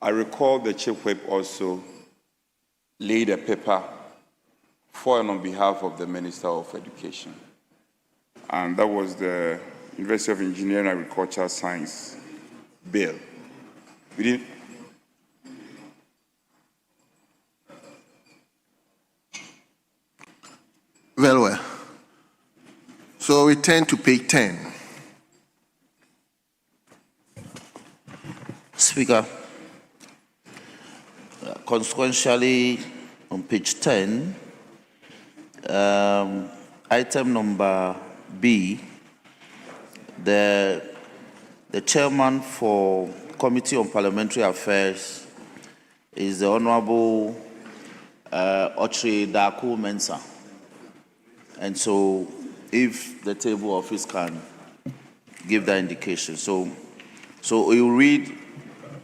I recall the Chief Whip also laid a paper for and on behalf of the Minister of Education. And that was the University of Engineering and Agricultural Science bill. We didn't. Well. So we turn to page 10. Speaker, consequentially on page 10, item number B, the chairman for Committee on Parliamentary Affairs is the Honorable Ochre Daku Mensah. And so if the table office can give that indication. So you read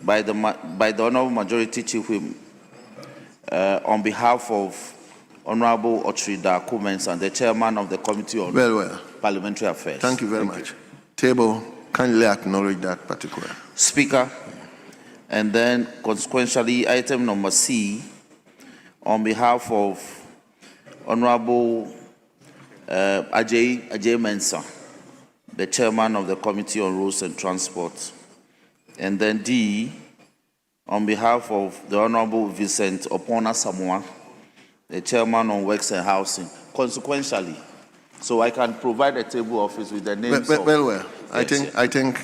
by the Honorable Majority Chief Whip on behalf of Honorable Ochre Daku Mensah, the Chairman of the Committee on Parliamentary Affairs. Thank you very much. Table, kindly acknowledge that particular. Speaker, and then consequentially item number C, on behalf of Honorable Ajay Mensah, the Chairman of the Committee on Roads and Transport. And then D, on behalf of the Honorable Vincent Opona Samoa, the Chairman on Works and Housing, consequentially. So I can provide a table office with the names I think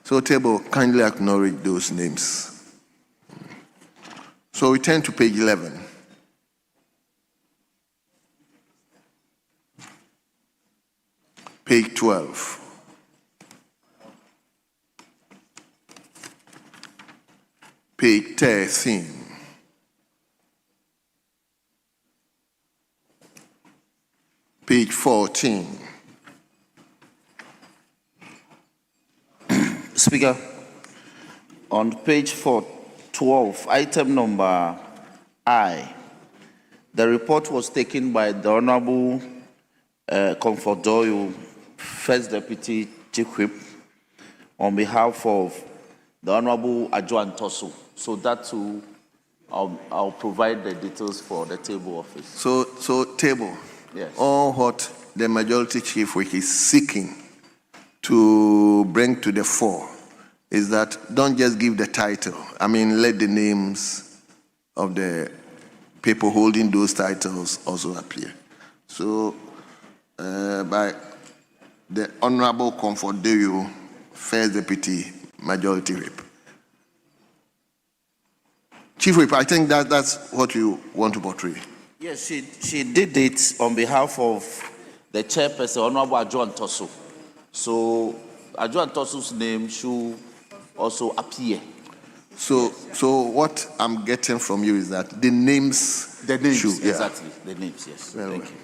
so table, kindly acknowledge those names. So we turn to page 11. Page 12. Page 13. Page 14. Speaker, on page 12, item number I, the report was taken by the Honorable Comfort Doyle, First Deputy Chief Whip, on behalf of the Honorable Adjoan Tosu. So that too, I'll provide the details for the table office. So table. Yes. All what the Majority Chief Whip is seeking to bring to the fore is that don't just give the title. I mean, let the names of the people holding those titles also appear. So, by the Honorable Comfort Doyle, First Deputy Majority Whip. Chief Whip, I think that's what you want to portray. Yes, she did it on behalf of the chairperson, Honorable Adjoan Tosu. So Adjoan Tosu's name should also appear. So what I'm getting from you is that the names should, exactly, the names, yes. Thank you.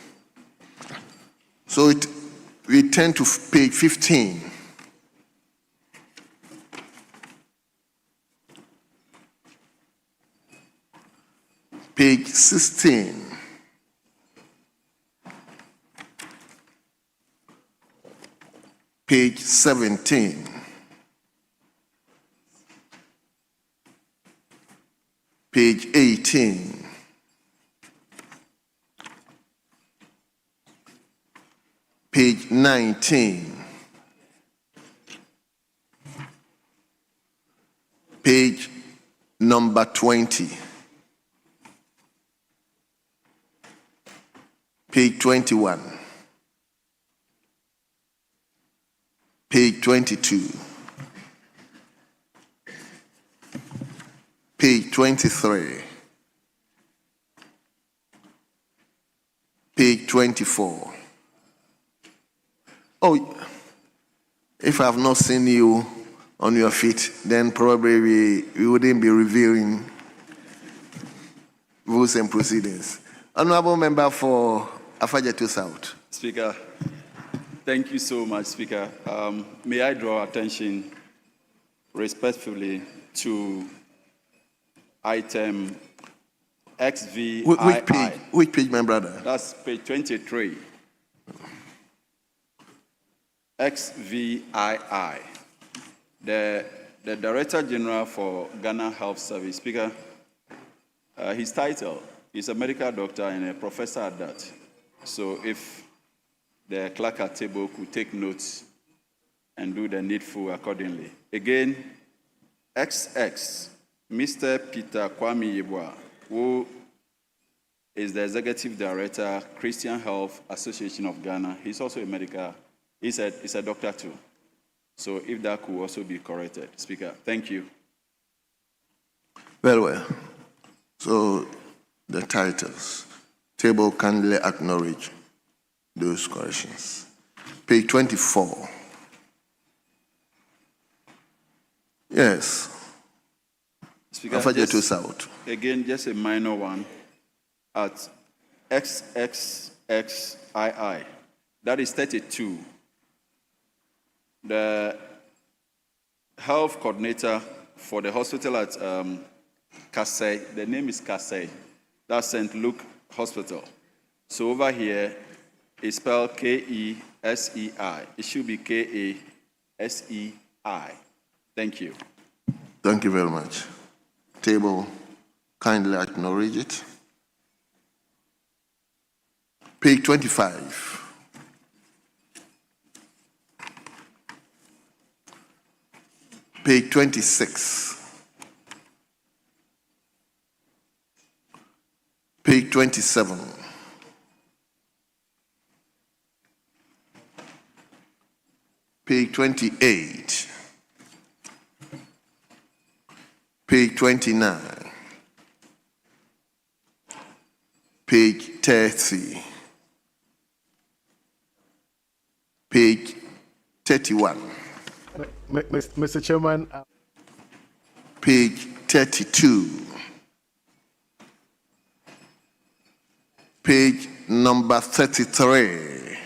So we turn to page 15. Page 16. Page 17. Page 18. Page 19. Page number 20. Page 21. Page 22. Page 23. Page 24. Oh, if I have not seen you on your feet, then probably we wouldn't be reviewing rules and proceedings. Honorable Member for Afajetu South. Speaker, thank you so much, Speaker. May I draw attention respectfully to item XVII. Which page, my brother? That's page 23. XVII. The the Director General for Ghana Health Service. Speaker, his title is a medical doctor and a professor at that. So if the clerk at table could take notes and do the needful accordingly. Again, XX, Mr. Peter Kwame Yeboah, who is the Executive Director, Christian Health Association of Ghana. He's also a medical, he's a doctor too. So if that could also be corrected. Speaker, thank you. Very well. So the titles. Table kindly acknowledge those corrections. Page 24. Yes. Speaker, Afajeto South. Again, just a minor one. At XXXII, that is 32. The health coordinator for the hospital at Kasai, the name is Kasai. That's St. Luke Hospital. So over here, it's spelled K-E-S-E-I. It should be K-A-S-E-I. Thank you. Thank you very much. Table, kindly acknowledge it. Page 25. Page 26. Page 27. Page 28. Page 29. Page 30. Page 31. Mr. Chairman. Page 32. Page number 33.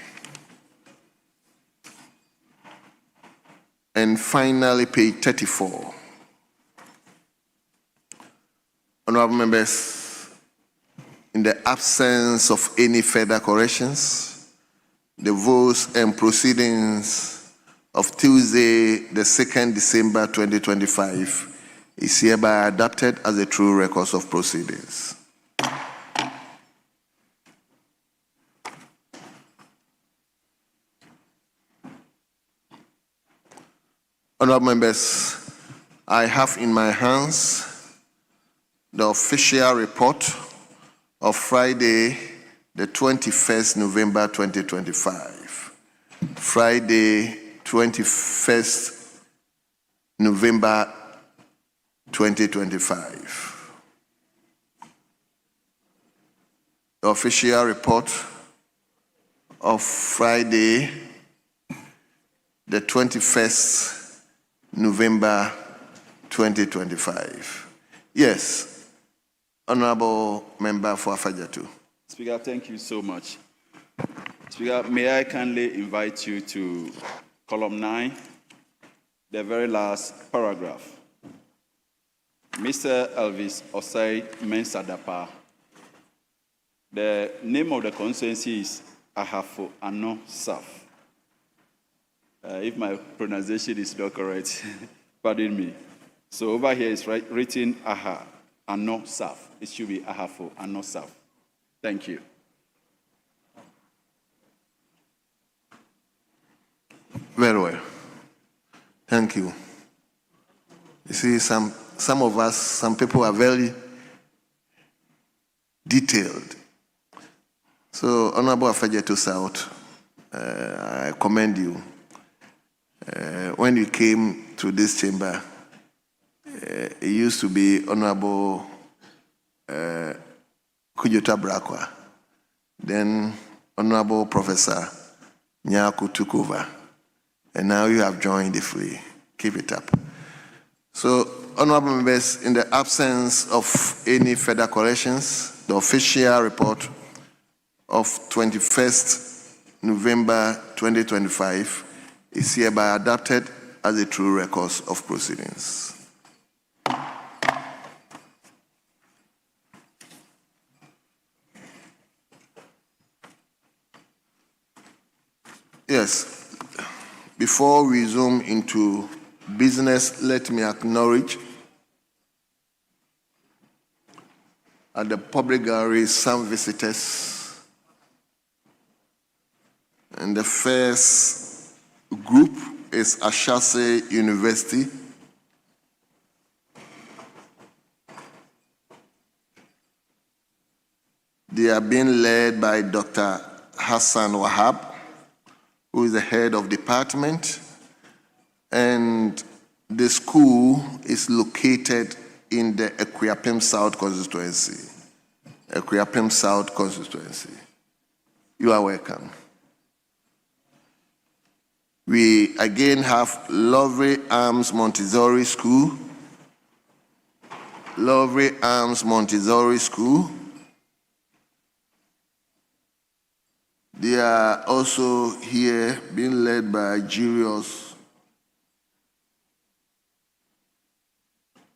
And finally, page 34. Honorable members, in the absence of any further corrections, the votes and proceedings of Tuesday, the 2nd December 2025 is hereby adopted as a true record of proceedings. Honorable members, I have in my hands the official report of Friday, the 21st November 2025. Friday, 21st November 2025. The official report of Friday, the 21st November 2025. Yes, Honorable Member for Afajeto. Speaker, thank you so much. Speaker, may I kindly invite you to column 9, the very last paragraph. Mr. Elvis Osei Mensadapa. The name of the constituency is Ahafo Ano Saf. If my pronunciation is not correct, pardon me. So over here is written Aha Ano Saf. It should be Ahafo Ano Saf. Thank you. Very well. Thank you. You see, some of us, some people are very detailed. So, Honorable Afajeto South, I commend you. When you came to this chamber, it used to be Honorable Kujota Brakwa, then Honorable Professor Nyaku took over, and now you have joined the fray. Keep it up. So, honorable members, in the absence of any further corrections, the official report of 21st November 2025 is hereby adopted as a true record of proceedings. Yes, before we zoom into business, let me acknowledge at the public gallery some visitors. And the first group is Ashase University. They are being led by Dr. Hassan Wahab, who is the head of department. And the school is located in the Equiapem South constituency. Equiapem South constituency. You are welcome. We again have Lovely Arms Montessori School. Lovely Arms Montessori School. They are also here being led by Julius.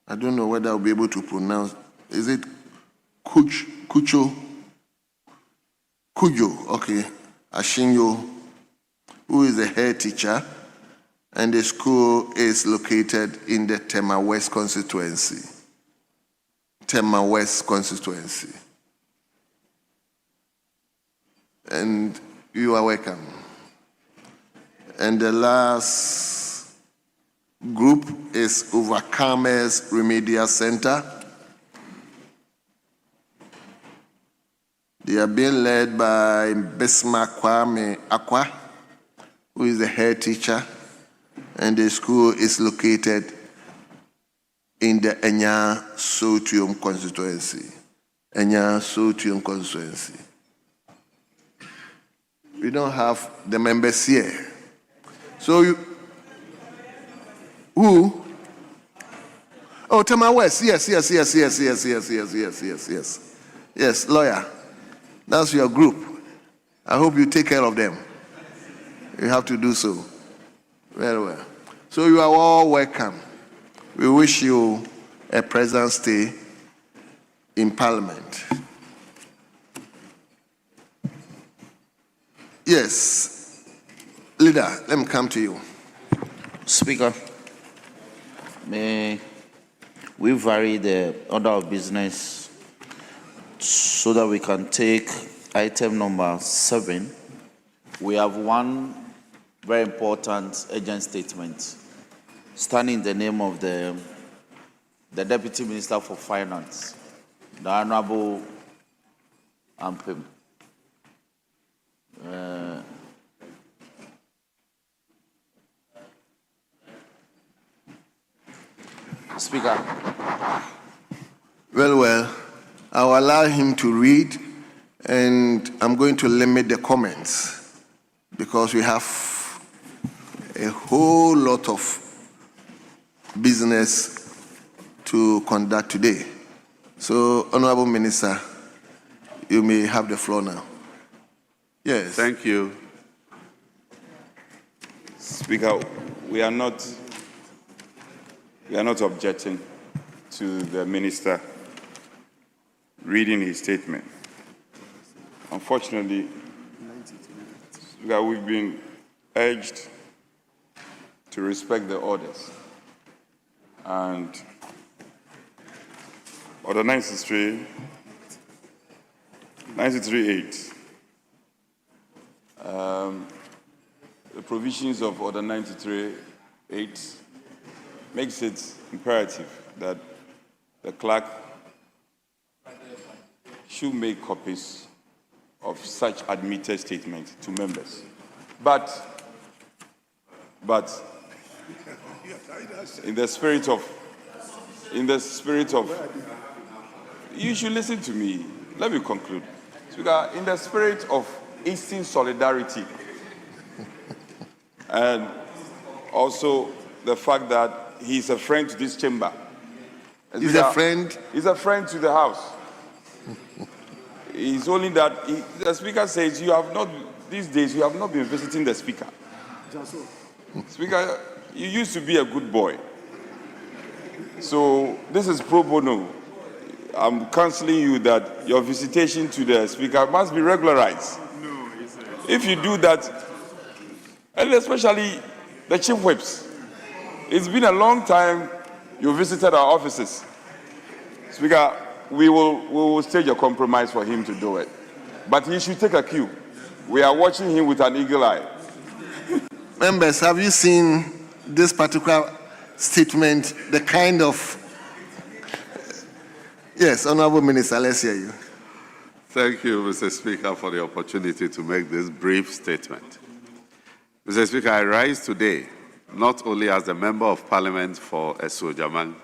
I don't know whether I'll be able to pronounce. Is it Kujo? Okay. Ashinyo, who is the head teacher, and the school is located in the Tema West constituency. Tema West constituency. And you are welcome. And the last group is Overcomers Remedial Center. They are being led by Besma Kwame Akwa, who is the head teacher, and the school is located in the Enya Sotium constituency. Enya Sotium constituency. We don't have the members here. So you, who? Oh, Tema West. Yes. Yes, lawyer. That's your group. I hope you take care of them. You have to do so. Very well. So you are all welcome. We wish you a pleasant stay in Parliament. Yes. Leader, let me come to you. Speaker, may we vary the order of business so that we can take item number 7. We have one very important urgent statement standing in the name of the Deputy Minister for Finance, the Honorable Ampem. Speaker. Well, I'll allow him to read, and I'm going to limit the comments because we have a whole lot of business to conduct today. So, Honorable Minister, you may have the floor now. Yes. Thank you. Speaker, we are not objecting to the minister reading his statement. Unfortunately, Speaker, we've been urged to respect the orders. And Order 93.8, the provisions of Order 93.8 makes it imperative that the clerk should make copies of such admitted statements to members. But in the spirit of, you should listen to me. Let me conclude. Speaker, in the spirit of Eastern solidarity, and also the fact that he's a friend to this chamber. He's a friend? He's a friend to the House. It's only that the Speaker says these days you have not been visiting the Speaker. Speaker, you used to be a good boy. So this is pro bono. I'm counseling you that your visitation to the Speaker must be regularized. If you do that, and especially the chief whips, It's been a long time you visited our offices. Speaker, we will stage a compromise for him to do it. But he should take a cue. We are watching him with an eagle eye. Members, have you seen this particular statement, the kind of... Yes, Honorable Minister, let's hear you. Thank you, Mr. Speaker, for the opportunity to make this brief statement. Mr. Speaker, I rise today not only as the Member of Parliament for Esuojaman,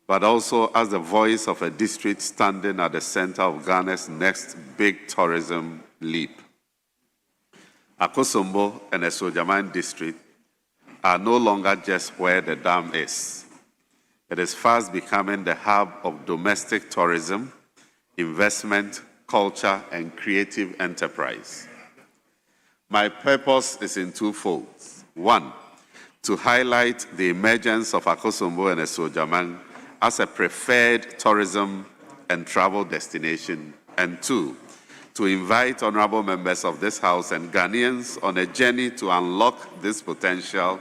but also as the voice of a district standing at the center of Ghana's next big tourism leap. Akosombo and Esuojaman district are no longer just where the dam is. It is fast becoming the hub of domestic tourism, investment, culture, and creative enterprise. My purpose is in two folds. One, to highlight the emergence of Akosombo and Esuojaman as a preferred tourism and travel destination. And two, to invite honorable members of this House and Ghanaians on a journey to unlock this potential,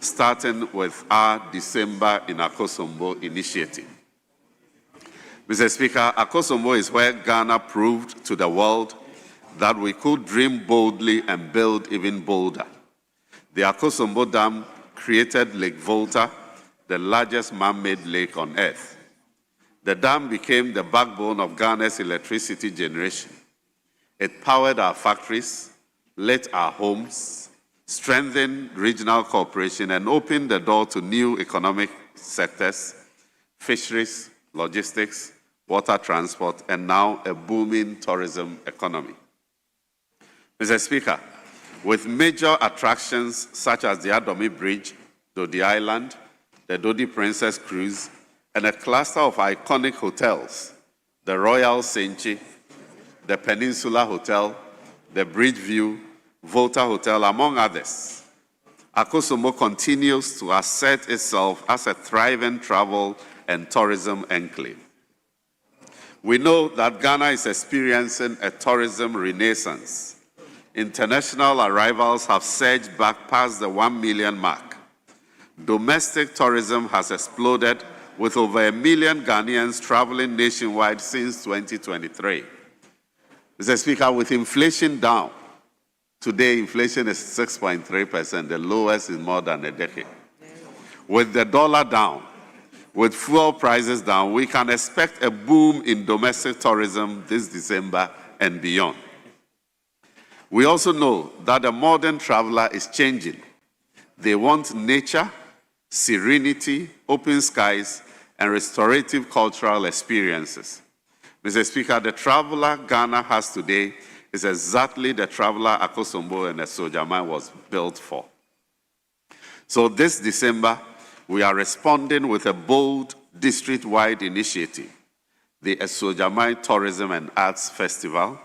starting with our December in Akosombo initiative. Mr. Speaker, Akosombo is where Ghana proved to the world that we could dream boldly and build even bolder. The Akosombo Dam created Lake Volta, the largest man-made lake on earth. The dam became the backbone of Ghana's electricity generation. It powered our factories, lit our homes, strengthened regional cooperation, and opened the door to new economic sectors, fisheries, logistics, water transport, and now a booming tourism economy. Mr. Speaker, with major attractions such as the Adomi Bridge, Dodi Island, the Dodi Princess Cruise, and a cluster of iconic hotels, the Royal Senchi, the Peninsula Hotel, the Bridge View, Volta Hotel, among others, Akosombo continues to assert itself as a thriving travel and tourism enclave. We know that Ghana is experiencing a tourism renaissance. International arrivals have surged back past the 1 million mark. Domestic tourism has exploded with over 1 million Ghanaians traveling nationwide since 2023. Mr. Speaker, with inflation down, today inflation is 6.3%, the lowest in more than a decade. With the dollar down, with fuel prices down, we can expect a boom in domestic tourism this December and beyond. We also know that the modern traveler is changing. They want nature, serenity, open skies, and restorative cultural experiences. Mr. Speaker, the traveler Ghana has today is exactly the traveler Akosombo and Esuojaman was built for. So this December, we are responding with a bold district-wide initiative, the Esuojaman Tourism and Arts Festival,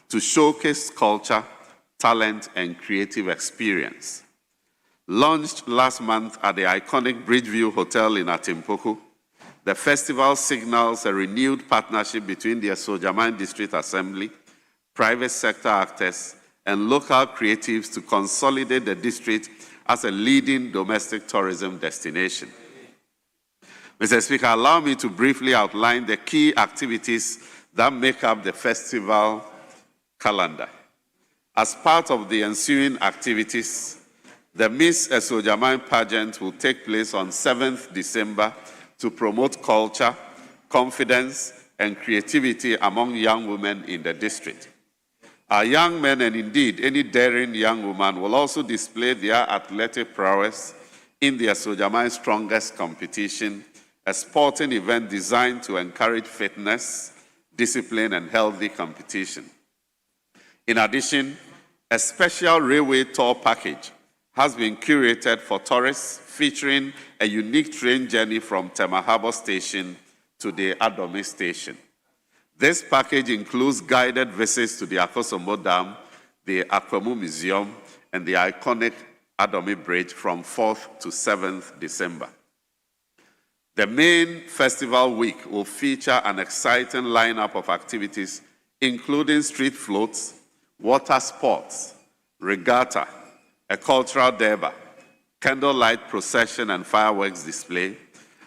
to showcase culture, talent, and creative experience. Launched last month at the iconic Bridgeview Hotel in Atimpoku, the festival signals a renewed partnership between the Esuojaman District Assembly, private sector actors, and local creatives to consolidate the district as a leading domestic tourism destination. Mr. Speaker, allow me to briefly outline the key activities that make up the festival calendar. As part of the ensuing activities, the Miss Esuojaman pageant will take place on 7th December to promote culture, confidence, and creativity among young women in the district. Our young men, and indeed any daring young woman, will also display their athletic prowess in the Esuojaman Strongest competition, a sporting event designed to encourage fitness, discipline, and healthy competition. In addition, a special railway tour package has been curated for tourists, featuring a unique train journey from Tema Harbour Station to the Adomi Station. This package includes guided visits to the Akosombo Dam, the Akwemu Museum, and the iconic Adomi Bridge from 4th to 7th December. The main festival week will feature an exciting lineup of activities, including street floats, water sports, regatta, a cultural derby, candlelight procession and fireworks display,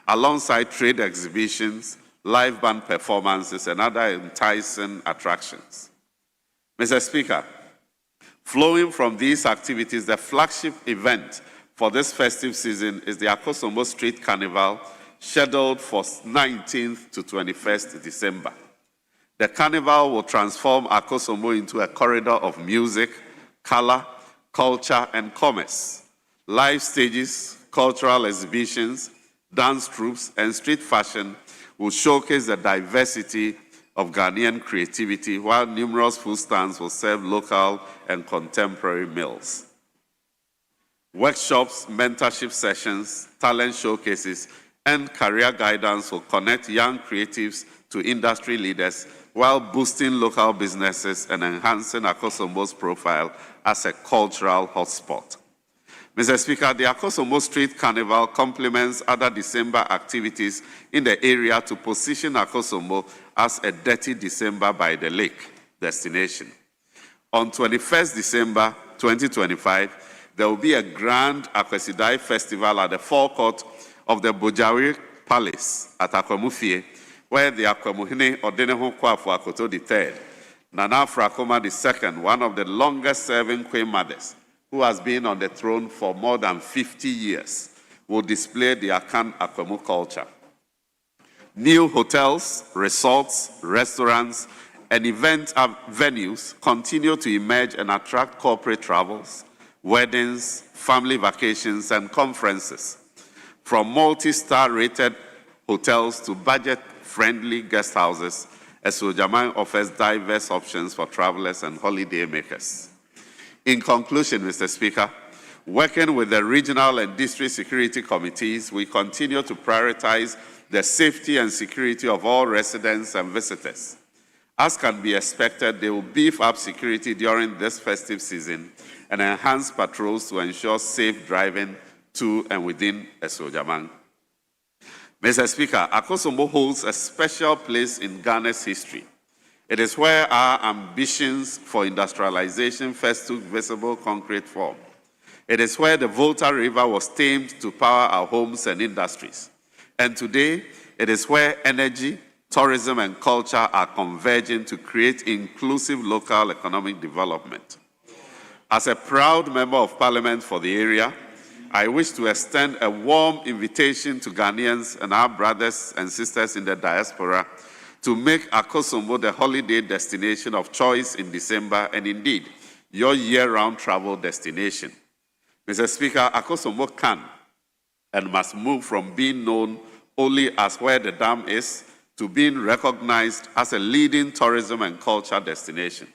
alongside trade exhibitions, live band performances, and other enticing attractions. Mr. Speaker, flowing from these activities, the flagship event for this festive season is the Akosombo Street Carnival, scheduled for 19th to 21st December. The carnival will transform Akosombo into a corridor of music, color, culture, and commerce. Live stages, cultural exhibitions, dance troupes, and street fashion will showcase the diversity of Ghanaian creativity, while numerous food stands will serve local and contemporary meals. Workshops, mentorship sessions, talent showcases, and career guidance will connect young creatives to industry leaders while boosting local businesses and enhancing Akosombo's profile as a cultural hotspot. Mr. Speaker, the Akosombo Street Carnival complements other December activities in the area to position Akosombo as a Dirty December by the Lake destination. On 21st December 2025, there will be a grand Akwesidai festival at the forecourt of the Bojawi Palace at Akwemufie, where the Akwemuhene Odeneho Kwafu Akoto III, Nana Frakoma II, one of the longest-serving queen mothers, who has been on the throne for more than 50 years, will display the Akan Akwemu culture. New hotels, resorts, restaurants, and event venues continue to emerge and attract corporate travels, weddings, family vacations, and conferences. From multi-star rated hotels to budget-friendly guest houses, Esojaman offers diverse options for travelers and holiday makers. In conclusion, Mr. Speaker, working with the regional and district security committees, we continue to prioritize the safety and security of all residents and visitors. As can be expected, they will beef up security during this festive season and enhance patrols to ensure safe driving to and within Esojaman. Mr. Speaker, Akosombo holds a special place in Ghana's history. It is where our ambitions for industrialization first took visible concrete form. It is where the Volta River was tamed to power our homes and industries. And today, it is where energy, tourism, and culture are converging to create inclusive local economic development. As a proud member of Parliament for the area, I wish to extend a warm invitation to Ghanaians and our brothers and sisters in the diaspora to make Akosombo the holiday destination of choice in December, and indeed, your year-round travel destination. Mr. Speaker, Akosombo can and must move from being known only as where the dam is to being recognized as a leading tourism and culture destination.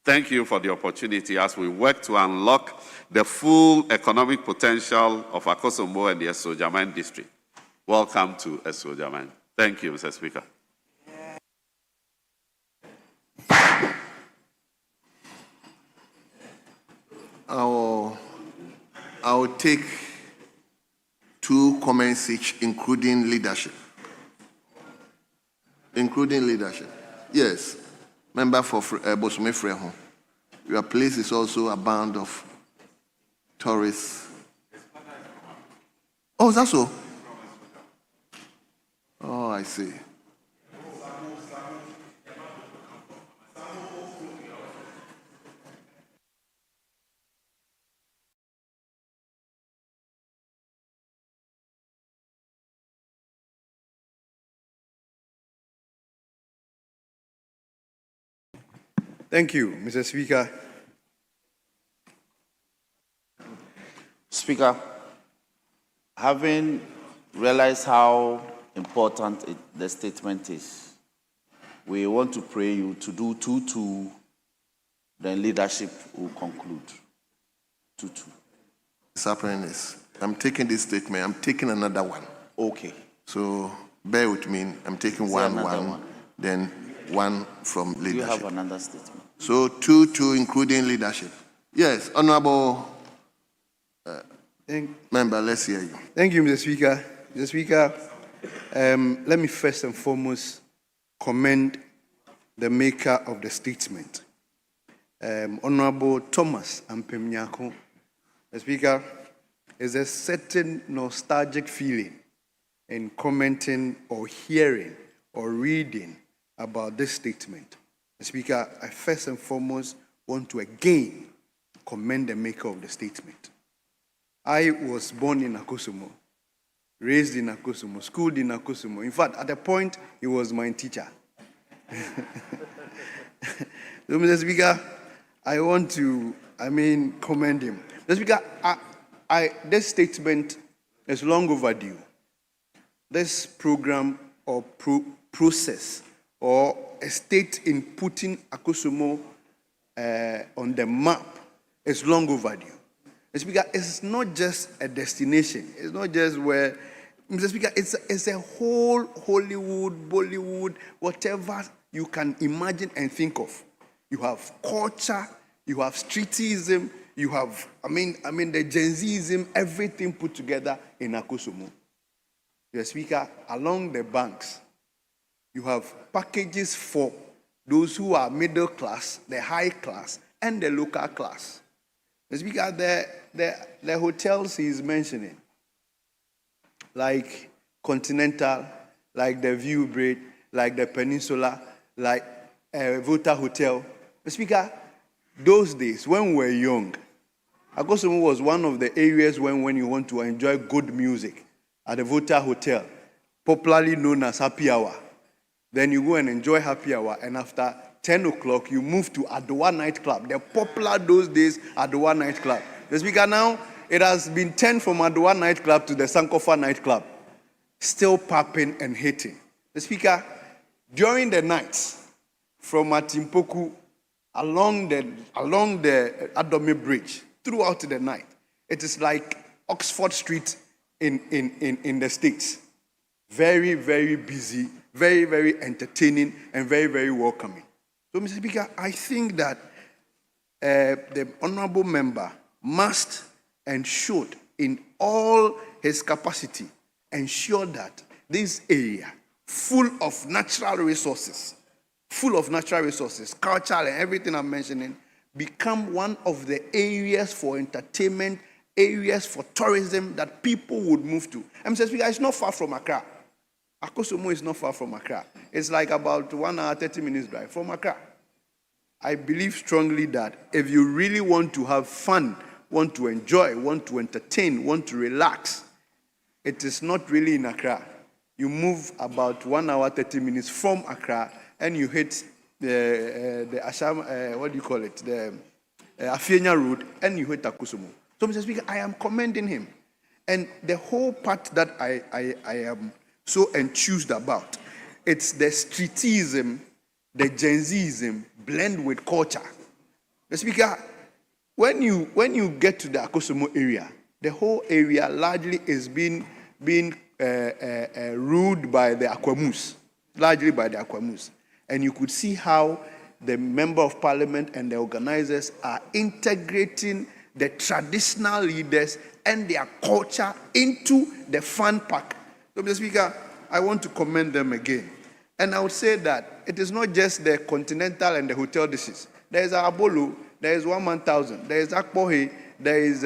Thank you for the opportunity as we work to unlock the full economic potential of Akosombo and the Esojaman district. Welcome to Esojaman. Thank you, Mr. Speaker. I'll take 2 comments each, including leadership. Including leadership. Yes. Member for Bosome Freho. Your place is also a band of tourists. Oh, is that so? Oh, I see. Thank you, Mr. Speaker. Speaker, having realized how important the statement is, we want to pray you to do 2-2, then leadership will conclude. 2-2. What's happening is, I'm taking this statement, I'm taking another one. Okay. So bear with me, I'm taking one, then one from leadership. You have another statement. So 2-2, including leadership. Yes, Honorable Member, let's hear you. Thank you, Mr. Speaker. Mr. Speaker, let me first and foremost commend the maker of the statement, Honorable Thomas Ampemnyako. Mr. Speaker, There's a certain nostalgic feeling in commenting or hearing or reading about this statement. Mr. Speaker, I first and foremost want to again commend the maker of the statement. I was born in Akosumo, raised in Akosumo, schooled in Akosumo. In fact, at a point, he was my teacher. So, Mr. Speaker, I want to, commend him. Mr. Speaker, this statement is long overdue. This program or process or a state in putting Akosumo on the map is long overdue. Mr. Speaker, it's not just a destination. It's not just where, Mr. Speaker, it's a whole Hollywood, Bollywood, whatever you can imagine and think of. You have culture, you have streetism, you have, the Gen Zism, everything put together in Akosumo. Mr. Speaker, along the banks, you have packages for those who are middle class, the high class, and the local class. Mr. Speaker, the hotels he's mentioning, like Continental, like the View Bridge, like the Peninsula, like Vota Hotel. Mr. Speaker, those days when we were young, Akosumo was one of the areas when you want to enjoy good music at the Vota Hotel, popularly known as Happy Hour. Then you go and enjoy Happy Hour, and after 10 o'clock, you move to Adowa Nightclub, the popular those days Adowa Nightclub. The Speaker, now it has been turned from Adowa Nightclub to the Sankofa Nightclub, still popping and hitting. The Speaker, during the nights, from Atimpoku along the Adome Bridge, throughout the night, it is like Oxford Street in the States. Very, very busy, very, very entertaining, and very, very welcoming. So, Mr. Speaker, I think that the honorable member must and should, in all his capacity, ensure that this area, full of natural resources, cultural and everything I'm mentioning, become one of the areas for entertainment, areas for tourism that people would move to. And Mr. Speaker, it's not far from Accra. Akosumo is not far from Accra. It's like about 1 hour, 30 minutes drive from Accra. I believe strongly that if you really want to have fun, want to enjoy, want to entertain, want to relax, it is not really in Accra. You move about 1 hour, 30 minutes from Accra, and you hit the Asham, the Afienya Road, and you hit Akosumo. So, Mr. Speaker, I am commending him. And the whole part that I am so enthused about, it's the streetism, the Gen Zism blend with culture. Mr. Speaker, when you get to the Akosumo area, the whole area largely is being ruled by the Akwamus, largely by the Akwamus. And you could see how the Member of Parliament and the organizers are integrating the traditional leaders and their culture into the fun park. So, Mr. Speaker, I want to commend them again. And I would say that it is not just the Continental and the hotel dishes. There is Abolo, there is 1,000, there is Akpohe, there is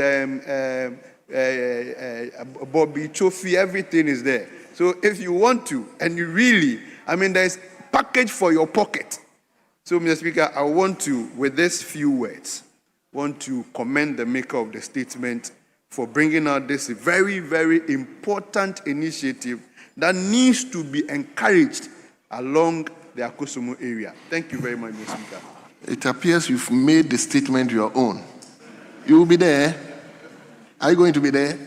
Bobby, Chofi, everything is there. So if you want to, and you really, there is package for your pocket. So, Mr. Speaker, I want to, with these few words, want to commend the maker of the statement for bringing out this very, very important initiative that needs to be encouraged along the Akosumo area. Thank you very much, Mr. Speaker. It appears you've made the statement your own. You will be there. Are you going to be there?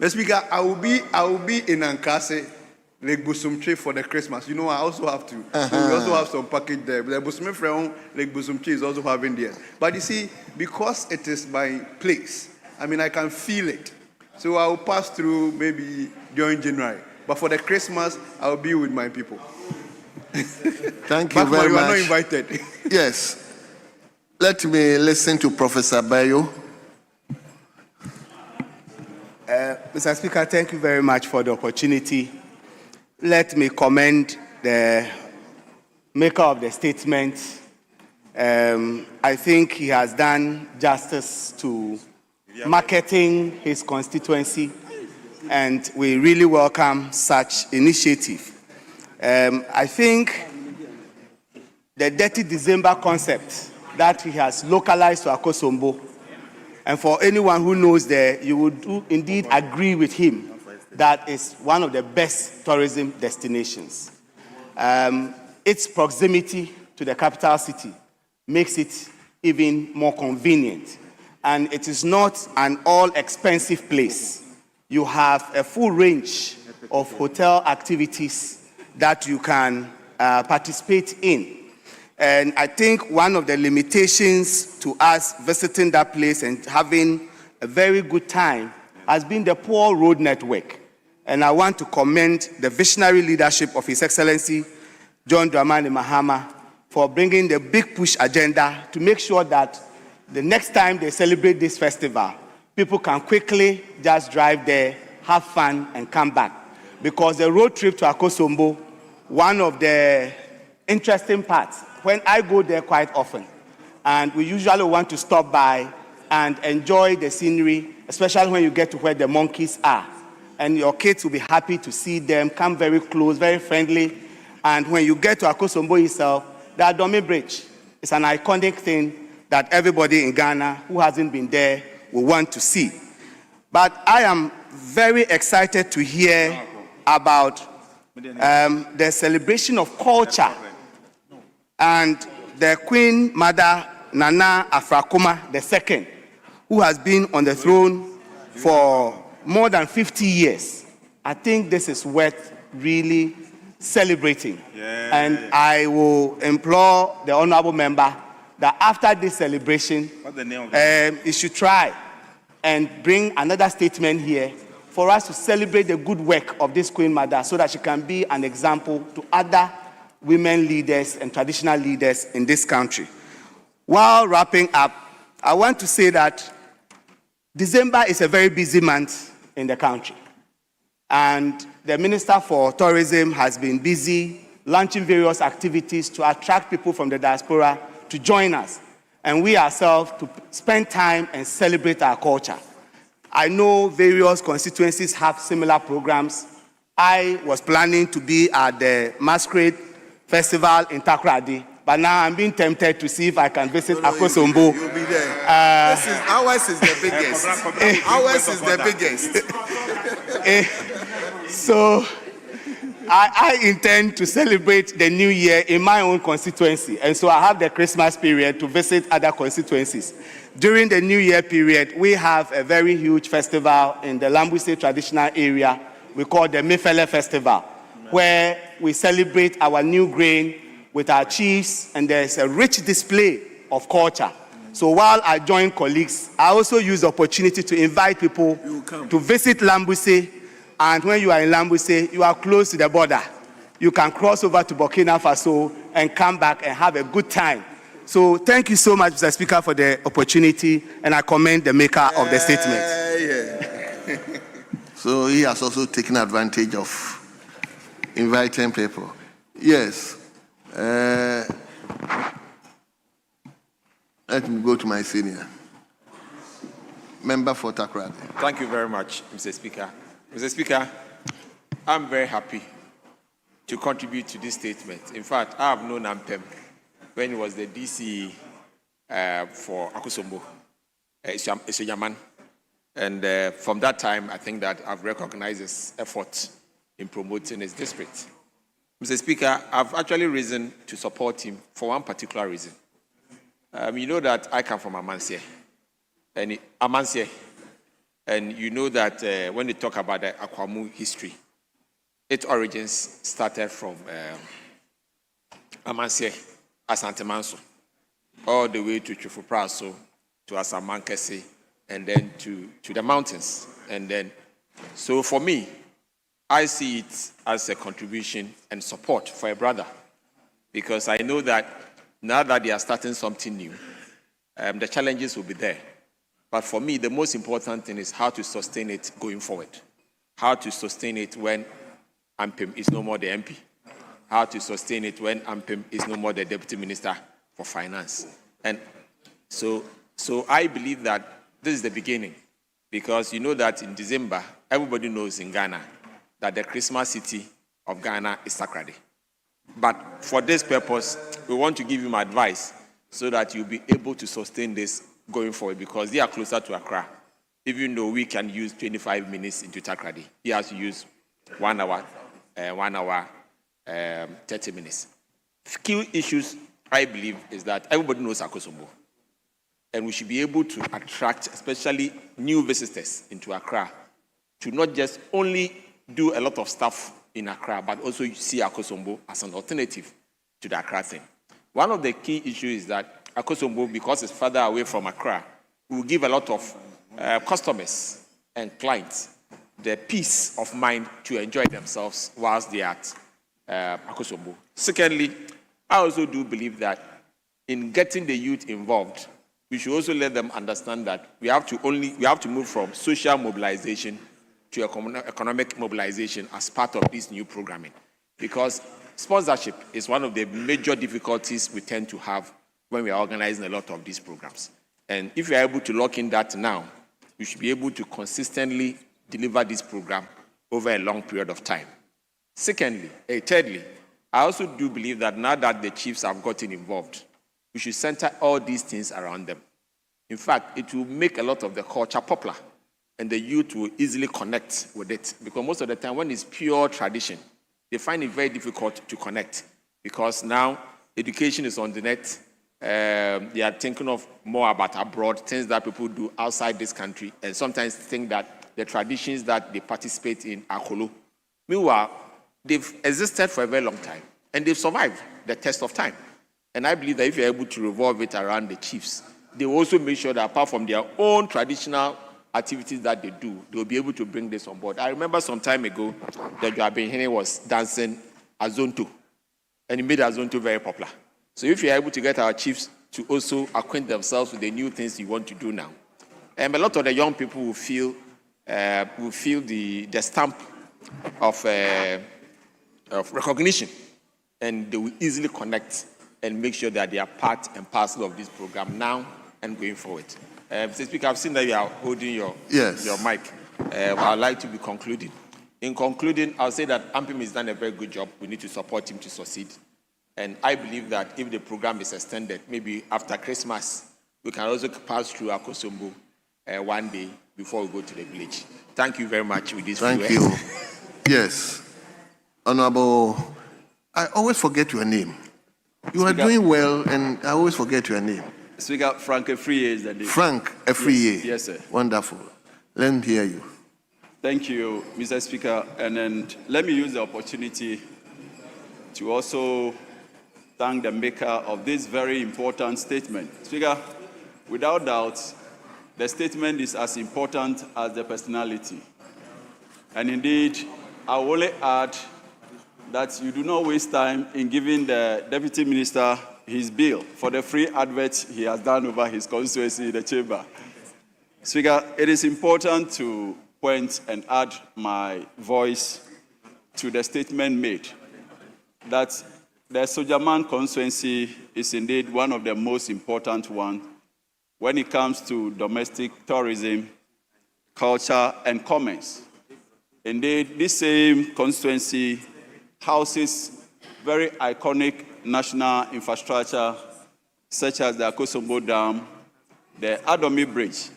Mr. Speaker, I will be in Ankase, Lake Busumche for the Christmas. You know, I also have to. So we also have some package there. The Busume Freon, Lake Busumche is also having theirs. But you see, because it is my place, I can feel it. So I will pass through maybe during January. But for the Christmas, I will be with my people. Thank you very much. You are not invited. Yes. Let me listen to Professor Bayo. Mr. Speaker, thank you very much for the opportunity. Let me commend the maker of the statement. I think he has done justice to marketing his constituency, and we really welcome such initiative. I think the Dirty December concept that he has localized to Akosombo, and for anyone who knows there, you would indeed agree with him that is one of the best tourism destinations. Its proximity to the capital city makes it even more convenient. And it is not an all-expensive place. You have a full range of hotel activities that you can participate in. And I think one of the limitations to us visiting that place and having a very good time has been the poor road network. And I want to commend the visionary leadership of His Excellency John Dramani Mahama for bringing the big push agenda to make sure that the next time they celebrate this festival, people can quickly just drive there, have fun, and come back. Because the road trip to Akosombo, one of the interesting parts, when I go there quite often, and we usually want to stop by and enjoy the scenery, especially when you get to where the monkeys are. And your kids will be happy to see them, come very close, very friendly. And when you get to Akosombo itself, the Adome Bridge is an iconic thing that everybody in Ghana who hasn't been there will want to see. But I am very excited to hear about the celebration of culture and the Queen Mother Nana Afrakoma II, who has been on the throne for more than 50 years. I think this is worth really celebrating. And I will implore the honorable member that after this celebration, he should try and bring another statement here for us to celebrate the good work of this Queen Mother so that she can be an example to other women leaders and traditional leaders in this country. While wrapping up, I want to say that December is a very busy month in the country. And the Minister for Tourism has been busy launching various activities to attract people from the diaspora to join us. And we ourselves to spend time and celebrate our culture. I know various constituencies have similar programs. I was planning to be at the Masquerade Festival in Takoradi, but now I'm being tempted to see if I can visit Akosombo. You'll be there. Ours is the biggest. Ours is the biggest. So I intend to celebrate the new year in my own constituency. And so I have the Christmas period to visit other constituencies. During the new year period, we have a very huge festival in the Lambuse traditional area. We call the Mifele Festival, where we celebrate our new grain with our chiefs, and there's a rich display of culture. So while I join colleagues, I also use the opportunity to invite people to visit Lambuse. And when you are in Lambuse, you are close to the border. You can cross over to Burkina Faso and come back and have a good time. So thank you so much, Mr. Speaker, for the opportunity, and I commend the maker of the statement. So he has also taken advantage of inviting people. Yes. Let me go to my senior. Member for Takoradi. Thank you very much, Mr. Speaker. Mr. Speaker, I'm very happy to contribute to this statement. In fact, I have known Ampem when he was the DC for Akosombo. It's a Yaman. And from that time, I think that I've recognized his effort in promoting his district. Mr. Speaker, I've actually risen to support him for one particular reason. You know that I come from Amansie. And you know that when they talk about the Akwamu history, its origins started from Amansie, Asante Manso, all the way to Chufupraso, to Asamankese, and then to the mountains. And then, so for me, I see it as a contribution and support for a brother, because I know that now that they are starting something new, the challenges will be there. But for me, the most important thing is how to sustain it going forward. How to sustain it when Ampem is no more the MP. How to sustain it when Ampem is no more the Deputy Minister for Finance. And so I believe that this is the beginning. because you know that in December, everybody knows in Ghana that the Christmas city of Ghana is Takoradi. But for this purpose, we want to give him advice so that you'll be able to sustain this going forward, because they are closer to Accra. Even though we can use 25 minutes into Takoradi, he has to use 1 hour, 30 minutes. Key issues, I believe, is that everybody knows Akosombo. And we should be able to attract, especially new visitors into Accra, to not just only do a lot of stuff in Accra, but also see Akosombo as an alternative to the Accra thing. One of the key issues is that Akosombo, because it's further away from Accra, will give a lot of customers and clients the peace of mind to enjoy themselves whilst they are at Akosombo. Secondly, I also do believe that in getting the youth involved, we should also let them understand that we have to move from social mobilization to economic mobilization as part of this new programming. Because sponsorship is one of the major difficulties we tend to have when we are organizing a lot of these programs. And if we are able to lock in that now, we should be able to consistently deliver this program over a long period of time. Thirdly, I also do believe that now that the chiefs have gotten involved, we should center all these things around them. In fact, it will make a lot of the culture popular, and the youth will easily connect with it. Because most of the time, when it's pure tradition, they find it very difficult to connect, because now education is on the net. They are thinking of more about abroad, things that people do outside this country, and sometimes think that the traditions that they participate in are hollow. Meanwhile, they've existed for a very long time, and they've survived the test of time. And I believe that if you're able to revolve it around the chiefs, they will also make sure that apart from their own traditional activities that they do, they'll be able to bring this on board. I remember some time ago that Joabin was dancing Azonto, and he made Azonto very popular. So if you're able to get our chiefs to also acquaint themselves with the new things you want to do now, and a lot of the young people will feel the stamp of recognition, and they will easily connect and make sure that they are part and parcel of this program now and going forward. Mr. Speaker, I've seen that you are holding your mic. I'd like to be concluding. In concluding, I'll say that Ampim has done a very good job. We need to support him to succeed. And I believe that if the program is extended, maybe after Christmas, we can also pass through Akosombo one day before we go to the village. Thank you very much with this. Thank you. Yes. Honorable, I always forget your name. You are doing well, and I always forget your name. Speaker, Frank Efriye is the name. Frank Efriye. Yes, sir. Wonderful. Let me hear you. Thank you, Mr. Speaker. And then let me use the opportunity to also thank the maker of this very important statement. Speaker, without doubt, the statement is as important as the personality. And indeed, I will only add that you do not waste time in giving the Deputy Minister his bill for the free adverts he has done over his constituency in the chamber. Speaker, it is important to point and add my voice to the statement made that the Sojaman constituency is indeed one of the most important ones when it comes to domestic tourism, culture, and commerce. Indeed, this same constituency houses very iconic national infrastructure, such as the Akosombo Dam, the Adomi Bridge.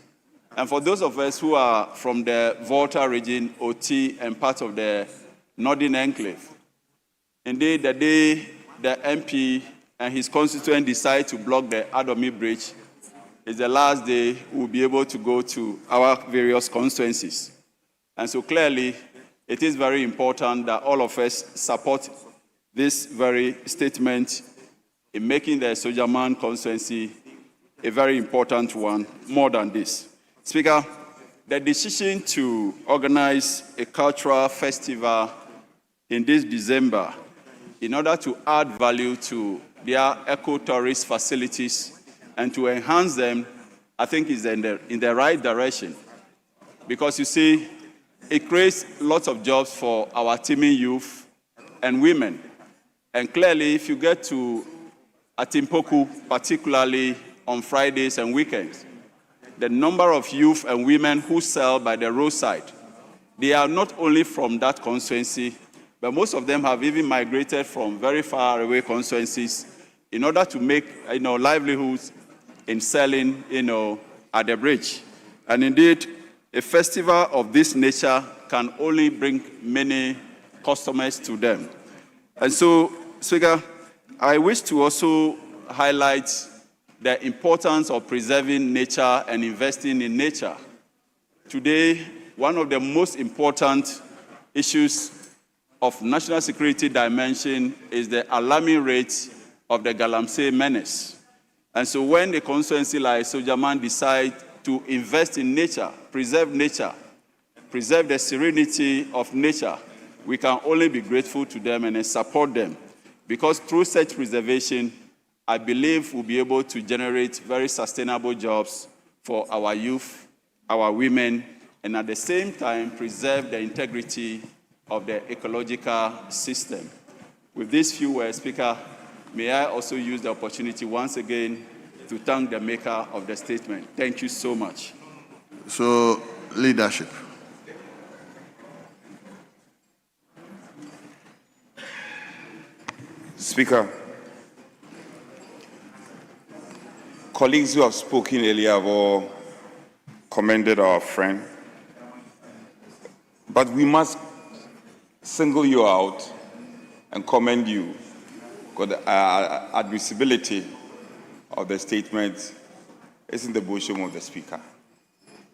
And for those of us who are from the Volta region, OT, and part of the Northern Enclave, indeed, the day the MP and his constituent decide to block the Adomi Bridge is the last day we'll be able to go to our various constituencies. And so clearly, it is very important that all of us support this very statement in making the Sojaman constituency a very important one, more than this. Speaker, the decision to organize a cultural festival in this December in order to add value to their eco-tourist facilities and to enhance them, I think is in the right direction. Because you see, it creates lots of jobs for our teeming youth and women. And clearly, if you get to Atimpoku, particularly on Fridays and weekends, the number of youth and women who sell by the roadside. They are not only from that constituency, but most of them have even migrated from very far away constituencies in order to make livelihoods in selling at the bridge. And indeed, a festival of this nature can only bring many customers to them. And so, Speaker, I wish to also highlight the importance of preserving nature and investing in nature. Today, one of the most important issues of national security dimension is the alarming rate of the Galamsey menace. And so when a constituency like Sojaman decide to invest in nature, preserve the serenity of nature, we can only be grateful to them and support them. Because through such preservation, I believe we'll be able to generate very sustainable jobs for our youth, our women, and at the same time preserve the integrity of the ecological system. With these few words, Speaker, may I also use the opportunity once again to thank the maker of the statement. Thank you so much. So, leadership. Speaker, colleagues who have spoken earlier have all commended our friend, but we must single you out and commend you because the admissibility of the statement is in the bosom of the Speaker.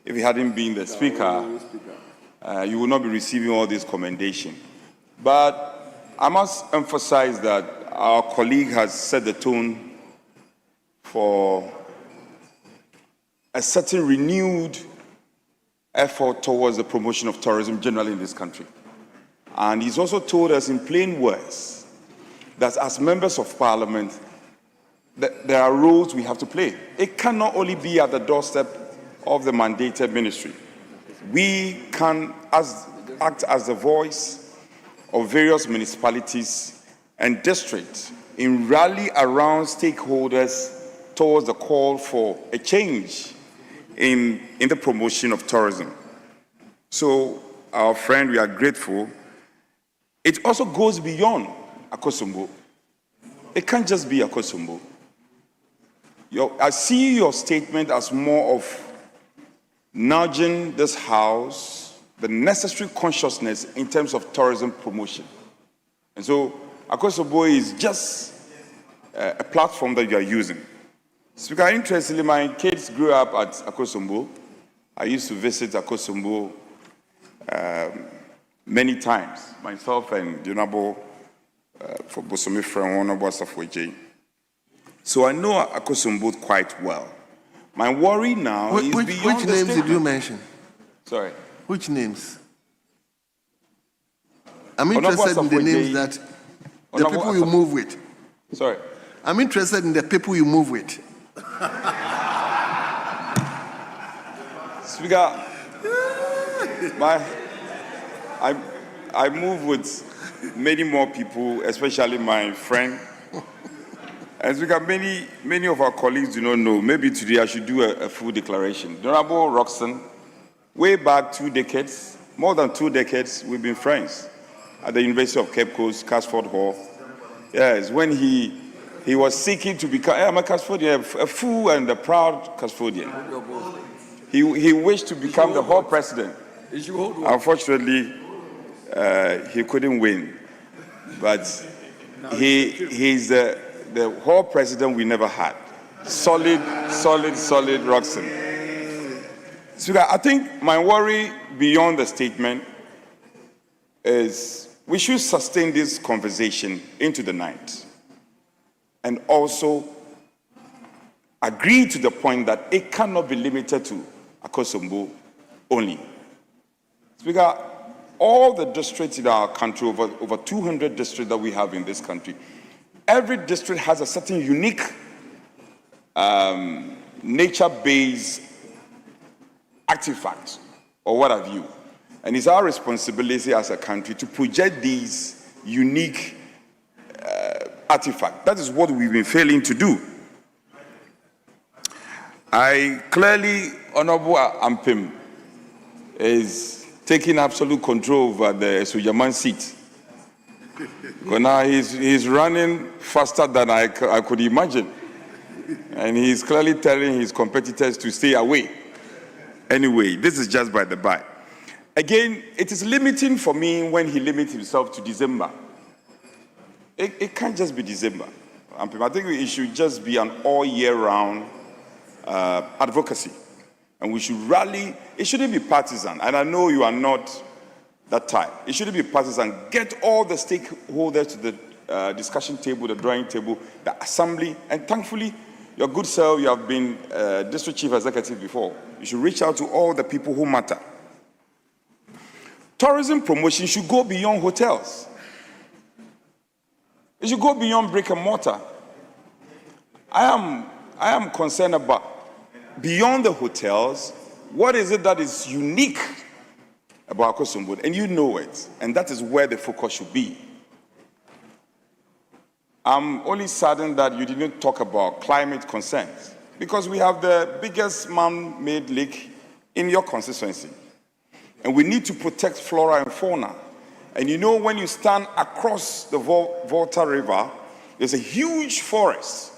If he hadn't been the Speaker, you would not be receiving all this commendation. But I must emphasize that our colleague has set the tone for a certain renewed effort towards the promotion of tourism generally in this country. And he's also told us in plain words that as members of parliament, that there are roles we have to play. It cannot only be at the doorstep of the mandated ministry. We can act as the voice of various municipalities and districts in rally around stakeholders towards the call for a change in the promotion of tourism. So, our friend, we are grateful. It also goes beyond Akosombo. It can't just be Akosombo. I see your statement as more of nudging this House, the necessary consciousness in terms of tourism promotion. And so, Akosombo is just a platform that you are using. Speaker, interestingly, my kids grew up at Akosombo. I used to visit Akosombo many times, myself and Junabo for Bosomi from Honorable Safweje. So I know Akosombo quite well. My worry now is beyond which names did you mention? Sorry. Which names? I'm interested in the names that the people you move with. Sorry. I'm interested in the people you move with. Speaker, I move with many more people, especially my friend. And Speaker, many of our colleagues do not know. Maybe today I should do a full declaration. Honorable Roxon, way back 2 decades, more than 2 decades, we've been friends at the University of Cape Coast, Casford Hall. Yes, when he was seeking to become, I'm a Casfordian, a full and a proud Casfordian. He wished to become the hall president. Unfortunately, he couldn't win. But he's the hall president we never had. Solid Roxon. Speaker, I think my worry beyond the statement is we should sustain this conversation into the night and also agree to the point that it cannot be limited to Akosombo only. Speaker, all the districts in our country, over 200 districts that we have in this country, every district has a certain unique nature-based artifact or what have you. And it's our responsibility as a country to project these unique artifacts. That is what we've been failing to do. Honorable Ampim is taking absolute control over the Sujaman seat. Because now he's running faster than I could imagine. And he's clearly telling his competitors to stay away. Anyway, this is just by the by. Again, it is limiting for me when he limits himself to December. It can't just be December. I think it should just be an all year round advocacy. And we should rally. It shouldn't be partisan. And I know you are not that type. It shouldn't be partisan. Get all the stakeholders to the discussion table, the drawing table, the assembly. And thankfully, your good self, you have been district chief executive before. You should reach out to all the people who matter. Tourism promotion should go beyond hotels. It should go beyond brick and mortar. I am concerned about beyond the hotels, what is it that is unique about Akosombo? And you know it, and that is where the focus should be. I'm only saddened that you didn't talk about climate concerns, because we have the biggest man-made lake in your constituency. And we need to protect flora and fauna. And you know, when you stand across the Volta River, there's a huge forest.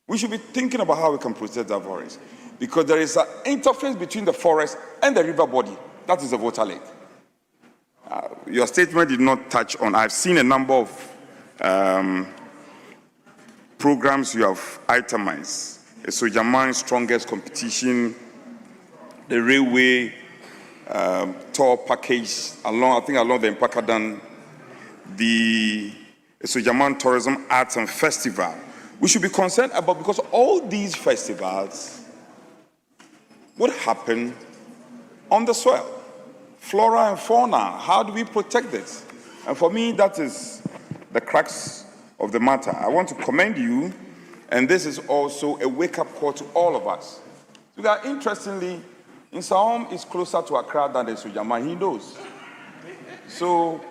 We should be thinking about how we can protect that forest, because there is an interface between the forest and the river body. That is the Volta Lake. Your statement did not touch on. I've seen a number of programs you have itemized. The Sojaman Strongest Competition, the railway tour package along the Mpakadan, the Sojaman Tourism Arts and Festival. We should be concerned about, because all these festivals would happen on the soil. Flora and fauna, how do we protect this? And for me, that is the crux of the matter. I want to commend you, and this is also a wake-up call to all of us. Because interestingly, Insaom is closer to Accra than the Sujaman. He knows. So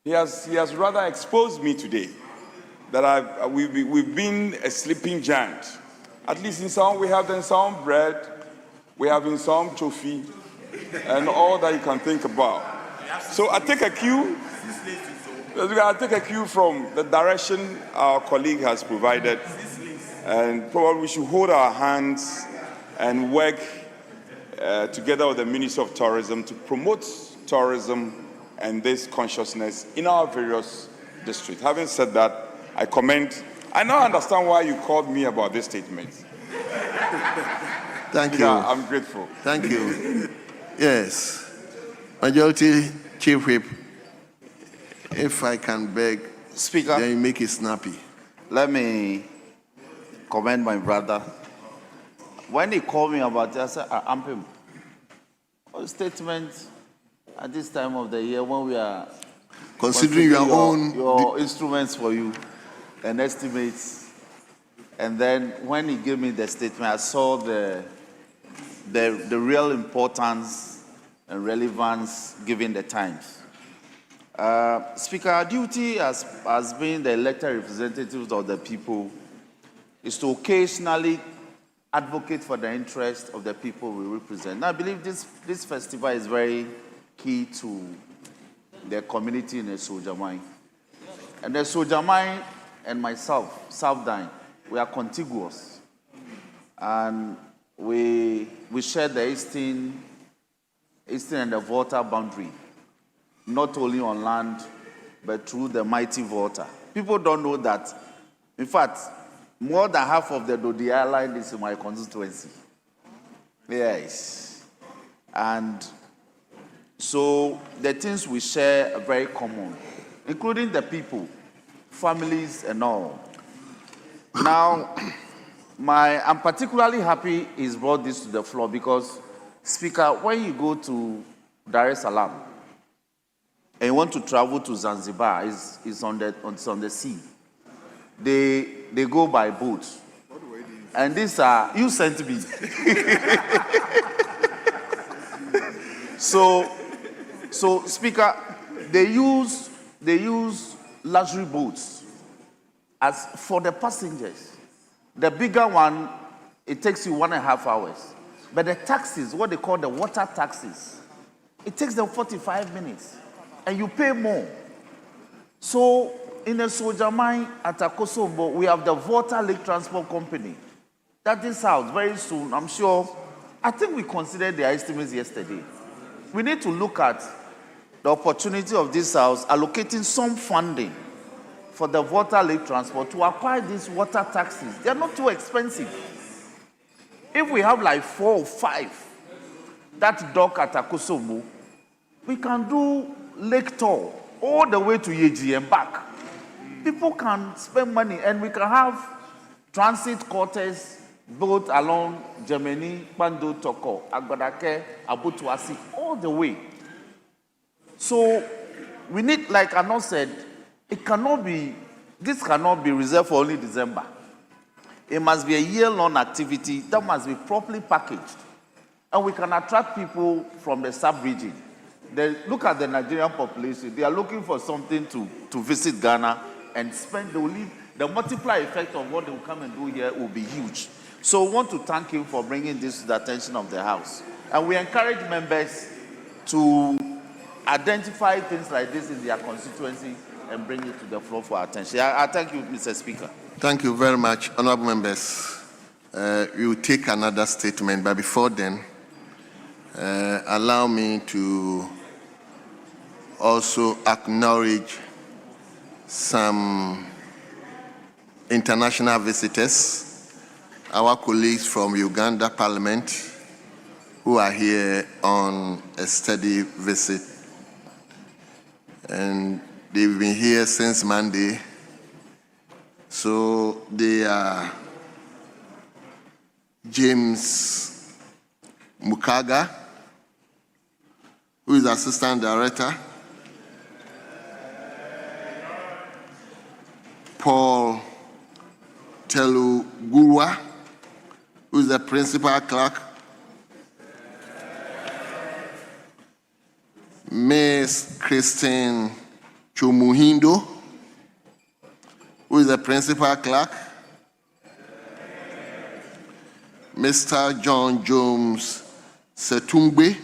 he has rather exposed me today that we've been a sleeping giant. At least in Insaom, we have the Insaom bread, we have Insaom chofi, and all that you can think about. So I take a cue. I take a cue from the direction our colleague has provided, and probably we should hold our hands and work together with the Ministry of Tourism to promote tourism and this consciousness in our various districts. Having said that, I commend. I now understand why you called me about this statement. Thank you. I'm grateful. Thank you. Yes. Majority Chief Whip, if I can beg, Speaker, then you make it snappy. let me commend my brother. When he called me about it, I said, Ampim, what statement at this time of the year when we are Considering your instruments for you and estimates. And then when he gave me the statement, I saw the real importance and relevance given the times. Speaker, our duty as being the elected representatives of the people is to occasionally advocate for the interest of the people we represent. Now, I believe this festival is very key to the community in the Sojamai. And the Sojamai and myself, Southdine, we are contiguous. And we share the eastern and the Volta boundary, not only on land, but through the mighty Volta. People don't know that. In fact, more than half of the Dodi Island is in my constituency. Yes. And so the things we share are very common, including the people, families, and all. Now, I'm particularly happy he's brought this to the floor because, Speaker, when you go to Dar es Salaam and you want to travel to Zanzibar, it's on the sea. They go by boat. And these are, you sent me. So, Speaker, they use luxury boats as for the passengers. The bigger one it takes you 1.5 hours. But the taxis, what they call the water taxis, it takes them 45 minutes. And you pay more. So in the Sojamai at Akosombo, we have the Water Lake Transport Company. That is out very soon, I'm sure. I think we considered the estimates yesterday. We need to look at the opportunity of this house allocating some funding for the Water Lake Transport to acquire these water taxis. They're not too expensive. If we have like 4 or 5, that dock at Akosombo, we can do lake tour all the way to Yeji and back. People can spend money and we can have transit quarters built along Germany, Pando, Toko, Agodake, Abutuasi, all the way. So we need, like Arnaud said, this cannot be reserved for only December. It must be a year-long activity that must be properly packaged. And we can attract people from the sub-region. Look at the Nigerian population. They are looking for something to visit Ghana and spend. The multiplier effect of what they will come and do here will be huge. So we want to thank you for bringing this to the attention of the House. And we encourage members to identify things like this in their constituency and bring it to the floor for attention. I thank you, Mr. Speaker. Thank you very much, honorable members. We will take another statement, but before then, allow me to also acknowledge some international visitors, our colleagues from Uganda Parliament, who are here on a study visit. And they've been here since Monday. So they are James Mukaga, who is Assistant Director, Paul Telugurwa, who is the Principal Clerk, Ms. Christine Chumuhindo, who is the Principal Clerk, Mr. John Jones Setungbe,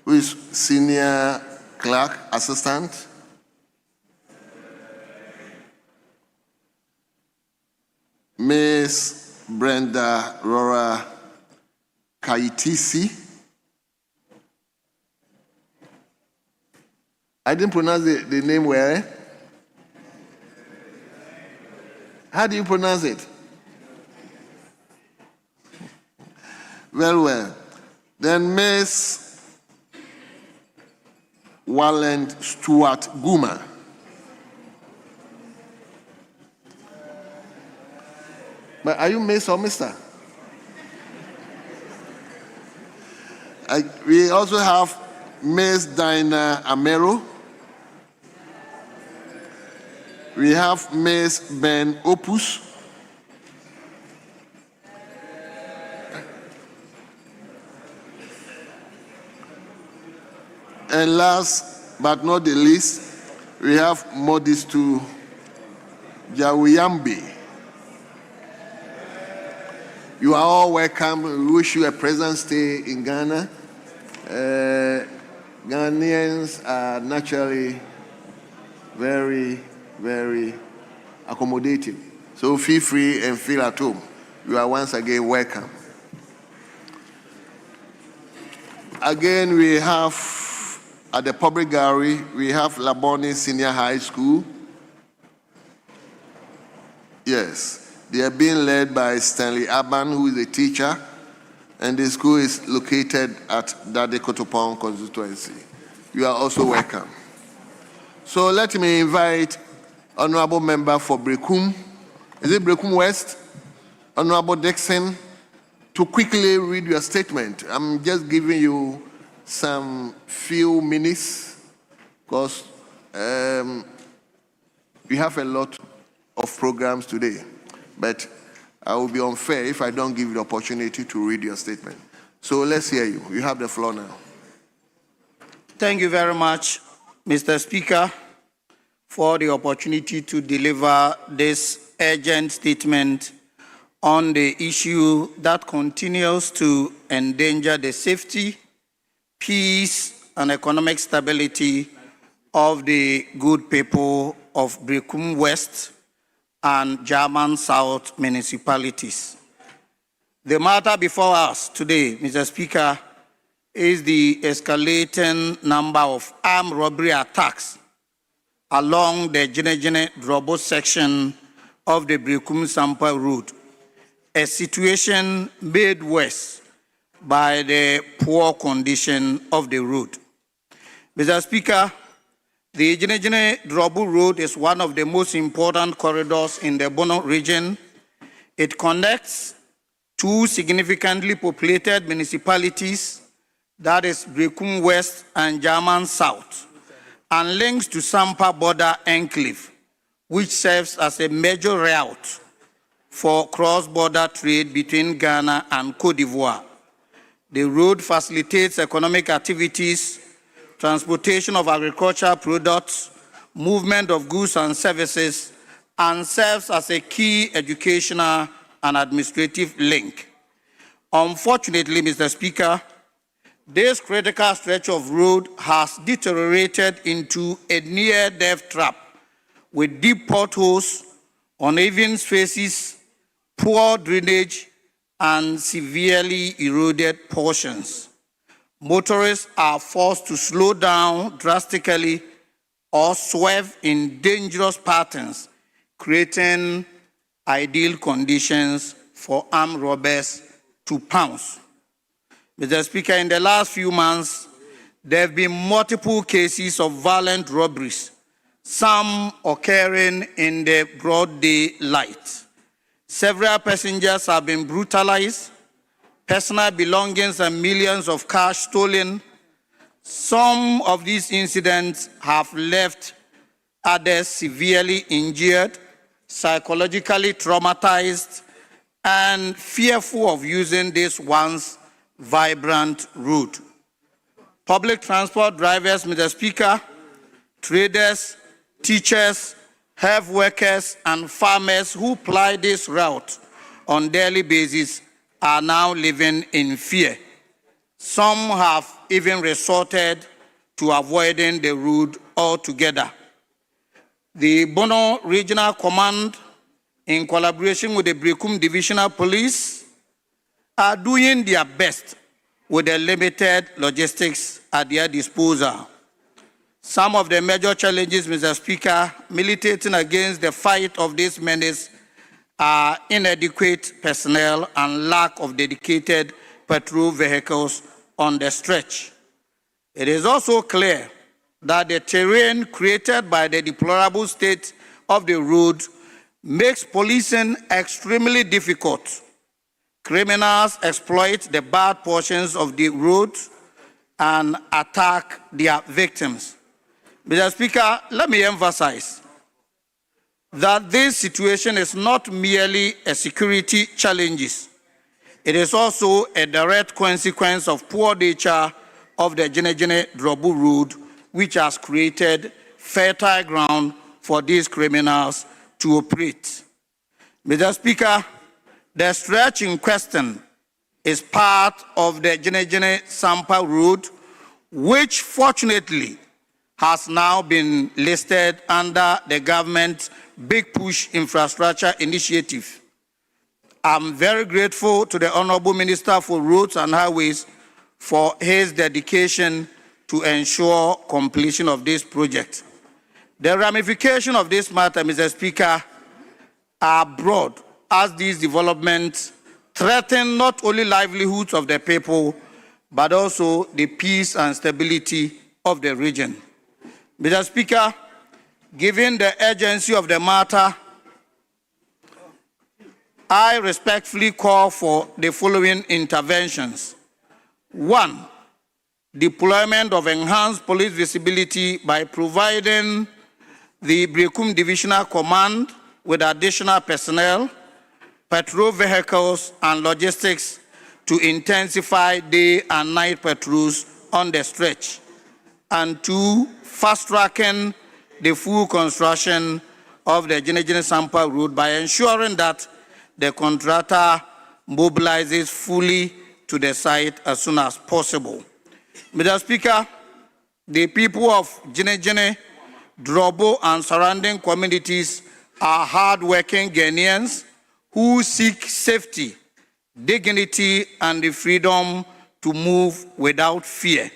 who is Senior Clerk Assistant, Ms. Brenda Rora Kaitisi. I didn't pronounce the name well. How do you pronounce it? Very well. Then Ms. Walland Stuart Guma. But are you Miss or Mr.? We also have Ms. Dinah Amero. We have Ms. Ben Opus. And last but not the least, we have Modistu Jawiyambi. You are all welcome. We wish you a pleasant stay in Ghana. Ghanaians are naturally very, very accommodating. So feel free and feel at home. You are once again welcome. Again, we have at the public gallery, we have Laboni Senior High School. Yes. They are being led by Stanley Aban, who is a teacher, and the school is located at Dade Kotopon constituency. You are also welcome. So let me invite Honorable Member for Brekum. Is it Brekum West? Honorable Dixon, to quickly read your statement. I'm just giving you some few minutes because we have a lot of programs today. But I will be unfair if I don't give you the opportunity to read your statement. So let's hear you. You have the floor now. Thank you very much, Mr. Speaker, for the opportunity to deliver this urgent statement on the issue that continues to endanger the safety, peace, and economic stability of the good people of Brekum West and German South municipalities. The matter before us today, Mr. Speaker, is the escalating number of armed robbery attacks along the Jenejene Drobo section of the Brekum Sampa Road, a situation made worse by the poor condition of the road. Mr. Speaker, the Jenejene Drobo Road is one of the most important corridors in the Bono region. It connects two significantly populated municipalities, that is Brekum West and German South, and links to Sampa border enclave, which serves as a major route for cross-border trade between Ghana and Cote d'Ivoire. The road facilitates economic activities, transportation of agricultural products, movement of goods and services, and serves as a key educational and administrative link. Unfortunately, Mr. Speaker, this critical stretch of road has deteriorated into a near-death trap with deep potholes, uneven spaces, poor drainage, and severely eroded portions. Motorists are forced to slow down drastically or swerve in dangerous patterns, creating ideal conditions for armed robbers to pounce. Mr. Speaker, in the last few months, there have been multiple cases of violent robberies, some occurring in the broad daylight. Several passengers have been brutalized, personal belongings and millions of cash stolen. Some of these incidents have left others severely injured, psychologically traumatized, and fearful of using this once vibrant route. Public transport drivers, Mr. Speaker, traders, teachers, health workers, and farmers who ply this route on a daily basis are now living in fear. Some have even resorted to avoiding the route altogether. The Bono Regional Command, in collaboration with the Brekum Divisional Police, are doing their best with the limited logistics at their disposal. Some of the major challenges, Mr. Speaker, militating against the fight of this menace are inadequate personnel and lack of dedicated patrol vehicles on the stretch. It is also clear that the terrain created by the deplorable state of the road makes policing extremely difficult. Criminals exploit the bad portions of the road and attack their victims. Mr. Speaker, let me emphasize that this situation is not merely a security challenge. It is also a direct consequence of poor nature of the Jenejene Drobo Road, which has created fertile ground for these criminals to operate. Mr. Speaker, the stretch in question is part of the Jenejene Sampa Road, which fortunately has now been listed under the government Big Push Infrastructure Initiative. I'm very grateful to the Honorable Minister for Roads and Highways for his dedication to ensure completion of this project. The ramifications of this matter, Mr. Speaker, are broad, as these developments threaten not only livelihoods of the people, but also the peace and stability of the region. Mr. Speaker, given the urgency of the matter, I respectfully call for the following interventions. 1, deployment of enhanced police visibility by providing the Brekum Divisional Command with additional personnel, patrol vehicles, and logistics to intensify day and night patrols on the stretch. And 2, fast-tracking the full construction of the Jenejene Sampa Road by ensuring that the contractor mobilizes fully to the site as soon as possible. Mr. Speaker, the people of Jinejene, Drobo, and surrounding communities are hard-working Ghanaians who seek safety, dignity, and the freedom to move without fear.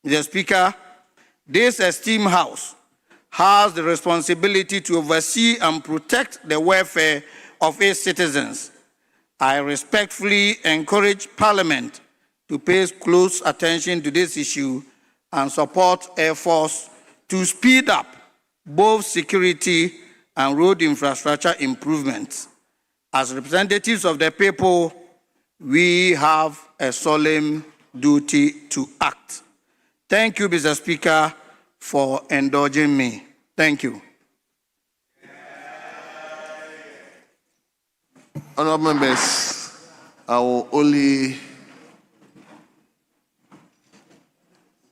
Mr. Speaker, this esteemed House has the responsibility to oversee and protect the welfare of its citizens. I respectfully encourage Parliament to pay close attention to this issue and support efforts to speed up both security and road infrastructure improvements. As representatives of the people, we have a solemn duty to act. Thank you, Mr. Speaker, for indulging me. Thank you. Honourable members, I will only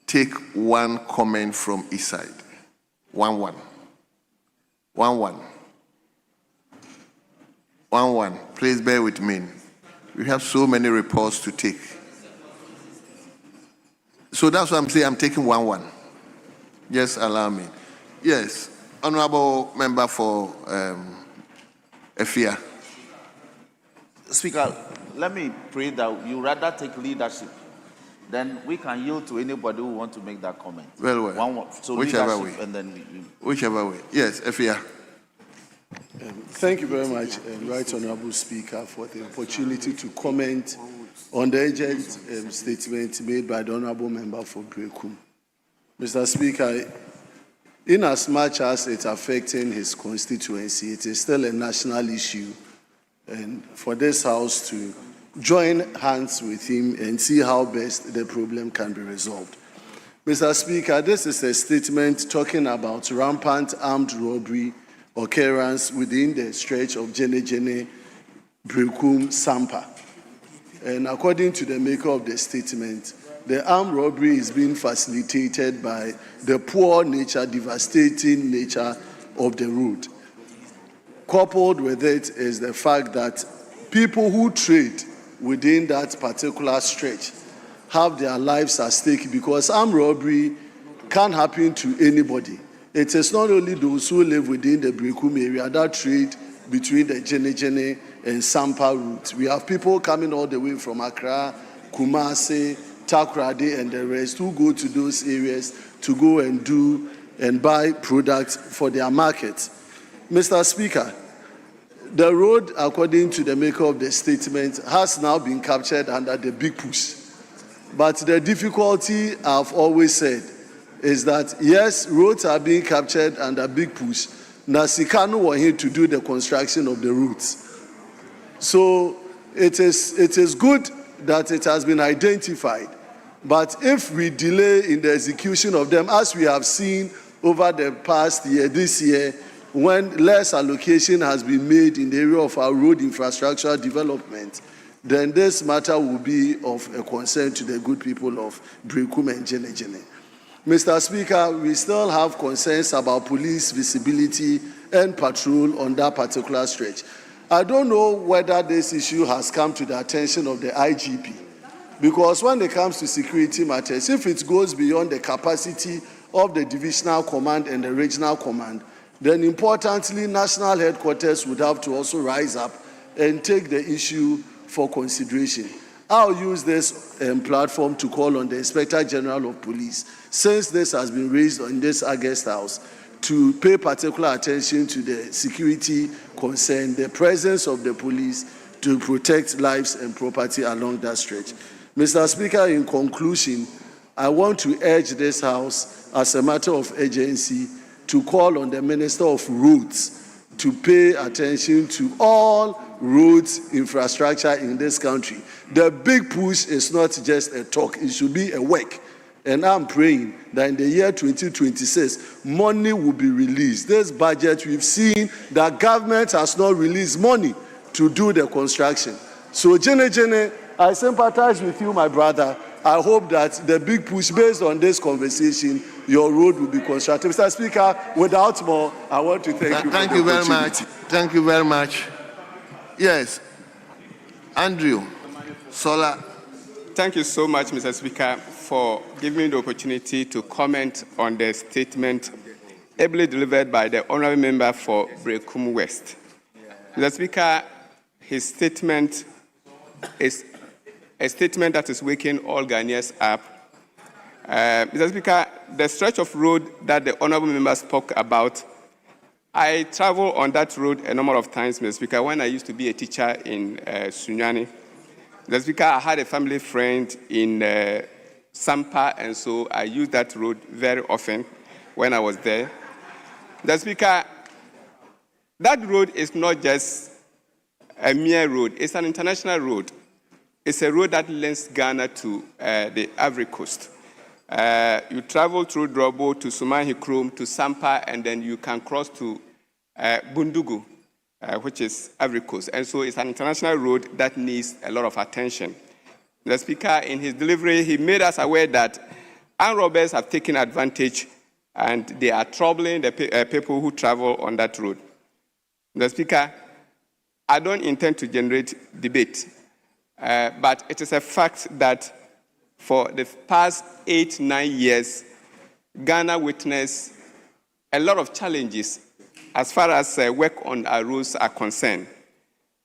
take one comment from each side. One. Please bear with me. We have so many reports to take. So that's what I'm saying. I'm taking one. Just allow me. Yes, honourable member for Efia. Speaker, let me pray that you rather take leadership. Then we can yield to anybody who wants to make that comment. Well. So whichever leadership way. And then Whichever way. Yes, Efia. Thank you very much, Right Honourable Speaker, for the opportunity to comment on the urgent statement made by the Honourable Member for Brekum. Mr. Speaker, in as much as it's affecting his constituency, it is still a national issue, and for this House to join hands with him and see how best the problem can be resolved. Mr. Speaker, this is a statement talking about rampant armed robbery occurrence within the stretch of Jinejene, Brekum, Sampa. And according to the maker of the statement, the armed robbery is being facilitated by the poor nature, devastating nature of the road. Coupled with it is the fact that people who trade within that particular stretch have their lives at stake, because armed robbery can happen to anybody. It is not only those who live within the Brekum area that trade between the Jinejene and Sampa route. We have people coming all the way from Accra, Kumasi, Takoradi, and the rest who go to those areas to go and do and buy products for their markets. Mr. Speaker, the road, according to the maker of the statement, has now been captured under the big push. But the difficulty, I've always said, is that yes, roads are being captured under big push. Nasikano were here to do the construction of the routes. So it is good that it has been identified. But if we delay in the execution of them, as we have seen over the past year, this year, when less allocation has been made in the area of our road infrastructure development, then this matter will be of a concern to the good people of Brekum and Jinejene. Mr. Speaker, we still have concerns about police visibility and patrol on that particular stretch. I don't know whether this issue has come to the attention of the IGP, because when it comes to security matters, if it goes beyond the capacity of the divisional command and the regional command, then importantly, national headquarters would have to also rise up and take the issue for consideration. I'll use this platform to call on the Inspector General of Police, since this has been raised in this August House, to pay particular attention to the security concern, the presence of the police to protect lives and property along that stretch. Mr. Speaker, in conclusion, I want to urge this House, as a matter of urgency, to call on the Minister of Roads to pay attention to all roads infrastructure in this country. The big push is not just a talk, it should be a work. And I'm praying that in the year 2026, money will be released. This budget, we've seen that government has not released money to do the construction. So, Jinejene, I sympathize with you, my brother. I hope that the big push, based on this conversation, your road will be constructed. Mr. Speaker, without more, I want to thank you. Thank you very much. Thank you very much. Yes. Andrew, Sola. Thank you so much, Mr. Speaker, for giving me the opportunity to comment on the statement ably delivered by the honorable member for Brekum West. Mr. Speaker, his statement is a statement that is waking all Ghanaians up. Mr. Speaker, the stretch of road that the honorable member spoke about, I travel on that road a number of times, Mr. Speaker, when I used to be a teacher in Sunyani. Mr. Speaker, I had a family friend in Sampa, and so I used that road very often when I was there. Mr. Speaker, that road is not just a mere road, it's an international road. It's a road that links Ghana to the Ivory Coast. You travel through Drobo to Sumahi Krom to Sampa, and then you can cross to Bundugu, which is Ivory Coast. And so it's an international road that needs a lot of attention. The Speaker, in his delivery, he made us aware that armed robbers have taken advantage and they are troubling the people who travel on that road. The Speaker, I don't intend to generate debate, but it is a fact that for the past 8-9 years, Ghana witnessed a lot of challenges as far as work on our roads are concerned.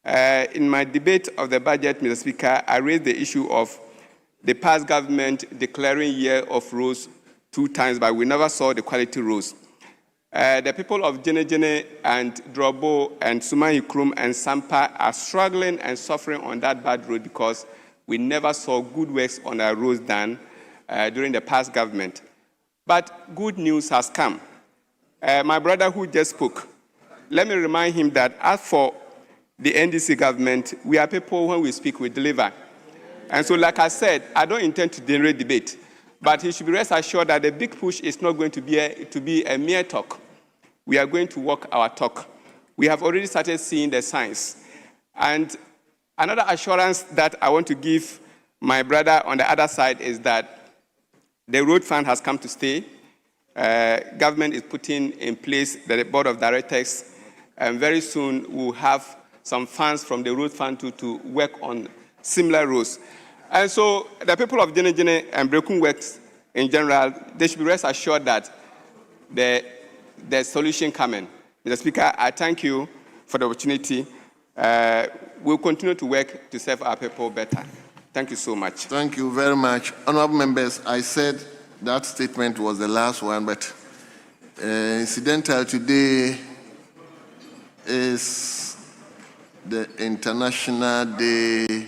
In my debate of the budget, Mr. Speaker, I raised the issue of the past government declaring year of roads 2 times, but we never saw the quality roads. The people of Jene and Drobo and Sumahi Krom and Sampa are struggling and suffering on that bad road because we never saw good works on our roads done during the past government. But good news has come. My brother who just spoke, let me remind him that as for the NDC government, we are people, when we speak, we deliver. And so, like I said, I don't intend to generate debate, but he should be rest assured that the big push is not going to be a mere talk. We are going to walk our talk. We have already started seeing the signs. And another assurance that I want to give my brother on the other side is that the road fund has come to stay. Government is putting in place the board of directors, and very soon we'll have some funds from the road fund to work on similar roads. And so the people of Jene and Brekum West in general, they should be rest assured that the solution coming. Mr. Speaker, I thank you for the opportunity. We'll continue to work to serve our people better. Thank you so much. Thank you very much. Honorable members, I said that statement was the last one, but incidental today is the International Day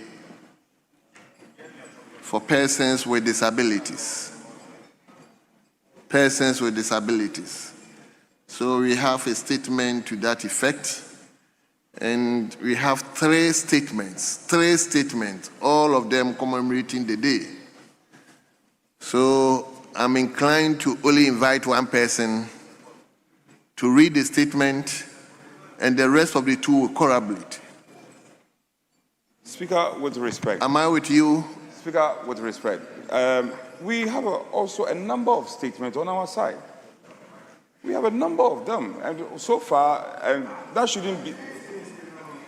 for Persons with Disabilities. Persons with disabilities. So we have a statement to that effect, and we have 3 statements, all of them commemorating the day. So I'm inclined to only invite one person to read the statement, and the rest of the 2 will corroborate. Speaker, with respect. Am I with you? Speaker, with respect. We have also a number of statements on our side. We have a number of them, and so far, that shouldn't be.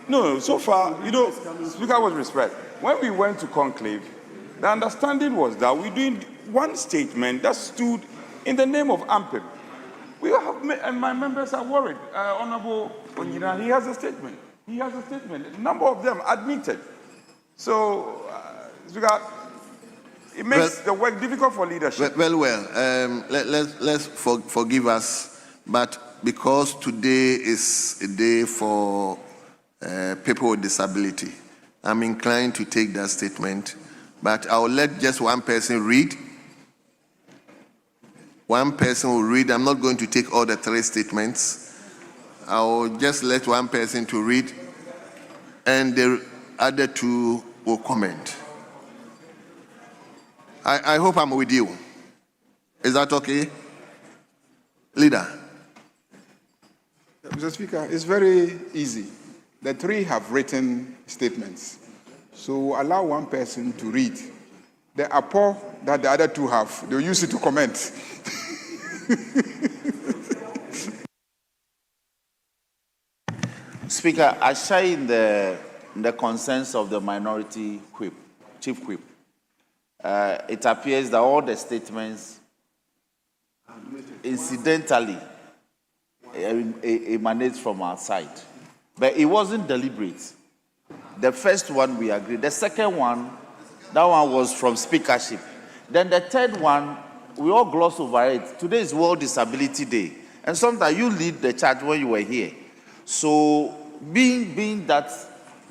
No, so far, Speaker, with respect, when we went to conclave, the understanding was that we're doing one statement that stood in the name of AMPIB. We have, and my members are worried. Honorable Onyina, he has a statement. A number of them admitted. So, Speaker, it makes the work difficult for leadership. Let's forgive us, but because today is a day for people with disability, I'm inclined to take that statement, but I will let just one person read. One person will read. I'm not going to take all the 3 statements. I will just let one person to read, and the other 2 will comment. I hope I'm with you. Is that okay? Leader. Mr. Speaker, it's very easy. The 3 have written statements. So allow one person to read. The apport that the other 2 have, they'll use it to comment. Speaker, I share in the concerns of the minority whip, chief whip. It appears that all the statements incidentally emanate from our side, but it wasn't deliberate. The first one we agreed. The second one, that one was from speakership. Then the third one, we all gloss over it. Today is World Disability Day, and sometimes you lead the charge when you were here. So being that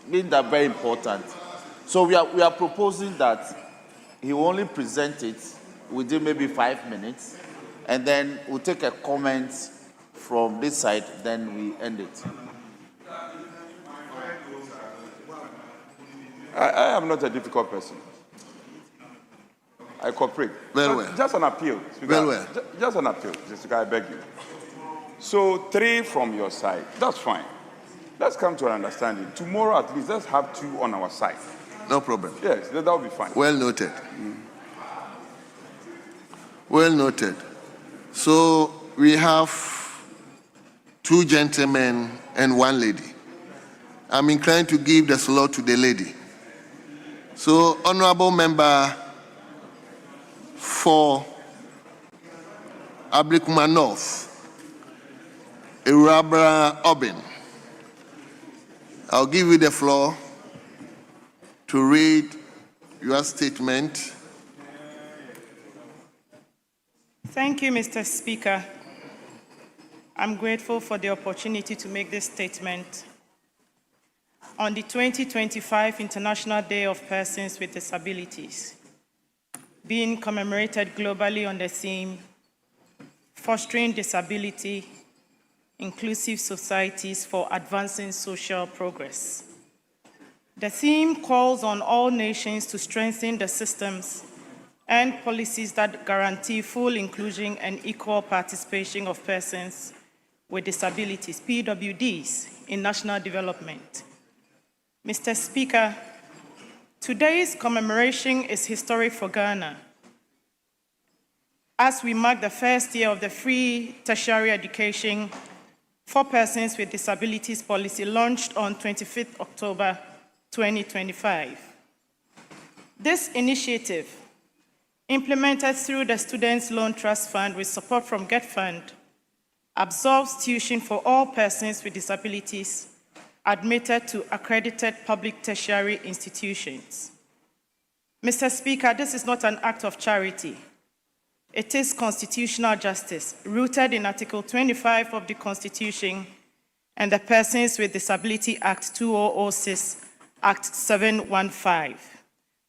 very important, so we are proposing that he will only present it within maybe 5 minutes, and then we'll take a comment from this side, then we end it. I am not a difficult person. I cooperate. Very well. Just an appeal. Speaker. Very well. Just an appeal, Speaker, I beg you. So 3 from your side, that's fine. Let's come to an understanding. Tomorrow at least, let's have 2 on our side. No problem. Yes, that will be fine. Well noted. Well noted. So we have 2 gentlemen and 1 lady. I'm inclined to give the floor to the lady. So, Honorable Member for Ablekuma North, Irabra Obin, I'll give you the floor to read your statement. Thank you, Mr. Speaker. I'm grateful for the opportunity to make this statement on the 2025 International Day of Persons with Disabilities, being commemorated globally on the theme, Fostering Disability, Inclusive Societies for Advancing Social Progress. The theme calls on all nations to strengthen the systems and policies that guarantee full inclusion and equal participation of persons with disabilities, PWDs, in national development. Mr. Speaker, today's commemoration is historic for Ghana as we mark the first year of the free tertiary education for persons with disabilities policy launched on 25th October 2025. This initiative, implemented through the Students' Loan Trust Fund with support from Get Fund, absorbs tuition for all persons with disabilities admitted to accredited public tertiary institutions. Mr. Speaker, this is not an act of charity. It is constitutional justice, rooted in Article 25 of the Constitution and the Persons with Disability Act 2006, Act 715,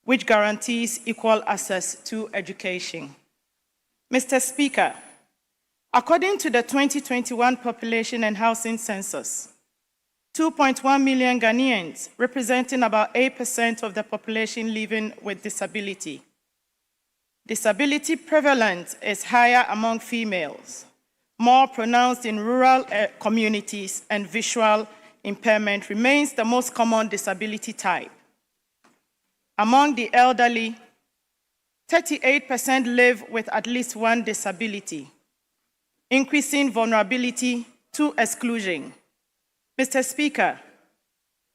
which guarantees equal access to education. Mr. Speaker, according to the 2021 Population and Housing Census, 2.1 million Ghanaians, representing about 8% of the population living with disability. Disability prevalence is higher among females, more pronounced in rural communities, and visual impairment remains the most common disability type. Among the elderly, 38% live with at least one disability, increasing vulnerability to exclusion. Mr. Speaker,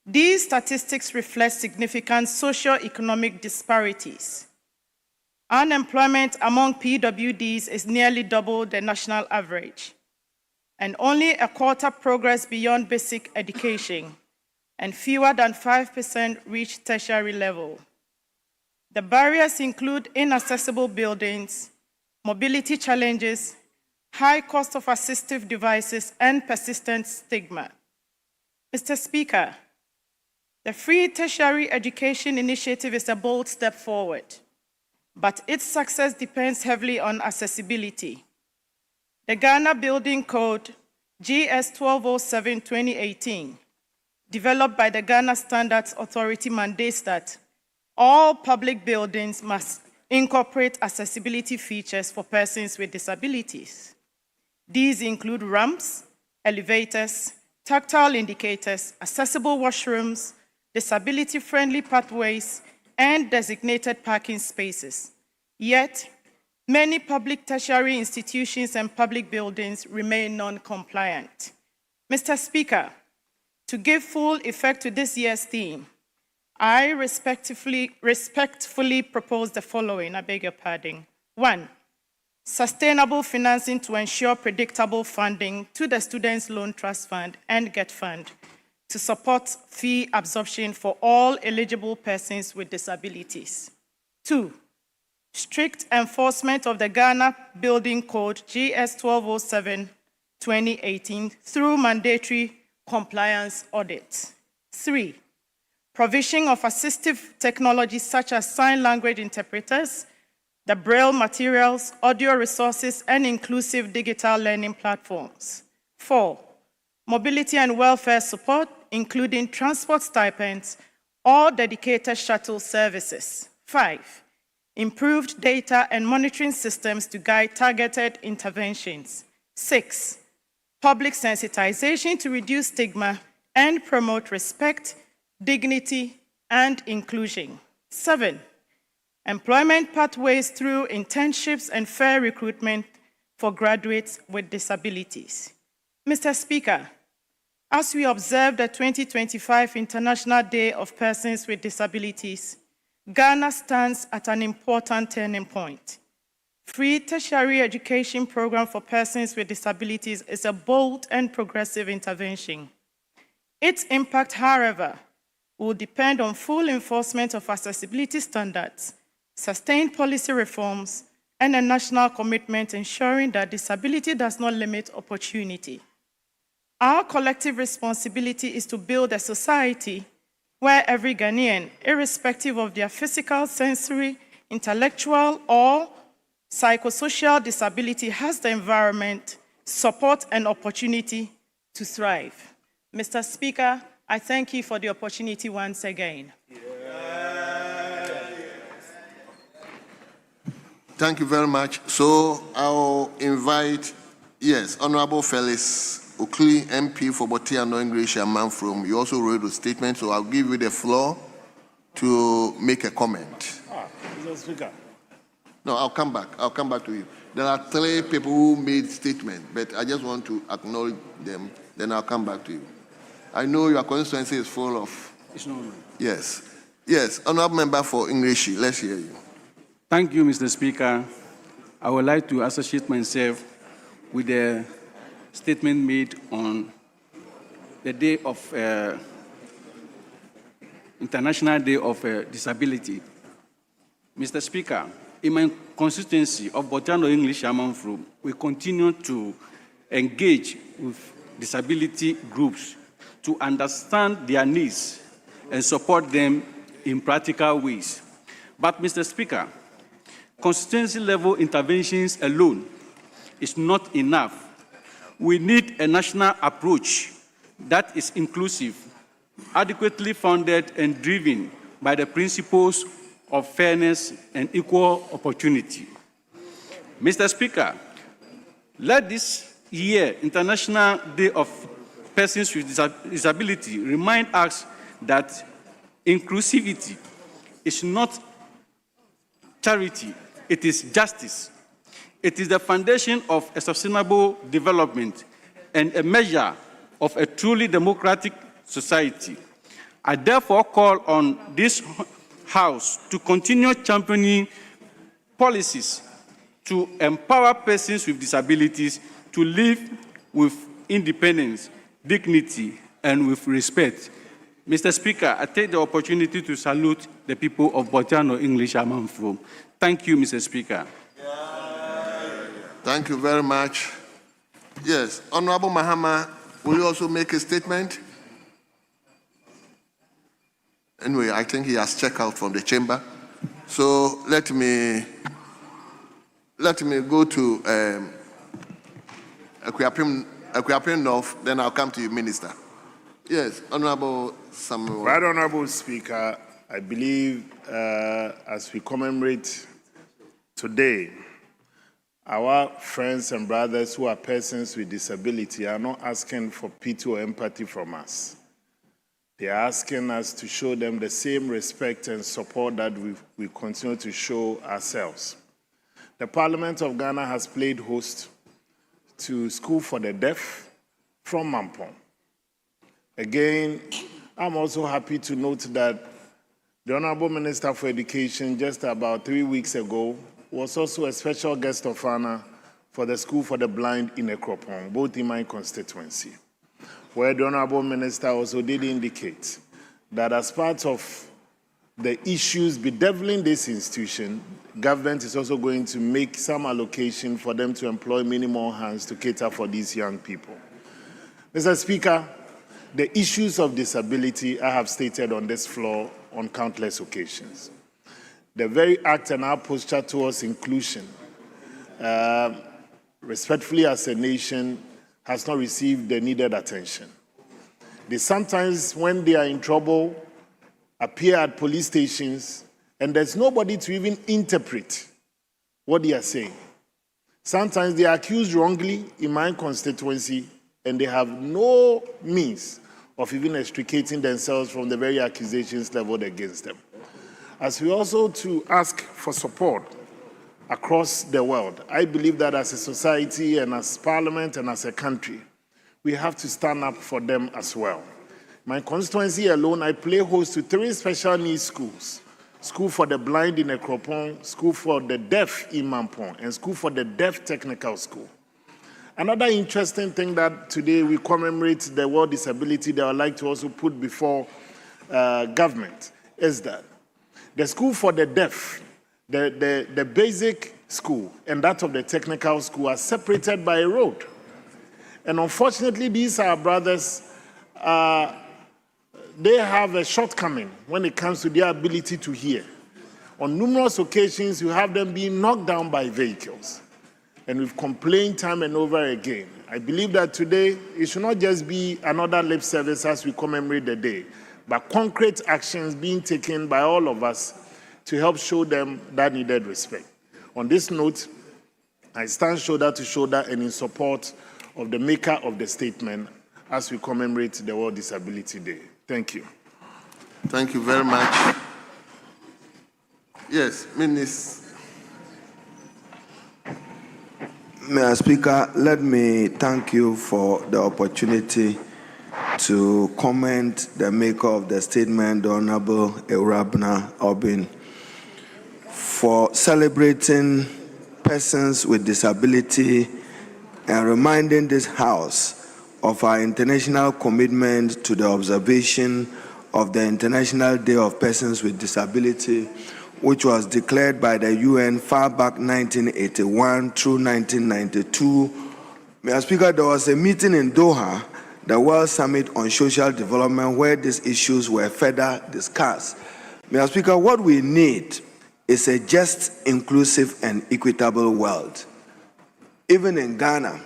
these statistics reflect significant socio-economic disparities. Unemployment among PWDs is nearly double the national average, and only a quarter progress beyond basic education, and fewer than 5% reach tertiary level. The barriers include inaccessible buildings, mobility challenges, high cost of assistive devices, and persistent stigma. Mr. Speaker, the Free Tertiary Education Initiative is a bold step forward, but its success depends heavily on accessibility. The Ghana Building Code, GS 1207-2018, developed by the Ghana Standards Authority, mandates that all public buildings must incorporate accessibility features for persons with disabilities. These include ramps, elevators, tactile indicators, accessible washrooms, disability-friendly pathways, and designated parking spaces. Yet, many public tertiary institutions and public buildings remain non-compliant. Mr. Speaker, To give full effect to this year's theme, I respectfully propose the following. I beg your pardon. 1, sustainable financing to ensure predictable funding to the Students' Loan Trust Fund and GET Fund to support fee absorption for all eligible persons with disabilities. 2, strict enforcement of the Ghana Building Code GS 1207/2018 through mandatory compliance audit. 3, provision of assistive technologies such as sign language interpreters, the Braille materials, audio resources, and inclusive digital learning platforms. 4, mobility and welfare support, including transport stipends or dedicated shuttle services. 5, improved data and monitoring systems to guide targeted interventions. 6, public sensitization to reduce stigma and promote respect, dignity, and inclusion. 7, employment pathways through internships and fair recruitment for graduates with disabilities. Mr. Speaker, as we observe the 2025 International Day of Persons with Disabilities, Ghana stands at an important turning point. Free tertiary education program for persons with disabilities is a bold and progressive intervention. Its impact, however, will depend on full enforcement of accessibility standards, sustained policy reforms, and a national commitment ensuring that disability does not limit opportunity. Our collective responsibility is to build a society where every Ghanaian, irrespective of their physical, sensory, intellectual, or psychosocial disability, has the environment, support, and opportunity to thrive. Mr. Speaker, I thank you for the opportunity once again. Thank you very much. So I'll invite, Honorable Felix Ukli, MP for Botiano English and Manfrom. You also wrote a statement, so I'll give you the floor to make a comment. Mr. Speaker. No, I'll come back to you. There are 3 people who made statements, but I just want to acknowledge them, then I'll come back to you. I know your constituency is full of... It's not. Yes, Honorable Member for English, let's hear you. Thank you, Mr. Speaker. I would like to associate myself with the statement made on the day of International Day of Disability. Mr. Speaker, in my constituency of Botiano English and Manfrom, we continue to engage with disability groups to understand their needs and support them in practical ways. But, Mr. Speaker, constituency-level interventions alone is not enough. We need a national approach that is inclusive, adequately funded, and driven by the principles of fairness and equal opportunity. Mr. Speaker, let this year, International Day of Persons with Disability, remind us that inclusivity is not charity, it is justice. It is the foundation of a sustainable development and a measure of a truly democratic society. I therefore call on this House to continue championing policies to empower persons with disabilities to live with independence, dignity, and with respect. Mr. Speaker, I take the opportunity to salute the people of Botiano English and Manfrom. Thank you, Mr. Speaker. Thank you very much. Yes, Honorable Mahama, will you also make a statement? Anyway, I think he has checked out from the chamber. So let me go to Akuapem North, then I'll come to you, Minister. Yes, Honorable Samuel. Right Honorable Speaker, I believe as we commemorate today, our friends and brothers who are persons with disability are not asking for pity or empathy from us. They are asking us to show them the same respect and support that we continue to show ourselves. The Parliament of Ghana has played host to School for the Deaf from Mampong. Again, I'm also happy to note that the Honorable Minister for Education, just about 3 weeks ago, was also a special guest of honor for the School for the Blind in Ekropong, both in my constituency, where the Honorable Minister also did indicate that as part of the issues bedeviling this institution, government is also going to make some allocation for them to employ many more hands to cater for these young people. Mr. Speaker, the issues of disability I have stated on this floor on countless occasions. The very act and our posture towards inclusion, respectfully as a nation, has not received the needed attention. They sometimes, when they are in trouble, appear at police stations, and there's nobody to even interpret what they are saying. Sometimes they are accused wrongly in my constituency, and they have no means of even extricating themselves from the very accusations leveled against them. As we also to ask for support across the world, I believe that as a society and as parliament and as a country, we have to stand up for them as well. My constituency alone, I play host to 3 special needs schools. School for the Blind in Ekropong, School for the Deaf in Mampong, and School for the Deaf Technical School. Another interesting thing that today we commemorate the World Disability that I would like to also put before government is that the School for the Deaf, the basic school and that of the technical school are separated by a road. And unfortunately, these are brothers, they have a shortcoming when it comes to their ability to hear. On numerous occasions, you have them being knocked down by vehicles. And we've complained time and over again. I believe that today, it should not just be another lip service as we commemorate the day, but concrete actions being taken by all of us to help show them that needed respect. On this note, I stand shoulder to shoulder and in support of the maker of the statement as we commemorate the World Disability Day. Thank you. Thank you very much. Yes, Minister. Mr. Speaker, let me thank you for the opportunity to comment the maker of the statement, the Honorable Ewurabna Obin, for celebrating persons with disability and reminding this House of our international commitment to the observation of the International Day of Persons with Disability, which was declared by the UN far back 1981 through 1992. Mr. Speaker, there was a meeting in Doha, the World Summit on Social Development, where these issues were further discussed. Mr. Speaker, what we need is a just, inclusive, and equitable world. Even in Ghana,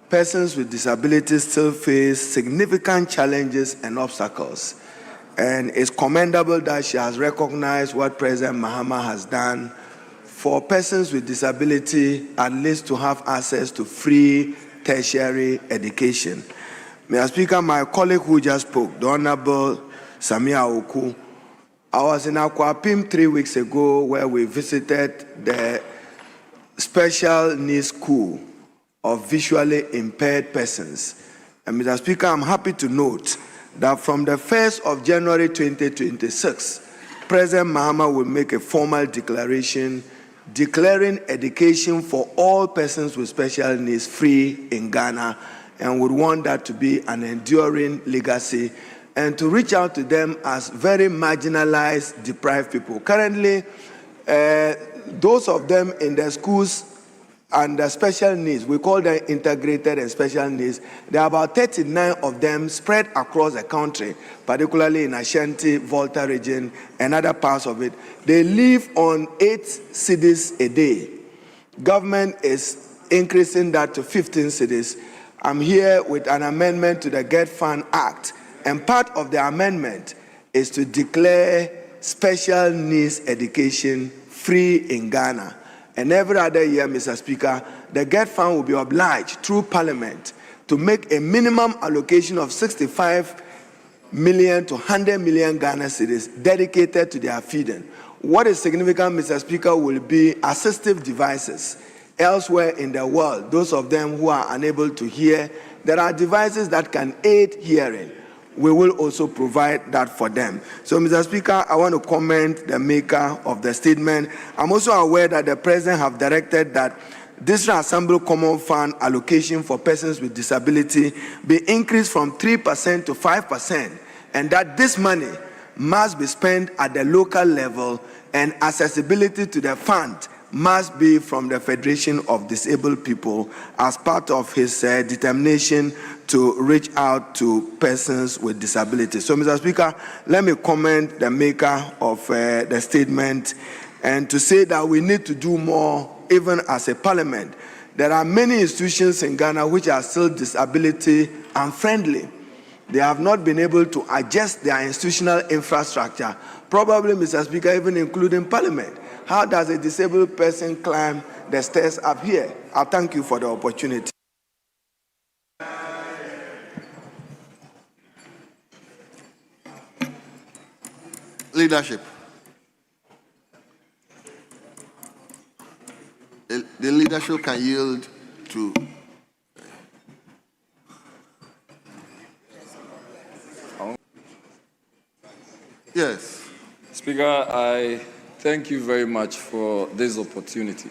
persons with disabilities still face significant challenges and obstacles. And it's commendable that she has recognized what President Mahama has done for persons with disability, at least to have access to free tertiary education. Mr. Speaker, my colleague who just spoke, the Honorable Samia Oku, I was in Akwapim 3 weeks ago where we visited the special needs school of visually impaired persons. And Mr. Speaker, I'm happy to note that from the 1st of January 2026, President Mahama will make a formal declaration declaring education for all persons with special needs free in Ghana, and would want that to be an enduring legacy and to reach out to them as very marginalized, deprived people. Currently, those of them in the schools and the special needs, we call them integrated and special needs, there are about 39 of them spread across the country, particularly in Ashanti, Volta region, and other parts of it. They live on 8 cedis a day. Government is increasing that to 15 cedis. I'm here with an amendment to the Get Fund Act, and part of the amendment is to declare special needs education free in Ghana. And every other year, Mr. Speaker, the Get Fund will be obliged through Parliament to make a minimum allocation of 65 million to 100 million Ghana cedis dedicated to their feeding. What is significant, Mr. Speaker, will be assistive devices. Elsewhere in the world, those of them who are unable to hear, there are devices that can aid hearing. we will also provide that for them. So, Mr. Speaker, I want to commend the maker of the statement. I'm also aware that the President have directed that District Assembly Common Fund allocation for persons with disability be increased from 3% to 5%, and that this money must be spent at the local level, and accessibility to the fund must be from the Federation of Disabled People as part of his determination to reach out to persons with disabilities. So, Mr. Speaker, let me commend the maker of the statement and to say that we need to do more even as a parliament. There are many institutions in Ghana which are still disability unfriendly. They have not been able to adjust their institutional infrastructure, probably, Mr. Speaker, even including parliament. How does a disabled person climb the stairs up here? I thank you for the opportunity. Leadership. The leadership can yield to yes. Speaker, I thank you very much for this opportunity.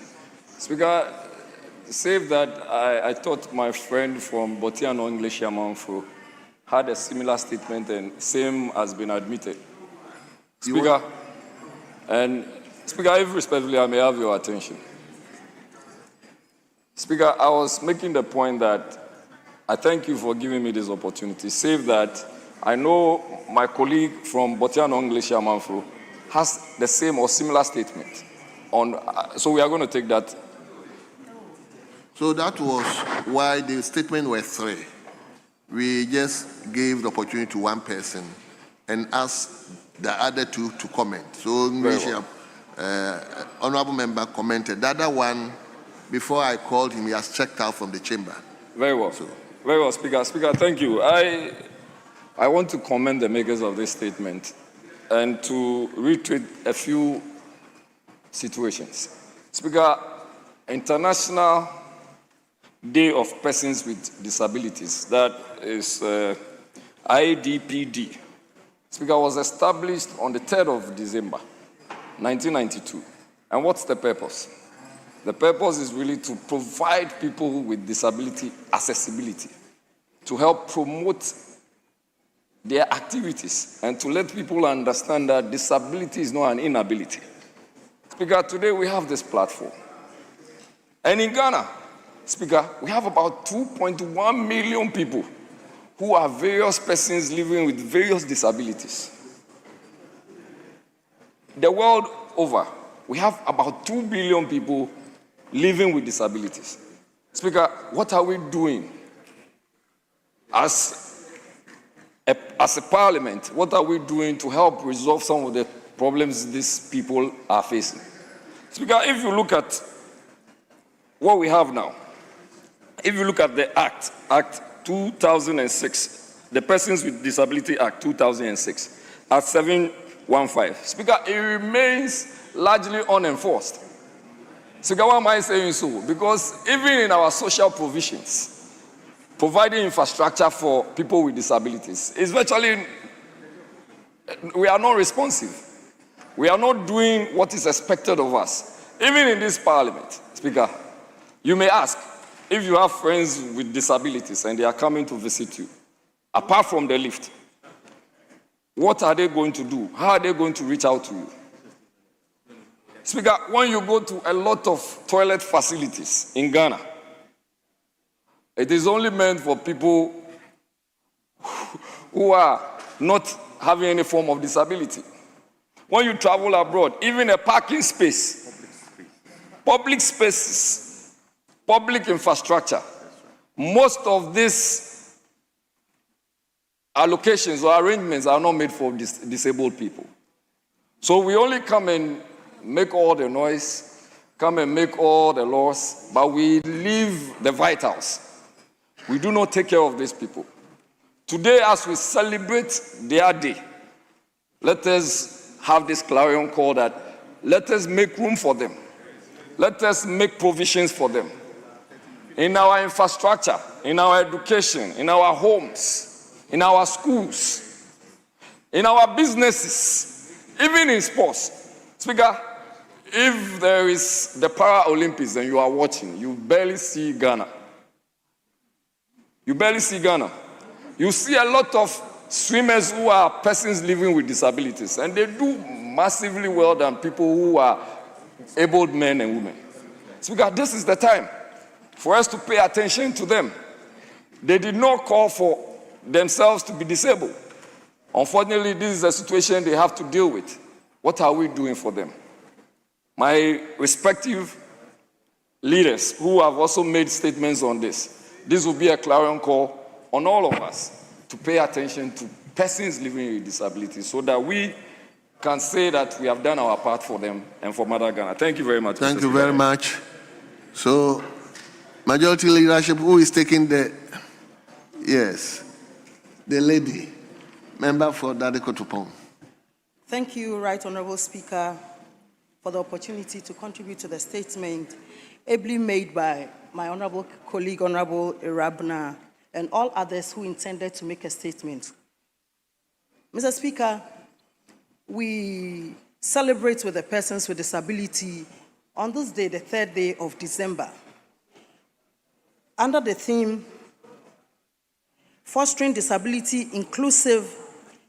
Speaker, save that I thought my friend from Botiano English Yamanfo had a similar statement and same has been admitted. Speaker, Speaker, if respectfully I may have your attention. Speaker, I was making the point that I thank you for giving me this opportunity. Save that I know my colleague from Botiano English Yamanfo has the same or similar statement. So we are going to take that. So that was why the statement were three. We just gave the opportunity to one person and asked the other two to comment. So Honorable Member commented. The other one, before I called him, he has checked out from the chamber. Very well. Very well, Speaker. Speaker, thank you. I want to commend the makers of this statement and to reiterate a few situations. Speaker, International Day of Persons with Disabilities, that is IDPD. Speaker, was established on the 3rd of December, 1992. And what's the purpose? The purpose is really to provide people with disability accessibility, to help promote their activities, and to let people understand that disability is not an inability. Speaker, today we have this platform. And in Ghana, Speaker, we have about 2.1 million people who are various persons living with various disabilities. The world over, we have about 2 billion people living with disabilities. Speaker, what are we doing as a parliament? What are we doing to help resolve some of the problems these people are facing? Speaker, if you look at what we have now, if you look at the Act 2006, the Persons with Disability Act 2006, at 715, Speaker, it remains largely unenforced. Speaker, why am I saying so? Because even in our social provisions, providing infrastructure for people with disabilities is virtually, we are not responsive. We are not doing what is expected of us. Even in this parliament, Speaker, you may ask, if you have friends with disabilities and they are coming to visit you, apart from the lift, what are they going to do? How are they going to reach out to you? Speaker, when you go to a lot of toilet facilities in Ghana, it is only meant for people who are not having any form of disability. When you travel abroad, even a parking space, public spaces, public infrastructure, most of these allocations or arrangements are not made for disabled people. So we only come and make all the noise, come and make all the laws, but we leave the vitals. We do not take care of these people. Today, as we celebrate their day, let us have this clarion call that let us make room for them. Let us make provisions for them. In our infrastructure, in our education, in our homes, in our schools, in our businesses, even in sports. Speaker, if there is the Paralympics and you are watching, you barely see Ghana. You barely see Ghana. You see a lot of swimmers who are persons living with disabilities, and they do massively well than people who are able men and women. Speaker, this is the time for us to pay attention to them. They did not call for themselves to be disabled. Unfortunately, this is a situation they have to deal with. What are we doing for them? My respective leaders who have also made statements on this, this will be a clarion call on all of us to pay attention to persons living with disabilities so that we can say that we have done our part for them and for Mother Ghana. Thank you very much. Thank Mr. you Speaker. very much. So, majority leadership, who is taking the, yes, the lady, member for Dadekotupong. Thank you, Right Honorable Speaker, for the opportunity to contribute to the statement ably made by my honorable colleague, Honorable Irabna, and all others who intended to make a statement. Mr. Speaker, we celebrate with the persons with disability on this day, the 3rd day of December, under the theme, Fostering Disability Inclusive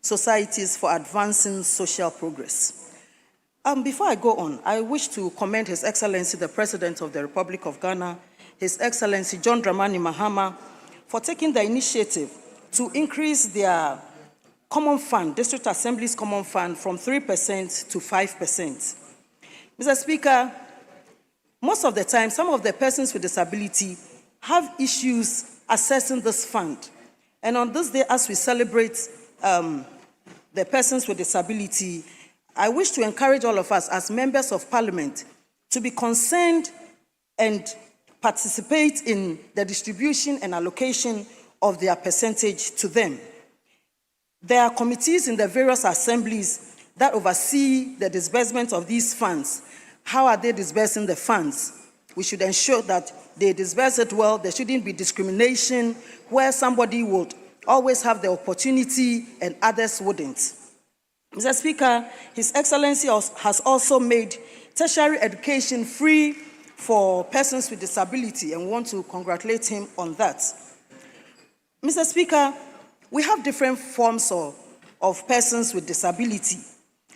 Societies for Advancing Social Progress. Before I go on, I wish to commend His Excellency, the President of the Republic of Ghana, His Excellency John Dramani Mahama, for taking the initiative to increase their common fund, District Assembly's common fund, from 3% to 5%. Mr. Speaker, most of the time, some of the persons with disability have issues accessing this fund. And on this day, as we celebrate the persons with disability, I wish to encourage all of us as members of Parliament to be concerned and participate in the distribution and allocation of their percentage to them. There are committees in the various assemblies that oversee the disbursement of these funds. How are they disbursing the funds? We should ensure that they disburse it well. There shouldn't be discrimination where somebody would always have the opportunity and others wouldn't. Mr. Speaker, His Excellency has also made tertiary education free for persons with disability, and we want to congratulate him on that. Mr. Speaker, we have different forms of persons with disability,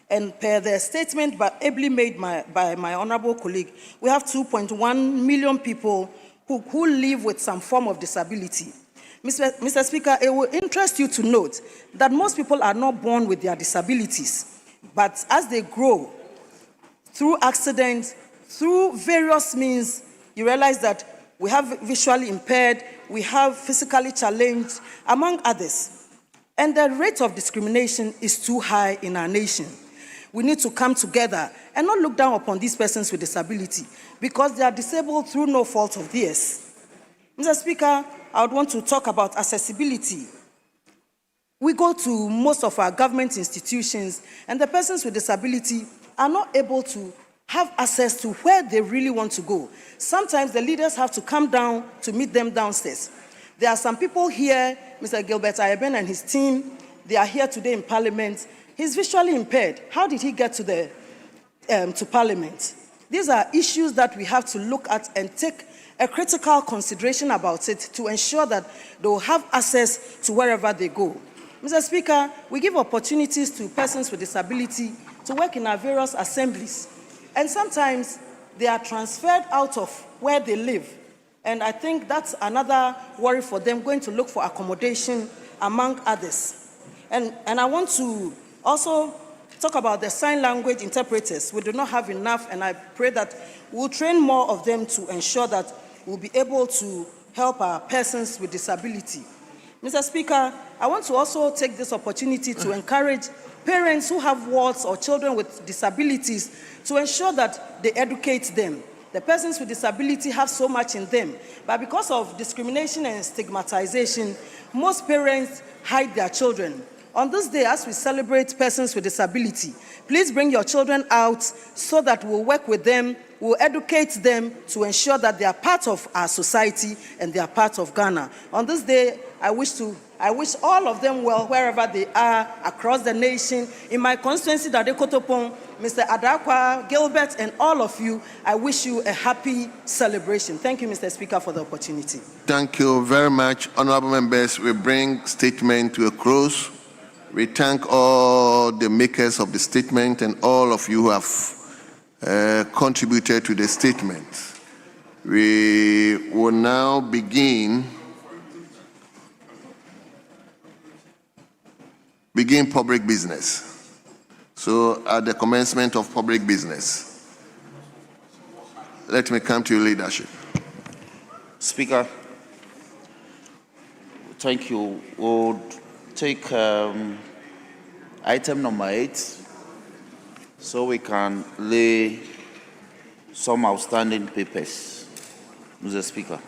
and per the statement ably made by my honorable colleague, we have 2.1 million people who live with some form of disability. Mr. Speaker, it will interest you to note that most people are not born with their disabilities, but as they grow, through accidents, through various means, you realize that we have visually impaired, we have physically challenged, among others. And the rate of discrimination is too high in our nation. We need to come together and not look down upon these persons with disability because they are disabled through no fault of theirs. Mr. Speaker, I would want to talk about accessibility. We go to most of our government institutions, and the persons with disability are not able to have access to where they really want to go. Sometimes the leaders have to come down to meet them downstairs. There are some people here, Mr. Gilbert Ayeben and his team, they are here today in Parliament. He's visually impaired. How did he get to Parliament? These are issues that we have to look at and take a critical consideration about it to ensure that they will have access to wherever they go. Mr. Speaker, we give opportunities to persons with disability to work in our various assemblies. And sometimes they are transferred out of where they live. And I think that's another worry for them, going to look for accommodation among others. And I want to also talk about the sign language interpreters. We do not have enough, and I pray that we'll train more of them to ensure that we'll be able to help our persons with disability. Mr. Speaker, I want to also take this opportunity to encourage parents who have wards or children with disabilities to ensure that they educate them. The persons with disability have so much in them, but because of discrimination and stigmatization, most parents hide their children. On this day, as we celebrate persons with disability, please bring your children out so that we'll work with them, we'll educate them to ensure that they are part of our society and they are part of Ghana. On this day, I wish to I wish all of them well wherever they are across the nation. In my constituency, Dade Kotopon, Mr. Adakwa, Gilbert, and all of you, I wish you a happy celebration. Thank you, Mr. Speaker, for the opportunity. Thank you very much, honorable members. We bring statement to a close. We thank all the makers of the statement and all of you who have contributed to the statement. We will now begin public business. So at the commencement of public business, let me come to your leadership. Speaker, thank you. We'll take item number 8 so we can lay some outstanding papers, Mr. Speaker.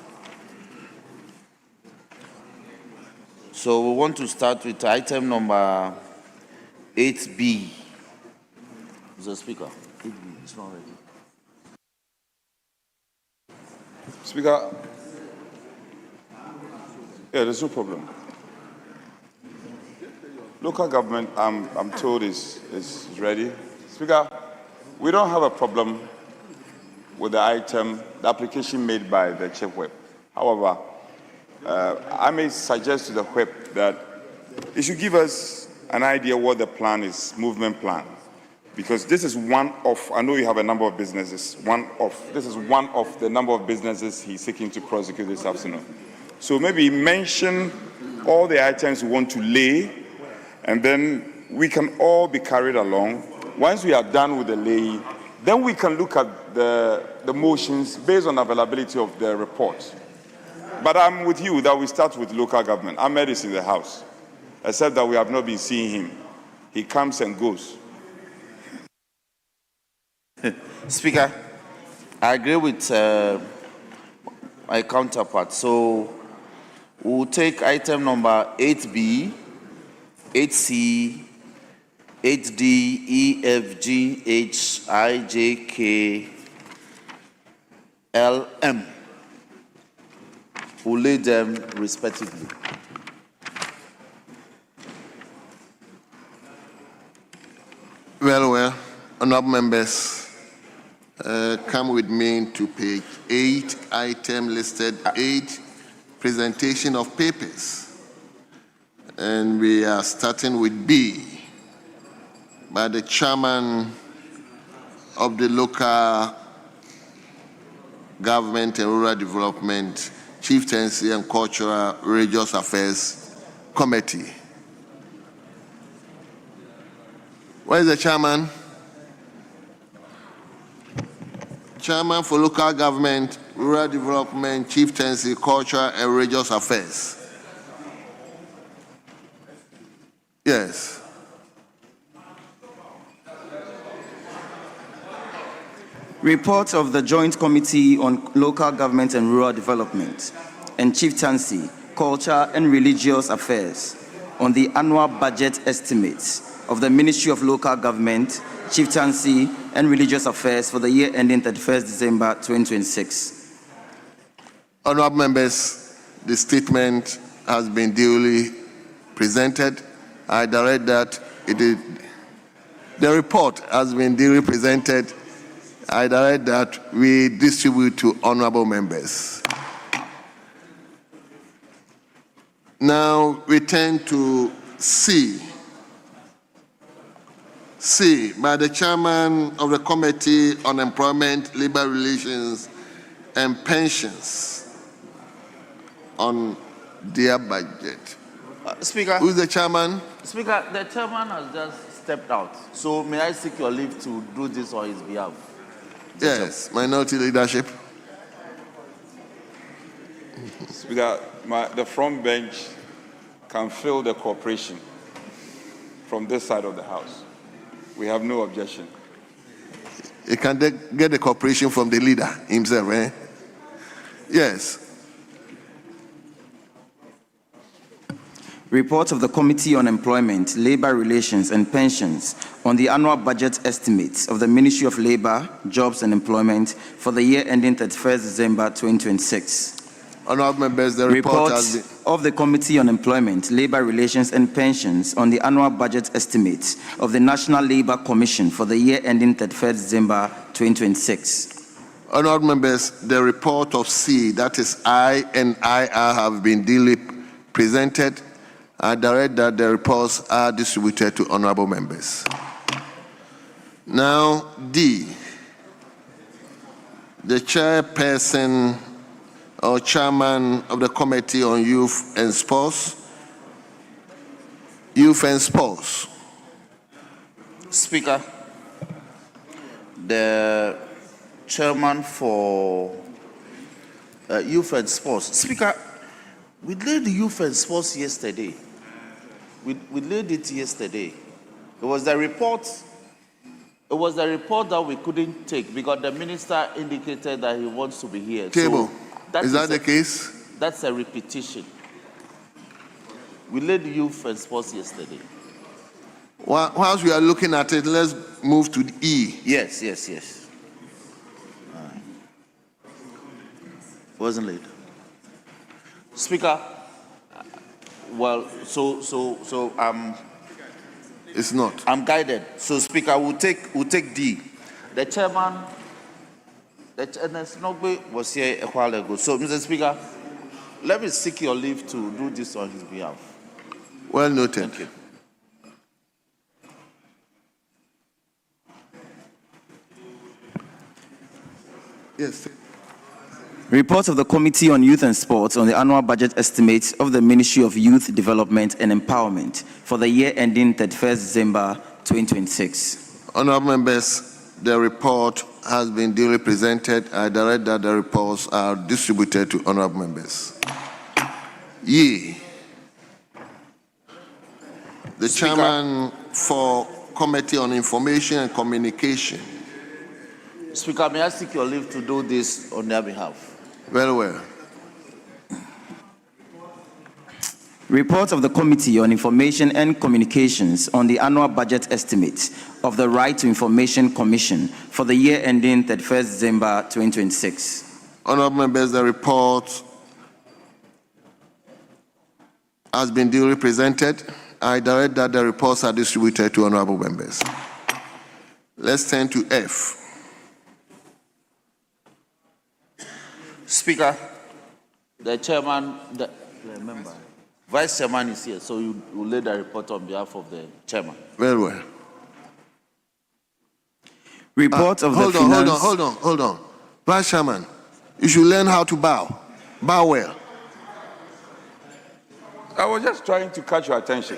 So we want to start with item number 8B. Mr. Speaker, 8B, it's not ready. Speaker, yeah, there's no problem. Local government, I'm told, is ready. Speaker, we don't have a problem with the item, the application made by the Chief Whip. However, I may suggest to the Whip that he should give us an idea what the plan is, movement plan. Because this is one of, I know you have a number of businesses, this is one of the number of businesses he's seeking to prosecute this afternoon. So maybe mention all the items we want to lay, and then we can all be carried along. Once we are done with the lay, then we can look at the motions based on availability of the report. But I'm with you that we start with local government. Ahmed is in the house, except that we have not been seeing him. He comes and goes. Speaker, I agree with my counterpart. So we'll take item number 8B, 8C, 8D, E, F, G, H, I, J, K, L, M. We'll lay them respectively. Well, honorable members, come with me to page 8, item listed 8, presentation of papers. And we are starting with B, by the chairman of the Local Government and Rural Development, Chieftaincy and Cultural Religious Affairs Committee. Where is the chairman? Chairman for Local Government, Rural Development, Chieftaincy, Cultural and Religious Affairs. Yes. Report of the Joint Committee on Local Government and Rural Development and Chieftaincy, Culture and Religious Affairs on the annual budget estimates of the Ministry of Local Government, Chieftaincy and Religious Affairs for the year ending 31st December 2026. Honorable members, the statement has been duly presented. I direct that the report has been duly presented. I direct that we distribute to honorable members. Now we turn to C. C, by the chairman of the Committee on Employment, Labor Relations, and Pensions on their budget. Speaker. Who's the chairman? Speaker, the chairman has just stepped out. So may I seek your leave to do this on his behalf? Yes, minority leadership. Speaker, the front bench can feel the cooperation from this side of the House. We have no objection. You can get the cooperation from the leader himself, eh? Yes. Report of the Committee on Employment, Labor Relations and Pensions on the annual budget estimates of the Ministry of Labor, Jobs and Employment for the year ending 31st December 2026. Honorable members, the report has been... of the Committee on Employment, Labor Relations and Pensions on the annual budget estimates of the National Labour Commission for the year ending 31st December 2026. Honorable members, the report of C, that is I and IR, have been duly presented. I direct that the reports are distributed to honorable members. Now, D, the chairperson or chairman of the Committee on Youth and Sports. Youth and Sports. Speaker, the chairman for Youth and Sports. Speaker, we laid the Youth and Sports yesterday. We laid it yesterday. It was the report. It was the report that we couldn't take because the minister indicated that he wants to be here. Table. So is that the case? That's a repetition. We laid Youth and Sports yesterday. Whilst we are looking at it, let's move to E. Yes. Wasn't late. Speaker, well, it's not. I'm guided. So, Speaker, we'll take D. The chairman, Nogbe was here a while ago. So, Mr. Speaker, let me seek your leave to do this on his behalf. Well noted. Thank you. Yes. Report of the Committee on Youth and Sports on the annual budget estimates of the Ministry of Youth Development and Empowerment for the year ending 31st December 2026. Honorable members, the report has been duly presented. I direct that the reports are distributed to honorable members. Ye. The Speaker. chairman for Committee on Information and Communication. Speaker, may I seek your leave to do this on their behalf? Very well. Report of the Committee on Information and Communications on the annual budget estimates of the Right to Information Commission for the year ending 31st December 2026. Honorable members, the report has been duly presented. I direct that the reports are distributed to honorable members. Let's turn to F. Speaker, the chairman, the member, vice chairman is here, so you will lay the report on behalf of the chairman. Very well. Report of the finance... Hold on. Vice chairman, you should learn how to bow. Bow well. I was just trying to catch your attention.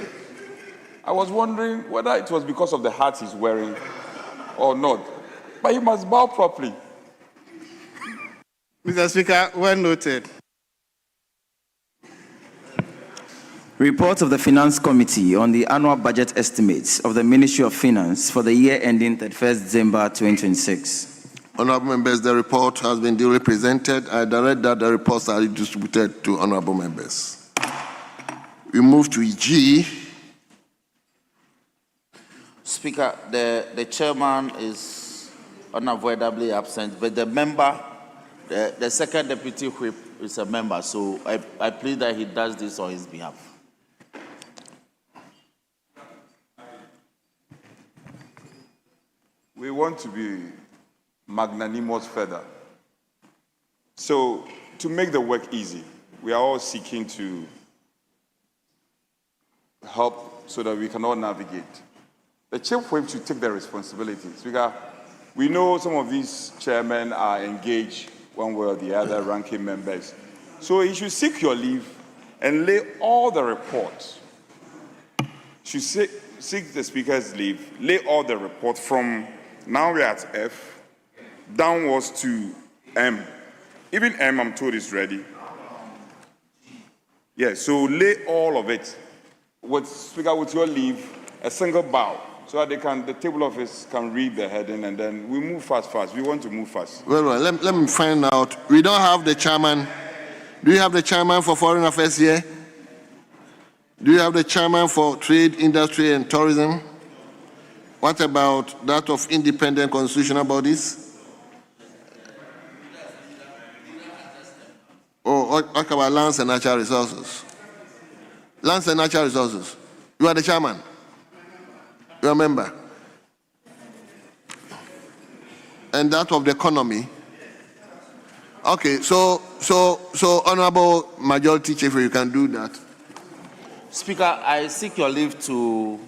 I was wondering whether it was because of the hat he's wearing or not. But you must bow properly. Mr. Speaker, well noted. Report of the Finance Committee on the annual budget estimates of the Ministry of Finance for the year ending 31st December 2026. Honorable members, the report has been duly presented. I direct that the reports are distributed to honorable members. We move to G. Speaker, the chairman is unavoidably absent, but the member, the second deputy whip is a member, so I plead that he does this on his behalf. We want to be magnanimous further. So, to make the work easy, we are all seeking to help so that we can all navigate. The chief whip should take the responsibilities because we know some of these chairmen are engaged one way or the other, ranking members. So he should seek your leave and lay all the reports. Should seek the speaker's leave, lay all the reports from now we're at F, downwards to M. Even M, I'm told, is ready. Yes, so lay all of it. With Speaker, with your leave, a single bow, so that the table office can read the heading, and then we move fast. We want to move fast. Well, let me find out. We don't have the chairman. Do you have the chairman for Foreign Affairs here? Do you have the chairman for Trade, Industry, and Tourism? What about that of independent constitutional bodies? Oh, talk about lands and natural resources. Lands and natural resources. You are the chairman. You are a member. And that of the economy. Okay, so Honorable Majority Chief, you can do that. Speaker, I seek your leave to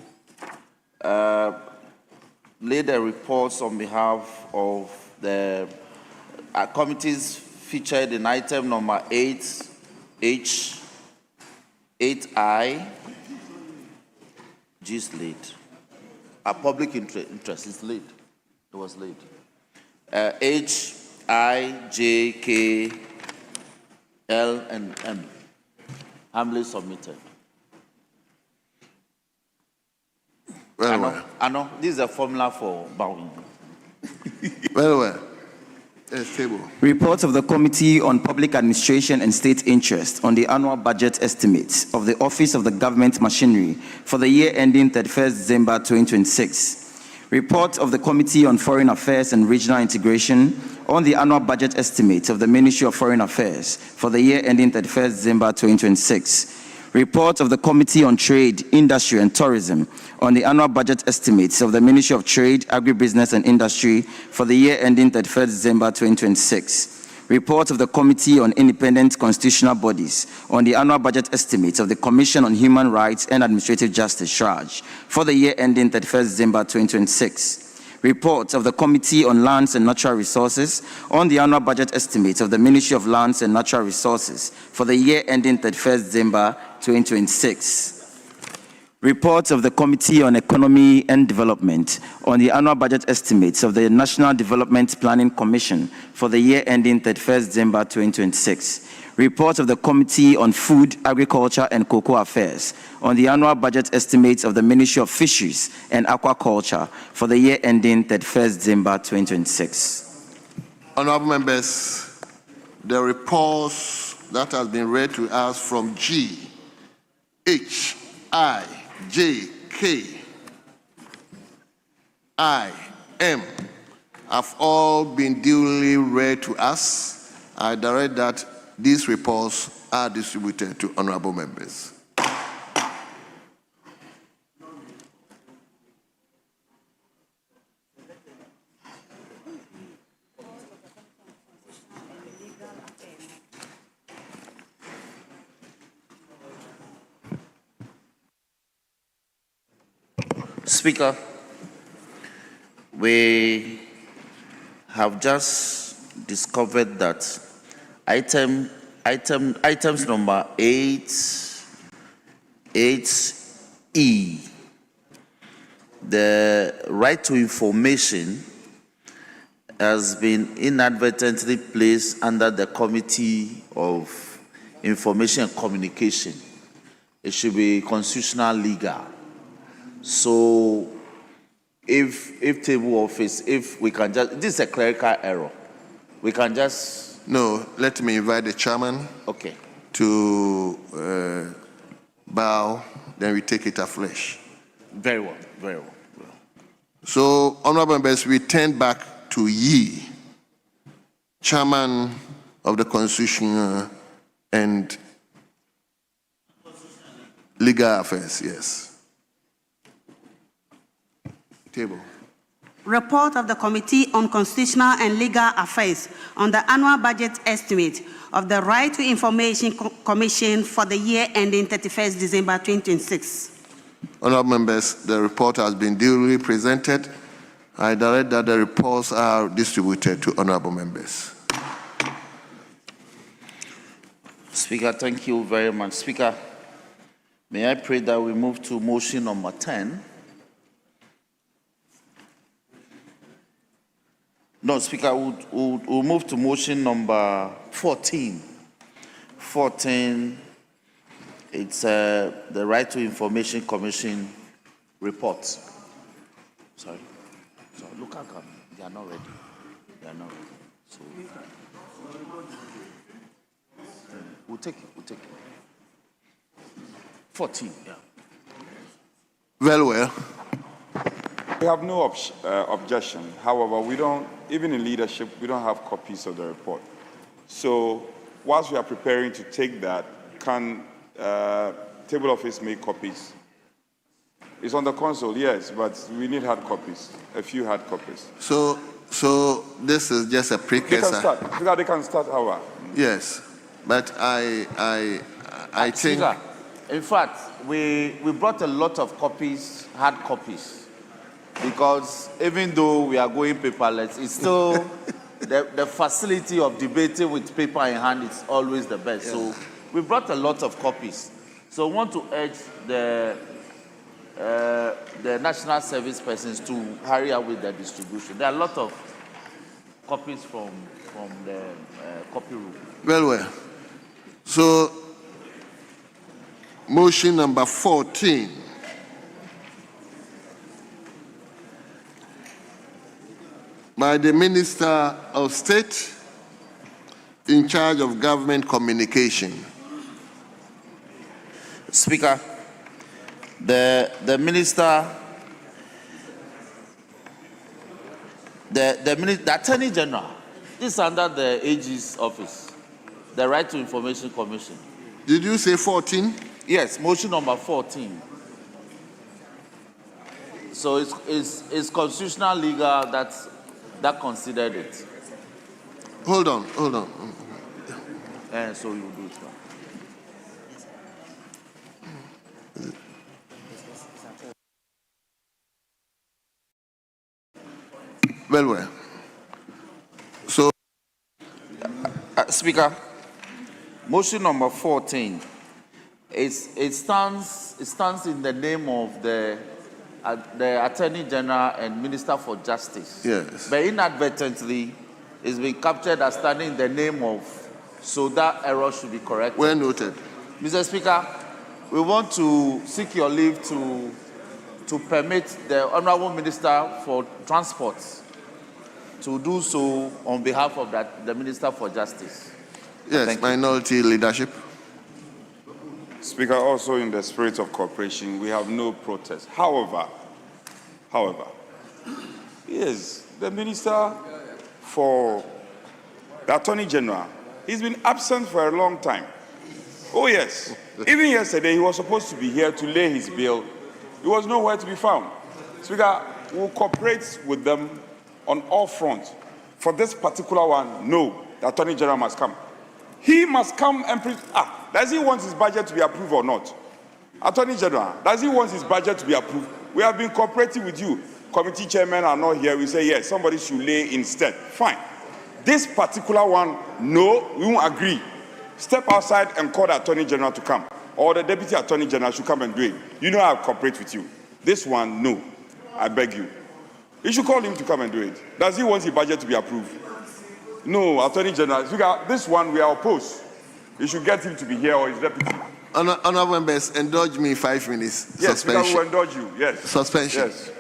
lay the reports on behalf of the committees featured in item number 8H, 8I, G is late. A public interest is late. It was late. H, I, J, K, L, and M. Humbly submitted. I know. This is a formula for bowing. Very well. Yes, table. Reports of the Committee on Public Administration and State Interest on the annual budget estimates of the Office of the Government Machinery for the year ending 31st December 2026. Report of the Committee on Foreign Affairs and Regional Integration on the annual budget estimates of the Ministry of Foreign Affairs for the year ending 31st December 2026. Report of the Committee on Trade, Industry and Tourism on the annual budget estimates of the Ministry of Trade, Agribusiness and Industry for the year ending 31st December 2026. Report of the Committee on Independent Constitutional Bodies on the annual budget estimates of the Commission on Human Rights and Administrative Justice, CHARGE, for the year ending 31st December 2026. Report of the Committee on Lands and Natural Resources on the annual budget estimates of the Ministry of Lands and Natural Resources for the year ending 31st December 2026. Report of the Committee on Economy and Development on the annual budget estimates of the National Development Planning Commission for the year ending 31st December 2026. Report of the Committee on Food, Agriculture and Cocoa Affairs on the annual budget estimates of the Ministry of Fisheries and Aquaculture for the year ending 31st December 2026. Honorable members, the reports that has been read to us from G, H, I, J, K, I, M have all been duly read to us. I direct that these reports are distributed to honorable members. Speaker, we have just discovered that items number 8E, the right to information, has been inadvertently placed under the Committee of Information and Communication. It should be constitutional legal. So if table office, if we can just, this is a clerical error. We can just... No, let me invite the chairman to bow, then we take it afresh. Very well, very well. So, honorable members, we turn back to Yi, chairman of the Constitutional and Legal Affairs, yes. Table. Report of the Committee on Constitutional and Legal Affairs on the annual budget estimate of the Right to Information Commission for the year ending 31st December 2026. Honorable members, the report has been duly presented. I direct that the reports are distributed to honorable members. Speaker, thank you very much. Speaker, may I pray that we move to motion number 10. No, Speaker, we'll move to motion number 14. 14, it's the Right to Information Commission report. Sorry, look at them. They are not ready. They are not ready. So, we'll take it. 14, yeah. Very well. We have no objection. However, we don't, even in leadership, we don't have copies of the report. So whilst we are preparing to take that, can table office make copies? It's on the console, yes, but we need hard copies, a few hard copies. So this is just a precursor. They can start our. Yes, but I think. Speaker, in fact, we brought a lot of copies, hard copies, because even though we are going paperless, it's still the facility of debating with paper in hand is always the best. Yeah. So we brought a lot of copies. So I want to urge the national service persons to hurry up with the distribution. There are a lot of copies from the copy room. Well. So, motion number 14. By the Minister of State in charge of government communication. Speaker, the Minister, the Attorney General, this is under the AG's office, the Right to Information Commission. Did you say 14? Yes, motion number 14. So it's constitutional legal that considered it. Hold on. And so you do it. Well. So, Speaker, motion number 14. It stands in the name of the Attorney General and Minister for Justice. Yes. But inadvertently, it's been captured as standing in the name of, so that error should be corrected. Well noted. Mr. Speaker, we want to seek your leave to permit the Honorable Minister for Transport to do so on behalf of the Minister for Justice. Yes, minority leadership. Speaker, also in the spirit of cooperation, we have no protest. However, yes, the Minister for the Attorney General, he's been absent for a long time. Oh yes, even yesterday he was supposed to be here to lay his bill. He was nowhere to be found. Speaker, we'll cooperate with them on all fronts. For this particular one, no, the Attorney General must come. He must come and does he want his budget to be approved or not? Attorney General, does he want his budget to be approved? We have been cooperating with you. Committee chairmen are not here. We say, yes, somebody should lay instead. Fine. This particular one, no, we won't agree. Step outside and call the Attorney General to come. Or the Deputy Attorney General should come and do it. You know I'll cooperate with you. This one, no. I beg you. You should call him to come and do it. Does he want his budget to be approved? No, Attorney General. This one we are opposed. You should get him to be here or his deputy. Honorable members, indulge me 5 minutes. Yes, suspension. we will indulge you. Yes. Suspension. Yes.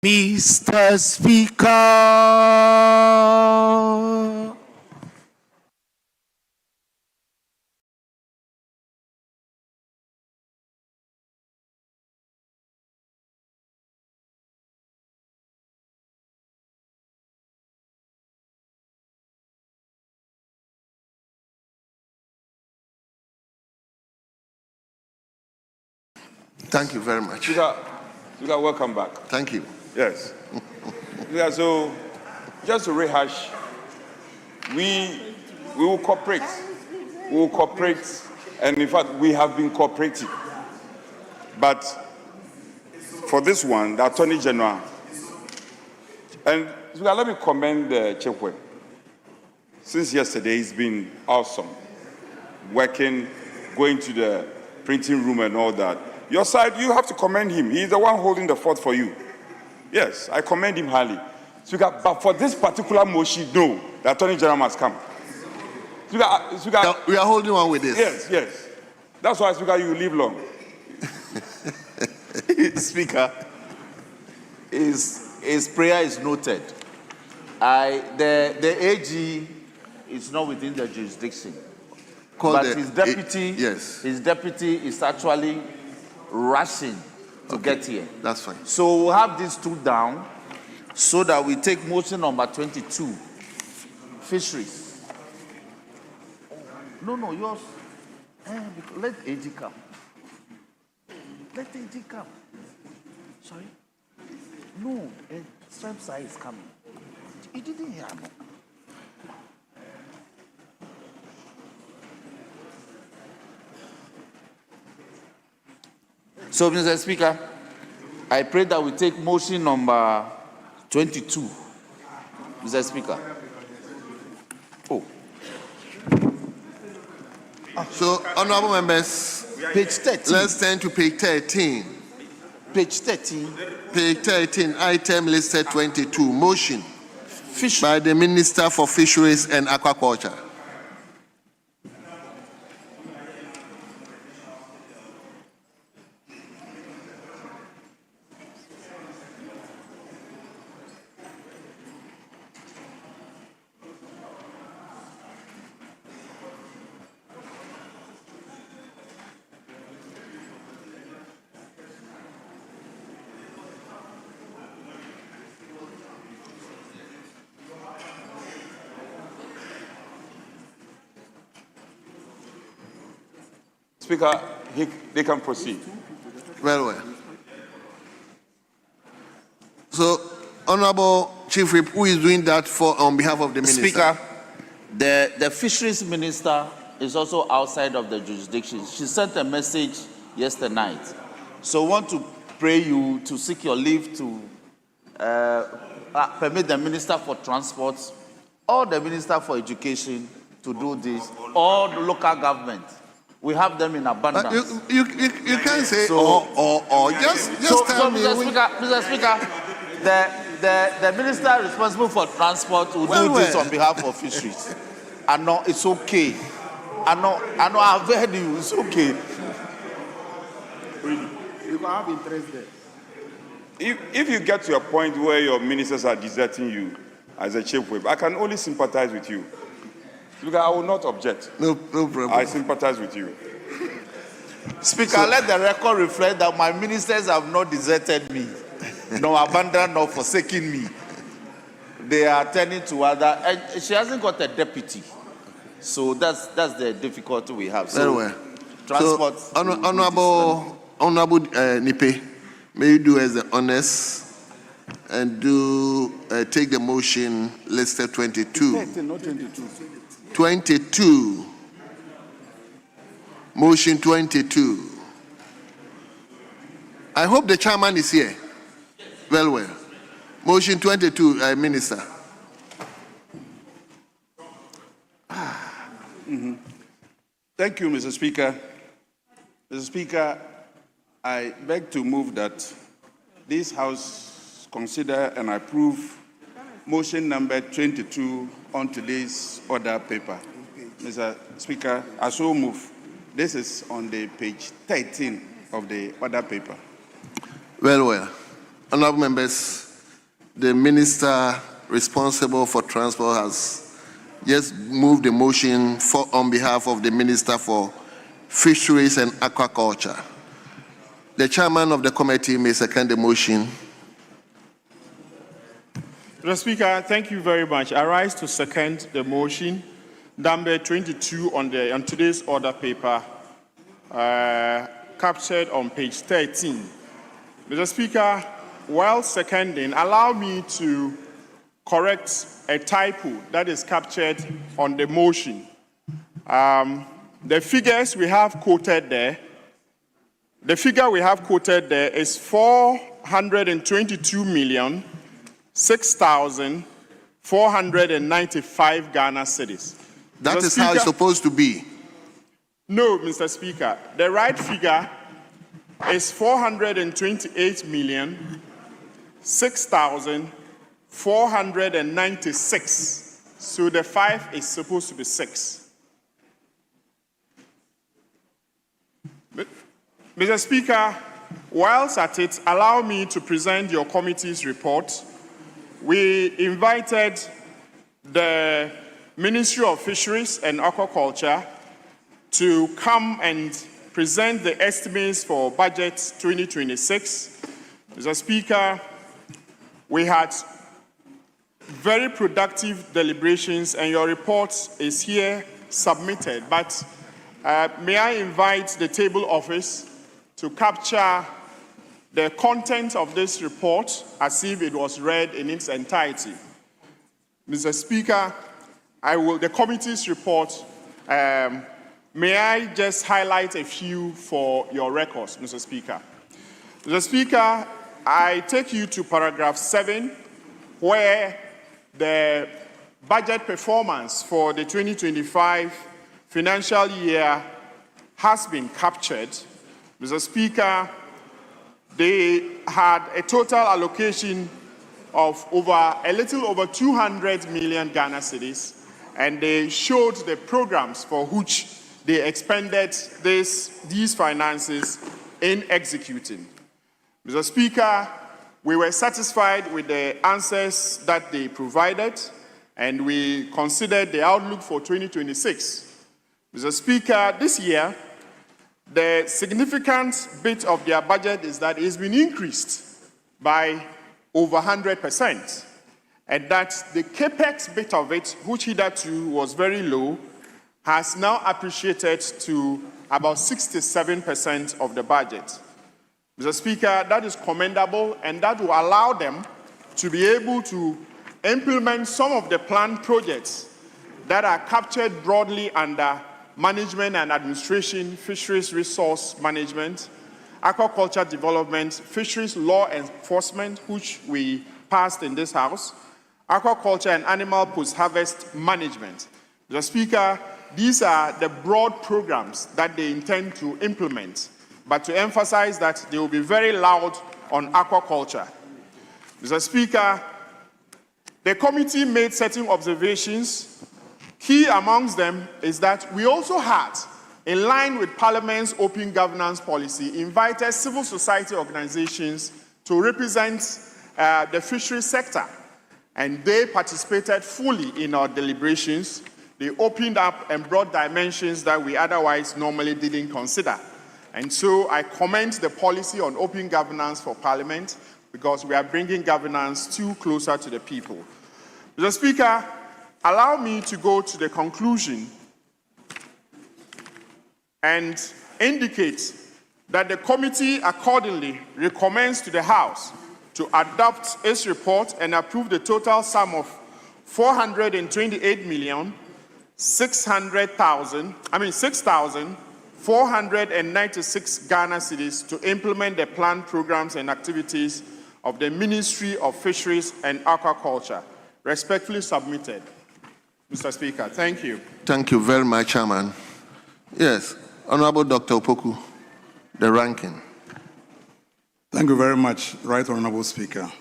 Mr. Speaker. Thank you very much. Speaker, welcome back. Thank you. Yes. Yeah, so just to rehash, we will cooperate. We will cooperate, and in fact, we have been cooperating. But for this one, the Attorney General, and Speaker, let me commend the Chekwe. Since yesterday, he's been awesome, working, going to the printing room and all that. Your side, you have to commend him. He's the one holding the fort for you. Yes, I commend him highly. Speaker, but for this particular motion, no, the Attorney General must come. Speaker, we are holding on with this. Yes. That's why, Speaker, you live long. Speaker, his prayer is noted. The AG is not within the jurisdiction. But his deputy is actually rushing to get here. That's fine. So we'll have these two down so that we take motion number 22, fisheries. No, yours. Let AG come. Let AG come. Sorry? No, Stripes is coming. You didn't hear me. So, Mr. Speaker, I pray that we take motion number 22. Mr. Speaker. Oh. So, honorable members, page 13. Let's turn to page 13. Page 13. Page 13, item listed 22. Motion by the Minister for Fisheries and Aquaculture. Speaker, they can proceed. Well. So, Honorable Chief Whip, who is doing that on behalf of the Minister? Speaker, the Fisheries Minister is also outside of the jurisdiction. She sent a message yesterday night. So I want to pray you to seek your leave to permit the Minister for Transport or the Minister for Education to do this, or the local government. We have them in abundance. You can't say or just tell me. Mr. Speaker, the minister responsible for transport will do this on behalf of fisheries. I know it's okay. I know I've heard you. It's okay. Really, you can have interest there. If you get to a point where your ministers are deserting you as a chief whip, I can only sympathize with you. Speaker, I will not object. No problem. I sympathize with you. Speaker, let the record reflect that my ministers have not deserted me, nor abandoned, nor forsaken me. They are turning to other, and she hasn't got a deputy. So that's the difficulty we have. Very well. Transport. So, Honorable Nipe, may you do as the honors and take the motion listed 22. 13, not 22. 22. Motion 22. I hope the chairman is here. Well. Motion 22, Minister. Thank you, Mr. Speaker. Mr. Speaker, I beg to move that this House consider and approve motion number 22 on today's order paper. Mr. Speaker, I so move. This is on the page 13 of the order paper. Well. Honorable members, the minister responsible for transport has just moved the motion on behalf of the Minister for Fisheries and Aquaculture. The chairman of the committee may second the motion. Mr. Speaker, thank you very much. I rise to second the motion, number 22 on today's order paper, captured on page 13. Mr. Speaker, while seconding, allow me to correct a typo that is captured on the motion. The figures we have quoted there, the figure we have quoted there is 422,006,495 Ghana cedis. That is how it's supposed to be. No, Mr. Speaker. The right figure is 428,006,496. So the 5 is supposed to be 6. Mr. Speaker, whilst at it, allow me to present your committee's report. We invited the Ministry of Fisheries and Aquaculture to come and present the estimates for budget 2026. Mr. Speaker, we had very productive deliberations and your report is here submitted, but may I invite the table office to capture the content of this report as if it was read in its entirety. Mr. Speaker, the committee's report, may I just highlight a few for your records, Mr. Speaker. Mr. Speaker, I take you to paragraph 7, where the budget performance for the 2025 financial year has been captured. Mr. Speaker, they had a total allocation of a little over 200 million Ghana cedis, and they showed the programs for which they expended these finances in executing. Mr. Speaker, we were satisfied with the answers that they provided, and we considered the outlook for 2026. Mr. Speaker, this year, the significant bit of their budget is that it's been increased by over 100%, and that the capex bit of it, which hitherto was very low, has now appreciated to about 67% of the budget. Mr. Speaker, that is commendable, and that will allow them to be able to implement some of the planned projects that are captured broadly under management and administration, fisheries resource management, aquaculture development, fisheries law enforcement, which we passed in this House, aquaculture and animal post-harvest management. Mr. Speaker, these are the broad programs that they intend to implement, but to emphasize that they will be very loud on aquaculture. Mr. Speaker, the committee made certain observations. Key amongst them is that we also had, in line with Parliament's open governance policy, invited civil society organizations to represent the fisheries sector, and they participated fully in our deliberations. They opened up and brought dimensions that we otherwise normally didn't consider. And so I commend the policy on open governance for Parliament, because we are bringing governance closer to the people. Mr. Speaker, allow me to go to the conclusion and indicate that the committee accordingly recommends to the House to adopt its report and approve the total sum of 6,496 Ghana cedis to implement the planned programs and activities of the Ministry of Fisheries and Aquaculture. Respectfully submitted. Mr. Speaker, thank you. Thank you very much, Chairman. Yes, Honorable Dr. Opoku, the ranking. Thank you very much, Right Honorable Speaker.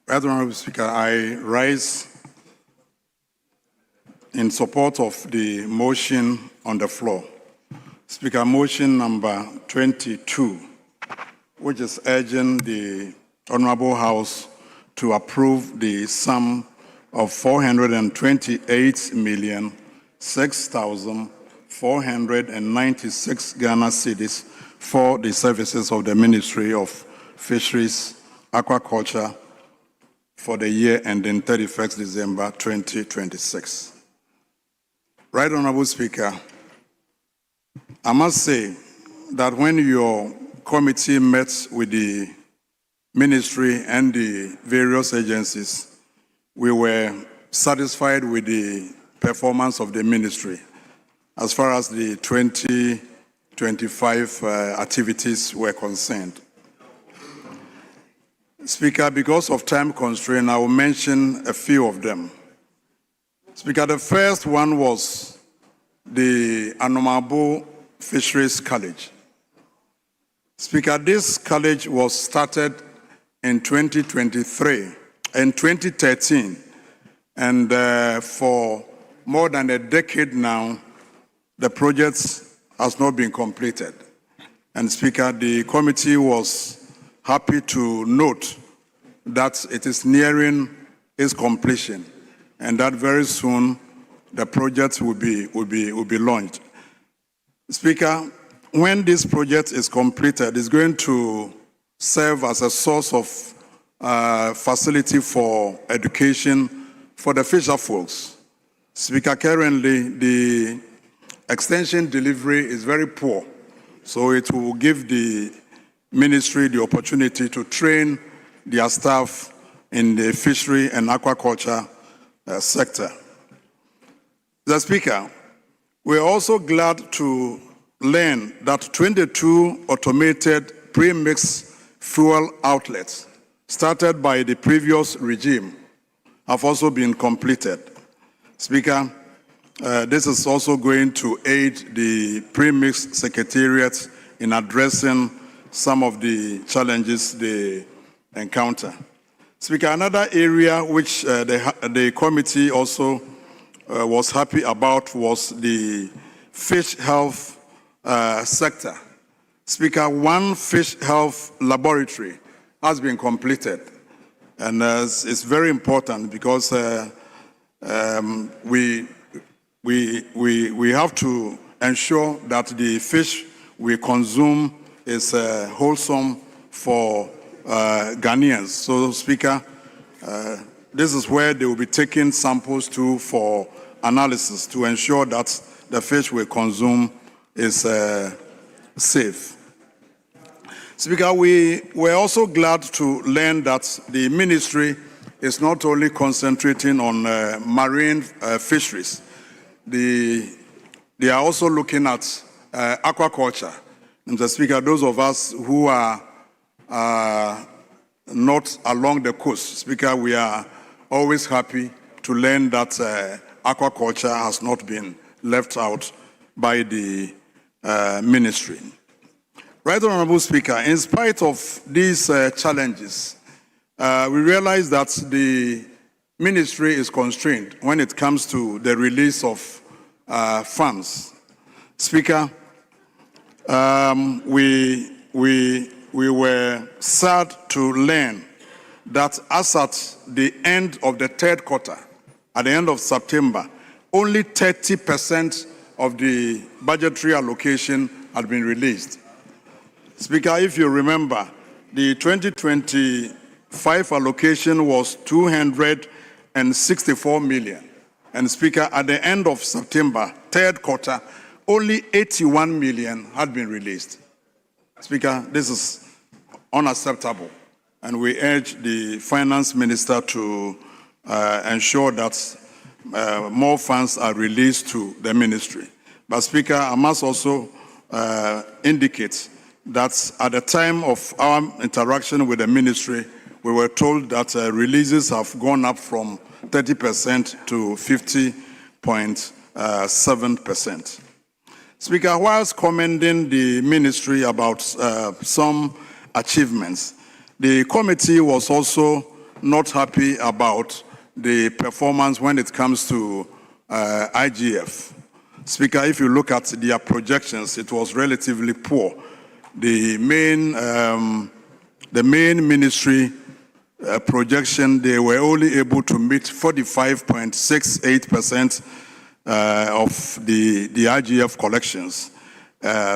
Right Honorable Speaker, I rise in support of the motion on the floor. Speaker, motion number 22, which is urging the Honorable House to approve the sum of 428,006,496 Ghana cedis for the services of the Ministry of Fisheries, Aquaculture for the year ending 31st December 2026. Right Honorable Speaker, I must say that when your committee met with the ministry and the various agencies, we were satisfied with the performance of the ministry as far as the 2025 activities were concerned. Speaker, because of time constraint, I will mention a few of them. Speaker, the first one was the Anomabo Fisheries College. Speaker, this college was started in 2013, and for more than a decade now, the project has not been completed. And Speaker, the committee was happy to note that it is nearing its completion, and that very soon the project will be launched. Speaker, when this project is completed, it's going to serve as a source of facility for education for the fisher folks. Speaker, currently the extension delivery is very poor, so it will give the ministry the opportunity to train their staff in the fishery and aquaculture sector. The Speaker, we're also glad to learn that 22 automated pre-mixed fuel outlets started by the previous regime have also been completed. Speaker, this is also going to aid the pre-mixed secretariat in addressing some of the challenges they encounter. Speaker, another area which the committee also was happy about was the fish health sector. Speaker, one fish health laboratory has been completed, and it's very important because we have to ensure that the fish we consume is wholesome for Ghanaians. So, Speaker, this is where they will be taking samples to for analysis to ensure that the fish we consume is safe. Speaker, we were also glad to learn that the ministry is not only concentrating on marine fisheries, they are also looking at aquaculture. Mr. Speaker, those of us who are not along the coast, Speaker, we are always happy to learn that aquaculture has not been left out by the ministry. Right Honorable Speaker, in spite of these challenges, we realize that the ministry is constrained when it comes to the release of funds. Speaker, we were sad to learn that as at the end of the third quarter, at the end of September, only 30% of the budgetary allocation had been released. Speaker, if you remember, the 2025 allocation was 264 million. And Speaker, at the end of September, third quarter, only 81 million had been released. Speaker, this is unacceptable, and we urge the finance minister to ensure that more funds are released to the ministry. But Speaker, I must also indicate that at the time of our interaction with the ministry, we were told that releases have gone up from 30% to 50.7%. Speaker, whilst commending the ministry about some achievements, the committee was also not happy about the performance when it comes to IGF. Speaker, if you look at their projections, it was relatively poor. The main ministry projection, they were only able to meet 45.68% of the IGF collections.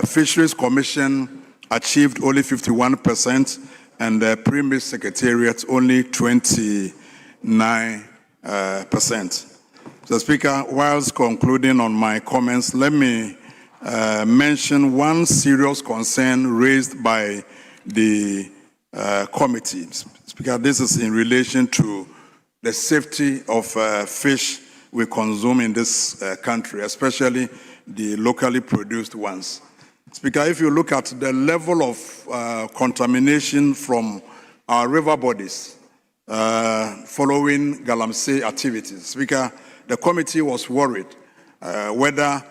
Fisheries Commission achieved only 51%, and the Premier Secretariat only 29%. So, Speaker, whilst concluding on my comments, let me mention one serious concern raised by the committee. Speaker, this is in relation to the safety of fish we consume in this country, especially the locally produced ones. Speaker, if you look at the level of contamination from our river bodies following Galamsey activities, Speaker, the committee was worried whether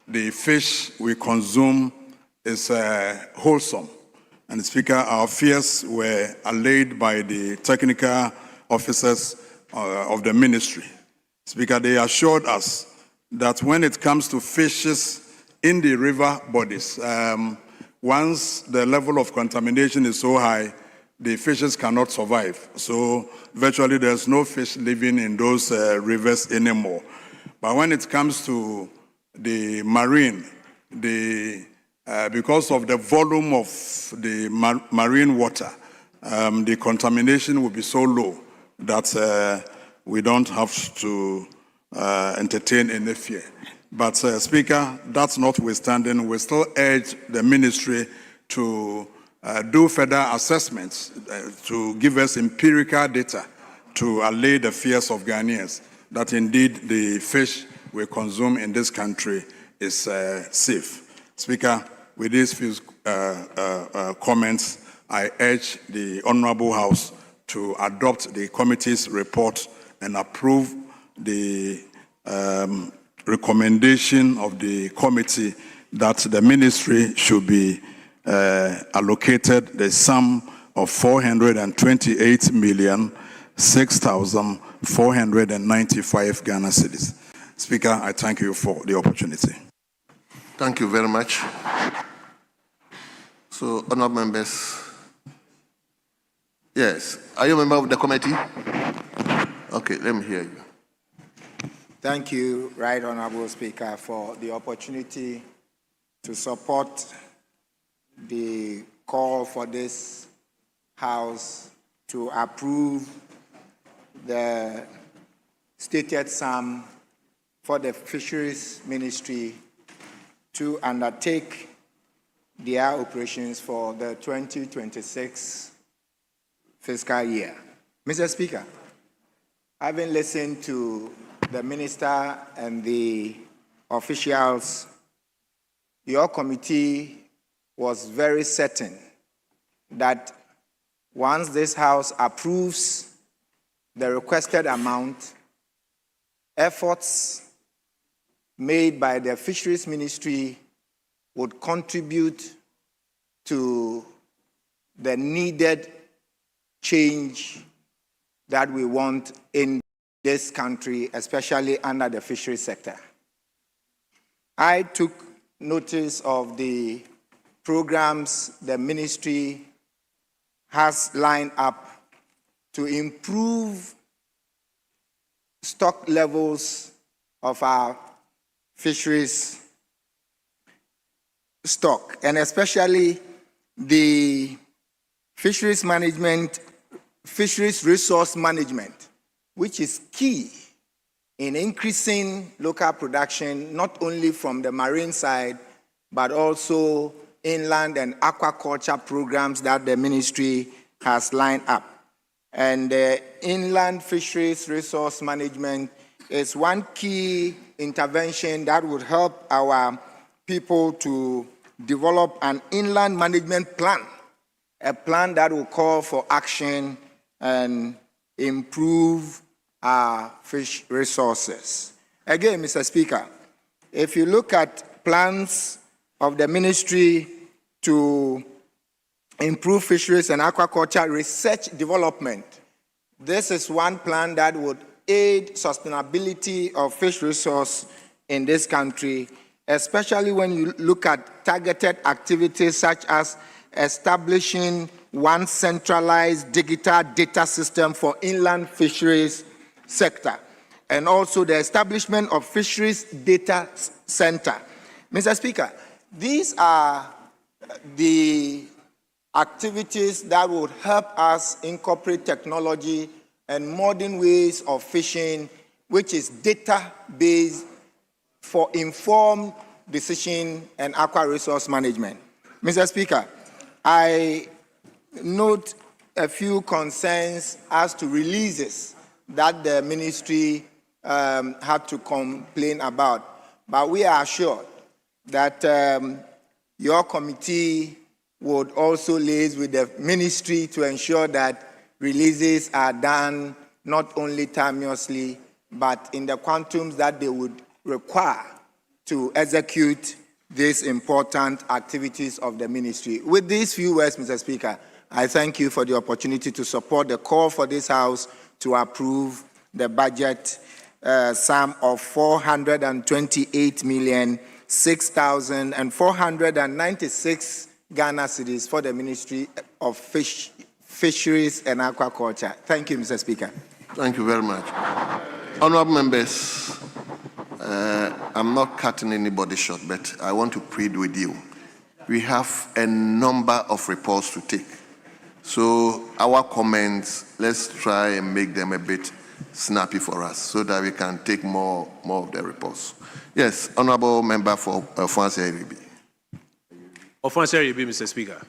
the fish we consume is wholesome. And Speaker, our fears were allayed by the technical officers of the ministry. Speaker, they assured us that when it comes to fishes in the river bodies, once the level of contamination is so high, the fishes cannot survive. So virtually there's no fish living in those rivers anymore. But when it comes to the marine, because of the volume of the marine water, the contamination will be so low that we don't have to entertain any fear. But Speaker, that's notwithstanding, we still urge the ministry to do further assessments, to give us empirical data to allay the fears of Ghanaians that indeed the fish we consume in this country is safe. Speaker, with these few comments, I urge the Honorable House to adopt the committee's report and approve the recommendation of the committee that the ministry should be allocated the sum of 428,006,495 Ghana cedis. Speaker, I thank you for the opportunity. Thank you very much. So, honorable members, yes, are you a member of the committee? Okay, let me hear you. Thank you, Right Honorable Speaker, for the opportunity to support the call for this House to approve the stated sum for the Fisheries Ministry to undertake their operations for the 2026 fiscal year. Mr. Speaker, having listened to the Minister and the officials, your committee was very certain that once this House approves the requested amount, efforts made by the Fisheries Ministry would contribute to the needed change that we want in this country, especially under the fisheries sector. I took notice of the programs the ministry has lined up to improve stock levels of our fisheries stock, and especially the fisheries management, fisheries resource management, which is key in increasing local production, not only from the marine side, but also inland and aquaculture programs that the ministry has lined up. And inland fisheries resource management is one key intervention that would help our people to develop an inland management plan, a plan that will call for action and improve our fish resources. Again, Mr. Speaker, if you look at plans of the ministry to improve fisheries and aquaculture research development, this is one plan that would aid sustainability of fish resource in this country, especially when you look at targeted activities such as establishing one centralized digital data system for inland fisheries sector, and also the establishment of Fisheries Data Center. Mr. Speaker, these are the activities that would help us incorporate technology and modern ways of fishing, which is data-based for informed decision and aqua resource management. Mr. Speaker, I note a few concerns as to releases that the ministry had to complain about, but we are assured that your committee would also liaise with the ministry to ensure that releases are done not only timeously, but in the quantums that they would require to execute these important activities of the ministry. With these few words, Mr. Speaker, I thank you for the opportunity to support the call for this House to approve the budget sum of 428,006,496 Ghana cedis for the Ministry of Fisheries and Aquaculture. Thank you, Mr. Speaker. Thank you very much. Honorable members, I'm not cutting anybody short, but I want to plead with you. We have a number of reports to take. So our comments, let's try and make them a bit snappy for us so that we can take more of the reports. Yes, Honorable Member for Ofuansi Eribi. Ofuansi Eribi, Mr. Speaker.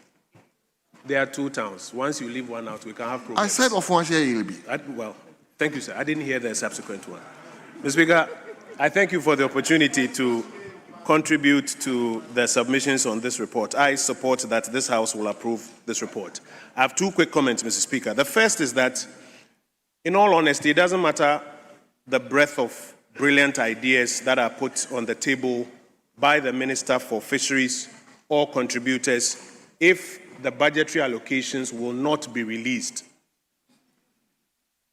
There are two towns. Once you leave one out, we can have problems. I said Ofuansi Eribi. Well, thank you, sir. I didn't hear the subsequent one. Mr. Speaker, I thank you for the opportunity to contribute to the submissions on this report. I support that this House will approve this report. I have two quick comments, Mr. Speaker. The first is that, in all honesty, it doesn't matter the breadth of brilliant ideas that are put on the table by the Minister for Fisheries or contributors if the budgetary allocations will not be released.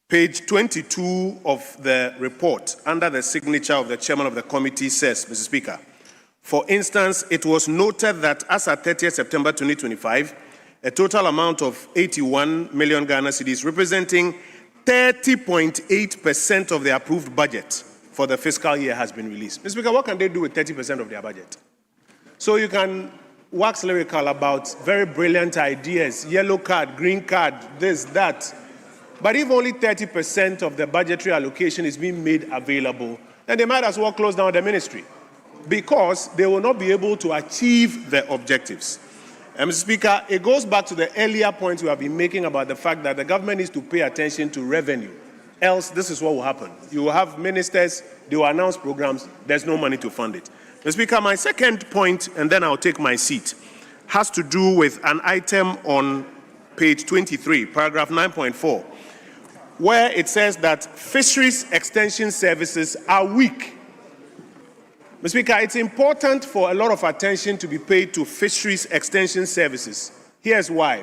Page 22 of the report, under the signature of the chairman of the committee, says, Mr. Speaker, for instance, it was noted that as at 30th September 2025, a total amount of 81 million Ghana cedis, representing 30.8% of the approved budget for the fiscal year, has been released. Mr. Speaker, what can they do with 30% of their budget? So you can wax lyrical about very brilliant ideas, yellow card, green card, this, that. But if only 30% of the budgetary allocation is being made available, then they might as well close down the ministry, because they will not be able to achieve their objectives. Mr. Speaker, it goes back to the earlier points we have been making about the fact that the government needs to pay attention to revenue. Else, this is what will happen. You will have ministers, they will announce programs, there's no money to fund it. Mr. Speaker, my second point, and then I'll take my seat, has to do with an item on page 23, paragraph 9.4, where it says that fisheries extension services are weak. Mr. Speaker, it's important for a lot of attention to be paid to fisheries extension services. Here's why.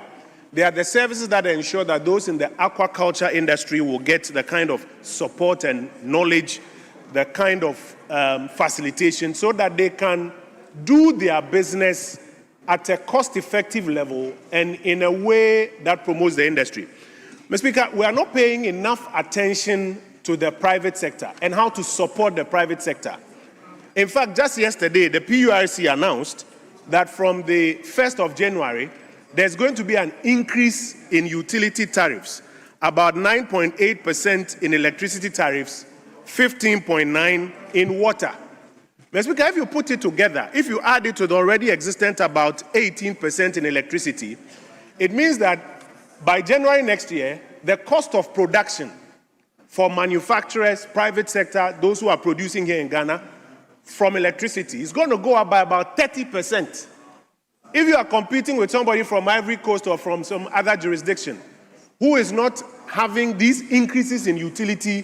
They are the services that ensure that those in the aquaculture industry will get the kind of support and knowledge, the kind of facilitation, so that they can do their business at a cost-effective level and in a way that promotes the industry. Mr. Speaker, we are not paying enough attention to the private sector and how to support the private sector. In fact, just yesterday, the PURC announced that from the 1st of January, there's going to be an increase in utility tariffs, about 9.8% in electricity tariffs, 15.9% in water. Mr. Speaker, if you put it together, if you add it to the already existent about 18% in electricity, it means that by January next year, the cost of production for manufacturers, private sector, those who are producing here in Ghana, from electricity is going to go up by about 30%. If you are competing with somebody from Ivory Coast or from some other jurisdiction who is not having these increases in utility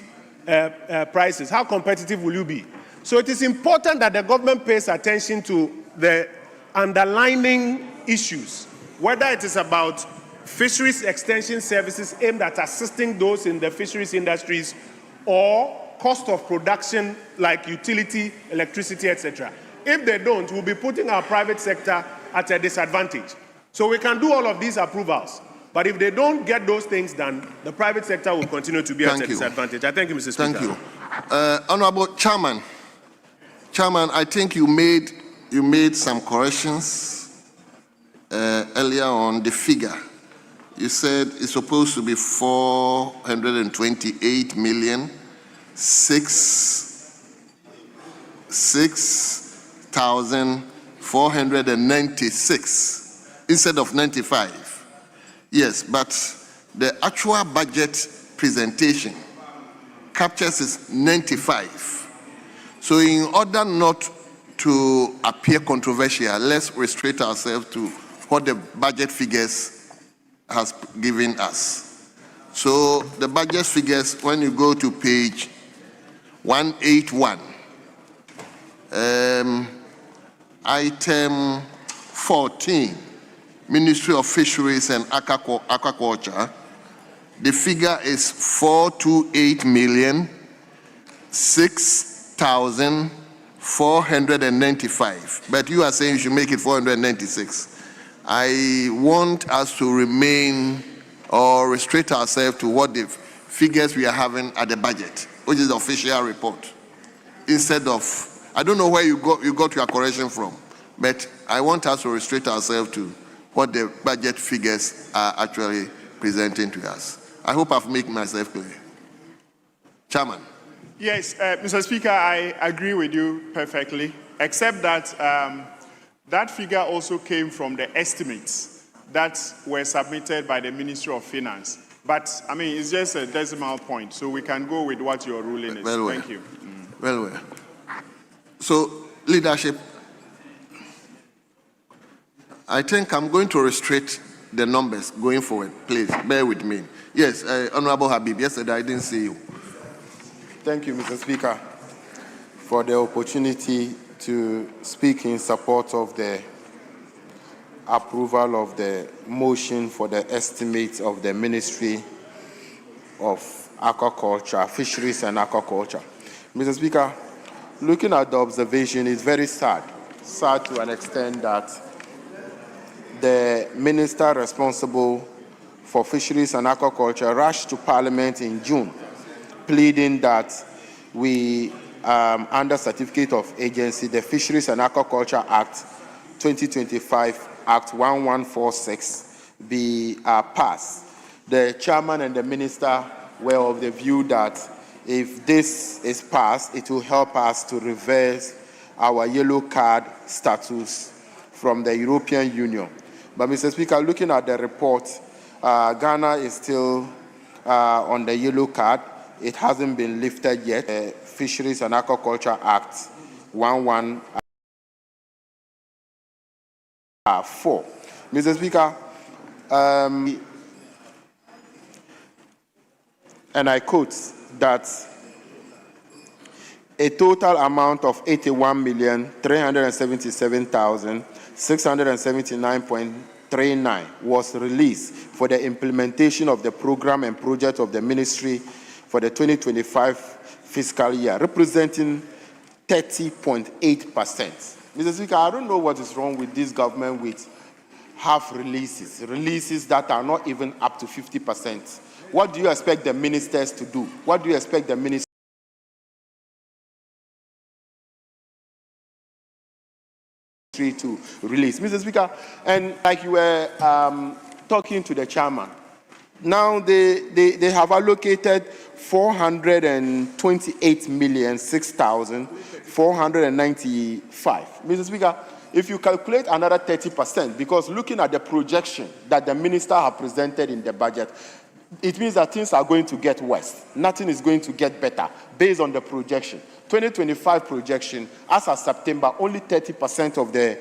prices, how competitive will you be? So it is important that the government pays attention to the underlying issues, whether it is about fisheries extension services aimed at assisting those in the fisheries industries or cost of production like utility, electricity, etc. If they don't, we'll be putting our private sector at a disadvantage. So we can do all of these approvals. But if they don't get those things done, the private sector will continue to be at a disadvantage. I thank you, Mr. Speaker. Thank you. Honorable Chairman, I think you made some corrections earlier on the figure. You said it's supposed to be 428,696 instead of 95. Yes, but the actual budget presentation captures is 95. So in order not to appear controversial, let's restrict ourselves to what the budget figures has given us. So the budget figures, when you go to page 181, item 14, Ministry of Fisheries and Aquaculture, the figure is 428,695. But you are saying you should make it 496. I want us to remain or restrict ourselves to what the figures we are having at the budget, which is the official report. Instead of, I don't know where you got your correction from, but I want us to restrict ourselves to what the budget figures are actually presenting to us. I hope I've made myself clear. Chairman. Yes, Mr. Speaker, I agree with you perfectly, except that that figure also came from the estimates that were submitted by the Ministry of Finance. But, I mean, it's just a decimal point, so we can go with what your ruling is. Well, thank you. Well. So, leadership, I think I'm going to restrict the numbers going forward. Please, bear with me. Yes, Honorable Habib, yesterday I didn't see you. Thank you, Mr. Speaker, for the opportunity to speak in support of the approval of the motion for the estimate of the Ministry of Aquaculture, Fisheries and Aquaculture. Mr. Speaker, looking at the observation is very sad to an extent that the minister responsible for Fisheries and Aquaculture rushed to Parliament in June, pleading that we, under Certificate of Agency, the Fisheries and Aquaculture Act 2025, Act 1146, be passed. The chairman and the minister were of the view that if this is passed, it will help us to reverse our yellow card status from the European Union. But, Mr. Speaker, looking at the report, Ghana is still on the yellow card. It hasn't been lifted yet. Fisheries and Aquaculture Act 1104. Mr. Speaker, and I quote that a total amount of 81,377,679.39 was released for the implementation of the program and project of the ministry for the 2025 fiscal year, representing 30.8%. Mr. Speaker, I don't know what is wrong with this government with half releases that are not even up to 50%. What do you expect the ministers to do? What do you expect the ministers to release? Mr. Speaker, and like you were talking to the chairman, now they have allocated 428,006,495. Mr. Speaker, if you calculate another 30%, because looking at the projection that the minister has presented in the budget, it means that things are going to get worse. Nothing is going to get better based on the projection. 2025 projection, as of September, only 30% of the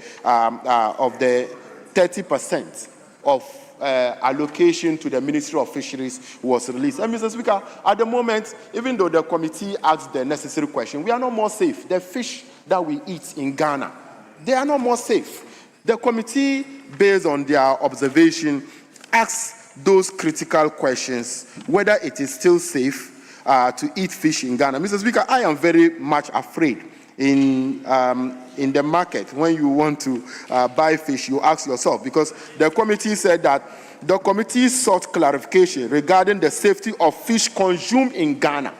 30% of allocation to the Ministry of Fisheries was released. And Mr. Speaker, at the moment, even though the committee asked the necessary question, we are not more safe. The fish that we eat in Ghana, they are not more safe. The committee, based on their observation, asked those critical questions, whether it is still safe to eat fish in Ghana. Mr. Speaker, I am very much afraid in the market. When you want to buy fish, you ask yourself, because the committee said that the committee sought clarification regarding the safety of fish consumed in Ghana.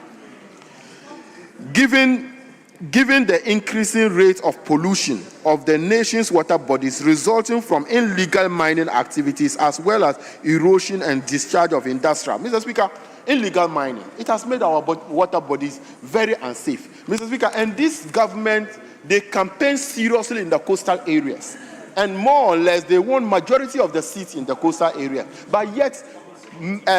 Given the increasing rate of pollution of the nation's water bodies resulting from illegal mining activities as well as erosion and discharge of industrial. Mr. Speaker, illegal mining, it has made our water bodies very unsafe. Mr. Speaker, and this government, they campaign seriously in the coastal areas. And more or less, they want majority of the seats in the coastal area. But yet,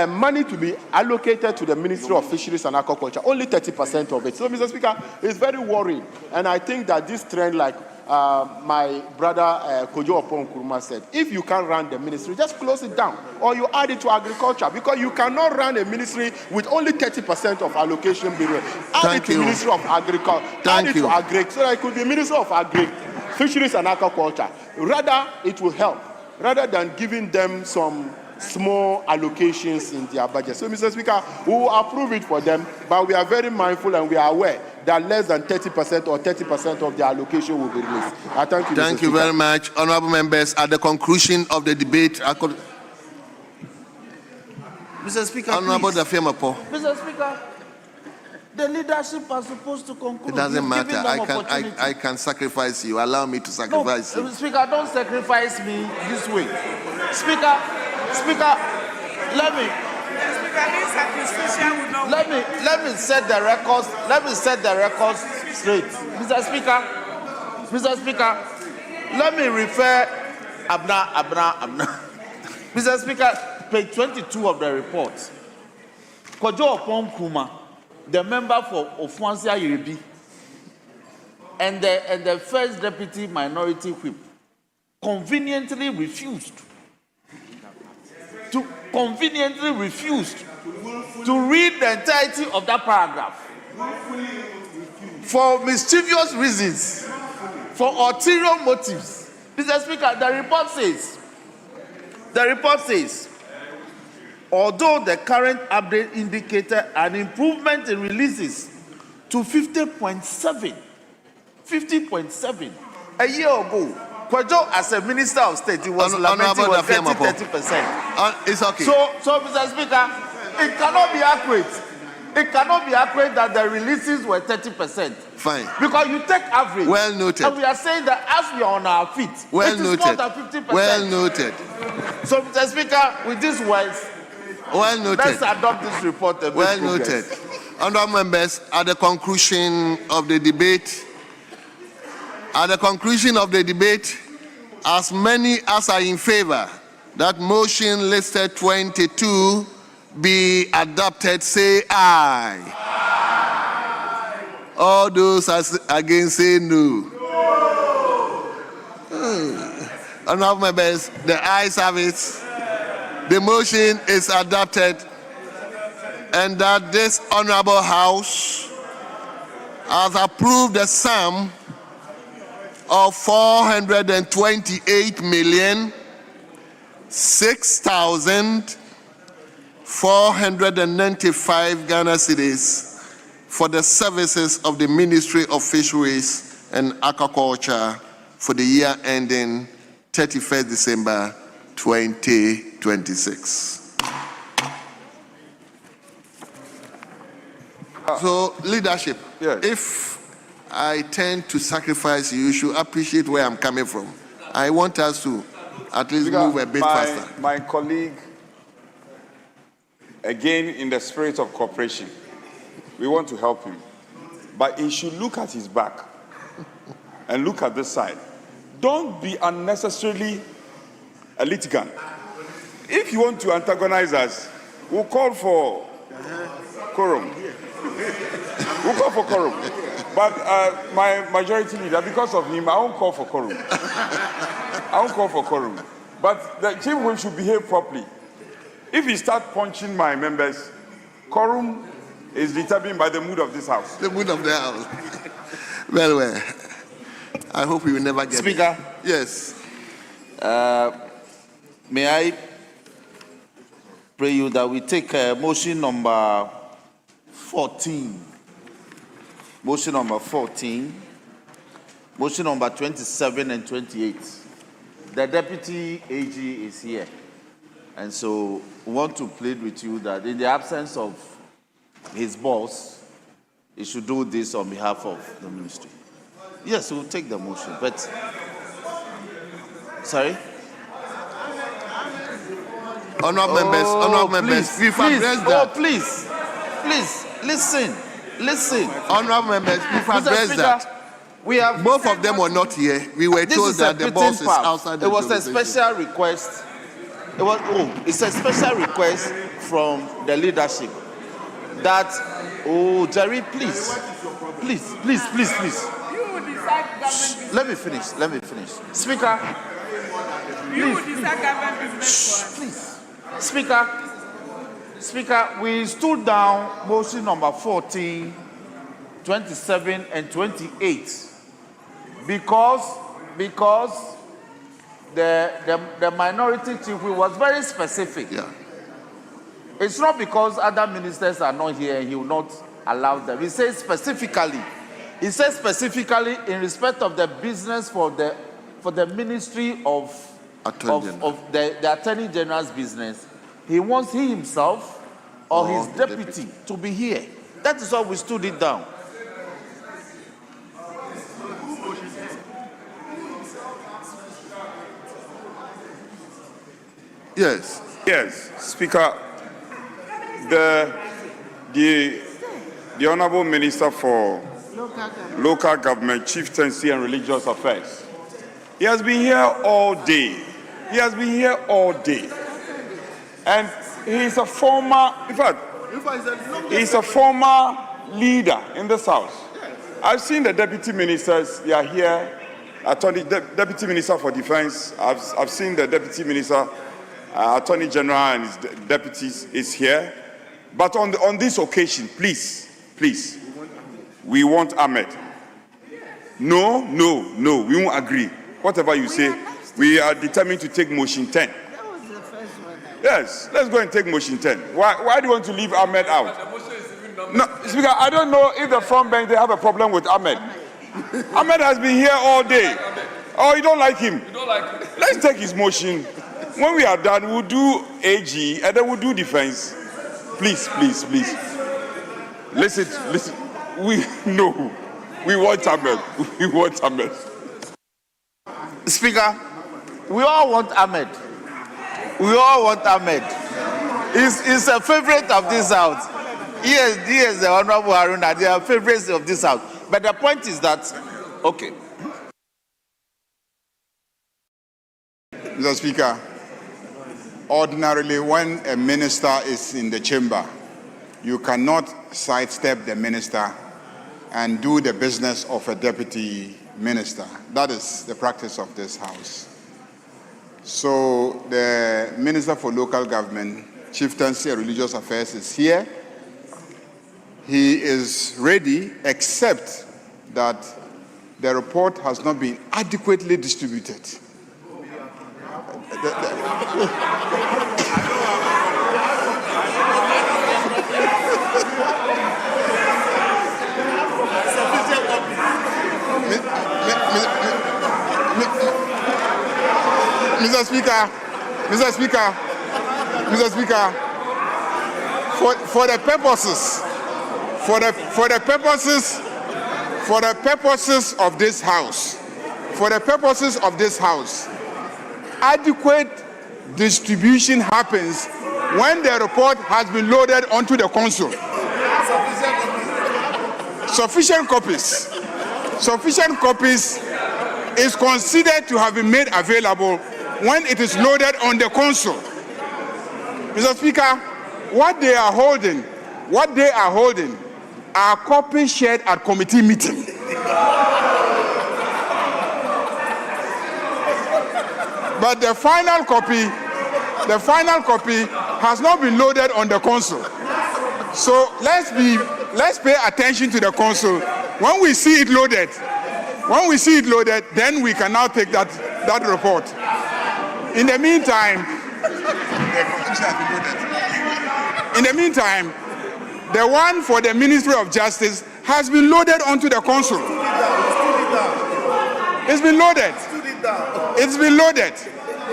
money to be allocated to the Ministry of Fisheries and Aquaculture, only 30% of it. So, Mr. Speaker, it's very worrying. And I think that this trend, like my brother Kojo Opon Nkrumah said, if you can't run the ministry, just close it down. Or you add it to agriculture. Because you cannot run a ministry with only 30% of allocation being add it to Ministry of Agriculture. Add it to Agri. So that it could be Ministry of Agri, Fisheries and Aquaculture. Rather, it will help. Rather than giving them some small allocations in their budget. So, Mr. Speaker, we will approve it for them, but we are very mindful and we are aware that less than 30% or 30% of the allocation will be released. I thank you, Thank you very much. Honorable members, at the conclusion of the debate, Mr. Speaker, Honorable please. Dafiamapo. Mr. Speaker, the leadership are supposed to conclude. It doesn't You've matter. given them opportunity. I can sacrifice you. Allow me to sacrifice you. Speaker, don't sacrifice me this way. Speaker, let me set the records. Let me set the records straight. Mr. Speaker, let me refer Abna. Mr. Speaker, page 22 of the report. Kojo Opon Nkrumah, the member for Ofuansia Yiribi, and the first deputy minority whip conveniently refused to read the entirety of that paragraph for mischievous reasons, for ulterior motives. Mr. Speaker, the report says, although the current update indicated an improvement in releases to 50.7 a year ago, Kwajo, as a minister of state, he was lamenting 30%. It's okay. So, Mr. Speaker, it cannot be accurate. It cannot be accurate that the releases were 30%. Fine. Because you take average. Well noted. And we are saying that as we are on our feet, it is more than 50%. Well noted. So, Mr. Speaker, with these words, well noted. Let's adopt this report and well noted. Honourable members, at the conclusion of the debate, as many as are in favor that motion listed 22 be adopted, say aye. All those against say no. Honourable members, the ayes have it. The motion is adopted, and that this honorable House has approved the sum of 428,006,495 Ghana cedis for the services of the Ministry of Fisheries and Aquaculture for the year ending 31st December 2026. So, leadership, if I tend to sacrifice you, you should appreciate where I'm coming from. I want us to at least move a bit faster. My colleague, again, in the spirit of cooperation, we want to help him. But he should look at his back and look at this side. Don't be unnecessarily a litigant. If you want to antagonize us, we'll call for quorum. But my majority leader, because of him, I won't call for quorum. But the chief whip should behave properly. If he starts punching my members, quorum is determined by the mood of this House. The mood of the House. Well. I hope we will never get Speaker. it. Yes. May I pray you that we take motion number 14. Motion number 14. Motion number 27 and 28. The Deputy AG is here. And so we want to plead with you that in the absence of his boss, he should do this on behalf of the ministry. Yes, we'll take the motion, but... Sorry? Honourable members, we've addressed that. Please, listen. Honourable members, we've addressed that. We have Both of them were not here. We were told that the boss is outside the It was a jurisdiction. special request. It's a special request from the leadership that, Jerry, please. Shh, let me finish. Speaker, please. Speaker, we stood down motion number 14, 27, and 28 because the minority chief was very specific. Yeah. It's not because other ministers are not here, he will not allow them. He says specifically in respect of the business for the Ministry of the Attorney General's business, he wants he himself or his deputy to be here. That is why we stood it down. Yes. Yes, Speaker. The Honourable Minister for Local Government, Chieftaincy and Religious Affairs, he has been here all day. And he's a former, he's a former leader in this House. I've seen the deputy ministers, they are here. Deputy Minister for Defense, I've seen the Deputy Minister, Attorney General and his deputies is here. But on this occasion, please, we want Ahmed. No, we won't agree. Whatever you say, we are determined to take motion 10. Yes, let's go and take motion 10. Why do you want to leave Ahmed out? No, Speaker, I don't know if the front bench, they have a problem with Ahmed. Ahmed has been here all day. Oh, you don't like him? Let's take his motion. When we are done, we'll do AG and then we'll do defense. Please. Listen. We want Ahmed. Speaker, we all want Ahmed. He's a favorite of this House. He is the Honourable Haruna. They are favorites of this House. But the point is that, okay. Mr. Speaker, ordinarily when a minister is in the chamber, you cannot sidestep the minister and do the business of a deputy minister. That is the practice of this House. So the Minister for Local Government, Chieftaincy and Religious Affairs is here. He is ready, except that the report has not been adequately distributed. Mr. Speaker, for the purposes of this House, adequate distribution happens when the report has been loaded onto the console. Sufficient copies is considered to have been made available when it is loaded on the console. Mr. Speaker, what they are holding are copies shared at committee meeting. But the final copy has not been loaded on the console. So let's pay attention to the console. When we see it loaded, then we can now take that report. In the meantime, the one for the Ministry of Justice has been loaded onto the console. It's been loaded.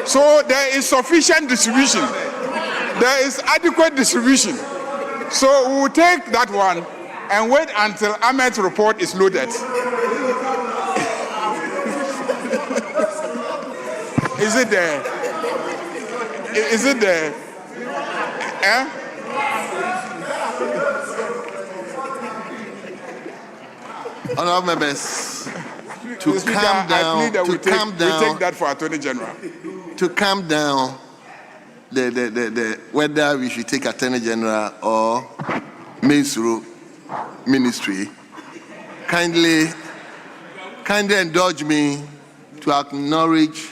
So there is sufficient distribution. there is adequate distribution. So we will take that one and wait until Ahmed's report is loaded. Is it there? Is it there? Eh? Honorable members, to Speaker, calm down, I plead that to we calm take down, that for Attorney General. to calm down, whether we should take Attorney General or Ministry, kindly indulge me to acknowledge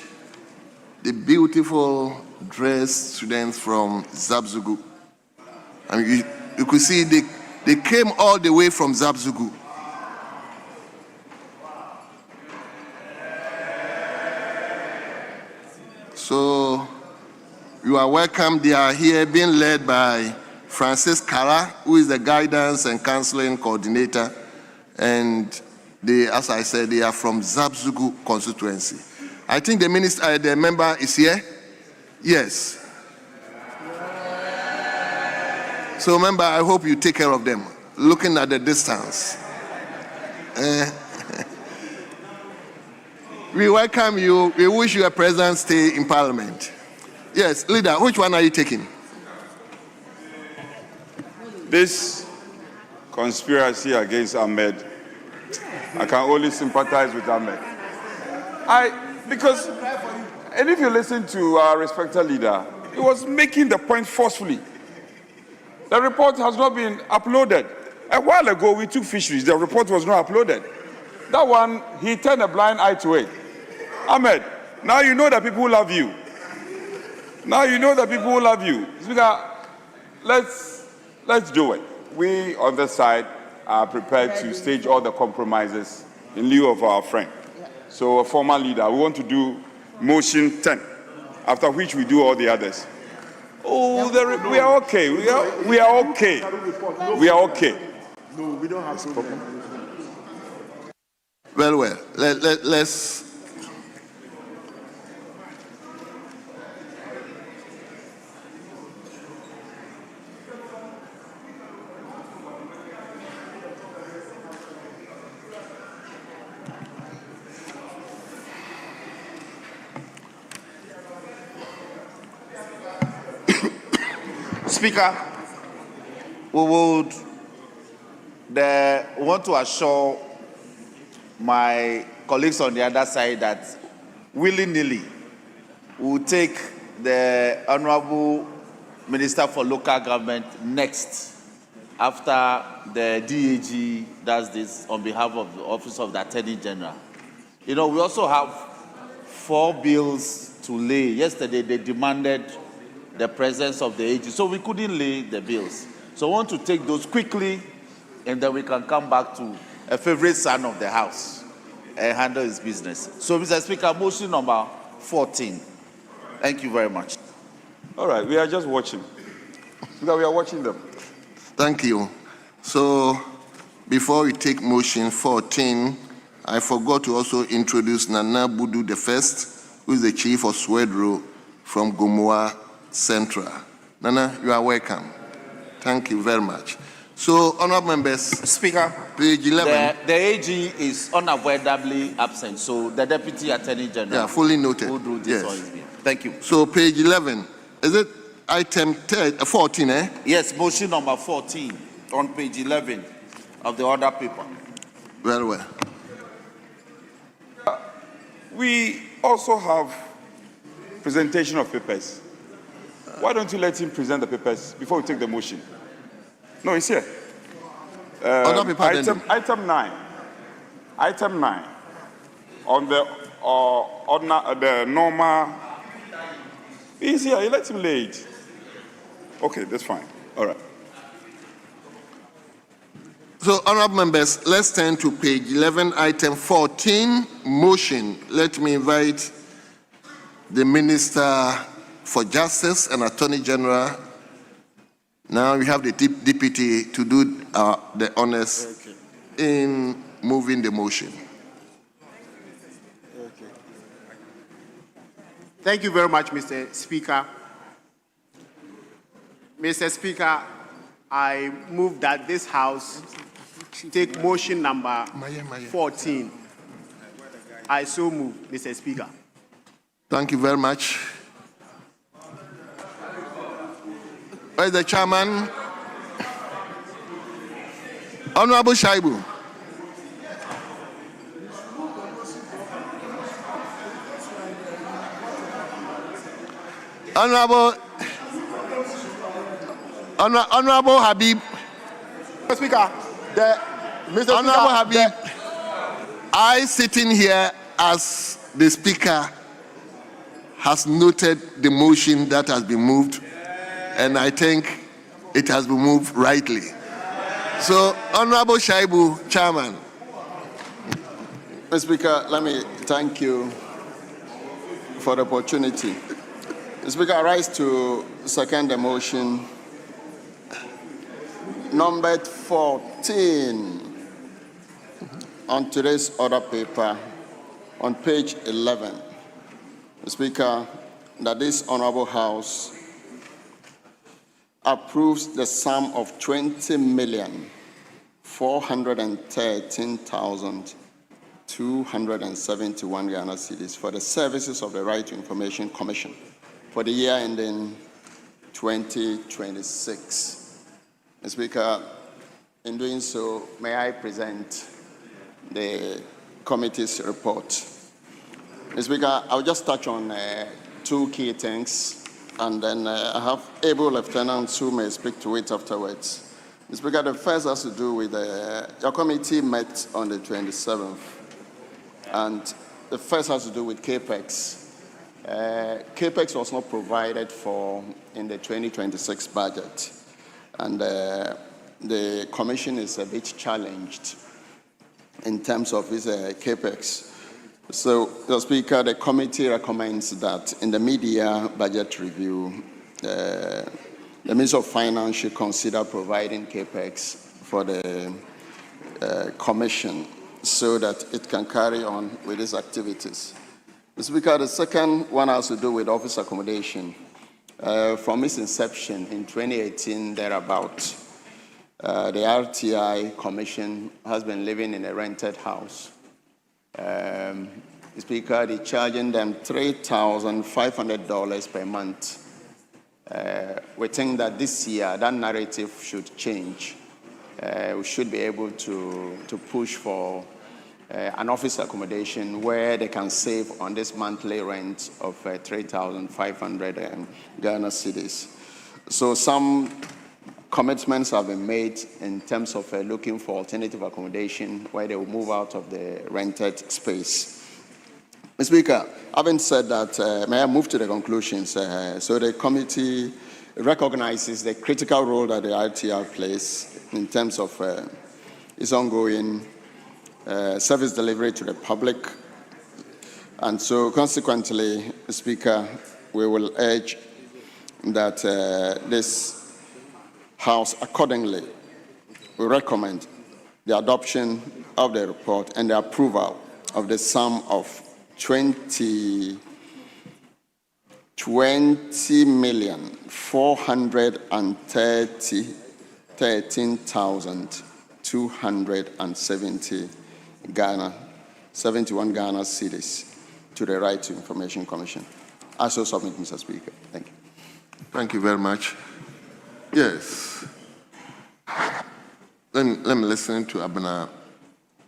the beautiful dressed students from Zabzugu. I mean, you could see they came all the way from Zabzugu. So you are welcome. They are here being led by Francis Kara, who is the guidance and counseling coordinator. And they, as I said, they are from Zabzugu constituency. I think the member is here. Yes. So member, I hope you take care of them, looking at the distance. We welcome you. We wish you a pleasant stay in Parliament. Yes, leader, which one are you taking? This conspiracy against Ahmed, I can only sympathize with Ahmed. And if you listen to our respected leader, he was making the point forcefully. The report has not been uploaded. A while ago, we took fisheries. The report was not uploaded. That one, he turned a blind eye to it. Ahmed, now you know that people love you. Now you know that people love you. Speaker, let's do it. We on this side are prepared to stage all the compromises in lieu of our friend. So a former leader, we want to do motion 10, after which we do all the others. Oh, we are okay. We are okay. We are okay. No, we don't have problem. Well. Let's. Speaker, we would want to assure my colleagues on the other side that willy-nilly we will take the Honorable Minister for Local Government next after the DAG does this on behalf of the Office of the Attorney General. You know, we also have 4 bills to lay. Yesterday, they demanded the presence of the AG, so we couldn't lay the bills. So I want to take those quickly, and then we can come back to a favorite son of the house and handle his business. So, Mr. Speaker, motion number 14. Thank you very much. All right, we are just watching. We are watching them. Thank you. So, before we take motion 14, I forgot to also introduce Nana Budu the First, who is the chief of Swedro from Gomoa Central. Nana, you are welcome. Thank you very much. So, honorable members. Speaker, page 11. The AG is unavoidably absent, so the Deputy Attorney General. Yeah, fully noted. Will do this on his behalf. Thank you. So, page 11. Is it item 14, eh? Yes, motion number 14 on page 11 of the order paper. Very well. We also have presentation of papers. Why don't you let him present the papers before we take the motion? No, he's here. Item 9. Item 9. On the normal. He's here. You let him lay it. Okay, that's fine. All right. So, honorable members, let's turn to page 11, item 14, motion. Let me invite the Minister for Justice and Attorney General. Now we have the deputy to do the honors in moving the motion. Okay. Thank you very much, Mr. Speaker. Mr. Speaker, I move that this House take motion number 14. I so move, Mr. Speaker. Thank you very much. Where's the chairman? Honorable Shaibu. Honorable Habib. Mr. Speaker, Mr. Honorable Speaker, Habib, I sitting here as the Speaker has noted the motion that has been moved, and I think it has been moved rightly. So, Honorable Shaibu, Chairman. Mr. Speaker, let me thank you for the opportunity. Mr. Speaker, I rise to second the motion numbered 14 on today's order paper on page 11. Mr. Speaker, that this Honorable House approves the sum of 20,413,271 Ghana cedis for the services of the Right to Information Commission for the year ending 2026. Mr. Speaker, in doing so, may I present the committee's report. Mr. Speaker, I'll just touch on two key things, and then I have able lieutenants who may speak to it afterwards. Mr. Speaker, the first has to do with your committee met on the 27th, and the first has to do with CAPEX. CAPEX was not provided for in the 2026 budget, and the Commission is a bit challenged in terms of its CAPEX. So, Mr. Speaker, the committee recommends that in the mid-year budget review, the Minister of Finance should consider providing CAPEX for the Commission so that it can carry on with its activities. Mr. Speaker, the second one has to do with office accommodation. From its inception in 2018, thereabout, the RTI Commission has been living in a rented house. Speaker, they're charging them $3,500 per month. We think that this year, that narrative should change. We should be able to push for an office accommodation where they can save on this monthly rent of 3,500 Ghana cedis. So some commitments have been made in terms of looking for alternative accommodation where they will move out of the rented space. Mr. Speaker, having said that, may I move to the conclusions? So the committee recognizes the critical role that the RTR plays in terms of its ongoing service delivery to the public. And so consequently, Mr. Speaker, we will urge that this House accordingly will recommend the adoption of the report and the approval of the sum of 20,413,270 71 Ghana cedis to the Right to Information Commission. I so submit, Mr. Speaker. Thank you. Thank you very much. Yes. Let me listen to Abena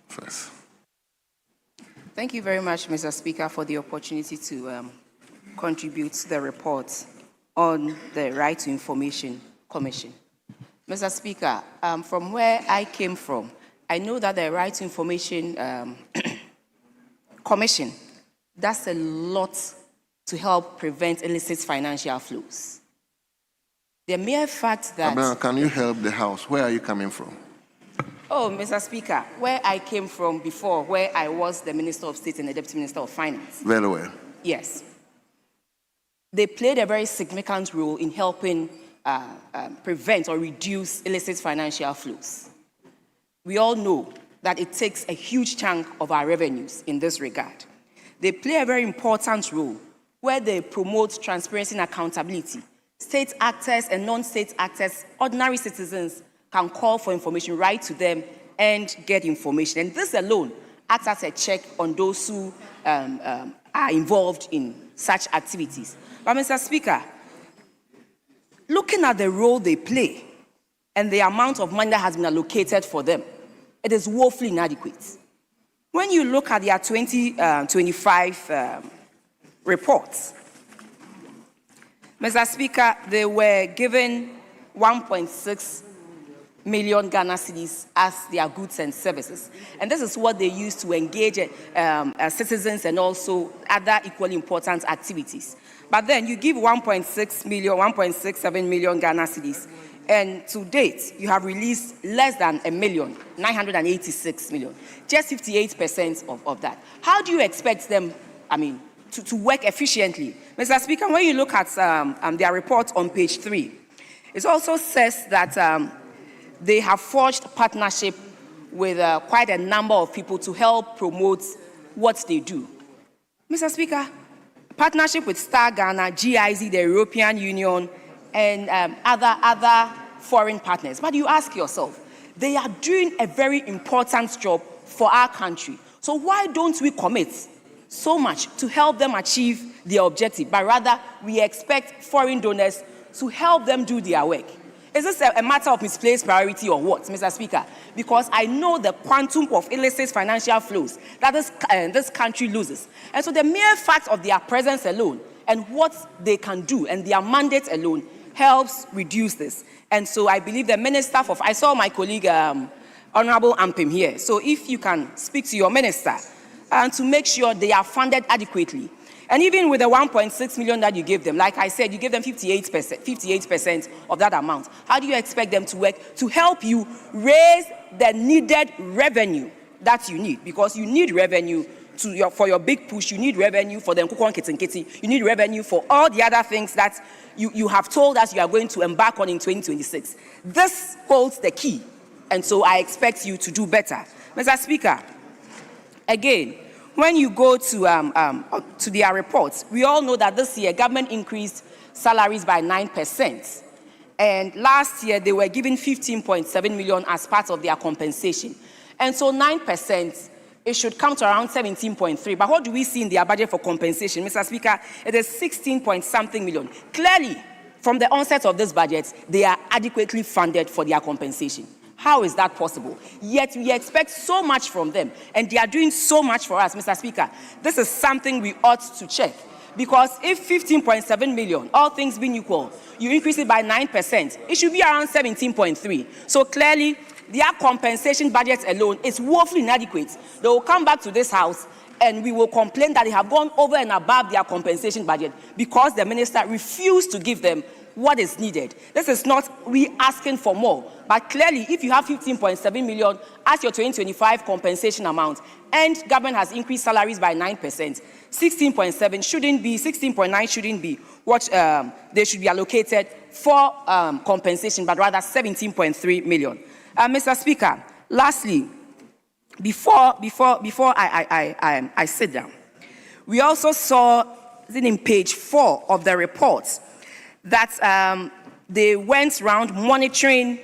first. Thank you very much, Mr. Speaker, for the opportunity to contribute to the report on the Right to Information Commission. Mr. Speaker, from where I came from, I know that the Right to Information Commission does a lot to help prevent illicit financial flows. The mere fact that... Abena, can you help the House? Where are you coming from? Oh, Mr. Speaker, where I came from before, where I was the Minister of State and the Deputy Minister of Finance. Very well. Yes. They played a very significant role in helping prevent or reduce illicit financial flows. We all know that it takes a huge chunk of our revenues in this regard. They play a very important role where they promote transparency and accountability, state actors and non-state actors, ordinary citizens, can call for information, write to them, and get information. And this alone acts as a check on those who are involved in such activities. But Mr. Speaker, looking at the role they play and the amount of money that has been allocated for them, it is woefully inadequate. When you look at their 2025 reports, Mr. Speaker, they were given 1.6 million Ghana cedis as their goods and services. And this is what they use to engage citizens and also other equally important activities. But then you give 1.6 million, 1.67 million Ghana cedis. And to date, you have released less than 1,986 million, just 58% of that. How do you expect them, to work efficiently? Mr. Speaker, when you look at their report on page 3, it also says that they have forged partnership with quite a number of people to help promote what they do. Mr. Speaker, partnership with Star Ghana, GIZ, the European Union, and other foreign partners. But you ask yourself, they are doing a very important job for our country. So why don't we commit so much to help them achieve their objective, but rather we expect foreign donors to help them do their work? Is this a matter of misplaced priority or what, Mr. Speaker? Because I know the quantum of illicit financial flows that this country loses. And so the mere fact of their presence alone and what they can do and their mandate alone helps reduce this. And so I believe the Minister for... I saw my colleague, Honorable Ampim here. So if you can speak to your minister to make sure they are funded adequately. And even with the 1.6 million that you give them, like I said, you give them 58% of that amount. How do you expect them to work to help you raise the needed revenue that you need? Because you need revenue for your big push, you need revenue for the Nkukon Kitinkiti, you need revenue for all the other things that you have told us you are going to embark on in 2026. This holds the key, and so I expect you to do better. Mr. Speaker, again, when you go to their reports, we all know that this year government increased salaries by 9%. And last year they were given 15.7 million as part of their compensation. And so 9%, it should come to around 17.3. But what do we see in their budget for compensation? Mr. Speaker, it is 16-point-something million. Clearly, from the onset of this budget, they are adequately funded for their compensation. How is that possible? Yet we expect so much from them, and they are doing so much for us, Mr. Speaker. This is something we ought to check. Because if 15.7 million, all things being equal, you increase it by 9%, it should be around 17.3. So clearly, their compensation budget alone is woefully inadequate. They will come back to this House and we will complain that they have gone over and above their compensation budget because the minister refused to give them what is needed. This is not we asking for more, but clearly if you have 15.7 million as your 2025 compensation amount and government has increased salaries by 9%, 16.7 shouldn't be, 16.9 shouldn't be what they should be allocated for compensation, but rather 17.3 million. Mr. Speaker, lastly, before I sit down, we also saw in page 4 of the report that they went around monitoring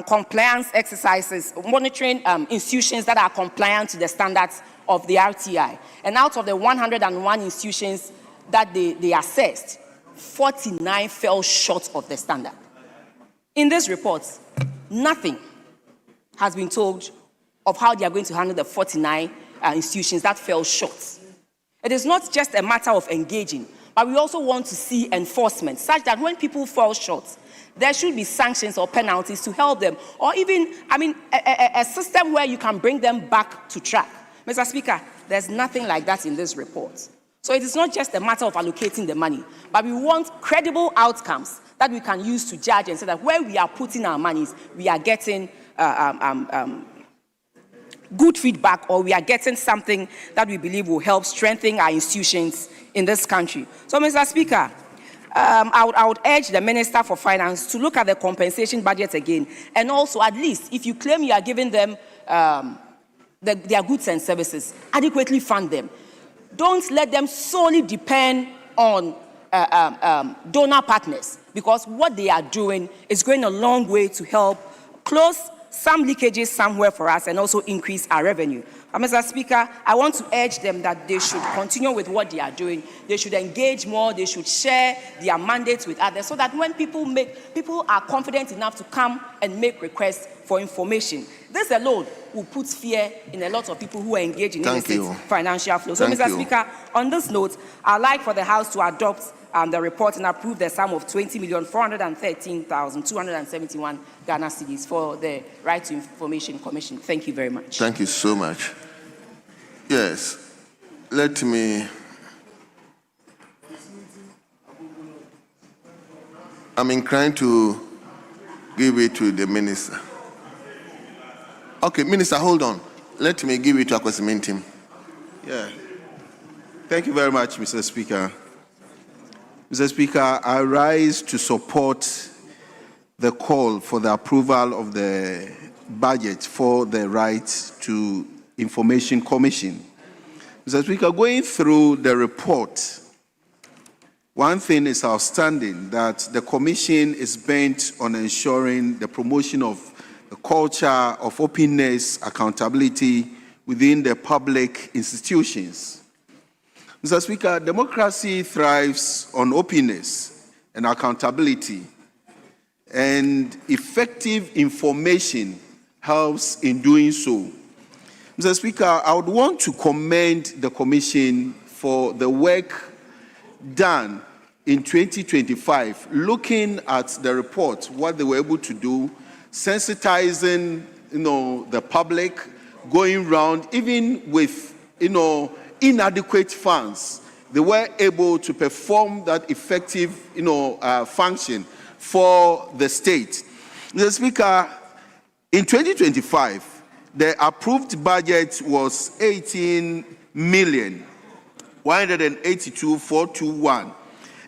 compliance exercises, monitoring institutions that are compliant to the standards of the RTI. And out of the 101 institutions that they assessed, 49 fell short of the standard. In this report, nothing has been told of how they are going to handle the 49 institutions that fell short. It is not just a matter of engaging, but we also want to see enforcement, such that when people fall short, there should be sanctions or penalties to help them, or even, a system where you can bring them back to track. Mr. Speaker, there's nothing like that in this report. So it is not just a matter of allocating the money, but we want credible outcomes that we can use to judge and say that where we are putting our monies, we are getting good feedback, or we are getting something that we believe will help strengthen our institutions in this country. So, Mr. Speaker, I would urge the Minister for Finance to look at the compensation budget again, and also, at least, if you claim you are giving them their goods and services, adequately fund them. Don't let them solely depend on donor partners, because what they are doing is going a long way to help close some leakages somewhere for us and also increase our revenue. Mr. Speaker, I want to urge them that they should continue with what they are doing. They should engage more. They should share their mandates with others so that when people are confident enough to come and make requests for information. This alone will put fear in a lot of people who are engaged in illicit financial flow. So, Mr. Speaker, on this note, I'd like for the House to adopt the report and approve the sum of 20,413,271 Ghana cedis for the Right to Information Commission. Thank you very much. Thank you so much. Yes, let me. I'm inclined to give it to the minister. Okay, Minister, hold on. Let me give it to Akwesimin team. Yeah. Thank you very much, Mr. Speaker. Mr. Speaker, I rise to support the call for the approval of the budget for the Right to Information Commission. Mr. Speaker, going through the report, one thing is outstanding, that the Commission is bent on ensuring the promotion of a culture of openness, accountability within the public institutions. Mr. Speaker, democracy thrives on openness and accountability, and effective information helps in doing so. Mr. Speaker, I would want to commend the Commission for the work done in 2025, looking at the report, what they were able to do, sensitizing, the public, going around, even with, inadequate funds, they were able to perform that effective, function for the state. Mr. Speaker, in 2025, the approved budget was 18,182,421,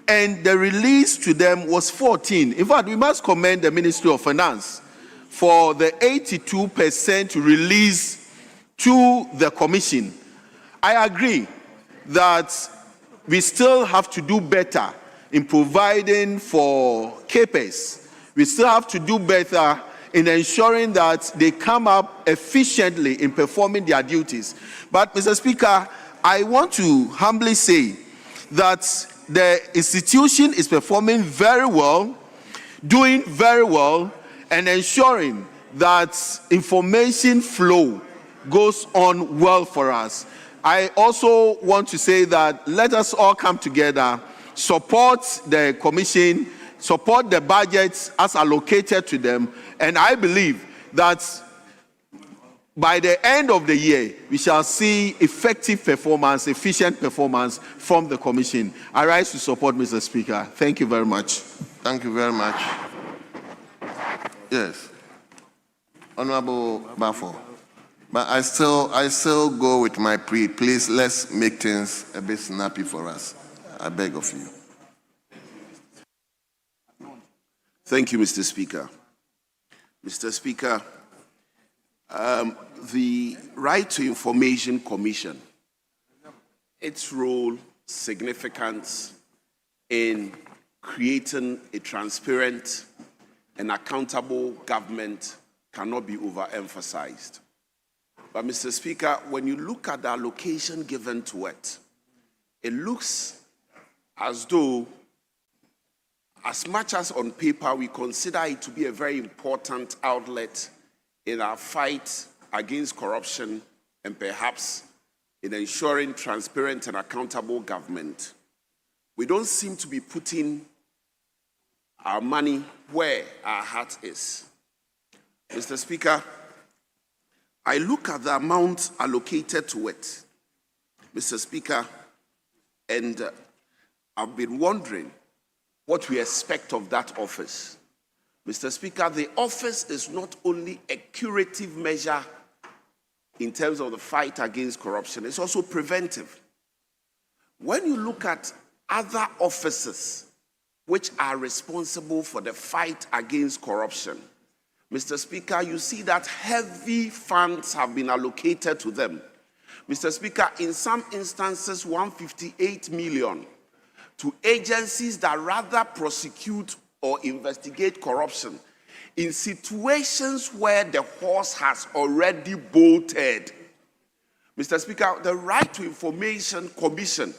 and the release to them was 14. In fact, we must commend the Ministry of Finance for the 82% release to the Commission. I agree that we still have to do better in providing for CAPEX. We still have to do better in ensuring that they come up efficiently in performing their duties. But, Mr. Speaker, I want to humbly say that the institution is performing very well, doing very well, and ensuring that information flow goes on well for us. I also want to say that let us all come together, support the Commission, support the budgets as allocated to them, and I believe that by the end of the year, we shall see effective performance, efficient performance from the Commission. I rise to support, Mr. Speaker. Thank you very much. Thank you very much. Yes. Honorable Bafo. But I still go with my plea. Please, let's make things a bit snappy for us. I beg of you. Thank you, Mr. Speaker. Mr. Speaker, the Right to Information Commission, its role, significance in creating a transparent and accountable government cannot be overemphasized. But, Mr. Speaker, when you look at the allocation given to it, it looks as though, as much as on paper we consider it to be a very important outlet in our fight against corruption and perhaps in ensuring transparent and accountable government, we don't seem to be putting our money where our heart is. Mr. Speaker, I look at the amount allocated to it, Mr. Speaker, and I've been wondering what we expect of that office. Mr. Speaker, the office is not only a curative measure in terms of the fight against corruption, it's also preventive. When you look at other offices which are responsible for the fight against corruption, Mr. Speaker, you see that heavy funds have been allocated to them. Mr. Speaker, in some instances, 158 million. to agencies that rather prosecute or investigate corruption in situations where the horse has already bolted. Mr. Speaker, the Right to Information Commission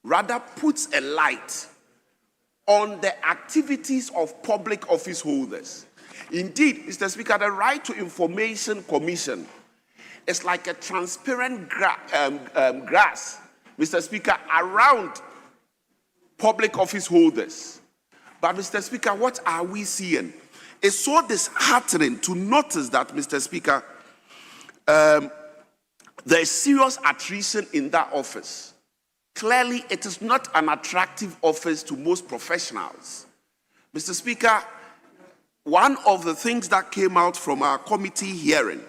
rather puts a light on the activities of public office holders. Indeed, Mr. Speaker, the Right to Information Commission is like a transparent grass, Mr. Speaker, around public office holders. But, Mr. Speaker, what are we seeing? It's so disheartening to notice that, Mr. Speaker, there is serious attrition in that office. Clearly, it is not an attractive office to most professionals. Mr. Speaker, one of the things that came out from our committee hearing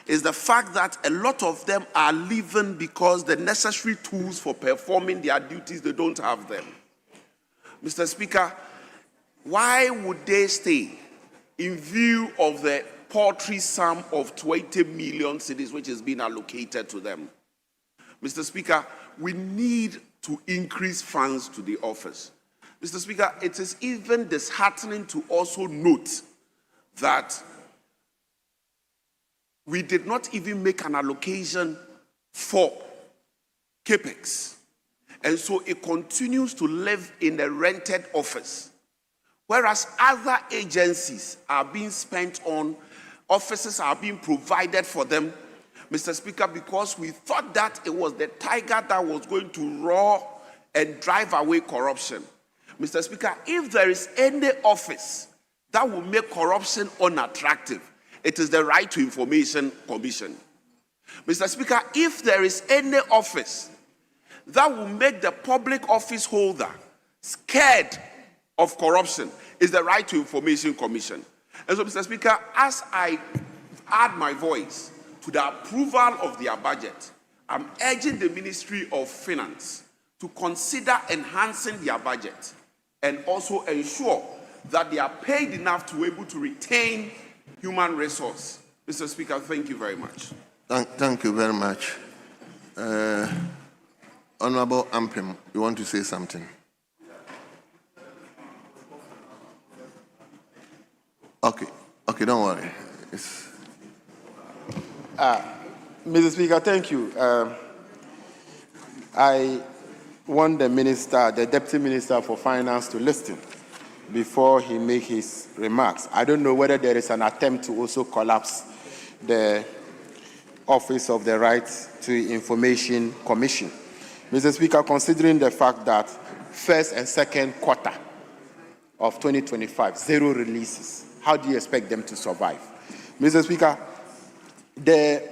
is the fact that a lot of them are leaving because the necessary tools for performing their duties, they don't have them. Mr. Speaker, why would they stay in view of the paltry sum of 20 million cedis which is being allocated to them? Mr. Speaker, we need to increase funds to the office. Mr. Speaker, it is even disheartening to also note that we did not even make an allocation for CAPEX. And so it continues to live in a rented office. Whereas other agencies are being spent on, offices are being provided for them, Mr. Speaker, because we thought that it was the tiger that was going to roar and drive away corruption. Mr. Speaker, if there is any office that will make corruption unattractive, it is the Right to Information Commission. Mr. Speaker, if there is any office that will make the public office holder scared of corruption, is the Right to Information Commission. And so, Mr. Speaker, as I add my voice to the approval of their budget, I'm urging the Ministry of Finance to consider enhancing their budget and also ensure that they are paid enough to be able to retain human resource. Mr. Speaker, thank you very much. Thank you very much. Honorable Ampem, you want to say something? Okay, don't worry. Mr. Speaker, thank you. I want the minister, the Deputy Minister for Finance, to listen before he makes his remarks. I don't know whether there is an attempt to also collapse the Office of the Right to Information Commission. Mr. Speaker, considering the fact that first and second quarter of 2025, 0 releases, how do you expect them to survive? Mr. Speaker, the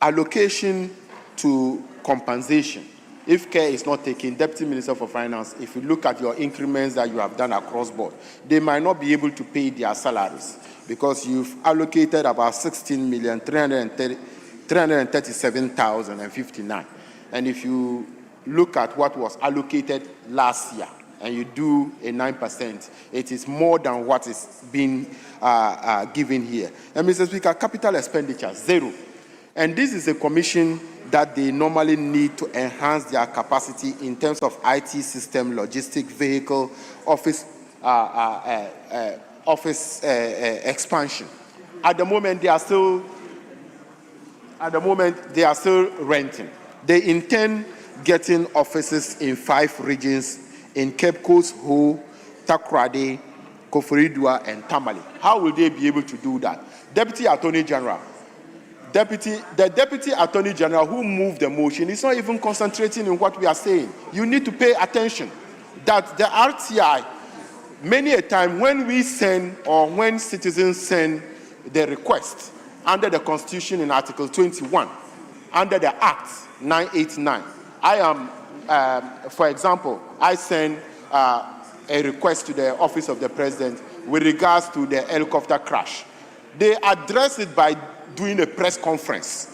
allocation to compensation, if care is not taken, Deputy Minister for Finance, if you look at your increments that you have done across board, they might not be able to pay their salaries because you've allocated about 16,337,059. And if you look at what was allocated last year and you do a 9%, it is more than what is being given here. And Mr. Speaker, capital expenditure, 0. And this is a commission that they normally need to enhance their capacity in terms of IT system, logistic, vehicle, office expansion. At the moment, they are still renting. They intend getting offices in 5 regions in Cape Coast, Ho, Takoradi, Koforidua, and Tamale. How will they be able to do that? Deputy Attorney General, the Deputy Attorney General who moved the motion is not even concentrating on what we are saying. You need to pay attention that the RTI, many a time when we send or when citizens send the request under the Constitution in Article 21, under the Act 989, I am, for example, I send a request to the Office of the President with regards to the helicopter crash. They address it by doing a press conference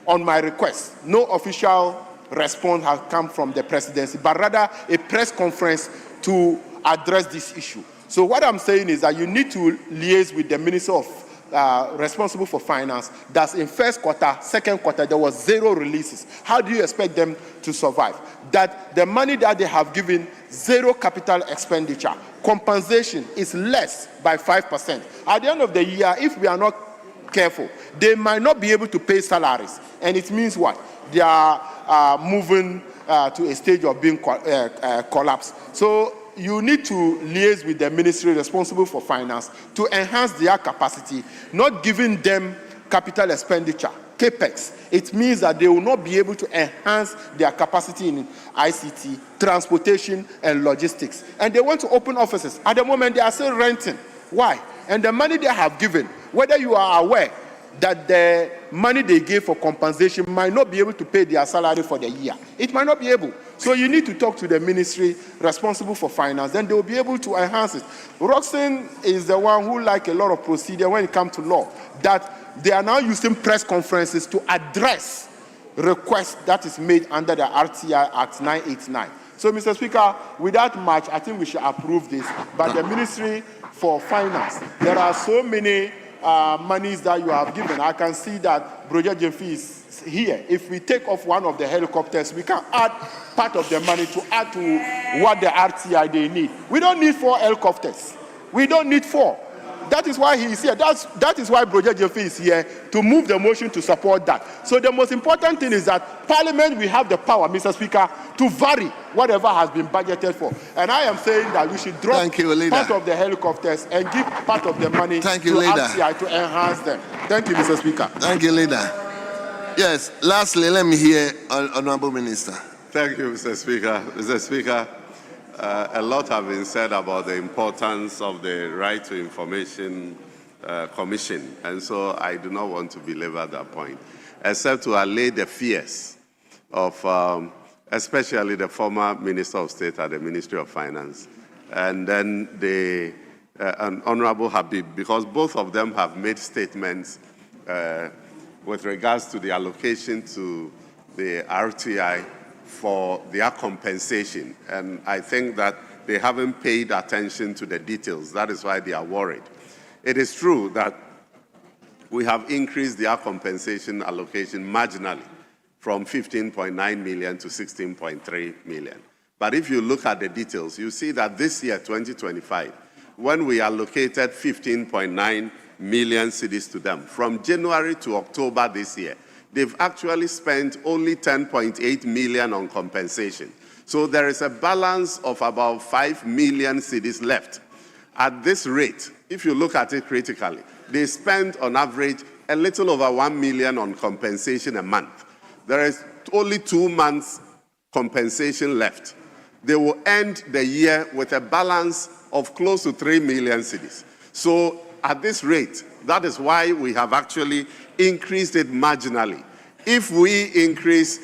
on my request. No official response has come from the presidency, but rather a press conference to address this issue. So what I'm saying is that you need to liaise with the Minister of responsible for finance, that in first quarter, second quarter, there was 0 releases. How do you expect them to survive? That the money that they have given, 0 capital expenditure, compensation is less by 5%. At the end of the year, if we are not careful, they might not be able to pay salaries. And it means what? They are moving to a stage of being collapsed. So you need to liaise with the ministry responsible for finance to enhance their capacity, not giving them capital expenditure, capex. It means that they will not be able to enhance their capacity in ICT, transportation, and logistics. And they want to open offices. At the moment, they are still renting. Why? And the money they have given, whether you are aware that the money they gave for compensation might not be able to pay their salary for the year. It might not be able. So you need to talk to the ministry responsible for finance, then they will be able to enhance it. Roxanne is the one who, like a lot of procedure when it comes to law, that they are now using press conferences to address requests that is made under the RTI Act 989. So, Mr. Speaker, without much, I think we should approve this. But the Ministry for Finance, there are so many monies that you have given. I can see that Broja Jemfi is here. If we take off one of the helicopters, we can add part of the money to add to what the RTI they need. We don't need 4 helicopters. We don't need 4. That is why he is here. That is why Broja Jemfi is here, to move the motion to support that. So the most important thing is that Parliament will have the power, Mr. Speaker, to vary whatever has been budgeted for. And I am saying that we should drop part of the helicopters and give part of the money to RTI to enhance them. Thank you, Mr. Speaker. Thank you, Leader. Yes, lastly, let me hear Honorable Minister. Thank you, Mr. Speaker. Mr. Speaker, a lot have been said about the importance of the Right to Information Commission, and so I do not want to belabor that point, except to allay the fears of especially the former Minister of State at the Ministry of Finance, and then the Honorable Habib, because both of them have made statements with regards to the allocation to the RTI for their compensation. And I think that they haven't paid attention to the details. That is why they are worried. It is true that we have increased their compensation allocation marginally from 15.9 million to 16.3 million. But if you look at the details, you see that this year, 2025, when we allocated 15.9 million cedis to them, from January to October this year, they've actually spent only 10.8 million on compensation. So there is a balance of about 5 million cedis left. At this rate, if you look at it critically, they spend on average a little over 1 million on compensation a month. There is only 2 months compensation left. They will end the year with a balance of close to 3 million cedis. So at this rate, that is why we have actually increased it marginally. If we increase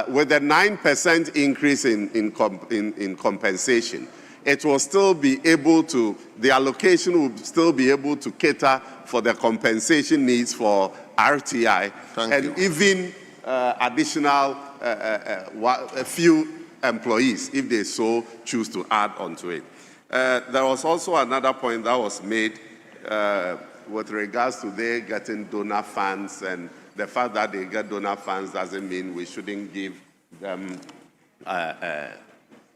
with a 9% increase in compensation, it will still be able to, the allocation will still be able to cater for the compensation needs for RTI and even additional a few employees if they so choose to add onto it. There was also another point that was made with regards to they getting donor funds, and the fact that they get donor funds doesn't mean we shouldn't give them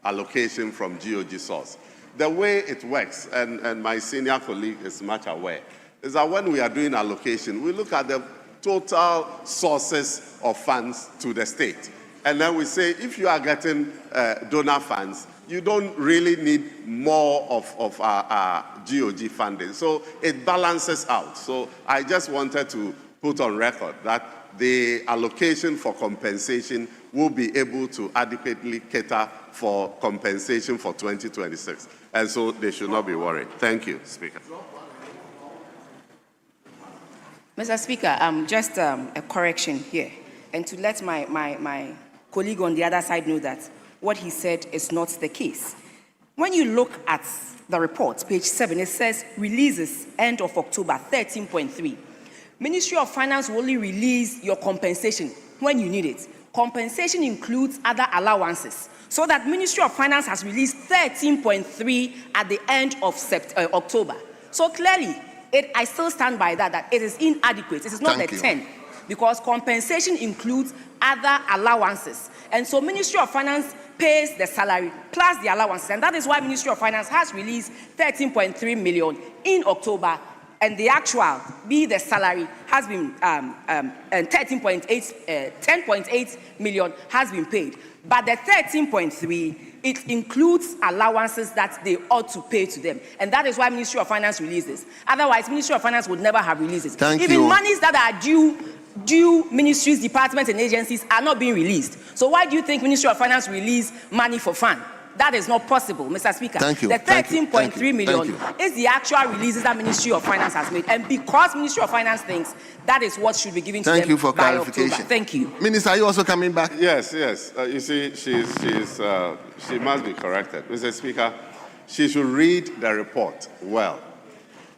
allocation from GOG source. The way it works, and my senior colleague is much aware, is that when we are doing allocation, we look at the total sources of funds to the state. And then we say, if you are getting donor funds, you don't really need more of our GOG funding. So it balances out. So I just wanted to put on record that the allocation for compensation will be able to adequately cater for compensation for 2026. And so they should not be worried. Thank you, Speaker. Mr. Speaker, just a correction here, and to let my colleague on the other side know that what he said is not the case. When you look at the report, page 7, it says releases end of October 13.3. Ministry of Finance will only release your compensation when you need it. Compensation includes other allowances. So that Ministry of Finance has released 13.3 at the end of October. So clearly, I still stand by that it is inadequate. It is not Thank the you. 10, because compensation includes other allowances. And so Ministry of Finance pays the salary plus the allowances. And that is why Ministry of Finance has released 13.3 million in October. And the actual, be the salary, has been 10.8 million has been paid. But the 13.3, it includes allowances that they ought to pay to them. And that is why Ministry of Finance released this. Otherwise, Ministry of Finance would never have released it. Thank Even you. monies that are due ministries, departments, and agencies are not being released. So why do you think Ministry of Finance release money for fun? That is not possible, Mr. Speaker. Thank you. The Thank you. 13.3 million is the actual releases that Ministry of Finance has made. And because Ministry of Finance thinks that is what should be given to Thank them you for by clarification. October. Thank you. Minister, are you also coming back? Yes, yes. You see, she must be corrected. Mr. Speaker, she should read the report well.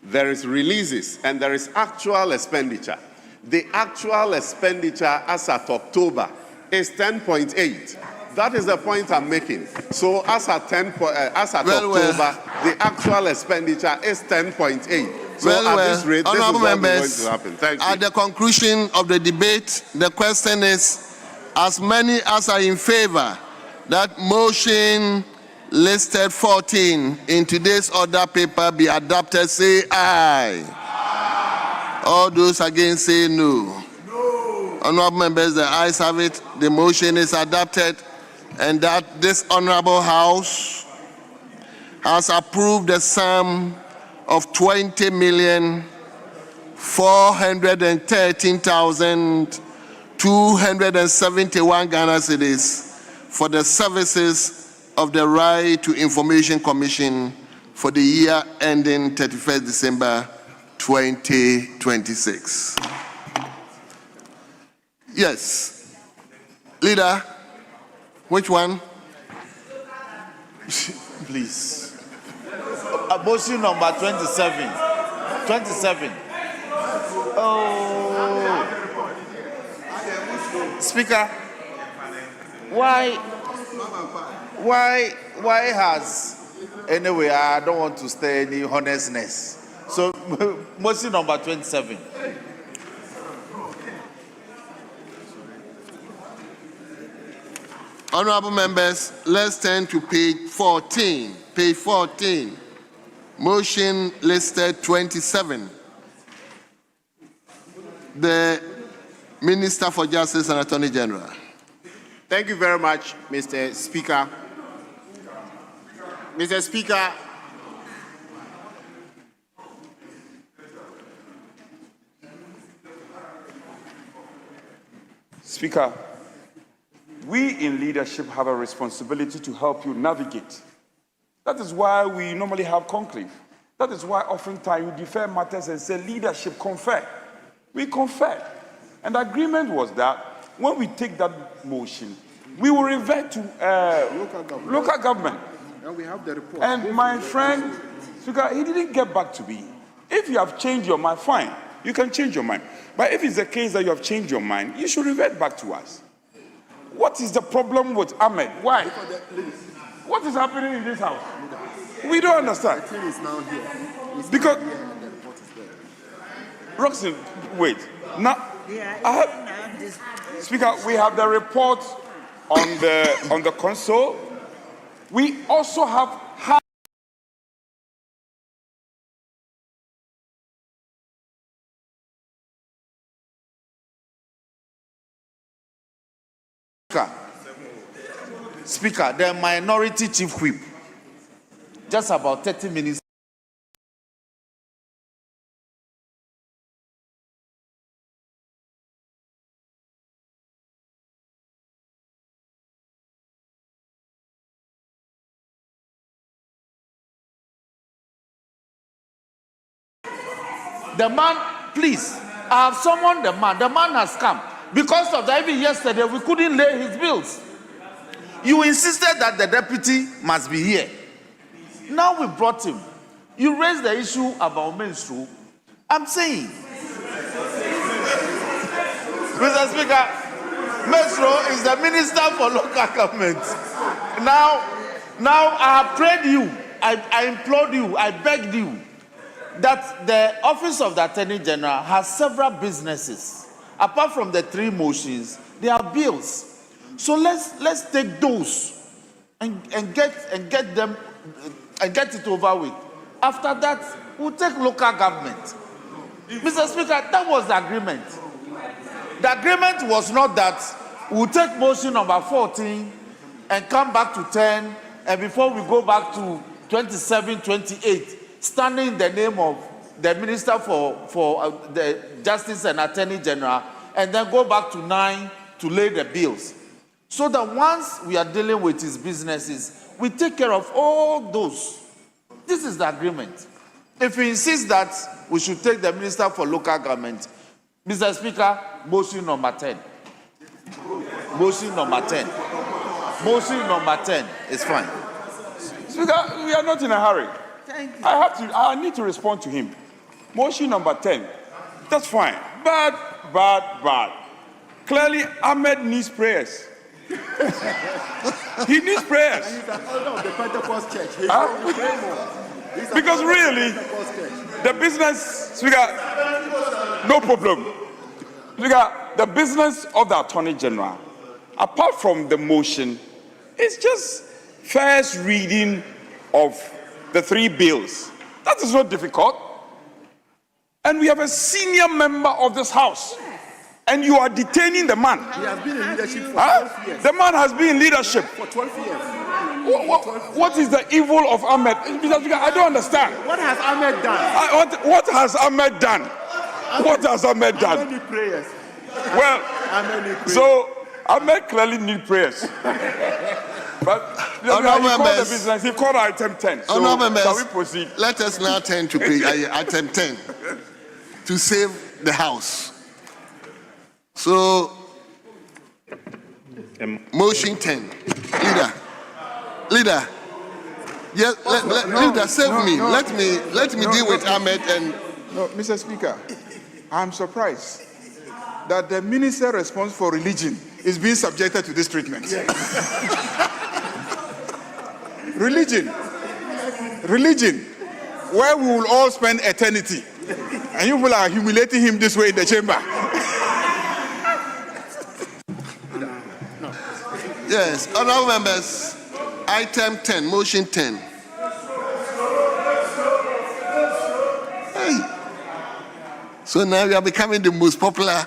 There is releases and there is actual expenditure. The actual expenditure as at October is 10.8. That is the point I'm making. So as at October, the actual expenditure is 10.8. So at this rate, this is Honourable what is members, going to happen. Thank you. at the conclusion of the debate, the question is, as many as are in favor that motion listed 14 in today's order paper be adopted, say aye. All those against say no. Honourable members, the ayes have it. The motion is adopted, and that this honourable House has approved the sum of 20,413,271 Ghana cedis for the services of the Right to Information Commission for the year ending 31st December 2026. Yes. Leader, which one? Please. Motion number 27. 27. Oh. Speaker, why has, anyway, I don't want to stir any honestness. So, motion number 27. Honorable members, let's turn to page 14. Page 14. Motion listed 27. The Minister for Justice and Attorney General. Thank you very much, Mr. Speaker. Mr. Speaker, Speaker, we in leadership have a responsibility to help you navigate. That is why we normally have conclave. That is why oftentimes we defer matters and say, leadership, confer. We confer. And the agreement was that when we take that motion, we will revert to local government. and we have the report. And my friend, Speaker, he didn't get back to me. If you have changed your mind, fine. You can change your mind. But if it's the case that you have changed your mind, you should revert back to us. What is the problem with Ahmed? Why? What is happening in this house? We don't understand. The thing is now here. It's Because, here and the report is there. Roxanne, wait. Now, Speaker, we have the report on the console. We also have Speaker, the minority chief whip, just about 30 minutes. The man, please, I have summoned the man. The man has come. Because of that, even yesterday, we couldn't lay his bills. You insisted that the deputy must be here. Now we brought him. You raised the issue about menstrual. I'm saying, Mr. Speaker, Menstrual is the Minister for Local Government. Now I have prayed you, I implored you, I begged you that the Office of the Attorney General has several businesses. Apart from the 3 motions, there are bills. So let's take those and get them and get it over with. After that, we'll take local government. Mr. Speaker, that was the agreement. The agreement was not that we'll take motion number 14 and come back to 10, and before we go back to 27, 28, standing in the name of the Minister for the Justice and Attorney General, and then go back to 9 to lay the bills. So that once we are dealing with his businesses, we take care of all those. This is the agreement. If he insists that we should take the Minister for Local Government, Mr. Speaker, motion number 10. Motion number 10. Motion number 10 is fine. Speaker, we are not in a hurry. Thank you. I need to respond to him. Motion number 10. That's fine. But. Clearly, Ahmed needs prayers. He needs prayers. He's an elder of the Pentecost Church. Because really, the business, Speaker, no problem. Speaker, the business of the Attorney General, apart from the motion, is just first reading of the 3 bills. That is not difficult. And we have a senior member of this House. And you are detaining the man. He has been in leadership for 12 years. The man has been in leadership. For 12 years. What is the evil of Ahmed? I don't understand. What has Ahmed done? What has Ahmed done? What has Ahmed done? Ahmed need prayers. Well, Ahmed need prayers. so Ahmed clearly need prayers. But he called item 10. So shall we proceed? Let us now turn to item 10 to save the House. So, motion 10. Leader. Yes, leader, save me. Let me deal with Ahmed and. No, Mr. Speaker, I'm surprised that the minister responsible for religion is being subjected to this treatment. Religion, where we will all spend eternity, and you people are humiliating him this way in the chamber. Yes, honorable members, item 10, motion 10. Hey. So now we are becoming the most popular.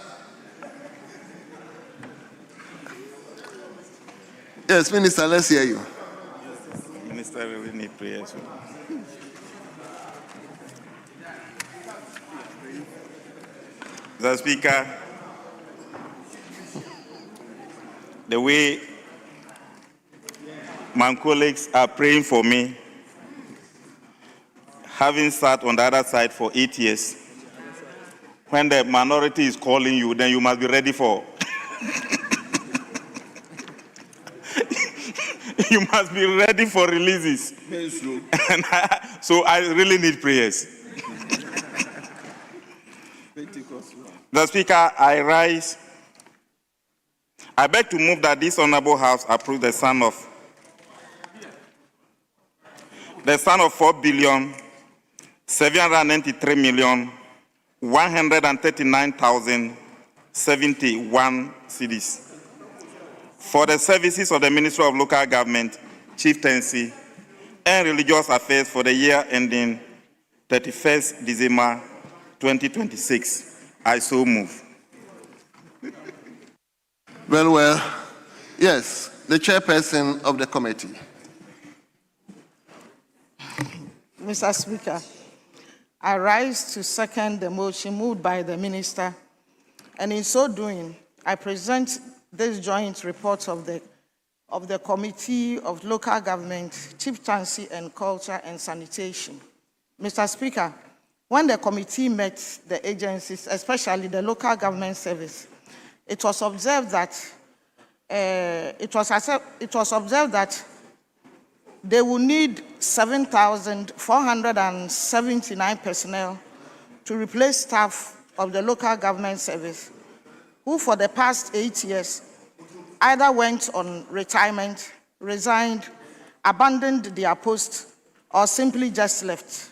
Yes, Minister, let's hear you. Minister really need prayers. Mr. Speaker, the way my colleagues are praying for me, having sat on the other side for 8 years, when the minority is calling you, then you must be ready for. You must be ready for releases. And so I really need prayers. Mr. Speaker, I rise. I beg to move that this honorable House approve the sum of 4,793,139,071 cedis for the services of the Ministry of Local Government, Chieftaincy, and Religious Affairs for the year ending 31st December 2026. I so move. Very well. Yes, the chairperson of the committee. Mr. Speaker, I rise to second the motion moved by the Minister, and in so doing, I present this joint report of the Committee of Local Government, Chieftaincy and Culture and Sanitation. Mr. Speaker, when the committee met the agencies, especially the Local Government Service, it was observed that they will need 7,479 personnel to replace staff of the Local Government Service, who for the past 8 years either went on retirement, resigned, abandoned their post, or simply just left.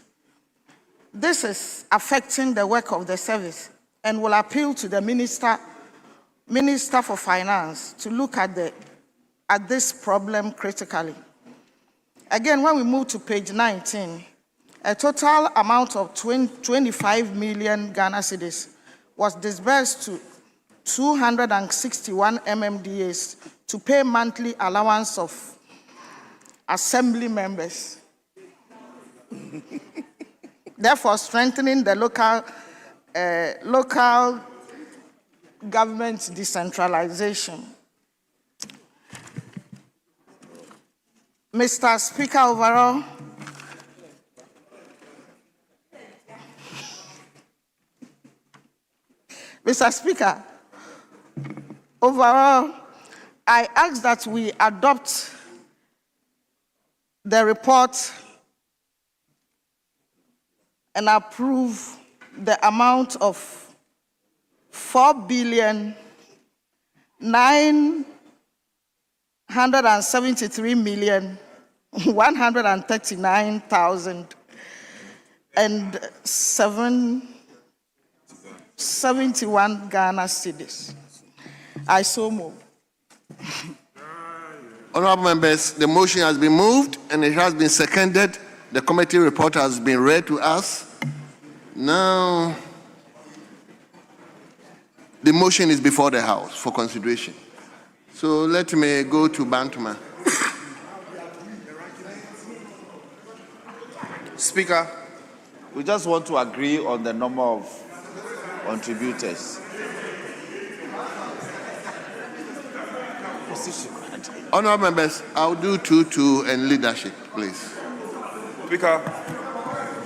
this is affecting the work of the service and will appeal to the Minister for Finance to look at this problem critically. Again, when we move to page 19, a total amount of 25 million Ghana cedis was disbursed to 261 MMDAs to pay monthly allowance of assembly members. Therefore, strengthening the local government decentralization. Mr. Speaker, overall, Mr. Speaker, overall, I ask that we adopt the report and approve the amount of 4,973,139,771 Ghana cedis. I so move. Honorable members, the motion has been moved and it has been seconded. The committee report has been read to us. Now, the motion is before the House for consideration. So let me go to Bantuma. Speaker, we just want to agree on the number of contributors. Honorable members, I'll do 2-2 and leadership, please. Speaker,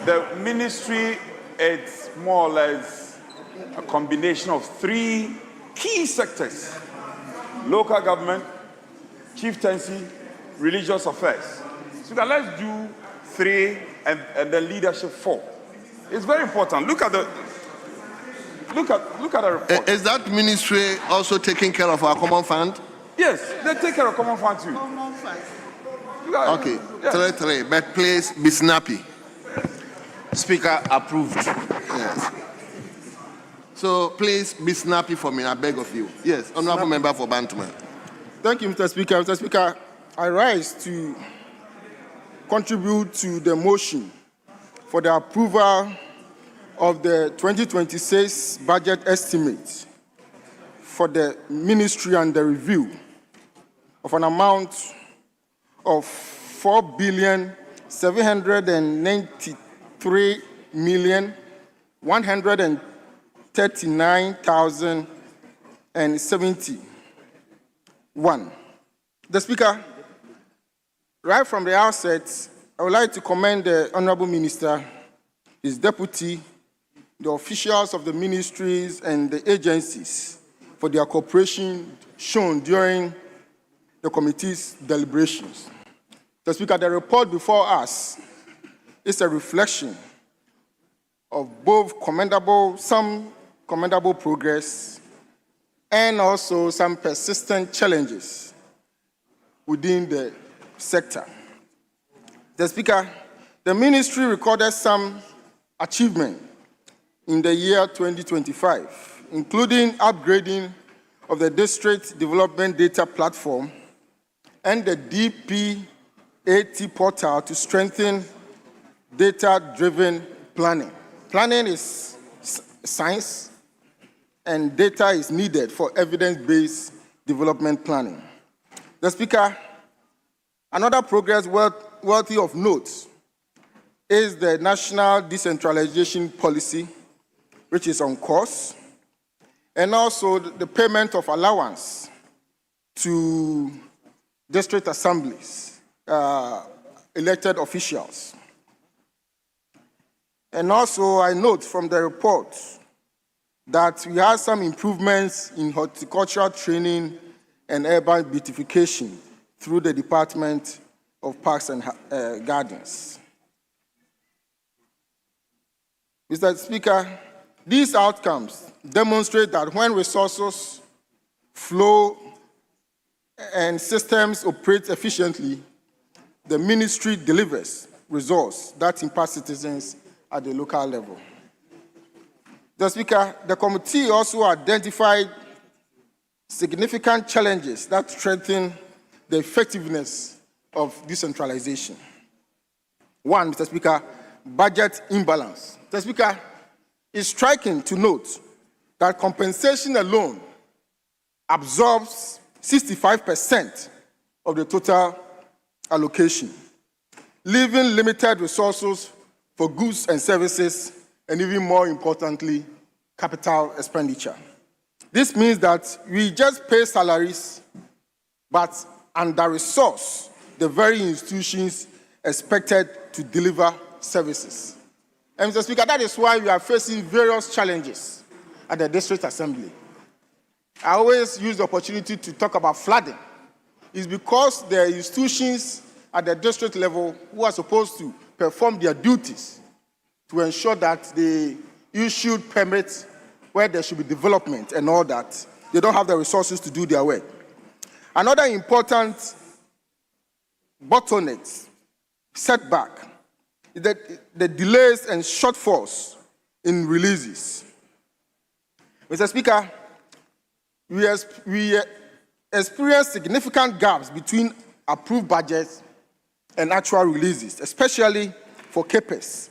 the ministry is more or less a combination of 3 key sectors: local government, chieftaincy, religious affairs. So let's do 3 and the leadership 4. It's very important. Look at the report. Is that ministry also taking care of our common fund? Yes, they take care of common fund too. Okay, Yes. 3-3, but please be snappy. Speaker, approved. Yes. So please be snappy for me, I beg of you. Yes, honorable member for Bantuma. Thank you, Mr. Speaker. Mr. Speaker, I rise to contribute to the motion for the approval of the 2026 budget estimate for the ministry and the review of an amount of 4,793,139,071. The Speaker, right from the outset, I would like to commend the Honorable Minister, his deputy, the officials of the ministries and the agencies for their cooperation shown during the committee's deliberations. The Speaker, the report before us is a reflection of both some commendable progress and also some persistent challenges within the sector. The Speaker, the ministry recorded some achievement in the year 2025, including upgrading of the district development data platform and the DPAT portal to strengthen data-driven planning. Planning is science, and data is needed for evidence-based development planning. The Speaker, another progress worthy of note is the National Decentralization Policy, which is on course, and also the payment of allowance to district assemblies, elected officials. And also, I note from the report that we have some improvements in horticultural training and urban beautification through the Department of Parks and Gardens. Mr. Speaker, these outcomes demonstrate that when resources flow and systems operate efficiently, the ministry delivers results that impact citizens at the local level. Mr. Speaker, the committee also identified significant challenges that strengthen the effectiveness of decentralization. One, Mr. Speaker, budget imbalance. Mr. Speaker, it's striking to note that compensation alone absorbs 65% of the total allocation, leaving limited resources for goods and services, and even more importantly, capital expenditure. This means that we just pay salaries, but under-resource the very institutions expected to deliver services. And Mr. Speaker, that is why we are facing various challenges at the District Assembly. I always use the opportunity to talk about flooding. It's because the institutions at the district level who are supposed to perform their duties to ensure that they issue permits where there should be development and all that, they don't have the resources to do their work. Another important bottleneck, setback, is the delays and shortfalls in releases. Mr. Speaker, we experience significant gaps between approved budgets and actual releases, especially for CAPEX.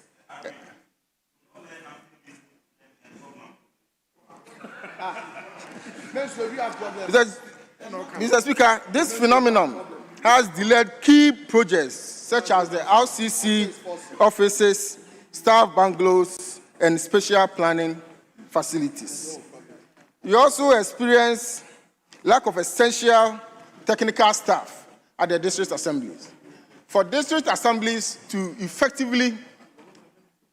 Mr. Speaker, this phenomenon has delayed key projects such as the RCC offices, staff bungalows, and special planning facilities. We also experience lack of essential technical staff at the district assemblies. For district assemblies to effectively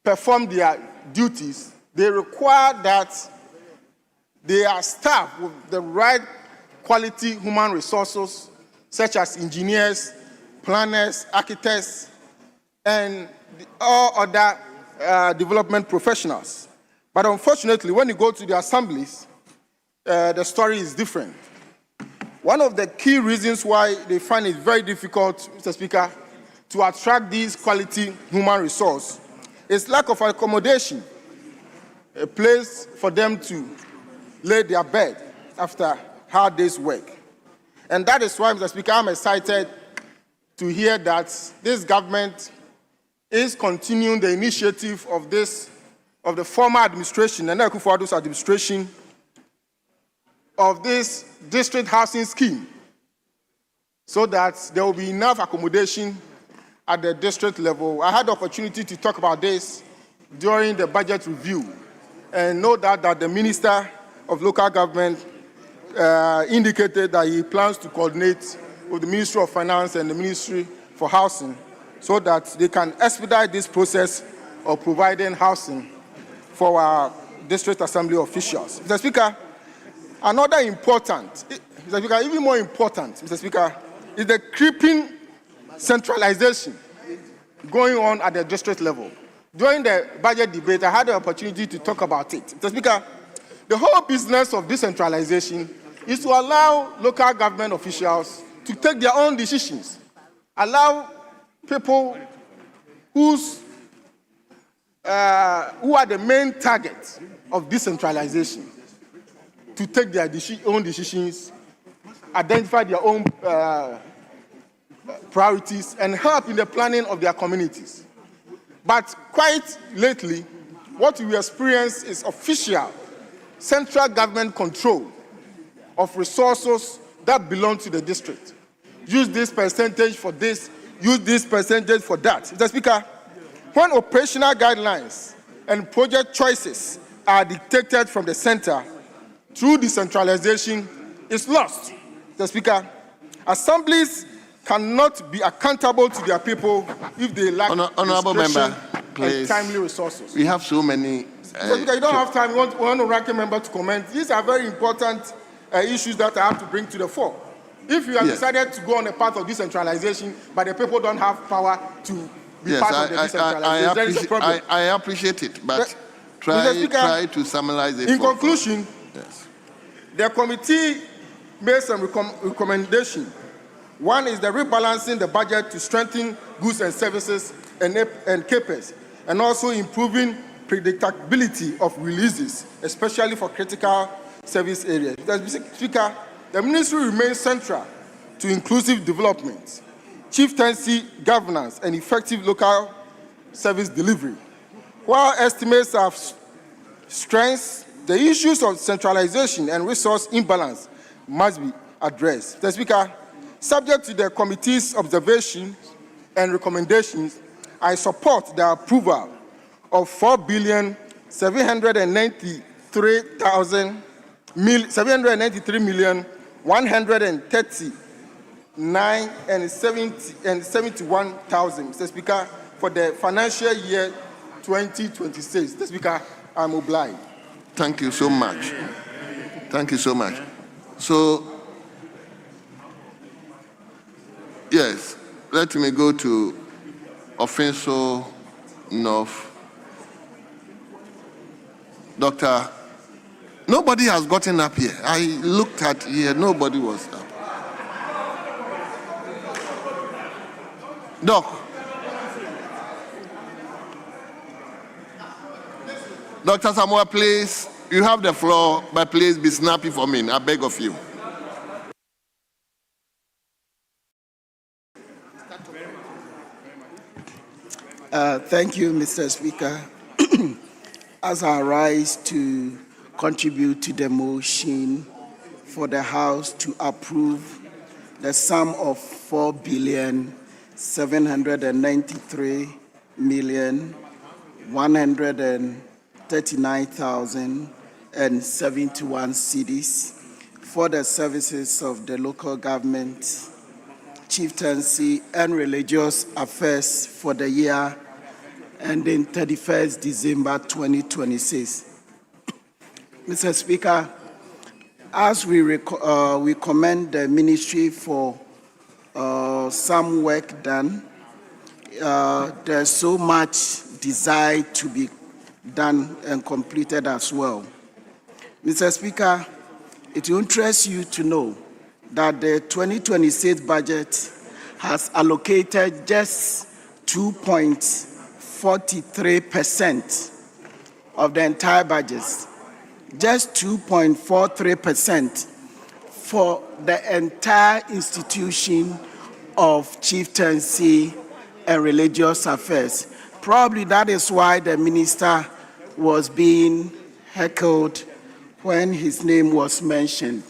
perform their duties, they require that they are staffed with the right quality human resources, such as engineers, planners, architects, and all other development professionals. But unfortunately, when you go to the assemblies, the story is different. One of the key reasons why they find it very difficult, Mr. Speaker, to attract these quality human resources is lack of accommodation, a place for them to lay their bed after hard day's work. And that is why, Mr. Speaker, I'm excited to hear that this government is continuing the initiative of the former administration, the Nana Akufo-Addo's administration, of this district housing scheme, so that there will be enough accommodation at the district level. I had the opportunity to talk about this during the budget review, and no doubt that the Minister of Local Government indicated that he plans to coordinate with the Ministry of Finance and the Ministry for Housing so that they can expedite this process of providing housing for our district assembly officials. Mr. Speaker, another important, Mr. Speaker, even more important, Mr. Speaker, is the creeping centralization going on at the district level. During the budget debate, I had the opportunity to talk about it. Mr. Speaker, the whole business of decentralization is to allow local government officials to take their own decisions, allow people who are the main target of decentralization to take their own decisions, identify their own priorities, and help in the planning of their communities. But quite lately, what we experience is official central government control of resources that belong to the district. Use this percentage for this, use this percentage for that. Mr. Speaker, when operational guidelines and project choices are dictated from the center through decentralization, it's lost. Mr. Speaker, assemblies cannot be accountable to their people if they lack Honorable member, and timely resources. We have so many. Mr. Speaker, you don't have time. We want a ranking member to comment. These are very important issues that I have to bring to the fore. If you have decided to go on a path of decentralization, but the people don't have power to be part of the decentralization, there is a problem. I appreciate it, but try to summarize it. In conclusion, the committee made some recommendations. One is the rebalancing the budget to strengthen goods and services and CAPEX, and also improving predictability of releases, especially for critical service areas. Mr. Speaker, the ministry remains central to inclusive development, chieftaincy governance, and effective local service delivery. While estimates have strengths, the issues of centralization and resource imbalance must be addressed. Mr. Speaker, subject to the committee's observations and recommendations, I support the approval of 4,739,139,71,000, Mr. Speaker, for the financial year 2026. Mr. Speaker, I'm obliged. Thank you so much. Thank you so much. So, yes, let me go to Offenso North. Doctor, nobody has gotten up here. I looked at here, nobody was up. Doc. Dr. Samuel, please, you have the floor, but please be snappy for me. I beg of you. Thank you, Mr. Speaker. As I rise to contribute to the motion for the House to approve the sum of 4,793,139,071 cedis for the services of the local government, chieftaincy, and religious affairs for the year ending 31st December 2026. Mr. Speaker, as we commend the ministry for some work done, there's so much desire to be done and completed as well. Mr. Speaker, it will interest you to know that the 2026 budget has allocated just 2.43% of the entire budget, just 2.43% for the entire institution of chieftaincy and religious affairs. Probably that is why the minister was being heckled when his name was mentioned.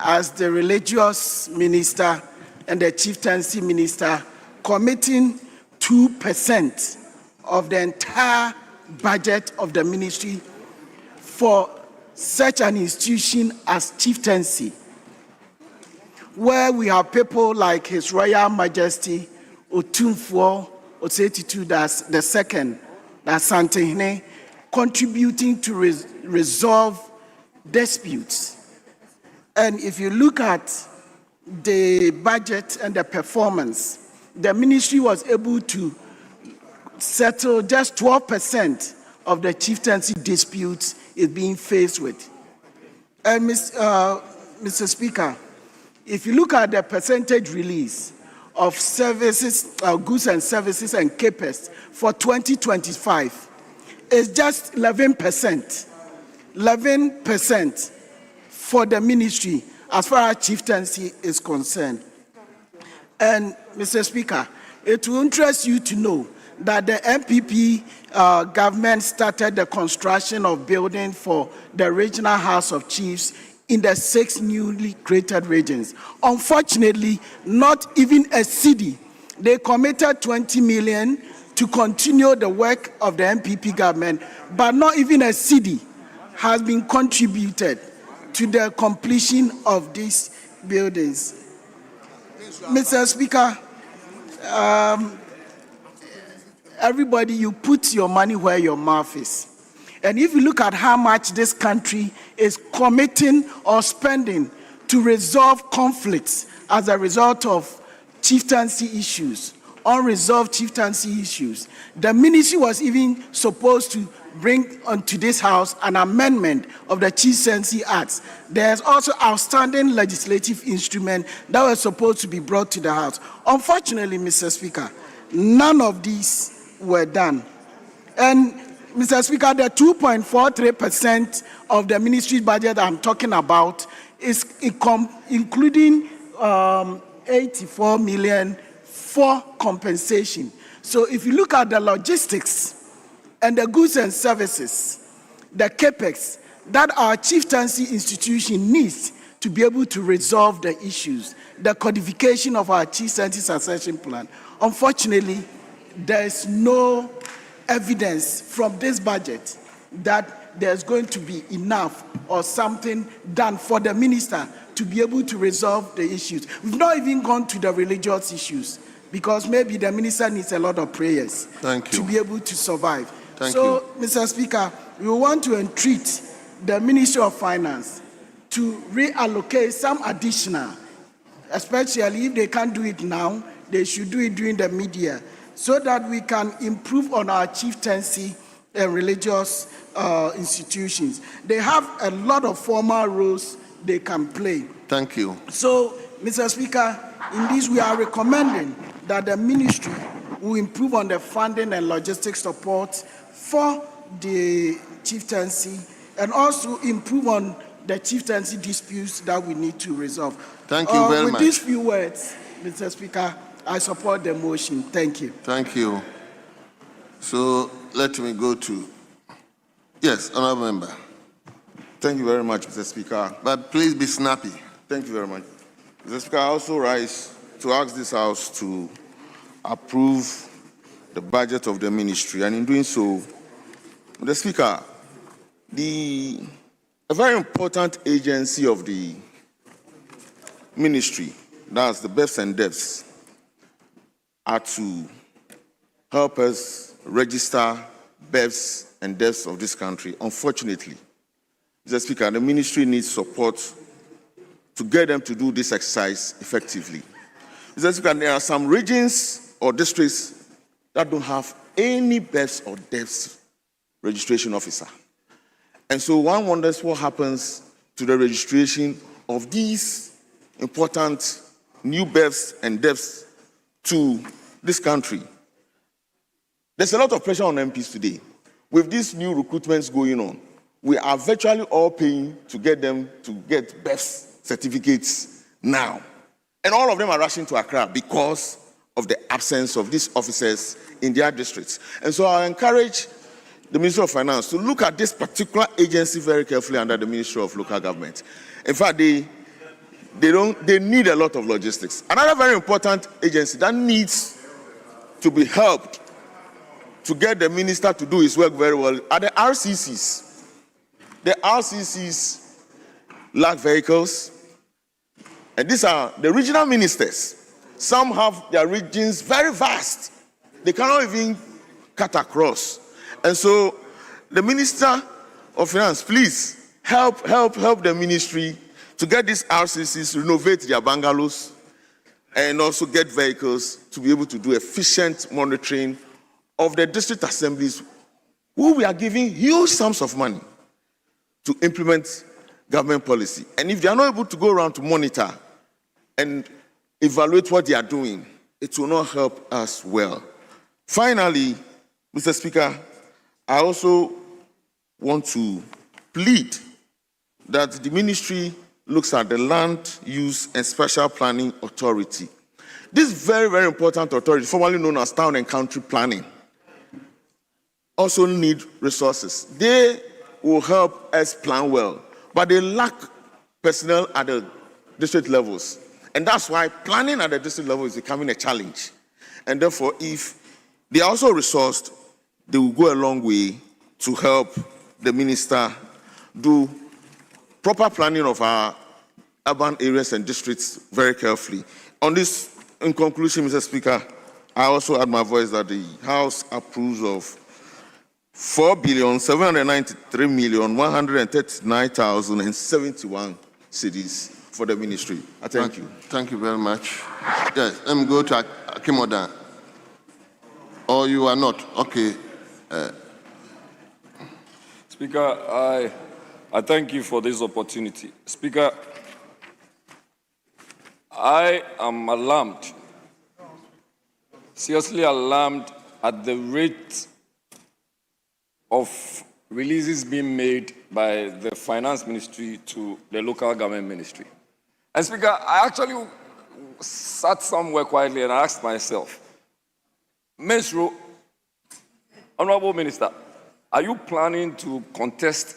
As the religious minister and the chieftaincy minister, committing 2% of the entire budget of the ministry for such an institution as chieftaincy, where we have people like His Royal Majesty Otumfuo Osetitu, that's the second, that's Santehene, contributing to resolve disputes. And if you look at the budget and the performance, the ministry was able to settle just 12% of the chieftaincy disputes it's being faced with. And Mr. Speaker, if you look at the percentage release of services, goods and services and capers for 2025, it's just 11%. 11% for the ministry as far as chieftaincy is concerned. And Mr. Speaker, it will interest you to know that the MPP government started the construction of building for the Regional House of Chiefs in the 6 newly created regions. Unfortunately, not even a cedi. They committed 20 million to continue the work of the MPP government, but not even a cedi has been contributed to the completion of these buildings. Mr. Speaker, everybody, you put your money where your mouth is. And if you look at how much this country is committing or spending to resolve conflicts as a result of chieftaincy issues, unresolved chieftaincy issues, the ministry was even supposed to bring onto this House an amendment of the Chieftaincy Act. There's also outstanding legislative instrument that was supposed to be brought to the House. Unfortunately, Mr. Speaker, none of these were done. And Mr. Speaker, the 2.43% of the ministry's budget I'm talking about is including 84 million for compensation. So if you look at the logistics and the goods and services, the capex that our chieftaincy institution needs to be able to resolve the issues, the codification of our chieftaincy succession plan, unfortunately, there is no evidence from this budget that there's going to be enough or something done for the minister to be able to resolve the issues. We've not even gone to the religious issues because maybe the minister needs a lot of prayers to be able to survive. Thank you. Mr. Speaker, we want to entreat the Ministry of Finance to reallocate some additional, especially if they can't do it now, they should do it during the mid-year, so that we can improve on our chieftaincy and religious institutions. They have a lot of formal roles they can play. Thank you. So, Mr. Speaker, in this we are recommending that the ministry will improve on the funding and logistics support for the chieftaincy and also improve on the chieftaincy disputes that we need to resolve. Thank you very much. With these few words, Mr. Speaker, I support the motion. Thank you. Thank you. So let me go to, yes, honourable member. Thank you very much, Mr. Speaker. But please be snappy. Thank you very much. Mr. Speaker, I also rise to ask this House to approve the budget of the ministry, and in doing so, Mr. Speaker, a very important agency of the ministry, that's the BEFs and DEFs, are to help us register BEFs and DEFs of this country. Unfortunately, Mr. Speaker, the ministry needs support to get them to do this exercise effectively. Mr. Speaker, there are some regions or districts that don't have any BEFs or DEFs registration officer. And so one wonders what happens to the registration of these important new BEFs and DEFs to this country. There's a lot of pressure on MPs today. With these new recruitments going on, we are virtually all paying to get them to get BEFs certificates now. And all of them are rushing to Accra because of the absence of these officers in their districts. And so I encourage the Ministry of Finance to look at this particular agency very carefully under the Ministry of Local Government. In fact, they need a lot of logistics. Another very important agency that needs to be helped to get the minister to do his work very well are the RCCs. The RCCs lack vehicles, and these are the regional ministers. Some have their regions very vast. They cannot even cut across. And so the Minister of Finance, please help the ministry to get these RCCs, renovate their bungalows, and also get vehicles to be able to do efficient monitoring of the district assemblies, who we are giving huge sums of money to implement government policy. And if they are not able to go around to monitor and evaluate what they are doing, it will not help us well. Finally, Mr. Speaker, I also want to plead that the ministry looks at the Land Use and Special Planning Authority. This very, very important authority, formerly known as Town and Country Planning, also need resources. They will help us plan well, but they lack personnel at the district levels. And that's why planning at the district level is becoming a challenge. And therefore, if they are also resourced, they will go a long way to help the minister do proper planning of our urban areas and districts very carefully. On this, in conclusion, Mr. Speaker, I also add my voice that the House approves of 4,793,139,071 cedis for the ministry. I thank you. Thank you very much. Yes, let me go to Akimoda. Or you are not? Okay. Speaker, I thank you for this opportunity. Speaker, I am alarmed, seriously alarmed at the rate of releases being made by the finance ministry to the local government ministry. And Speaker, I actually sat somewhere quietly and I asked myself, Mesro, Honorable Minister, are you planning to contest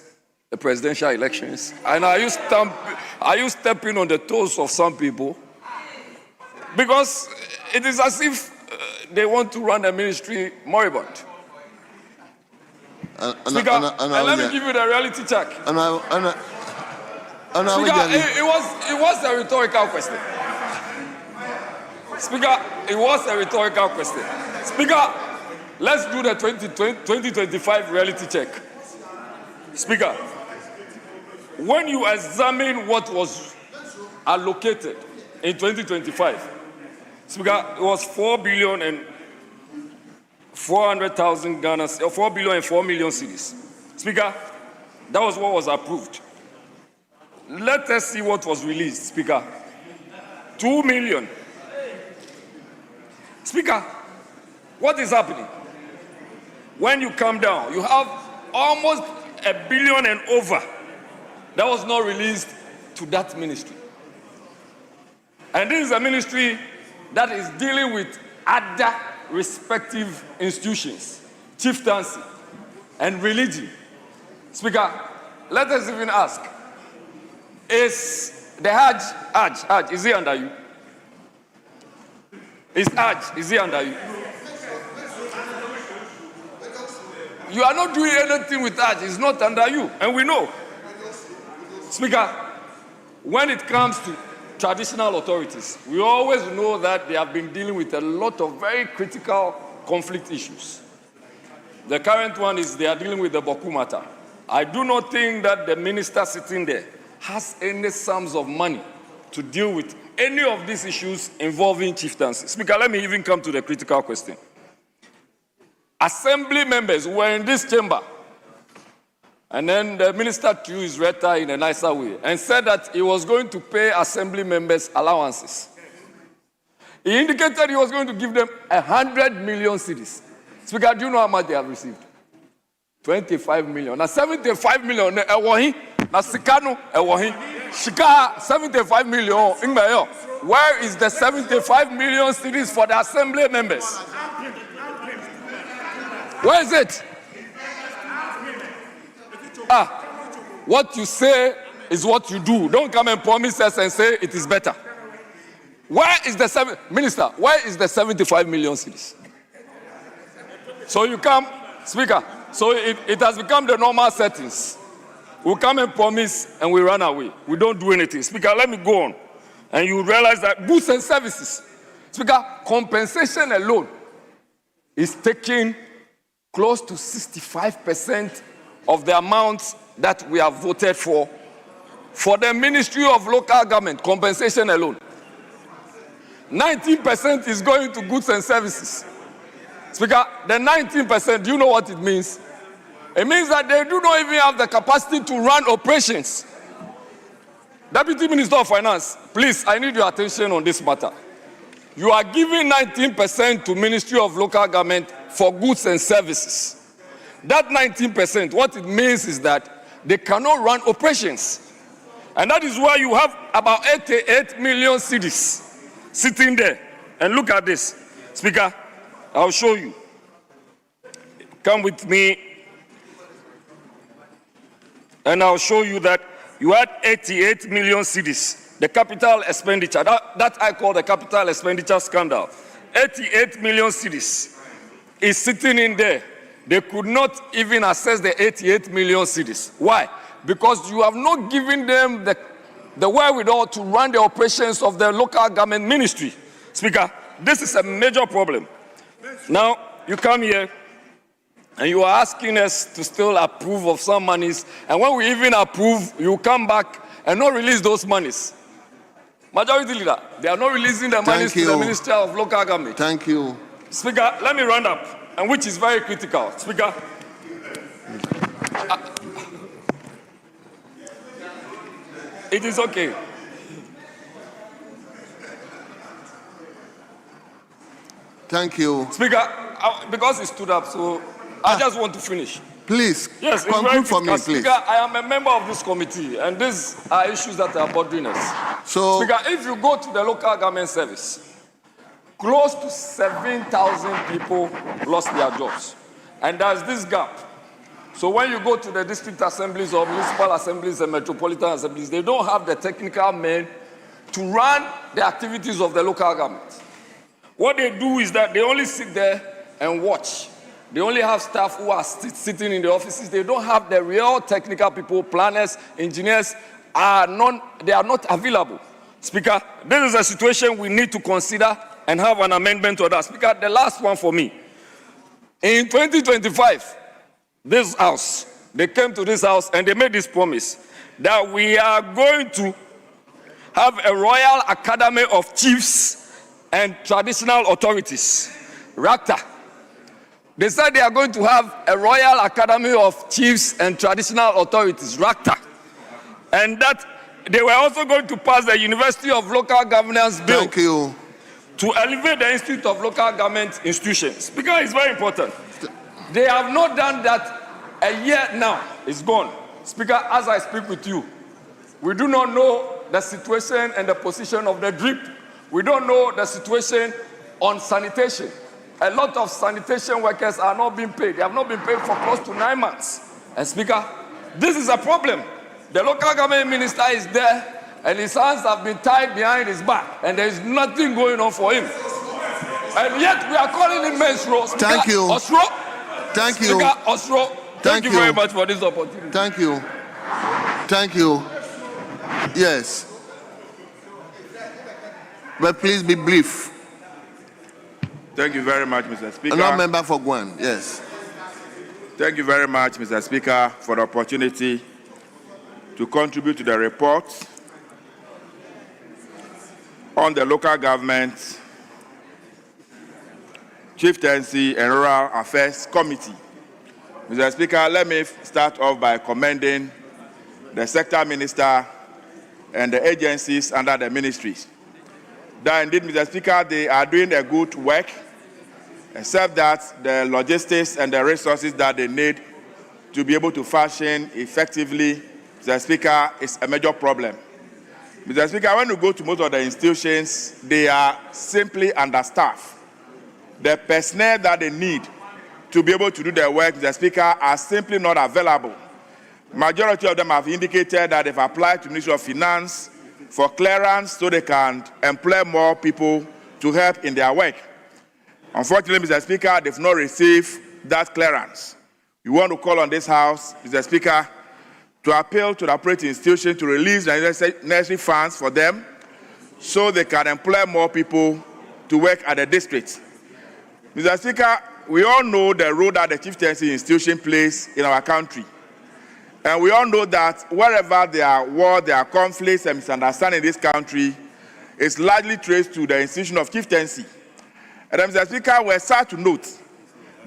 the presidential elections? And are you stepping on the toes of some people? Because it is as if they want to run a ministry moribund. Speaker, and let me give you the reality check. Speaker, it was a rhetorical question. Speaker, it was a rhetorical question. Speaker, let's do the 2025 reality check. Speaker, when you examine what was allocated in 2025, Speaker, it was 4,400,000 Ghana, 4 billion and 4 million cedis. Speaker, that was what was approved. Let us see what was released, Speaker. 2 million. Speaker, what is happening? When you come down, you have almost 1 billion and over that was not released to that ministry. And this is a ministry that is dealing with other respective institutions, chieftaincy, and religion. Speaker, let us even ask, is the Hajj, is he under you? Is he under you? You are not doing anything with Hajj, it's not under you, and we know. Speaker, when it comes to traditional authorities, we always know that they have been dealing with a lot of very critical conflict issues. The current one is they are dealing with the Boku matter. I do not think that the minister sitting there has any sums of money to deal with any of these issues involving chieftaincy. Speaker, let me even come to the critical question. Assembly members were in this chamber, and then the minister threw his rhetoric in a nicer way and said that he was going to pay assembly members allowances. He indicated he was going to give them 100 million cedis. Speaker, do you know how much they have received? 25 million. Now 75 million, now Sikano, Shika, 75 million. Where is the 75 million cedis for the assembly members? Where is it? What you say is what you do. Don't come and promise us and say it is better. Where is the Minister, where is the 75 million cedis? So you come, Speaker, so it has become the normal settings. We come and promise and we run away. We don't do anything. Speaker, let me go on. And you realize that goods and services, Speaker, compensation alone is taking close to 65% of the amounts that we have voted for the Ministry of Local Government, compensation alone. 19% is going to goods and services. Speaker, the 19%, do you know what it means? It means that they do not even have the capacity to run operations. Deputy Minister of Finance, please, I need your attention on this matter. You are giving 19% to Ministry of Local Government for goods and services. That 19%, what it means is that they cannot run operations. And that is why you have about 88 million cedis sitting there. And look at this. Speaker, I'll show you. Come with me. And I'll show you that you had 88 million cedis. The capital expenditure, that I call the capital expenditure scandal. 88 million cedis is sitting in there. They could not even assess the 88 million cedis. Why? Because you have not given them the wherewithal to run the operations of the local government ministry. Speaker, this is a major problem. Now, you come here and you are asking us to still approve of some monies, and when we even approve, you come back and not release those monies. Majority Leader, they are not releasing the monies to the Ministry of Local Government. Thank you. Speaker, let me round up, and which is very critical. Speaker, it is okay. Thank you. Speaker, because he stood up, so I just want to finish. Please, Yes, it's very conclude for me, difficult. please. Speaker, I am a member of this committee, and these are issues that are bothering us. So, Speaker, if you go to the local government service, close to 7,000 people lost their jobs. And there's this gap. So when you go to the district assemblies or municipal assemblies and metropolitan assemblies, they don't have the technical men to run the activities of the local government. What they do is that they only sit there and watch. They only have staff who are sitting in the offices. They don't have the real technical people, planners, engineers, they are not available. Speaker, this is a situation we need to consider and have an amendment to that. Speaker, the last one for me. In 2025, this house, they came to this house and they made this promise that we are going to have a Royal Academy of Chiefs and Traditional Authorities, RACTA. They said they are going to have a Royal Academy of Chiefs and Traditional Authorities, RACTA. And that they were also going to pass the University of Local Governance Bill. Thank you. To elevate the Institute of Local Government Institutions. Because it's very important. They have not done that a year now. It's gone. Speaker, as I speak with you, we do not know the situation and the position of the drip. We don't know the situation on sanitation. A lot of sanitation workers are not being paid. They have not been paid for close to 9 months. And Speaker, this is a problem. The local government minister is there, and his hands have been tied behind his back, and there is nothing going on for him. And yet we are calling him Mesro. Speaker, thank you. Osro. Thank you. Speaker Osro. Thank you very much for this opportunity. Thank you. Thank you. Yes. But please be brief. Thank you very much, Mr. Speaker. Another member for Gwan, yes. Thank you very much, Mr. Speaker, for the opportunity to contribute to the report on the local government, chieftaincy and rural affairs committee. Mr. Speaker, let me start off by commending the sector minister and the agencies under the ministries. That indeed, Mr. Speaker, they are doing a good work, except that the logistics and the resources that they need to be able to function effectively, Mr. Speaker, is a major problem. Mr. Speaker, when you go to most of the institutions, they are simply understaffed. The personnel that they need to be able to do their work, Mr. Speaker, are simply not available. Majority of them have indicated that they've applied to the Ministry of Finance for clearance so they can employ more people to help in their work. Unfortunately, Mr. Speaker, they've not received that clearance. We want to call on this House, Mr. Speaker, to appeal to the operating institution to release the necessary funds for them so they can employ more people to work at the district. Mr. Speaker, we all know the role that the chieftaincy institution plays in our country. And we all know that wherever there are war, there are conflicts and misunderstanding in this country, it's largely traced to the institution of chieftaincy. And Mr. Speaker, we're sad to note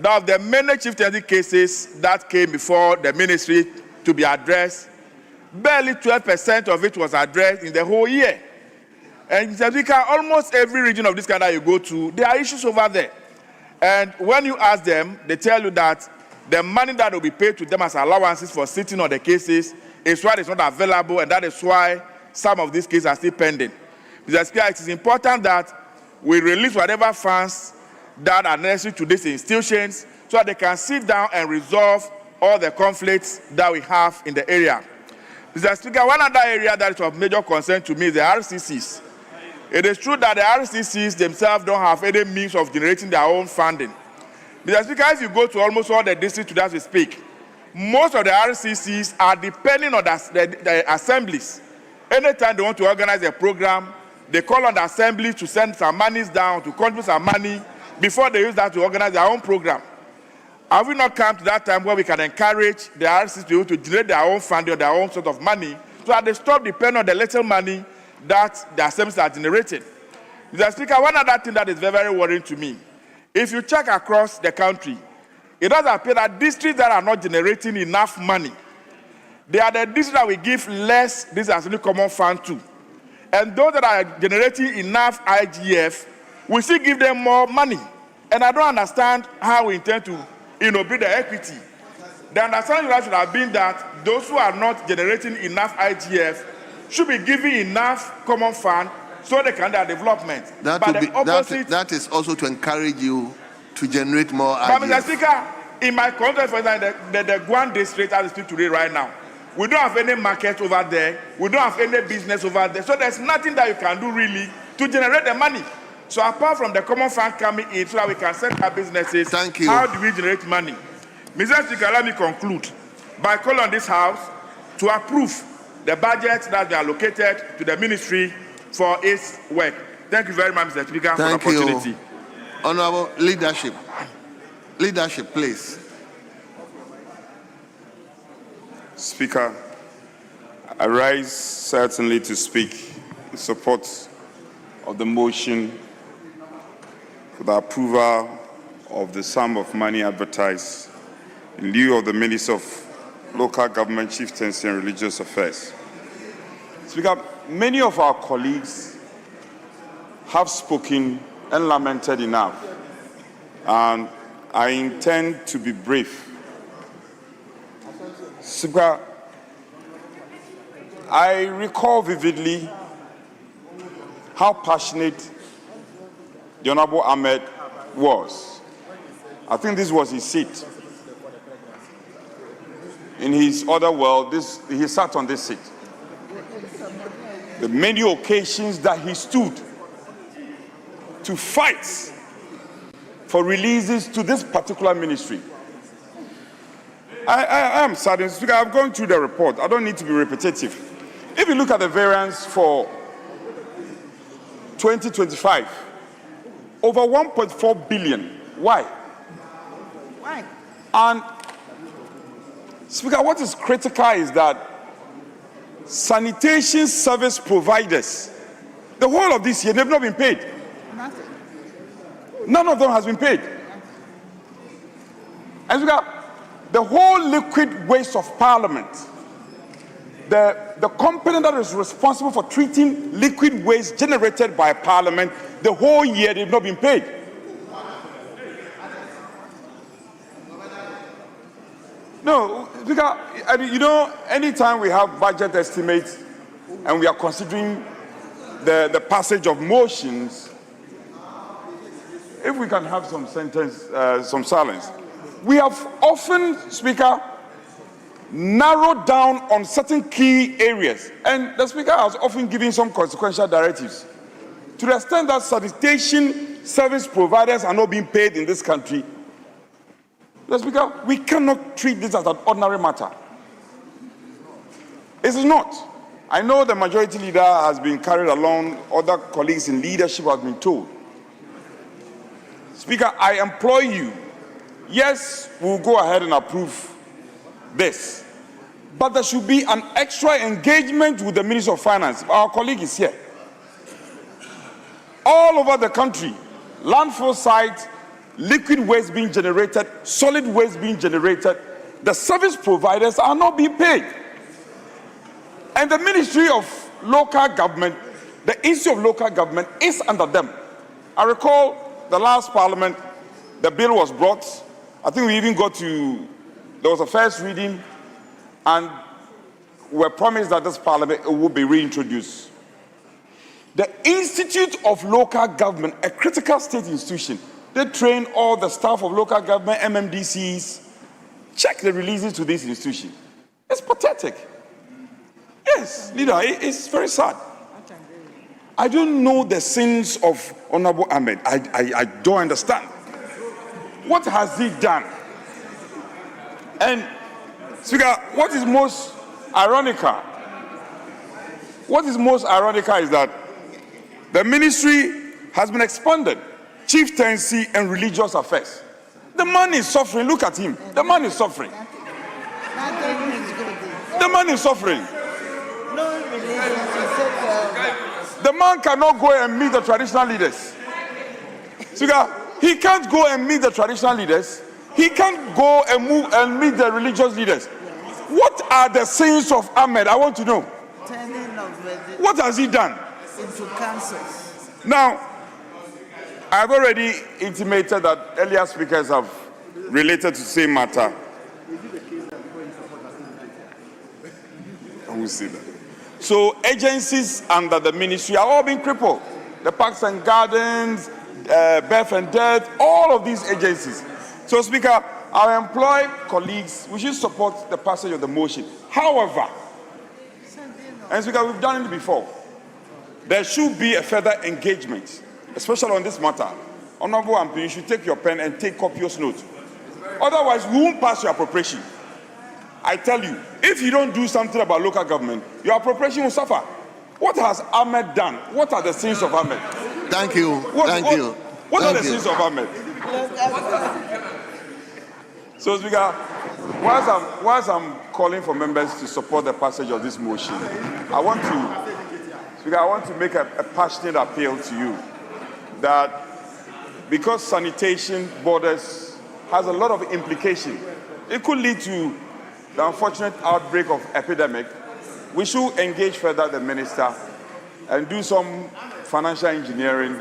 that of the many chieftaincy cases that came before the ministry to be addressed, barely 12% of it was addressed in the whole year. And Mr. Speaker, almost every region of this country you go to, there are issues over there. And when you ask them, they tell you that the money that will be paid to them as allowances for sitting on the cases is why it's not available, and that is why some of these cases are still pending. Mr. Speaker, it is important that we release whatever funds that are necessary to these institutions so that they can sit down and resolve all the conflicts that we have in the area. Mr. Speaker, one other area that is of major concern to me is the RCCs. It is true that the RCCs themselves don't have any means of generating their own funding. Mr. Speaker, as you go to almost all the districts today as we speak, most of the RCCs are depending on the assemblies. Anytime they want to organize a program, they call on the assemblies to send some monies down, to contribute some money, before they use that to organize their own program. Have we not come to that time where we can encourage the RCCs to generate their own funding or their own sort of money so that they stop depending on the little money that the assemblies are generating? Mr. Speaker, one other thing that is very, very worrying to me, if you check across the country, it does appear that districts that are not generating enough money, they are the districts that we give less this assembly common fund to. And those that are generating enough IGF, we still give them more money. And I don't understand how we intend to build the equity. The understanding that should have been that those who are not generating enough IGF should be given enough common fund so they can do their development. That, but would the be, opposite, that is also to encourage you to generate more but Mr. IGF. Speaker, in my context, for example, the Guan district as we speak today right now, we don't have any market over there. We don't have any business over there. So there's nothing that you can do really to generate the money. So apart from the common fund coming in so that we can set our businesses, thank you. How do we generate money? Mr. Speaker, let me conclude by calling on this House to approve the budget that we allocated to the ministry for its work. Thank you very much, Mr. Speaker, thank for the opportunity. You. Honorable leadership. Leadership, please. Speaker, I rise certainly to speak in support of the motion for the approval of the sum of money advertised in lieu of the Minister of Local Government, Chieftaincy and Religious Affairs. Speaker, many of our colleagues have spoken and lamented enough, and I intend to be brief. Speaker, I recall vividly how passionate the Honorable Ahmed was. I think this was his seat. In his other world, he sat on this seat. The many occasions that he stood to fight for releases to this particular ministry. I am saddened. Speaker, I've gone through the report. I don't need to be repetitive. If you look at the variance for 2025, over 1.4 billion. Why? Why? And Speaker, what is critical is that sanitation service providers, the whole of this year, they've not been paid. Nothing. None of them has been paid. And Speaker, the whole liquid waste of Parliament, the company that is responsible for treating liquid waste generated by Parliament, the whole year they've not been paid. No, Speaker, anytime we have budget estimates and we are considering the passage of motions, if we can have some some silence. We have often, Speaker, narrowed down on certain key areas, and the Speaker has often given some consequential directives. To the extent that sanitation service providers are not being paid in this country, the Speaker, we cannot treat this as an ordinary matter. It is not. I know the majority leader has been carried along, other colleagues in leadership have been told. Speaker, I implore you, yes, we'll go ahead and approve this, but there should be an extra engagement with the Minister of Finance. Our colleague is here. All over the country, landfill sites, liquid waste being generated, solid waste being generated, the service providers are not being paid. And the Ministry of Local Government, the Institute of Local Government is under them. I recall the last Parliament, the bill was brought. I think we even there was a first reading, and we were promised that this Parliament would be reintroduced. The Institute of Local Government, a critical state institution, they train all the staff of local government, MMDCs, check the releases to this institution. It's pathetic. Yes, leader, it's very sad. I don't know the sins of Honorable Ahmed. I don't understand. What has he done? And, Speaker, what is most ironical? What is most ironical is that the ministry has been expanded. Chieftaincy and Religious Affairs. The man is suffering. Look at him. The man is suffering. The man is suffering. The man cannot go and meet the traditional leaders. Speaker, he can't go and meet the traditional leaders. He can't go and move and meet the religious leaders. What are the sins of Ahmed? I want to know. What has he done? Into cancers. Now, I've already intimated that earlier speakers have related to the same matter. I will say that. So agencies under the ministry are all being crippled. The Parks and Gardens, Birth and Death, all of these agencies. So, Speaker, I employ colleagues, we should support the passage of the motion. However, and Speaker, we've done it before, there should be a further engagement, especially on this matter. Honorable MP, you should take your pen and take copious notes. Otherwise, we won't pass your appropriation. I tell you, if you don't do something about local government, your appropriation will suffer. What has Ahmed done? What are the sins of Ahmed? Thank you. What are the sins of Ahmed? So, Speaker, whilst I'm calling for members to support the passage of this motion, I want to make a passionate appeal to you that because sanitation borders has a lot of implication, it could lead to the unfortunate outbreak of epidemic. We should engage further the minister and do some financial engineering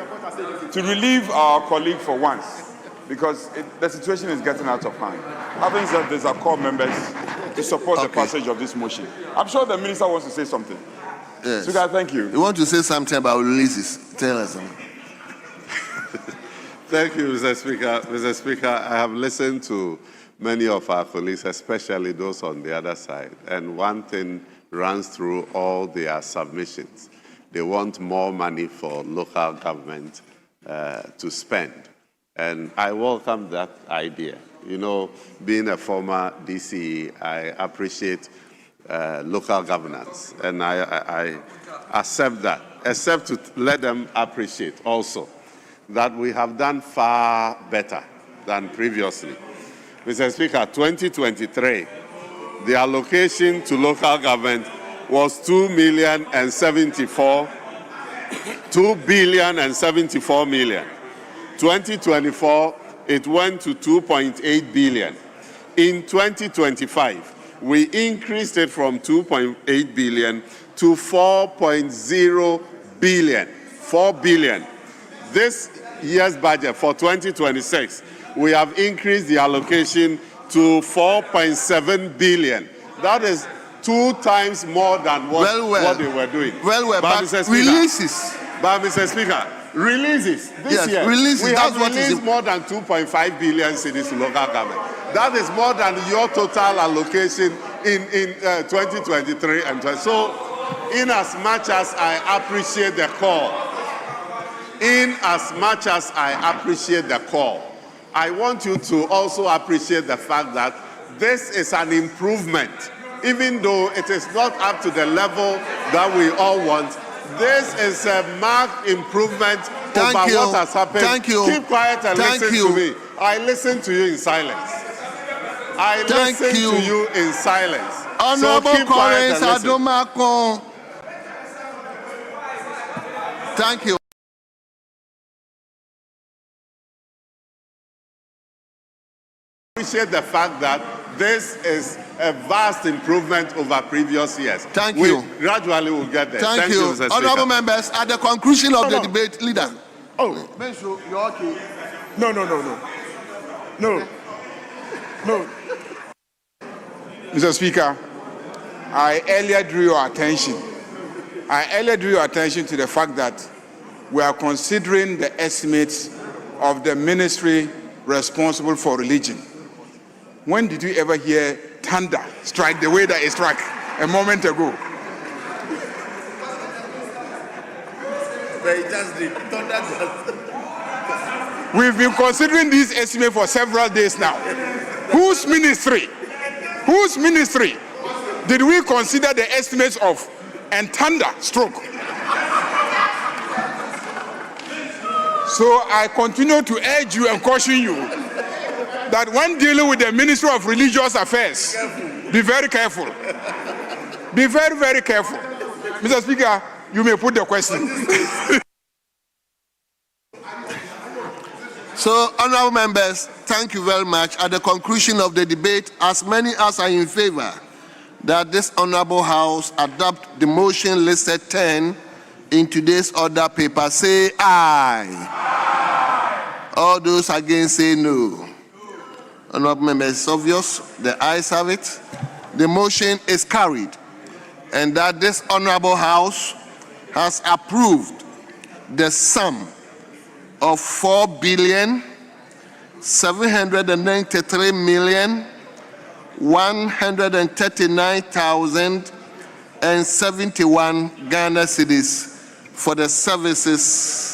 to relieve our colleague for once, because the situation is getting out of hand. Having said this, I call members to support the passage of this motion. I'm sure the minister wants to say something. Yes. Speaker, thank you. You want to say something about releases? Tell us. Thank you, Mr. Speaker. Mr. Speaker, I have listened to many of our colleagues, especially those on the other side, and one thing runs through all their submissions. They want more money for local government to spend. And I welcome that idea. You know, being a former DCE, I appreciate local governance, and I accept that, except to let them appreciate also that we have done far better than previously. Mr. Speaker, 2023, the allocation to local government was 2 billion and 74 million. 2024, it went to 2.8 billion. In 2025, we increased it from 2.8 billion to 4.0 billion. 4 billion. This year's budget for 2026, we have increased the allocation to 4.7 billion. That is 2 times more than what they were doing. But Mr. Speaker, releases. But Mr. Speaker, releases. This year, releases. we have released more than 2.5 billion cedis to local government. That is more than your total allocation in 2023 and 20. So, in as much as I appreciate the call, I want you to also appreciate the fact that this is an improvement. Even though it is not up to the level that we all want, this is a marked improvement over what has happened. Thank you. Keep quiet and listen to me. I listen to you in silence. Honorable So keep quiet and listen. Adomako. Thank you. Appreciate the fact that this is a vast improvement over previous years. Thank you. We gradually will get there. Thank you. Mr. Speaker. Honorable members, at the conclusion of the debate, leader. Menso, you're okay. No. Mr. Speaker, I earlier drew your attention to the fact that we are considering the estimates of the ministry responsible for religion. When did you ever hear thunder strike the way that it struck a moment ago? They just did. Thunder just. We've been considering this estimate for several days now. Whose ministry did we consider the estimates of and thunder stroke? So I continue to urge you and caution you that when dealing with the Ministry of Religious Affairs, be very careful. Be very, very careful. Mr. Speaker, you may put the question. So, honorable members, thank you very much. At the conclusion of the debate, as many as are in favor that this honorable House adopt the motion listed 10 in today's order paper, say aye. All those against say no. Honorable members, it's obvious. The ayes have it. The motion is carried, and that this honorable House has approved the sum of 4,793,139,071 Ghana cedis for the services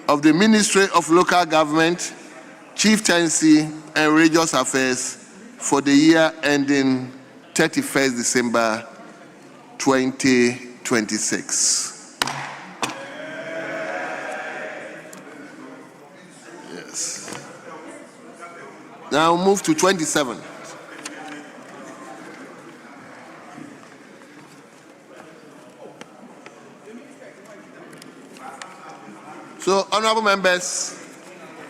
of the Ministry of Local Government, Chieftaincy and Religious Affairs for the year ending 31st December 2026. Yes. Now move to 27. So, honorable members,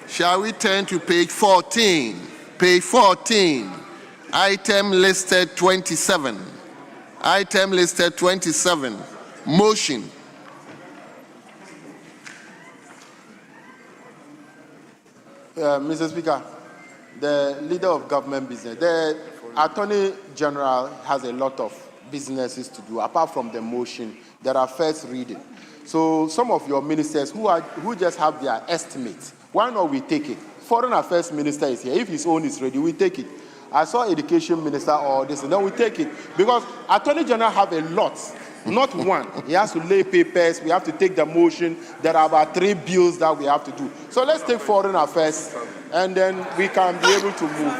shall we turn to page 14? Page 14, item listed 27. Item listed 27, motion. Mr. Speaker, the leader of government business, the Attorney General has a lot of businesses to do. Apart from the motion, there are first reading. So some of your ministers who just have their estimates, why not we take it? Foreign Affairs Minister is here. If his own is ready, we take it. I saw Education Minister or this, and then we take it. Because Attorney General have a lot, not one. He has to lay papers. We have to take the motion. There are about 3 bills that we have to do. So let's take Foreign Affairs, and then we can be able to move.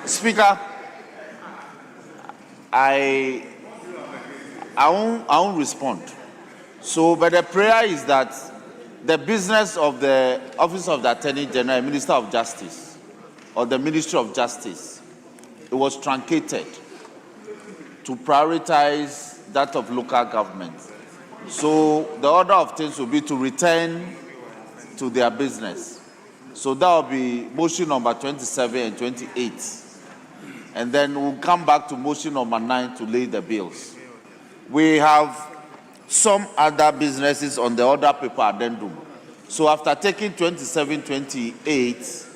Speaker, I won't respond. So, but the prayer is that the business of the Office of the Attorney General, Minister of Justice, or the Ministry of Justice, it was truncated to prioritize that of local government. So the order of things will be to return to their business. So that will be motion number 27 and 28. And then we'll come back to motion number 9 to lay the bills. We have some other businesses on the order paper addendum. So after taking 27, 28,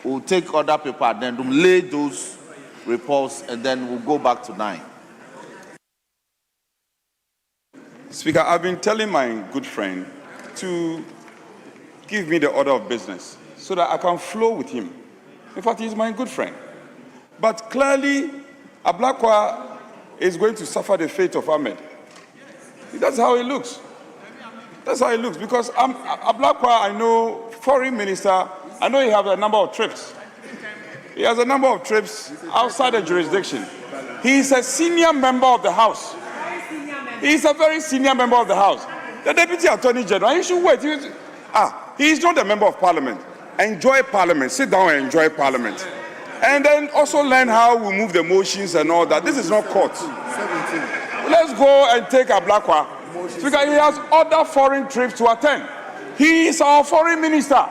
we'll take order paper addendum, lay those reports, and then we'll go back to 9. Speaker, I've been telling my good friend to give me the order of business so that I can flow with him. In fact, he's my good friend. But clearly, Ablakwa is going to suffer the fate of Ahmed. That's how it looks. That's how it looks. Because Ablakwa, I know, foreign minister, I know he has a number of trips. He has a number of trips outside the jurisdiction. He is a senior member of the House. He is a very senior member of the House. The Deputy Attorney General, you should wait. He is not a member of Parliament. Enjoy Parliament. Sit down and enjoy Parliament. And then also learn how we move the motions and all that. This is not court. 17. Let's go and take Ablakwa. Because he has other foreign trips to attend. He is our foreign minister.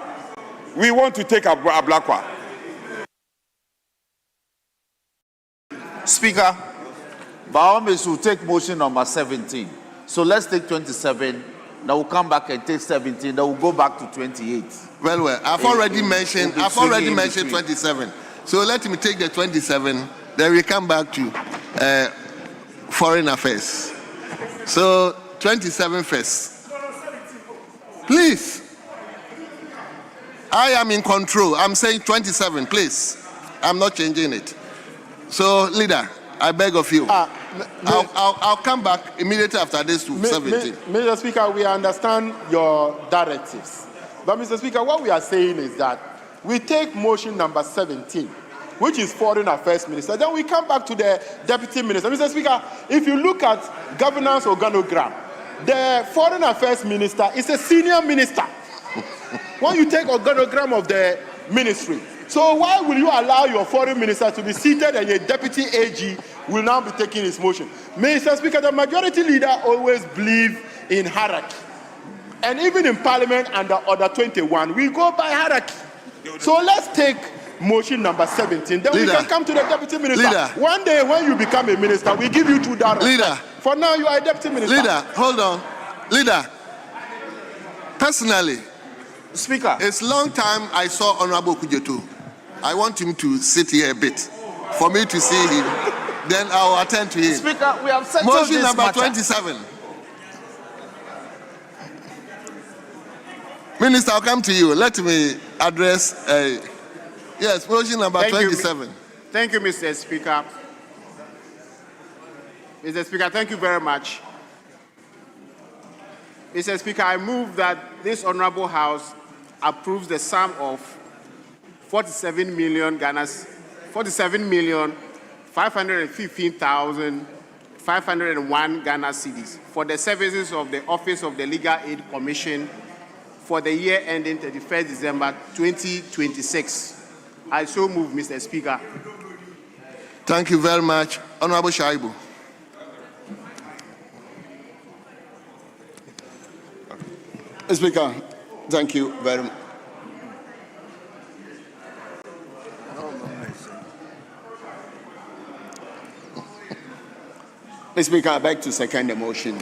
We want to take Ablakwa. Speaker, by all means, we'll take motion number 17. So let's take 27. Now we'll come back and take 17. Then we'll go back to 28. Well, I've already mentioned 27. So let me take the 27. Then we come back to Foreign Affairs. So 27 first. Please. I am in control. I'm saying 27, please. I'm not changing it. So, leader, I beg of you. I'll come back immediately after this to 17. Mr. Speaker, we understand your directives. But, Mr. Speaker, what we are saying is that we take motion number 17, which is Foreign Affairs Minister. Then we come back to the Deputy Minister. Mr. Speaker, if you look at governance organogram, the Foreign Affairs Minister is a senior minister. When you take organogram of the ministry, so why will you allow your foreign minister to be seated and your deputy AG will now be taking his motion? Mr. Speaker, the majority leader always believes in hierarchy. And even in Parliament under Order 21, we go by hierarchy. So let's take motion number 17. Then we can come to the deputy minister. One day when you become a minister, we give you $2. Leader. For now, you are a deputy minister. Leader, hold on. Leader, Personally, Speaker. it's long time I saw Honorable Kujetu. I want him to sit here a bit for me to see him. Then I'll attend to him. Speaker, we have settled Motion this number matter. 27. Minister, I'll come to you. Let me address. Yes, motion number 27. Thank you, Mr. Speaker. Mr. Speaker, thank you very much. Mr. Speaker, I move that this Honorable House approves the sum of 47,515,501 Ghana cedis for the services of the Office of the Legal Aid Commission for the year ending 31st December 2026. I so move, Mr. Speaker. Thank you very much. Honorable Shaibu. Speaker, thank you very much. Speaker, I beg to second the motion.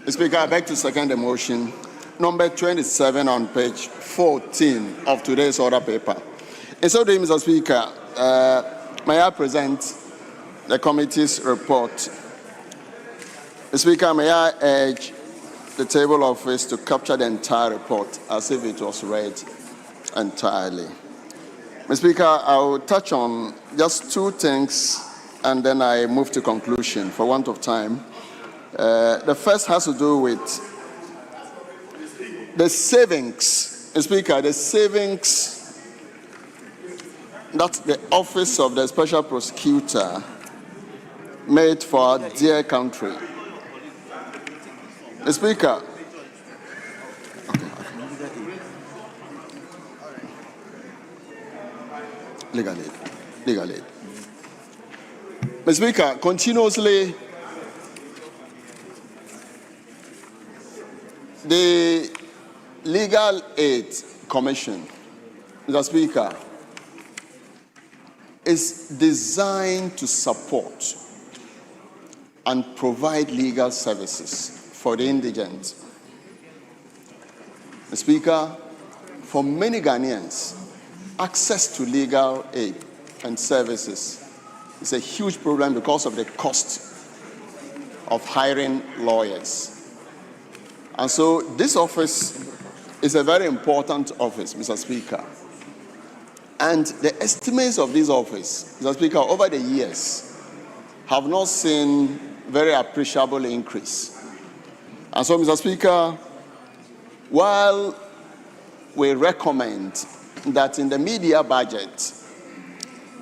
Speaker, I beg to second the motion. Number 27 on page 14 of today's order paper. And so, Mr. Speaker, may I present the committee's report? Speaker, may I urge the table office to capture the entire report as if it was read entirely. Mr. Speaker, I will touch on just two things and then I move to conclusion for want of time. The first has to do with the savings. Mr. Speaker, the savings that the Office of the Special Prosecutor made for our dear country. Mr. Speaker, legal aid. Mr. Speaker, continuously the Legal Aid Commission, Mr. Speaker, is designed to support and provide legal services for the indigent. Mr. Speaker, for many Ghanaians, access to legal aid and services is a huge problem because of the cost of hiring lawyers. And so this office is a very important office, Mr. Speaker. And the estimates of this office, Mr. Speaker, over the years have not seen very appreciable increase. And so, Mr. Speaker, while we recommend that in the media budget,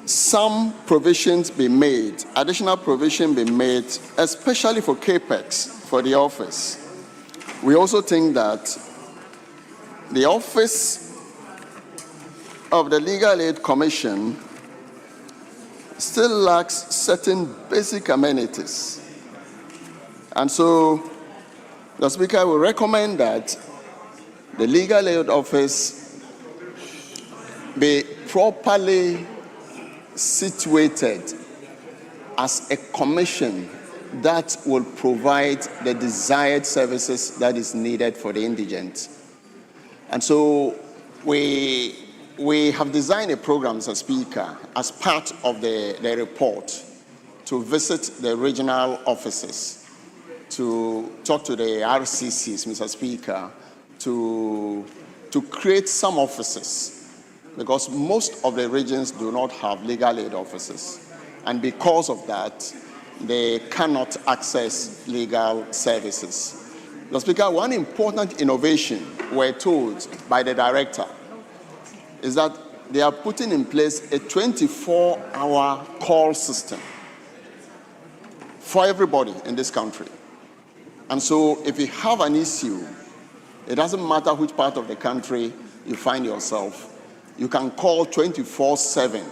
some provisions be made, additional provision be made, especially for CAPEX for the office, we also think that the Office of the Legal Aid Commission still lacks certain basic amenities. And so, the Speaker will recommend that the Legal Aid Office be properly situated as a commission that will provide the desired services that is needed for the indigent. And so we have designed a program, Mr. Speaker, as part of the report to visit the regional offices, to talk to the RCCs, Mr. Speaker, to create some offices, because most of the regions do not have legal aid offices. And because of that, they cannot access legal services. Mr. Speaker, one important innovation we're told by the director is that they are putting in place a 24-hour call system for everybody in this country. And so if you have an issue, it doesn't matter which part of the country you find yourself, you can call 24/7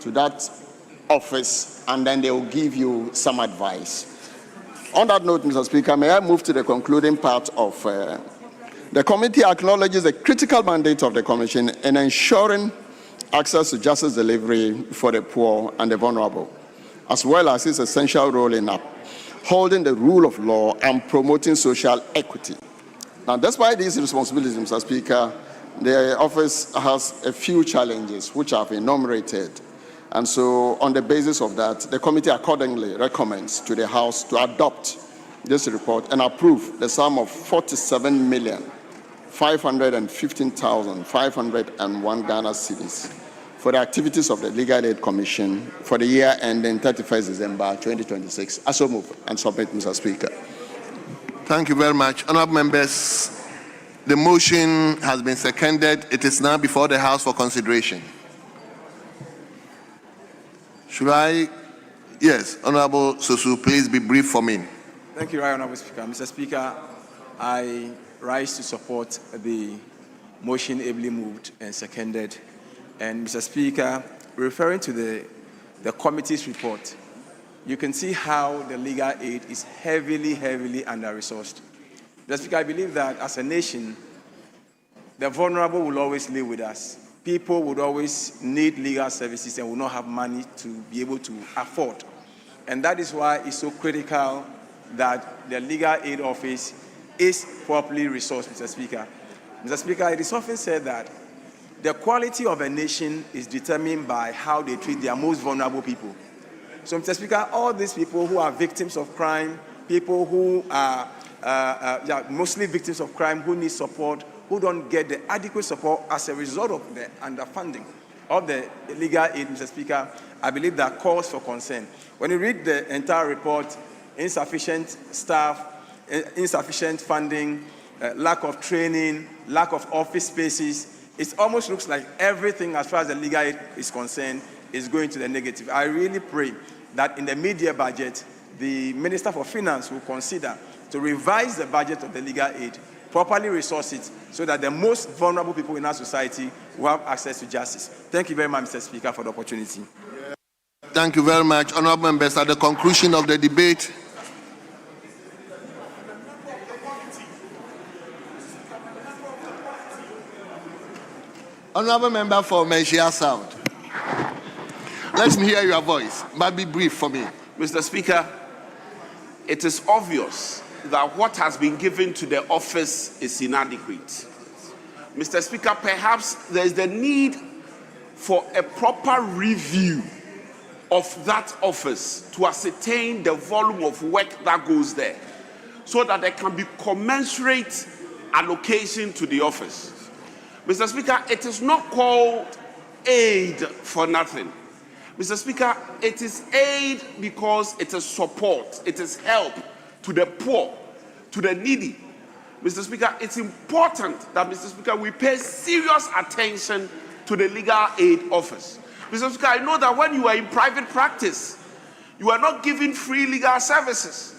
to that office and then they will give you some advice. On that note, Mr. Speaker, may I move to the concluding part of the committee acknowledges the critical mandate of the Commission in ensuring access to justice delivery for the poor and the vulnerable, as well as its essential role in upholding the rule of law and promoting social equity Now, despite these responsibilities, Mr. Speaker, the office has a few challenges which I've enumerated. And so, on the basis of that, the committee accordingly recommends to the House to adopt this report and approve the sum of 47,515,501 Ghana cedis for the activities of the Legal Aid Commission for the year ending 31st December 2026. I so move and submit, Mr. Speaker. Thank you very much. Honourable members, the motion has been seconded. It is now before the House for consideration. Should I? Yes, Honourable Sosu, please be brief for me. Thank you, Right Honourable Speaker. Mr. Speaker, I rise to support the motion ably moved and seconded. And Mr. Speaker, referring to the committee's report, you can see how the legal aid is heavily under-resourced. Mr. Speaker, I believe that as a nation, the vulnerable will always live with us. People would always need legal services and will not have money to be able to afford. And that is why it's so critical that the Legal Aid Office is properly resourced, Mr. Speaker. Mr. Speaker, it is often said that the quality of a nation is determined by how they treat their most vulnerable people. So, Mr. Speaker, all these people who are victims of crime, people who are mostly victims of crime, who need support, who don't get the adequate support as a result of the underfunding of the legal aid, Mr. Speaker, I believe that calls for concern. When you read the entire report, insufficient staff, insufficient funding, lack of training, lack of office spaces, it almost looks like everything as far as the legal aid is concerned is going to the negative. I really pray that in the mid-year budget, the Minister for Finance will consider to revise the budget of the legal aid, properly resource it, so that the most vulnerable people in our society will have access to justice. Thank you very much, Mr. Speaker, for the opportunity. Thank you very much. Honourable members, at the conclusion of the debate, Honourable member for Menchia South, let me hear your voice, but be brief for me. Mr. Speaker, it is obvious that what has been given to the office is inadequate. Mr. Speaker, perhaps there is the need for a proper review of that office to ascertain the volume of work that goes there, so that there can be commensurate allocation to the office. Mr. Speaker, it is not called aid for nothing. Mr. Speaker, it is aid because it is support, it is help to the poor, to the needy. Mr. Speaker, it's important that, Mr. Speaker, we pay serious attention to the legal aid office. Mr. Speaker, I know that when you are in private practice, you are not giving free legal services.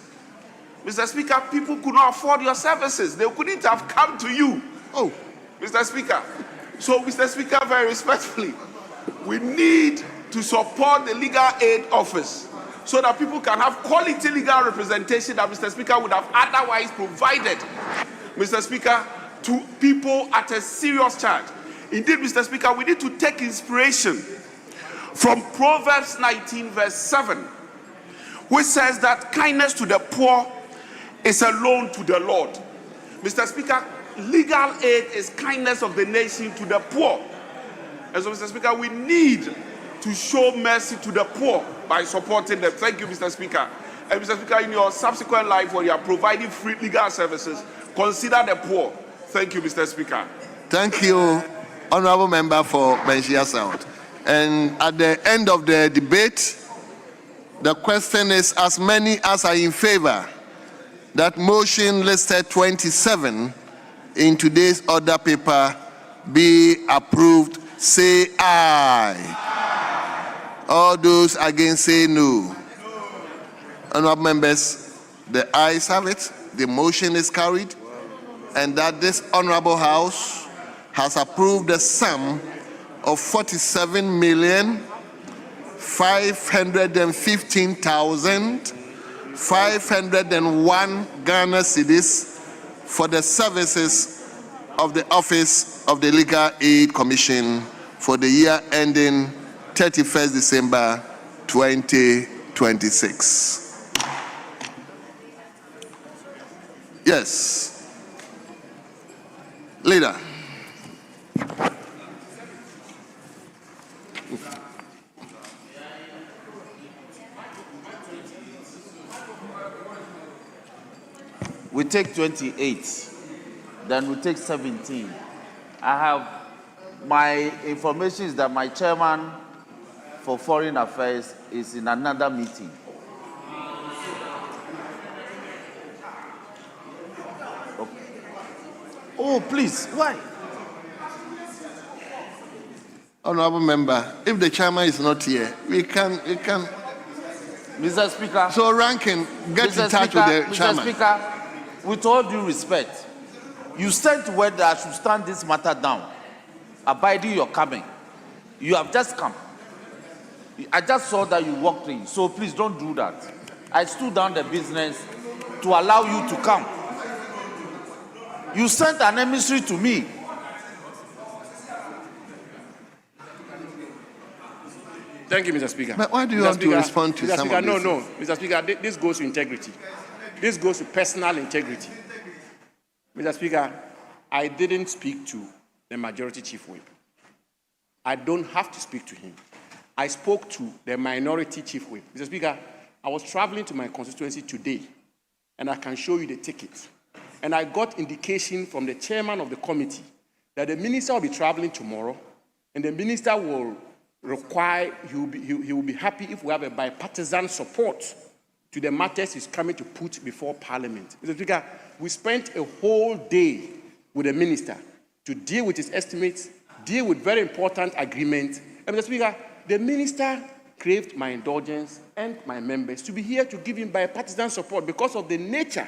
Mr. Speaker, people could not afford your services. They couldn't have come to you. Oh, Mr. Speaker. So, Mr. Speaker, very respectfully, we need to support the legal aid office so that people can have quality legal representation that Mr. Speaker would have otherwise provided, Mr. Speaker, to people at a serious charge. Indeed, Mr. Speaker, we need to take inspiration from Proverbs 19, verse 7, which says that kindness to the poor is a loan to the Lord. Mr. Speaker, legal aid is kindness of the nation to the poor. And so, Mr. Speaker, we need to show mercy to the poor by supporting them. Thank you, Mr. Speaker. And Mr. Speaker, in your subsequent life, when you are providing free legal services, consider the poor. Thank you, Mr. Speaker. Thank you, Honourable Member for Menchia South. And at the end of the debate, the question is, as many as are in favour that motion listed 27 in today's order paper be approved, say aye. All those against say no. Honourable members, the ayes have it. The motion is carried, and that this honourable House has approved the sum of 47,515,501 Ghana cedis for the services of the Office of the Legal Aid Commission for the year ending 31st December 2026. Yes. Leader. We take 28, then we take 17. I have, my information is that my chairman for Foreign Affairs is in another meeting. Okay. Oh, please, why? Honorable member, if the chairman is not here, we can. Mr. Speaker. So Ranking, get in touch with the chairman. Mr. Speaker, with all due respect, you sent word that I should stand this matter down, abiding your coming. You have just come. I just saw that you walked in, so please don't do that. I stood down the business to allow you to come. You sent an emissary to me. Thank you, Mr. Speaker. But why do you want to respond to some of this? No, Mr. Speaker, this goes to integrity. This goes to personal integrity. Mr. Speaker, I didn't speak to the Majority Chief Whip. I don't have to speak to him. I spoke to the Minority Chief Whip. Mr. Speaker, I was traveling to my constituency today, and I can show you the ticket. And I got indication from the chairman of the committee that the minister will be traveling tomorrow, and the minister will require, he will be happy if we have a bipartisan support to the matters he's coming to put before Parliament. Mr. Speaker, we spent a whole day with the minister to deal with his estimates, deal with very important agreements. And Mr. Speaker, the minister craved my indulgence and my members to be here to give him bipartisan support because of the nature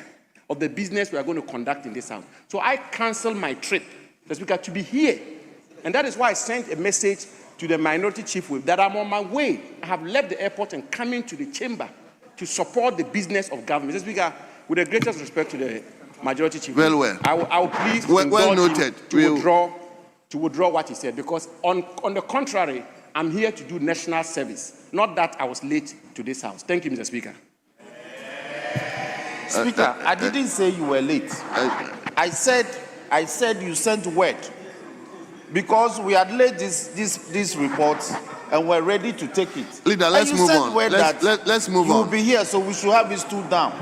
of the business we are going to conduct in this house. So I canceled my trip, Mr. Speaker, to be here. And that is why I sent a message to the Minority Chief Whip that I'm on my way. I have left the airport and coming to the chamber to support the business of government. Mr. Speaker, with the greatest respect to the Majority Chief Whip, I will please well noted. To withdraw what he said, because on the contrary, I'm here to do national service, not that I was late to this house. Thank you, Mr. Speaker. Speaker, I didn't say you were late. I said you sent word because we had laid this report and we're ready to take it. Leader, let's move on. Let's move on. You will be here, so we should have it stood down.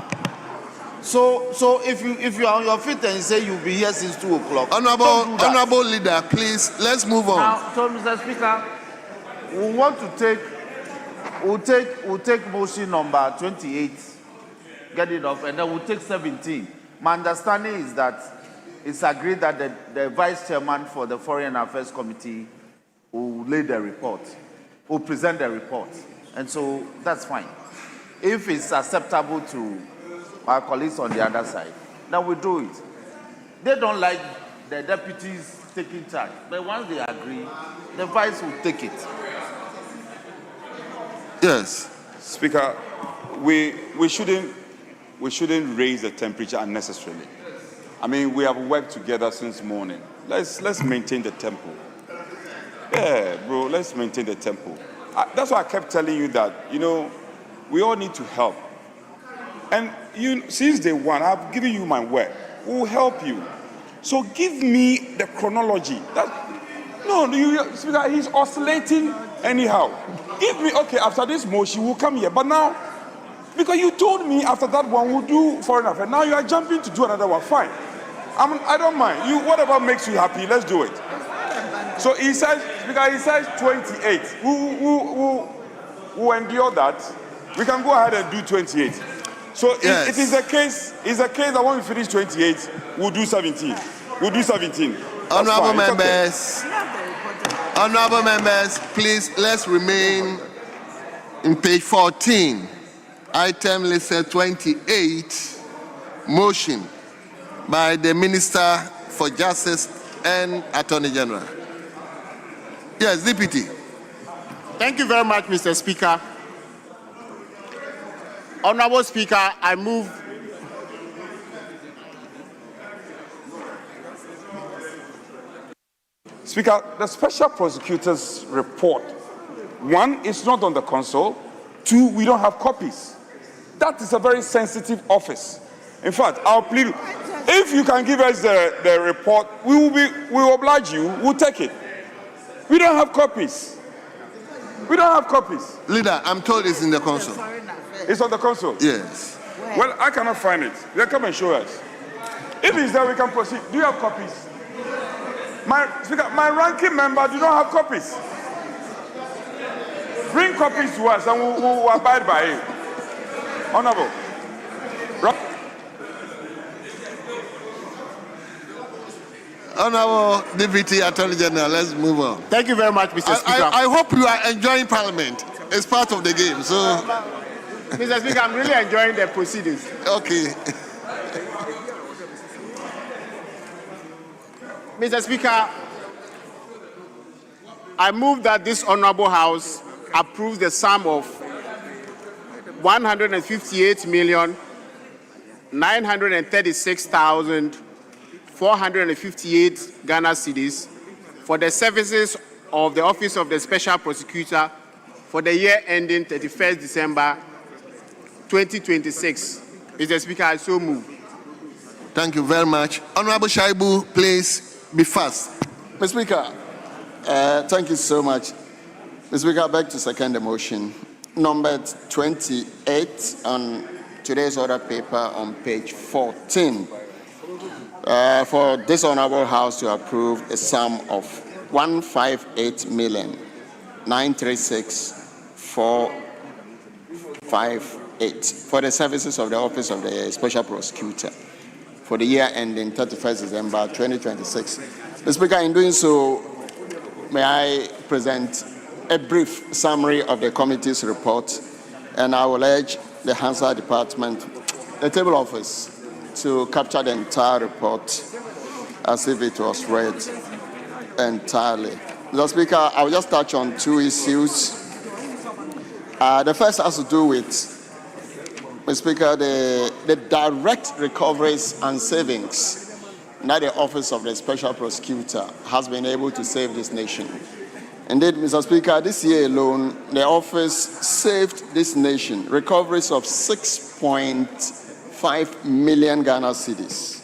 So if you are on your feet and you say you'll be here since 2 o'clock, Honorable Leader, please, let's move on. Now, so Mr. Speaker, we'll take motion number 28, get it off, and then we'll take 17. My understanding is that it's agreed that the Vice Chairman for the Foreign Affairs Committee will lay the report, will present the report, and so that's fine. If it's acceptable to our colleagues on the other side, then we do it. They don't like the deputies taking charge, but once they agree, the Vice will take it. Yes. Speaker, we shouldn't raise the temperature unnecessarily. I mean, we have worked together since morning. Let's maintain the tempo. Yeah, bro, let's maintain the tempo. That's why I kept telling you that, we all need to help. And since day one, I've given you my word. We'll help you. So give me the chronology. Speaker, he's oscillating anyhow. Give me, okay, after this motion, we'll come here. But now, because you told me after that one, we'll do foreign affairs. Now you are jumping to do another one. Fine. I don't mind. Whatever makes you happy, let's do it. So he says, Speaker, he says 28. We'll endure that. We can go ahead and do 28. So yes. If it's a case that when we finish 28, we'll do 17. We'll do 17. Honorable members, honorable members, please let's remain in page 14. Item listed 28, motion by the Minister for Justice and Attorney General. Yes, Deputy. Thank you very much, Mr. Speaker. Honorable Speaker, I move Speaker, the Special Prosecutor's report, 1, it's not on the console. 2, we don't have copies. That is a very sensitive office. In fact, I'll plead, If you can give us the report, we will oblige you. We'll take it. We don't have copies. We don't have copies. Leader, I'm told it's in the council. It's on the console? Yes. Well, I cannot find it. Then come and show us. If it's there, we can proceed. Do you have copies? Speaker, my ranking member do not have copies. Bring copies to us and we'll abide by it. Honorable. Honorable Deputy Attorney General, let's move on. Thank you very much, Mr. Speaker. I hope you are enjoying Parliament. It's part of the game, so... Mr. Speaker, I'm really enjoying the proceedings. Okay. Mr. Speaker, I move that this Honorable House approves the sum of 158,936,458 Ghana cedis for the services of the Office of the Special Prosecutor for the year ending 31st December 2026. Mr. Speaker, I so move. Thank you very much. Honorable Shaibu, please be fast. Mr. Speaker, thank you so much. Mr. Speaker, I beg to second the motion. Numbered 28 on today's order paper on page 14. For this Honorable House to approve a sum of 158,936,458 for the services of the Office of the Special Prosecutor for the year ending 31st December 2026. Mr. Speaker, in doing so, may I present a brief summary of the committee's report, and I will urge the Hansard Department, the table office, to capture the entire report as if it was read entirely. Mr. Speaker, I will just touch on two issues. The first has to do with, Mr. Speaker, the direct recoveries and savings that the Office of the Special Prosecutor has been able to save this nation. Indeed, Mr. Speaker, this year alone, the office saved this nation recoveries of 6.5 million Ghana cedis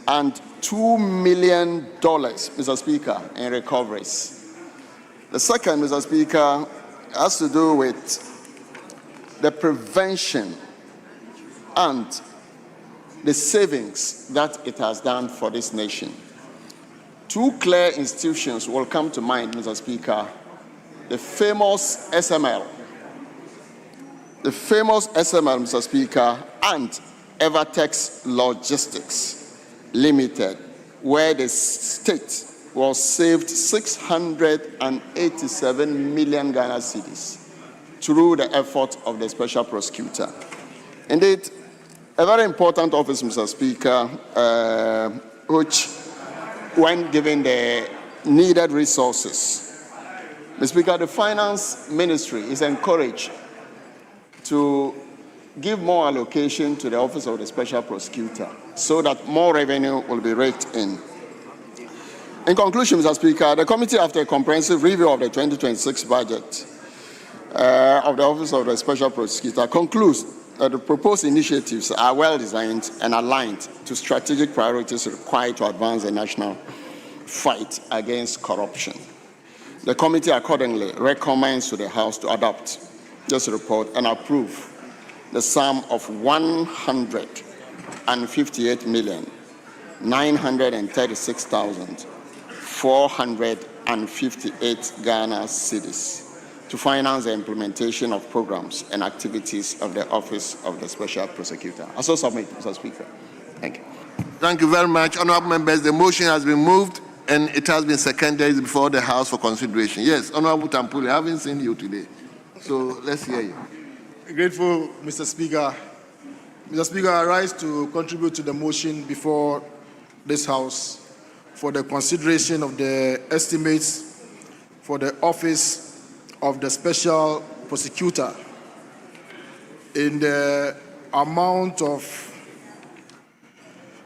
and $2 million, Mr. Speaker, in recoveries. The second, Mr. Speaker, has to do with the prevention and the savings that it has done for this nation. Two clear institutions will come to mind, Mr. Speaker. The famous SML, Mr. Speaker, and Evertex Logistics Limited, where the state was saved 687 million Ghana cedis through the effort of the Special Prosecutor. Indeed, a very important office, Mr. Speaker, which, when given the needed resources, Mr. Speaker, the Finance Ministry is encouraged to give more allocation to the Office of the Special Prosecutor so that more revenue will be raked in. In conclusion, Mr. Speaker, the committee, after a comprehensive review of the 2026 budget of the Office of the Special Prosecutor, concludes that the proposed initiatives are well designed and aligned to strategic priorities required to advance the national fight against corruption. The committee accordingly recommends to the House to adopt this report and approve the sum of 158,936,458 Ghana cedis to finance the implementation of programs and activities of the Office of the Special Prosecutor. I so submit, Mr. Speaker. Thank you. Thank you very much. Honorable members, the motion has been moved and it has been seconded before the House for consideration. Yes, Honorable Tampuli, I haven't seen you today, so let's hear you. Grateful, Mr. Speaker. Mr. Speaker, I rise to contribute to the motion before this House for the consideration of the estimates for the Office of the Special Prosecutor in the amount of,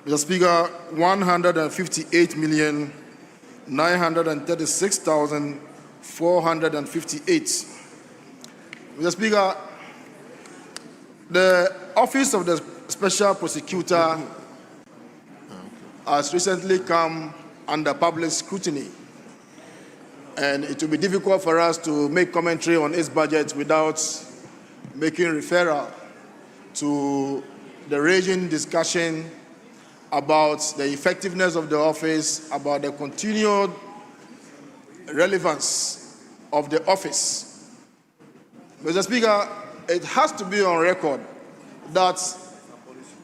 Mr. Speaker, 158,936,458. Mr. Speaker, the Office of the Special Prosecutor has recently come under public scrutiny, and it will be difficult for us to make commentary on its budget without making referral to the raging discussion about the effectiveness of the office, about the continued relevance of the office. Mr. Speaker, it has to be on record that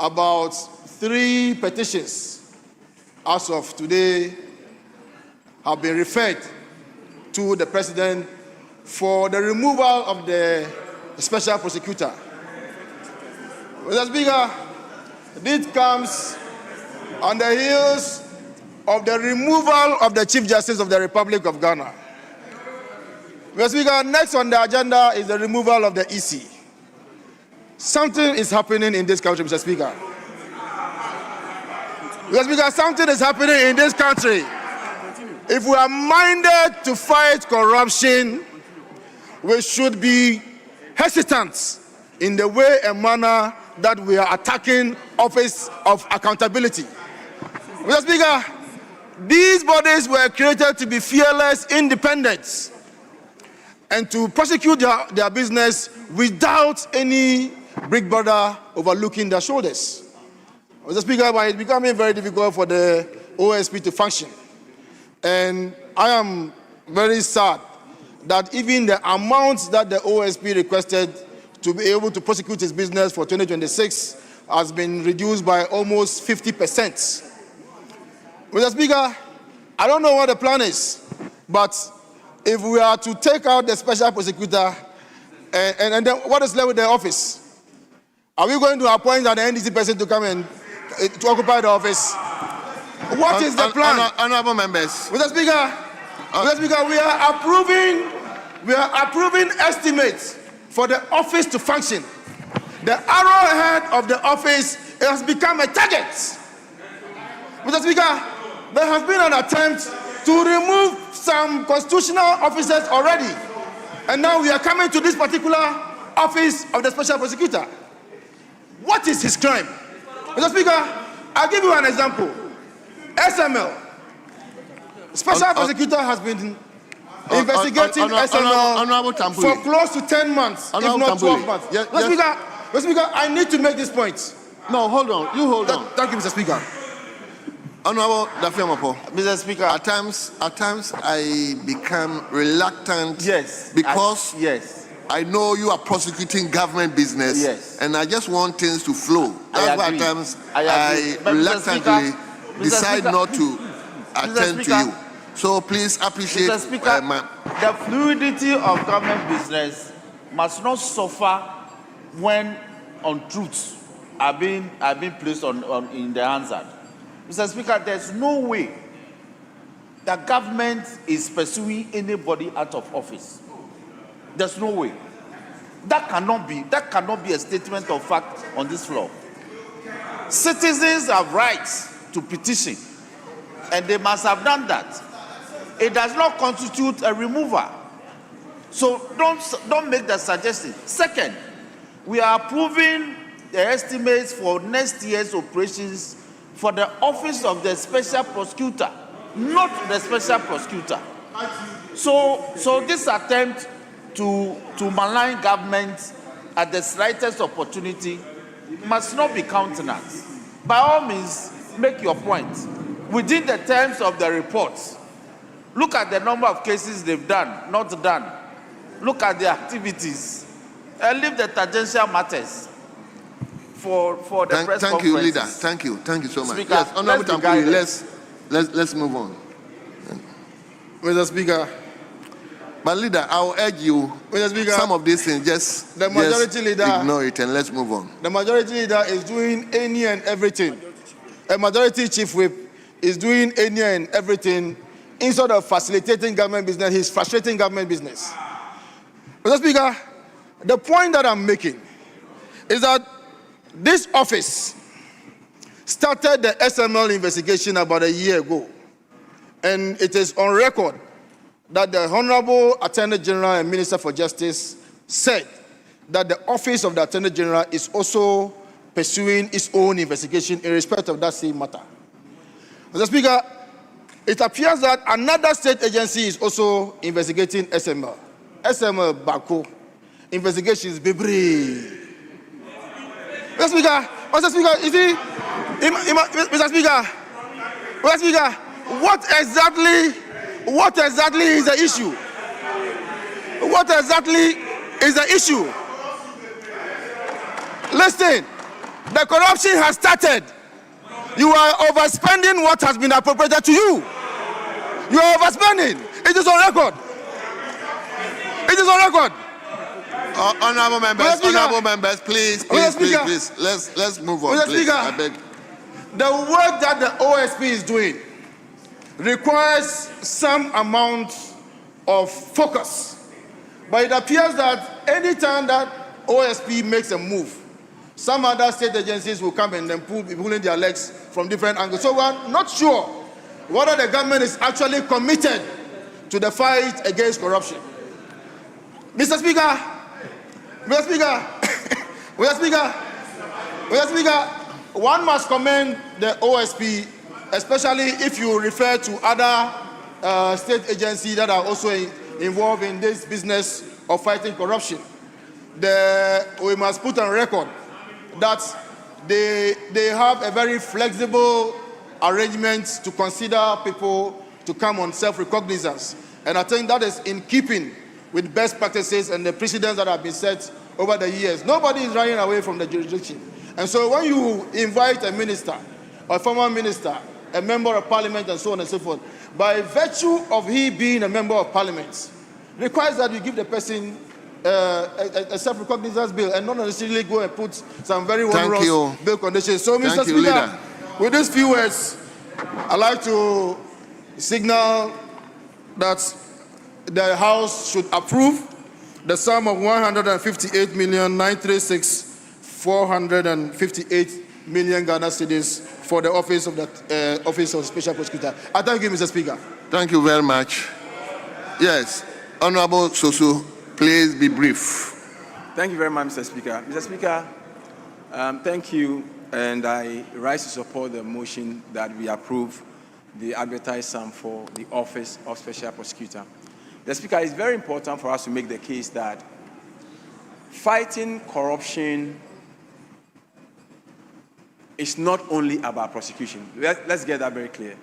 about 3 petitions as of today have been referred to the President for the removal of the special prosecutor. Mr. Speaker, this comes on the heels of the removal of the Chief Justice of the Republic of Ghana. Mr. Speaker, next on the agenda is the removal of the EC. Something is happening in this country, Mr. Speaker. Mr. Speaker, something is happening in this country. If we are minded to fight corruption, we should be hesitant in the way and manner that we are attacking office of accountability. Mr. Speaker, these bodies were created to be fearless, independent, and to prosecute their business without any big brother overlooking their shoulders. Mr. Speaker, but it's becoming very difficult for the OSP to function. And I am very sad that even the amount that the OSP requested to be able to prosecute his business for 2026 has been reduced by almost 50%. Mr. Speaker, I don't know what the plan is, but if we are to take out the special prosecutor, and then what is left with the office? Are we going to appoint an NDC person to come and to occupy the office? What is the plan? Honorable members. Mr. Speaker, we are approving estimates for the office to function. The arrowhead of the office has become a target. Mr. Speaker, there has been an attempt to remove some constitutional officers already. And now we are coming to this particular office of the special prosecutor. What is his crime? Mr. Speaker, I'll give you an example. SML. Special prosecutor has been investigating SML for close to 10 months, if not 12 months. Mr. Speaker, I need to make this point. No, hold on. You hold on. Thank you, Mr. Speaker. Honorable Dafiamapo. Mr. Speaker. At times I become reluctant. Yes. Because I know you are prosecuting government business. Yes. And I just want things to flow. That's why at times I But reluctantly decide Speaker, not to attend to you. So please appreciate Mr. Speaker, the fluidity of government business must not suffer when untruths are being placed in the answer. Mr. Speaker, there's no way the government is pursuing anybody out of office. There's no way. That cannot be a statement of fact on this floor. Citizens have rights to petition, and they must have done that. It does not constitute a removal. So don't make the suggestion. Second, we are approving the estimates for next year's operations for the office of the special prosecutor, not the special prosecutor. So this attempt to malign government at the slightest opportunity must not be countenanced. By all means, make your point. Within the terms of the reports, look at the number of cases they've done, not done. Look at the activities. And leave the tangential matters for the press Thank you, leader. conferences. Thank you so much. Speaker, Yes, Honorable let's be Tampuri, guided. let's move on. Mr. Speaker. But leader, I will urge you, Mr. Speaker, some of these things, the majority leader, ignore it and let's move on. The majority leader is doing any and everything. A majority chief whip is doing any and everything instead of facilitating government business. He's frustrating government business. Mr. Speaker, the point that I'm making is that this office started the SML investigation about a year ago, and it is on record that the Honorable Attorney General and Minister for Justice said that the Office of the Attorney General is also pursuing its own investigation in respect of that same matter. Mr. Speaker, it appears that another state agency is also investigating SML. SML Bako. Investigations, Bibri. Mr. Speaker, you see, Mr. Speaker, what exactly is the issue? What exactly is the issue? Listen, the corruption has started. You are overspending what has been appropriated to you. You are overspending. It is on record. It is on record. Honorable members, please. Let's move on, please. I beg. The work that the OSP is doing requires some amount of focus. But it appears that any time that OSP makes a move, some other state agencies will come and then pulling their legs from different angles. So we're not sure whether the government is actually committed to the fight against corruption. Mr. Speaker, one must commend the OSP, especially if you refer to other state agencies that are also involved in this business of fighting corruption. We must put on record that they have a very flexible arrangement to consider people to come on self-recognizance. And I think that is in keeping with best practices and the precedents that have been set over the years. Nobody is running away from the jurisdiction. And so when you invite a minister, a former minister, a member of parliament, and so on and so forth, by virtue of he being a member of parliament, requires that you give the person a self-recognizance bill and not necessarily go and put some very onerous bill conditions. So, Mr. Speaker, with these few words, I'd like to signal that the House should approve the sum of 158,936,458 million Ghana cedis for the office of the Office of Special Prosecutor. I thank you, Mr. Speaker. Thank you very much. Yes, Honorable Sosu, please be brief. Thank you very much, Mr. Speaker. Mr. Speaker, thank you, and I rise to support the motion that we approve the advertised sum for the Office of Special Prosecutor. The Speaker, it's very important for us to make the case that fighting corruption is not only about prosecution. Let's get that very clear.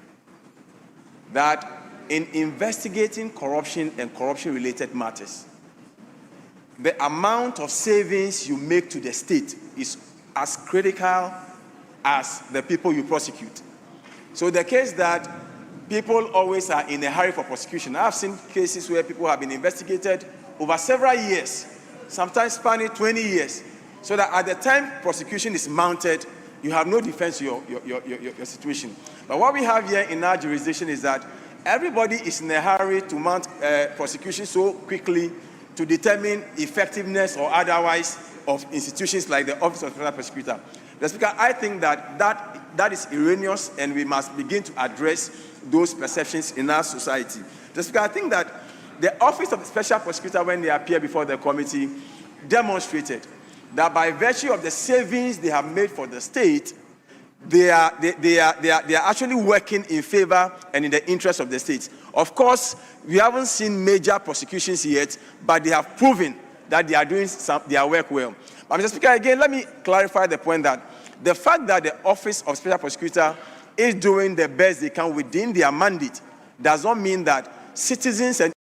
That in investigating corruption and corruption-related matters, the amount of savings you make to the state is as critical as the people you prosecute. So the case that people always are in a hurry for prosecution. I've seen cases where people have been investigated over several years, sometimes spanning 20 years, so that at the time prosecution is mounted, you have no defense to your situation. But what we have here in our jurisdiction is that everybody is in a hurry to mount prosecution so quickly to determine effectiveness or otherwise of institutions like the Office of Special Prosecutor. The Speaker, I think that is erroneous, and we must begin to address those perceptions in our society. The Speaker, I think that the Office of the Special Prosecutor, when they appear before the committee, demonstrated that by virtue of the savings they have made for the state, they are actually working in favor and in the interest of the state. Of course, we haven't seen major prosecutions yet, but they have proven that they are doing their work well. But Mr. Speaker, again, let me clarify the point that the fact that the Office of Special Prosecutor is doing the best they can within their mandate does not mean that citizens and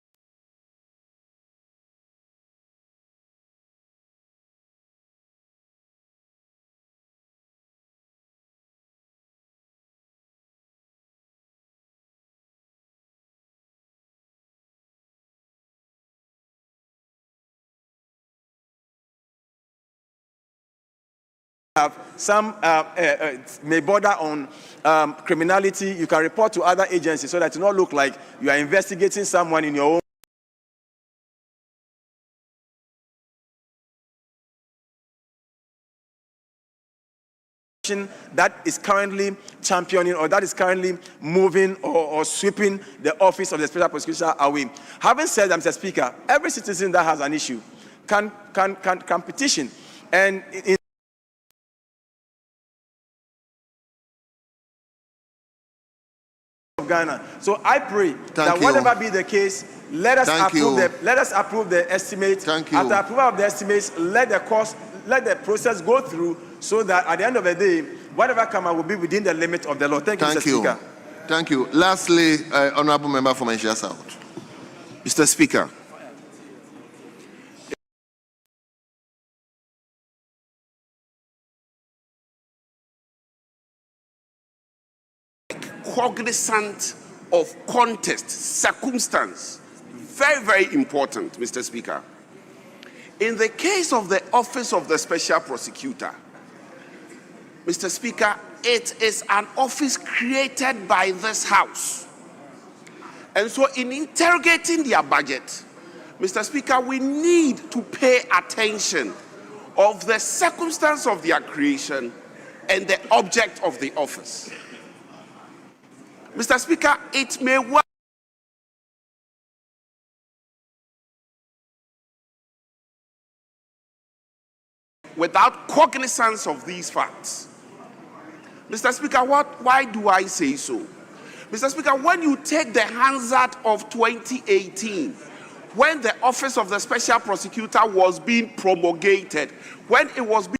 have some may border on criminality, you can report to other agencies so that it does not look like you are investigating someone in your own that is currently championing or that is currently moving or sweeping the Office of the Special Prosecutor away. Having said that, Mr. Speaker, every citizen that has an issue can petition, and in Ghana. So I pray that you. whatever be the case, let us approve you. let us approve the estimate. Thank you. After approval of the estimates, let the process go through so that at the end of the day, whatever come out will be within the limit of the law. Thank you, Mr. Speaker. Thank you. Lastly, Honourable Member for Manchester South. Mr. Speaker, cognizant of context, circumstance, very, very important, Mr. Speaker. In the case of the Office of the Special Prosecutor, Mr. Speaker, it is an office created by this House. And so in interrogating their budget, Mr. Speaker, we need to pay attention of the circumstance of their creation and the object of the office. Mr. Speaker, it may well without cognizance of these facts. Mr. Speaker, why do I say so? Mr. Speaker, when you take the Hansard of 2018, when the Office of the Special Prosecutor was being promulgated, when it was being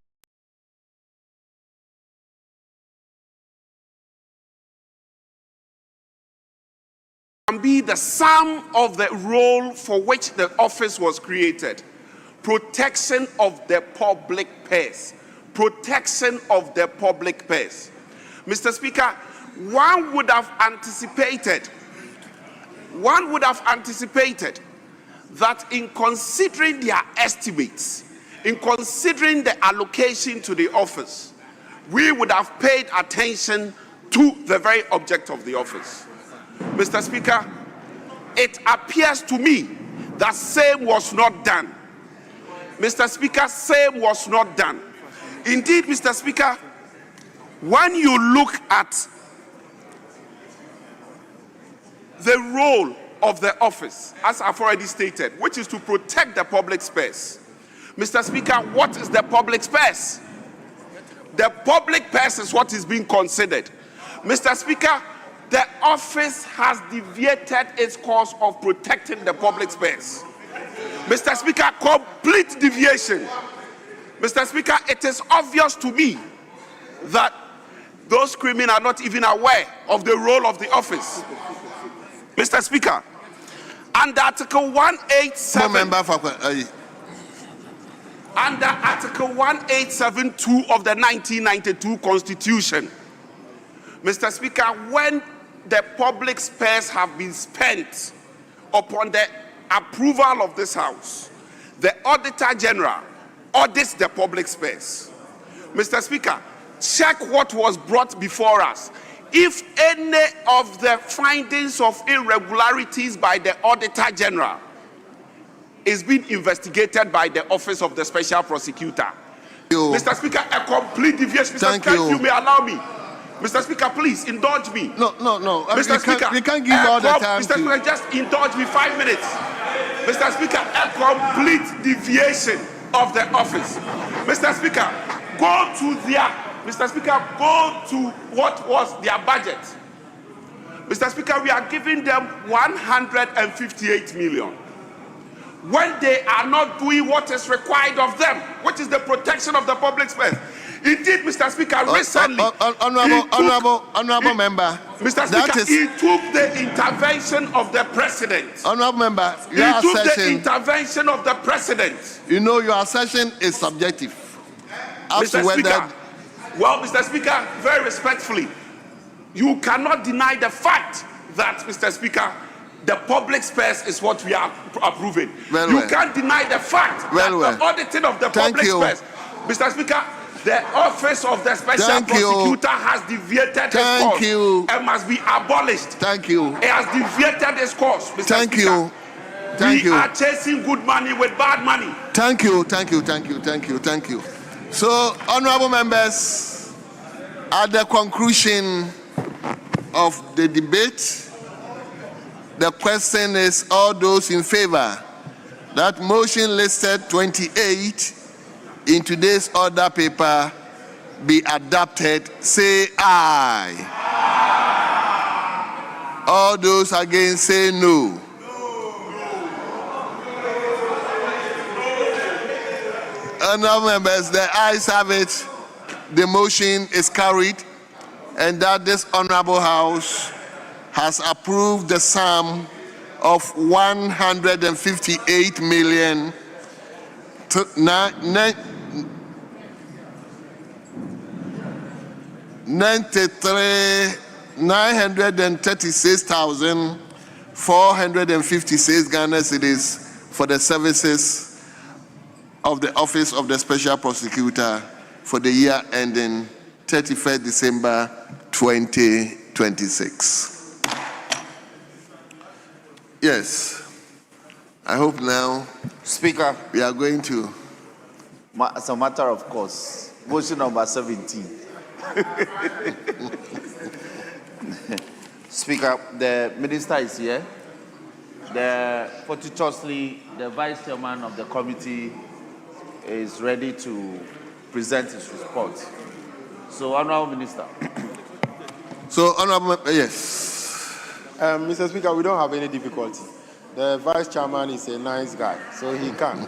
be the sum of the role for which the office was created. Protection of the public purse. Protection of the public purse. Mr. Speaker, one would have anticipated that in considering their estimates, in considering the allocation to the office, we would have paid attention to the very object of the office. Mr. Speaker, it appears to me that same was not done. Mr. Speaker, same was not done. Indeed, Mr. Speaker, when you look at the role of the office, as I've already stated, which is to protect the public space. Mr. Speaker, what is the public space? The public purse is what is being considered. Mr. Speaker, the office has deviated its course of protecting the public space. Mr. Speaker, complete deviation. Mr. Speaker, it is obvious to me that those criminals are not even aware of the role of the office. Mr. Speaker, under Article 187, under Article 1872 of the 1992 Constitution, Mr. Speaker, when the public spares have been spent upon the approval of this House, the Auditor General audits the public spares. Mr. Speaker, check what was brought before us. If any of the findings of irregularities by the Auditor General is being investigated by the Office of the Special Prosecutor, Mr. Speaker, a complete deviation. Mr. Speaker, if you may allow me. Mr. Speaker, please indulge me. No. Mr. Speaker, we can't give all the time. Mr. Speaker, just indulge me 5 minutes. Mr. Speaker, a complete deviation of the office. Mr. Speaker, go to what was their budget. Mr. Speaker, we are giving them 158 million. When they are not doing what is required of them, which is the protection of the public space. Indeed, Mr. Speaker, recently, honorable member, Mr. Speaker, he took the intervention of the president. Honorable member, he took the intervention of the president. You know your assertion is subjective. Mr. Speaker, Mr. Speaker, very respectfully, you cannot deny the fact that, Mr. Speaker, the public space is what we are approving. You can't deny the fact that the auditing of the public space, Mr. Speaker, the Office of the Special Prosecutor has deviated its course and must be abolished. Thank you. It has deviated its course, Mr. Speaker. We are chasing good money with bad money. Thank you. So, honorable members, at the conclusion of the debate, the question is, all those in favor that motion listed 28 in today's order paper be adopted, say aye. All those against say no. Honourable members, the ayes have it. The motion is carried, and that this honourable House has approved the sum of 158 million 936,456 Ghana cedis for the services of the Office of the Special Prosecutor for the year ending 31st December 2026. Yes, I hope now, Speaker, we are going to. as a matter of course, motion number 17. Speaker, the minister is here. Fortuitously, the vice chairman of the committee is ready to present his report. So, Honourable Minister. So, Honourable, yes. Mr. Speaker, we don't have any difficulty. The vice chairman is a nice guy, so he can.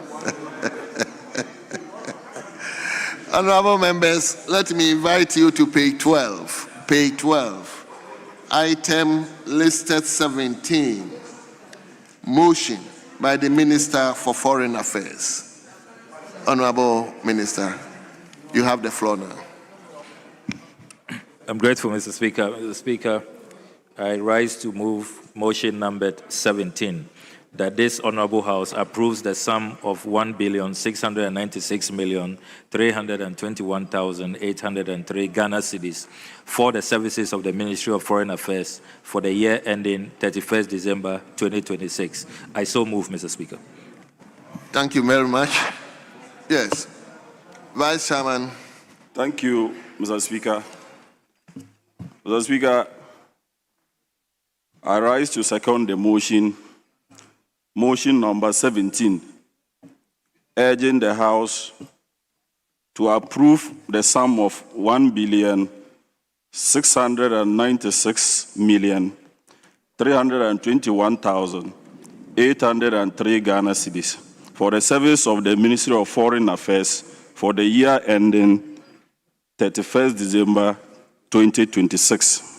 Honourable members, let me invite you to page 12. Page 12, item listed 17. Motion by the Minister for Foreign Affairs. Honourable Minister, you have the floor now. I'm grateful, Mr. Speaker. Mr. Speaker, I rise to move motion numbered 17, that this Honourable House approves the sum of 1,696,321,803 Ghana cedis for the services of the Ministry of Foreign Affairs for the year ending 31st December 2026. I so move, Mr. Speaker. Thank you very much. Yes, Vice Chairman. Thank you, Mr. Speaker. Mr. Speaker, I rise to second the motion number 17, urging the House to approve the sum of 1,696,321,803 Ghana cedis for the service of the Ministry of Foreign Affairs for the year ending 31st December 2026.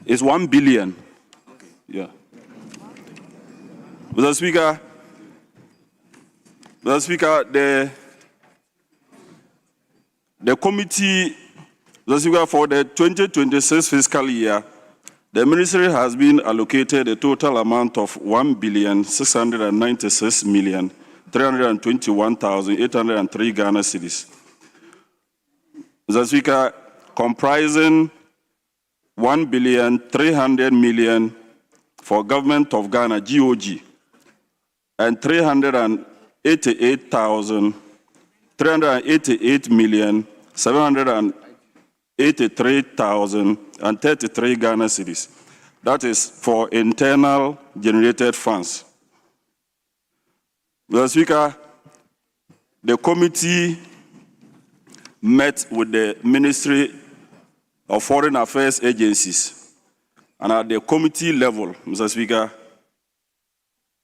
It's 1 billion. Yeah. Mr. Speaker, the committee, Mr. Speaker, for the 2026 fiscal year, the ministry has been allocated a total amount of 1,696,321,803 Ghana cedis. Mr. Speaker, comprising 1,300,000,000 for Government of Ghana, GOG, and 388,783,033 Ghana cedis. That is for internal generated funds. Mr. Speaker, the committee met with the Ministry of Foreign Affairs agencies, and at the committee level, Mr. Speaker,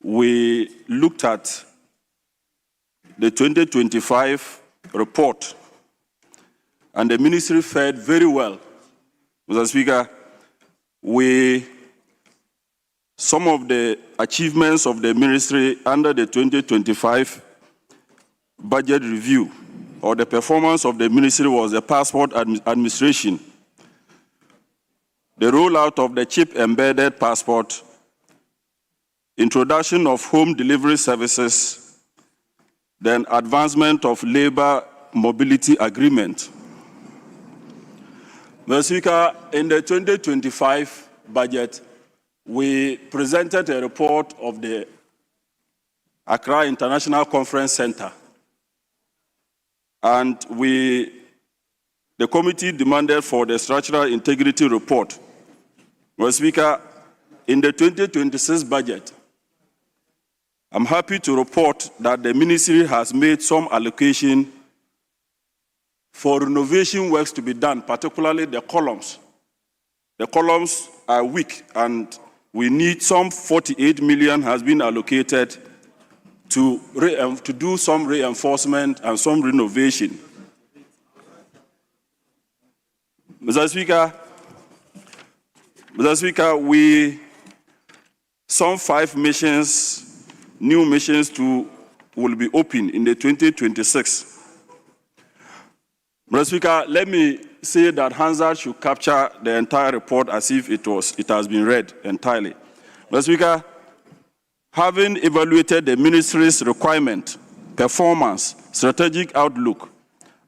we looked at the 2025 report, and the ministry fared very well. Mr. Speaker, some of the achievements of the ministry under the 2025 budget review, or the performance of the ministry, was the passport administration, the rollout of the chip-embedded passport, introduction of home delivery services, then advancement of labor mobility agreement. Mr. Speaker, in the 2025 budget, we presented a report of the Accra International Conference Center, and the committee demanded for the structural integrity report. Mr. Speaker, in the 2026 budget, I'm happy to report that the ministry has made some allocation for renovation works to be done, particularly the columns. The columns are weak, and we need some 48 million has been allocated to do some reinforcement and some renovation. Mr. Speaker, some 5 missions, new missions will be open in the 2026. Mr. Speaker, let me say that Hansard should capture the entire report as if it has been read entirely. Mr. Speaker, having evaluated the ministry's requirement, performance, strategic outlook,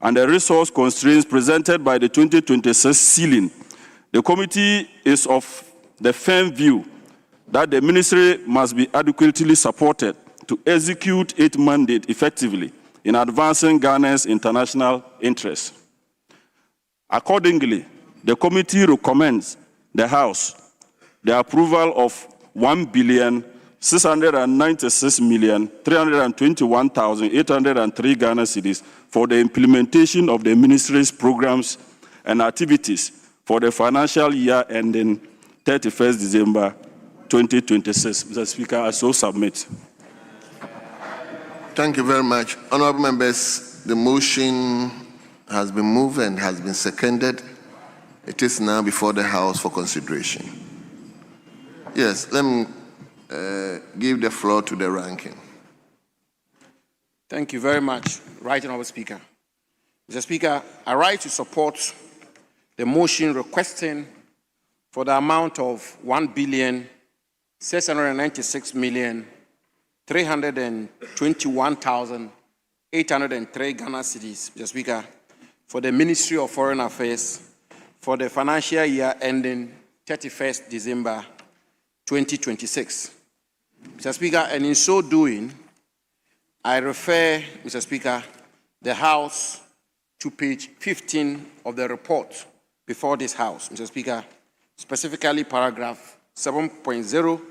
and the resource constraints presented by the 2026 ceiling, the committee is of the firm view that the ministry must be adequately supported to execute its mandate effectively in advancing Ghana's international interests. Accordingly, the committee recommends the House the approval of 1,696,321,803 Ghana cedis for the implementation of the ministry's programs and activities for the financial year ending 31st December 2026. Mr. Speaker, I so submit. Thank you very much. Honorable members, the motion has been moved and has been seconded. It is now before the House for consideration. Yes, let me give the floor to the ranking. Thank you very much, Right Honorable Speaker. Mr. Speaker, I rise to support the motion requesting for the amount of 1,696,321,803 Ghana cedis, Mr. Speaker, for the Ministry of Foreign Affairs for the financial year ending 31st December 2026. Mr. Speaker, and in so doing, I refer, Mr. Speaker, the House to page 15 of the report before this House, Mr. Speaker, specifically paragraph 7.0,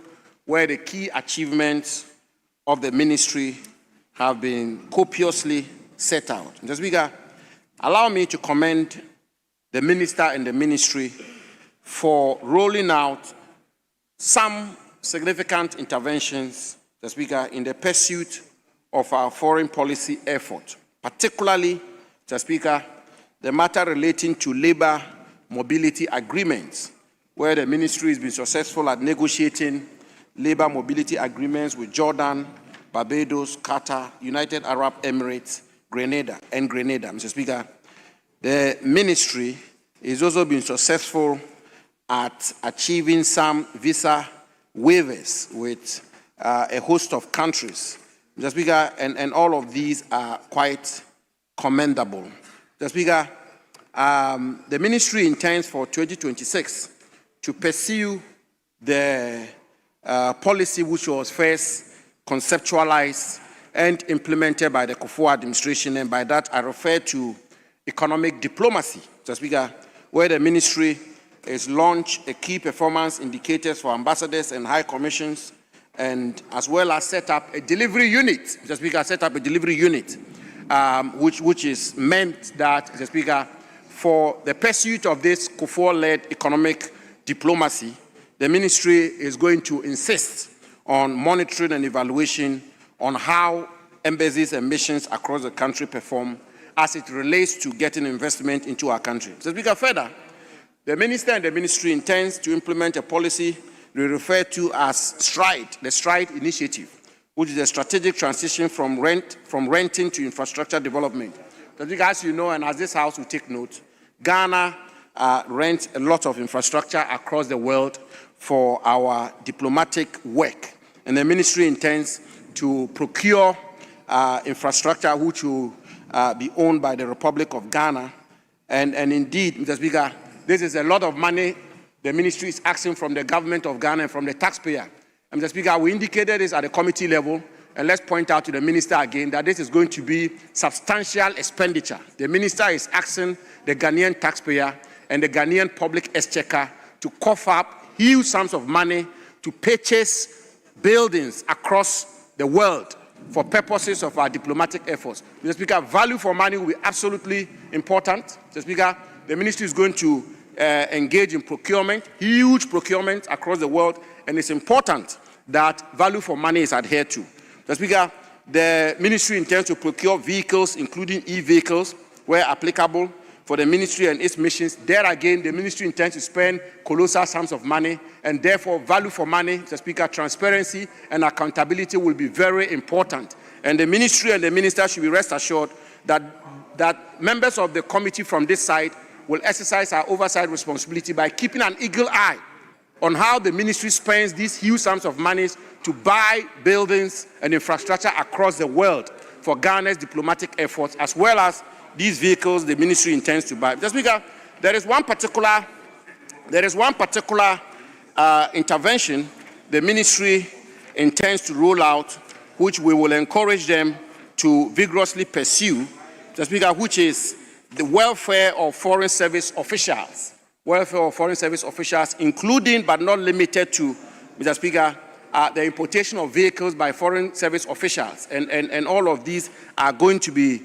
where the key achievements of the ministry have been copiously set out. Mr. Speaker, allow me to commend the minister and the ministry for rolling out some significant interventions, Mr. Speaker, in the pursuit of our foreign policy effort, particularly, Mr. Speaker, the matter relating to labor mobility agreements, where the ministry has been successful at negotiating labor mobility agreements with Jordan, Barbados, Qatar, United Arab Emirates, Grenada. Mr. Speaker, the ministry has also been successful at achieving some visa waivers with a host of countries. Mr. Speaker, and all of these are quite commendable. Mr. Speaker, the ministry intends for 2026 to pursue the policy which was first conceptualized and implemented by the Kufuor administration, and by that I refer to economic diplomacy, Mr. Speaker, where the ministry has launched a key performance indicators for ambassadors and high commissions, and as well as set up a delivery unit, Mr. Speaker, which is meant that, Mr. Speaker, for the pursuit of this Kufuor-led economic diplomacy, the ministry is going to insist on monitoring and evaluation on how embassies and missions across the country perform as it relates to getting investment into our country. Mr. Speaker, further, the minister and the ministry intends to implement a policy we refer to as STRIDE, the STRIDE initiative, which is a strategic transition from renting to infrastructure development. Mr. Speaker, as you know, and as this House will take note, Ghana rents a lot of infrastructure across the world for our diplomatic work, and the ministry intends to procure infrastructure which will be owned by the Republic of Ghana. And indeed, Mr. Speaker, this is a lot of money the ministry is asking from the government of Ghana and from the taxpayer. And Mr. Speaker, we indicated this at the committee level, and let's point out to the minister again that this is going to be substantial expenditure. The minister is asking the Ghanaian taxpayer and the Ghanaian public exchequer to cough up huge sums of money to purchase buildings across the world for purposes of our diplomatic efforts. Mr. Speaker, value for money will be absolutely important. Mr. Speaker, the ministry is going to engage in procurement, huge procurement across the world, and it's important that value for money is adhered to. Mr. Speaker, the ministry intends to procure vehicles, including e-vehicles, where applicable, for the ministry and its missions. There again, the ministry intends to spend colossal sums of money, and therefore value for money, Mr. Speaker, transparency and accountability will be very important. And the ministry and the minister should be rest assured that members of the committee from this side will exercise our oversight responsibility by keeping an eagle eye on how the ministry spends these huge sums of money to buy buildings and infrastructure across the world for Ghana's diplomatic efforts, as well as these vehicles the ministry intends to buy. Mr. Speaker, there is one particular intervention the ministry intends to roll out, which we will encourage them to vigorously pursue, Mr. Speaker, which is the welfare of foreign service officials. Welfare of foreign service officials, including but not limited to, Mr. Speaker, the importation of vehicles by foreign service officials. And all of these are going to be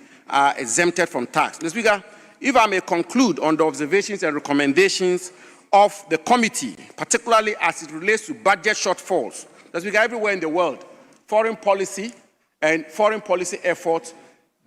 exempted from tax. Mr. Speaker, if I may conclude on the observations and recommendations of the committee, particularly as it relates to budget shortfalls. Mr. Speaker, everywhere in the world, foreign policy and foreign policy efforts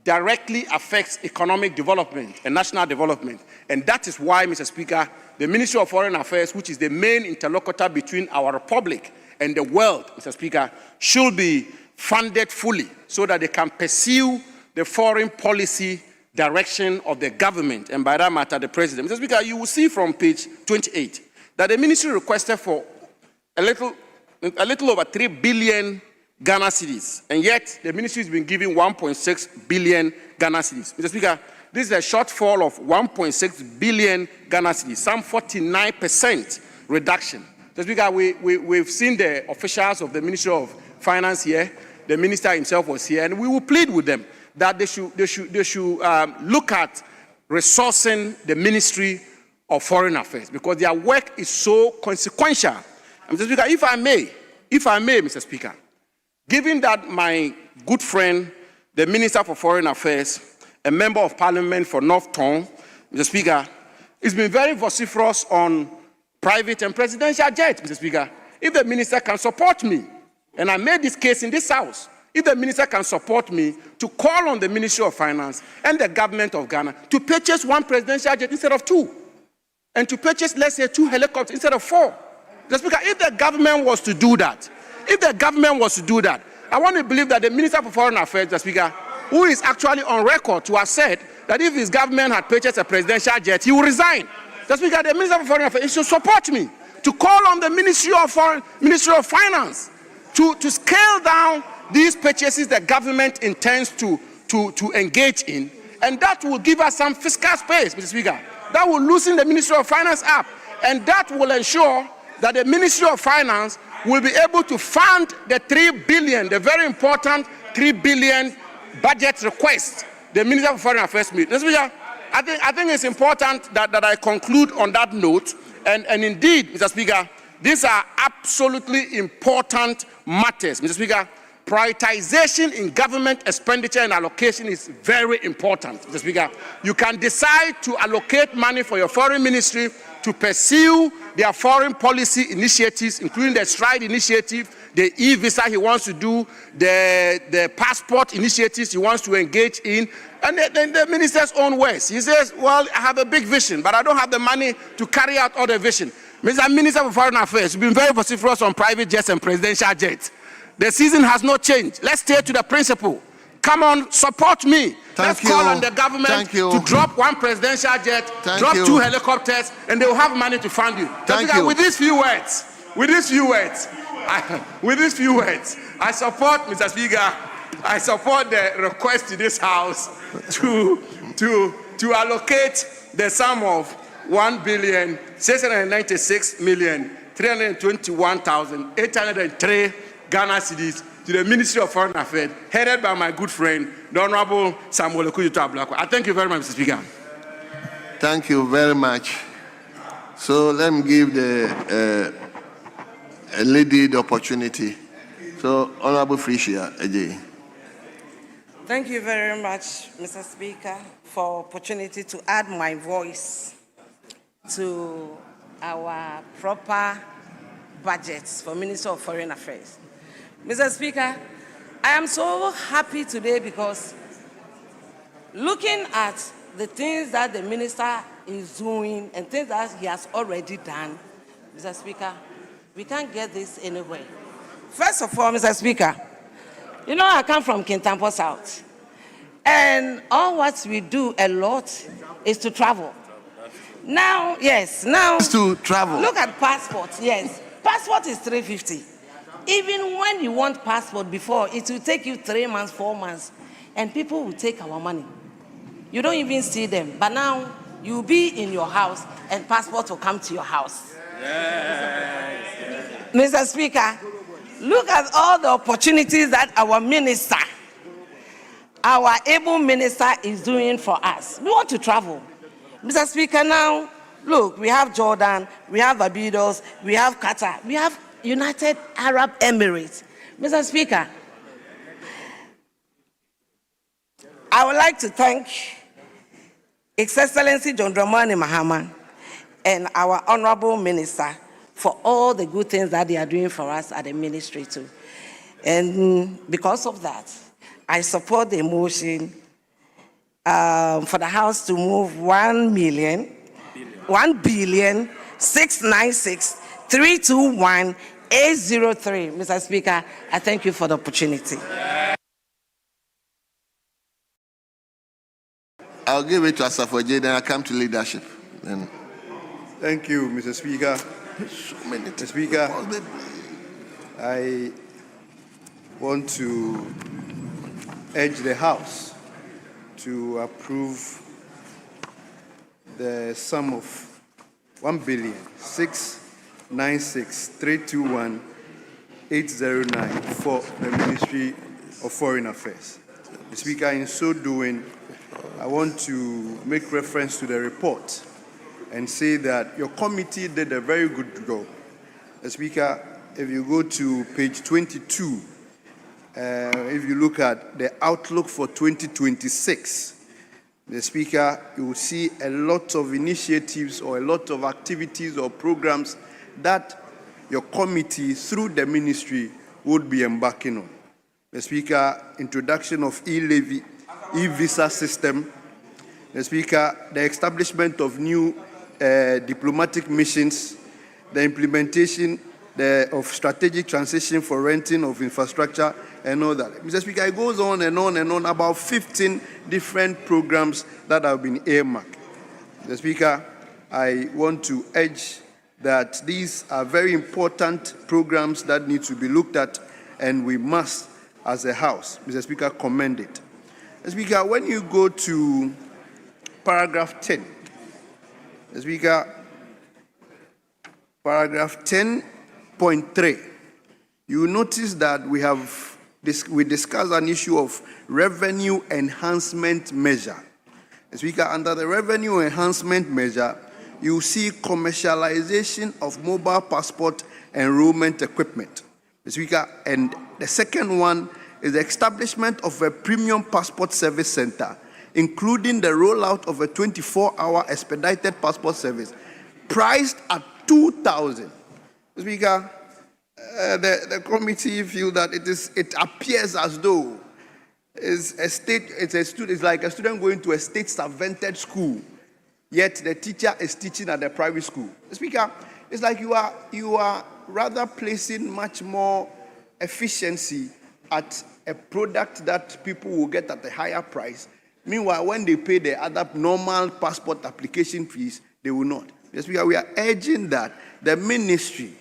directly affects economic development and national development. And that is why, Mr. Speaker, the Ministry of Foreign Affairs, which is the main interlocutor between our republic and the world, Mr. Speaker, should be funded fully so that they can pursue the foreign policy direction of the government, and by that matter, the president. Mr. Speaker, you will see from page 28 that the ministry requested for a little over 3 billion Ghana cedis, and yet the ministry has been giving 1.6 billion Ghana cedis. Mr. Speaker, this is a shortfall of 1.6 billion Ghana cedis, some 49% reduction. Mr. Speaker, we've seen the officials of the Ministry of Finance here, the minister himself was here, and we will plead with them that they should look at resourcing the Ministry of Foreign Affairs because their work is so consequential. And Mr. Speaker, if I may, Mr. Speaker, given that my good friend, the Minister for Foreign Affairs, a member of Parliament for North Tongue, Mr. Speaker, has been very vociferous on private and presidential jets, Mr. Speaker. If the minister can support me, and I made this case in this house, if the minister can support me to call on the Ministry of Finance and the government of Ghana to purchase 1 presidential jet instead of 2, and to purchase, let's say, 2 helicopters instead of 4. Mr. Speaker, if the government was to do that, I want to believe that the Minister for Foreign Affairs, Mr. Speaker, who is actually on record to have said that if his government had purchased a presidential jet, he would resign. Mr. Speaker, the Minister for Foreign Affairs should support me to call on the Ministry of Finance to scale down these purchases the government intends to engage in, and that will give us some fiscal space, Mr. Speaker. That will loosen the Ministry of Finance up, and that will ensure that the Ministry of Finance will be able to fund the 3 billion, the very important 3 billion budget request the Minister of Foreign Affairs made. Mr. Speaker, I think it's important that I conclude on that note, and indeed, Mr. Speaker, these are absolutely important matters. Mr. Speaker, prioritization in government expenditure and allocation is very important, Mr. Speaker. You can decide to allocate money for your foreign ministry to pursue their foreign policy initiatives, including the STRIDE initiative, the e-visa he wants to do, the passport initiatives he wants to engage in, and the minister's own words. He says, well, I have a big vision, but I don't have the money to carry out all the vision. Mr. Minister for Foreign Affairs, you've been very vociferous on private jets and presidential jets. The season has not changed. Let's stay to the principle. Come on, support me. Let's call on the government to drop 1 presidential jet, drop 2 helicopters, and they will have money to fund you. With these few words, I support, Mr. Speaker, I support the request to this House to allocate the sum of 1,696,321,803 Ghana cedis to the Ministry of Foreign Affairs, headed by my good friend, the Honorable Samuel Okudzeto Ablakwa. I thank you very much, Mr. Speaker. Thank you very much. So let me give the lady the opportunity. So, Honorable Frisia, AJ. Thank you very much, Mr. Speaker, for opportunity to add my voice to our proper budgets for Minister of Foreign Affairs. Mr. Speaker, I am so happy today because looking at the things that the minister is doing and things that he has already done, Mr. Speaker, we can't get this anywhere. First of all, Mr. Speaker, you know I come from Kintampo South, and all what we do a lot is to travel. Now, yes, now to travel. Look at passport. Yes, passport is 350. Even when you want passport before, it will take you 3 months, 4 months, and people will take our money. You don't even see them. But now you'll be in your house, and passport will come to your house. Yes. Mr. Speaker, look at all the opportunities that our minister, our able minister, is doing for us. We want to travel. Mr. Speaker, now, look, we have Jordan, we have Barbados, we have Qatar, we have United Arab Emirates. Mr. Speaker, I would like to thank His Excellency John Dramani Mahama and our Honorable Minister for all the good things that they are doing for us at the ministry too. And because of that, I support the motion for the House to move 1 billion 696 321 803. Mr. Speaker, I thank you for the opportunity. I'll give it to Asafoje, then I come to leadership. Then. Thank you, Mr. Speaker. Mr. Speaker, I want to urge the House to approve the sum of 1,696,321,809 for the Ministry of Foreign Affairs. Mr. Speaker, in so doing, I want to make reference to the report and say that your committee did a very good job. Mr. Speaker, if you go to page 22, if you look at the outlook for 2026, the Speaker, you will see a lot of initiatives or a lot of activities or programs that your committee, through the ministry, would be embarking on. The Speaker, introduction of e-levy, e-visa system. The Speaker, the establishment of new diplomatic missions, the implementation of strategic transition for renting of infrastructure and all that. Mr. Speaker, it goes on and on and on, about 15 different programs that have been earmarked. Mr. Speaker, I want to urge that these are very important programs that need to be looked at, and we must, as a House, Mr. Speaker, commend it. Mr. Speaker, when you go to paragraph 10, Mr. Speaker, paragraph 10.3, you notice that we discussed an issue of revenue enhancement measure. Mr. Speaker, under the revenue enhancement measure, you see commercialization of mobile passport enrollment equipment. Mr. Speaker, and the second one is the establishment of a premium passport service center, including the rollout of a 24-hour expedited passport service, priced at 2,000. Mr. Speaker, the committee feel that it appears as though it's like a student going to a state-subvented school, yet the teacher is teaching at the private school. Mr. Speaker, it's like you are rather placing much more efficiency at a product that people will get at a higher price. Meanwhile, when they pay the other normal passport application fees, they will not. Yes, we are urging that the ministry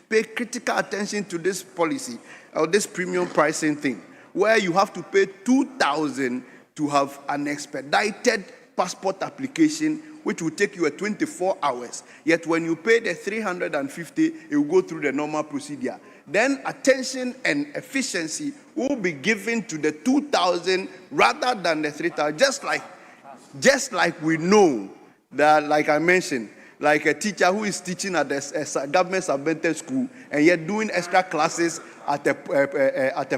pay critical attention to this policy or this premium pricing thing, where you have to pay 2,000 to have an expedited passport application, which will take you 24 hours. Yet when you pay the 350, it will go through the normal procedure. Then attention and efficiency will be given to the 2,000 rather than the 3,000. Just like we know that, like I mentioned, like a teacher who is teaching at a government subvented school and yet doing extra classes at a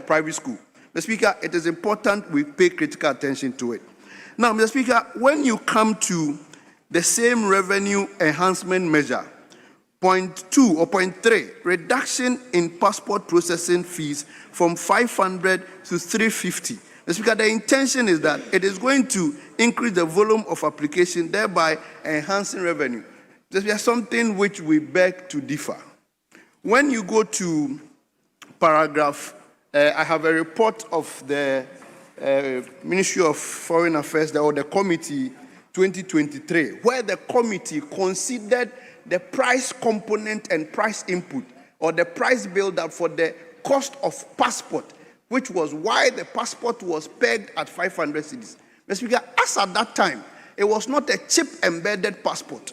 private school. Mr. Speaker, it is important we pay critical attention to it. Now, Mr. Speaker, when you come to the same revenue enhancement measure, point 2 or point 3, reduction in passport processing fees from 500 to 350. Mr. Speaker, the intention is that it is going to increase the volume of application, thereby enhancing revenue. This is something which we beg to differ. When you go to paragraph, I have a report of the Ministry of Foreign Affairs, or the committee 2023, where the committee considered the price component and price input, or the price build-up for the cost of passport, which was why the passport was pegged at 500 cedis. Mr. Speaker, as at that time, it was not a chip-embedded passport.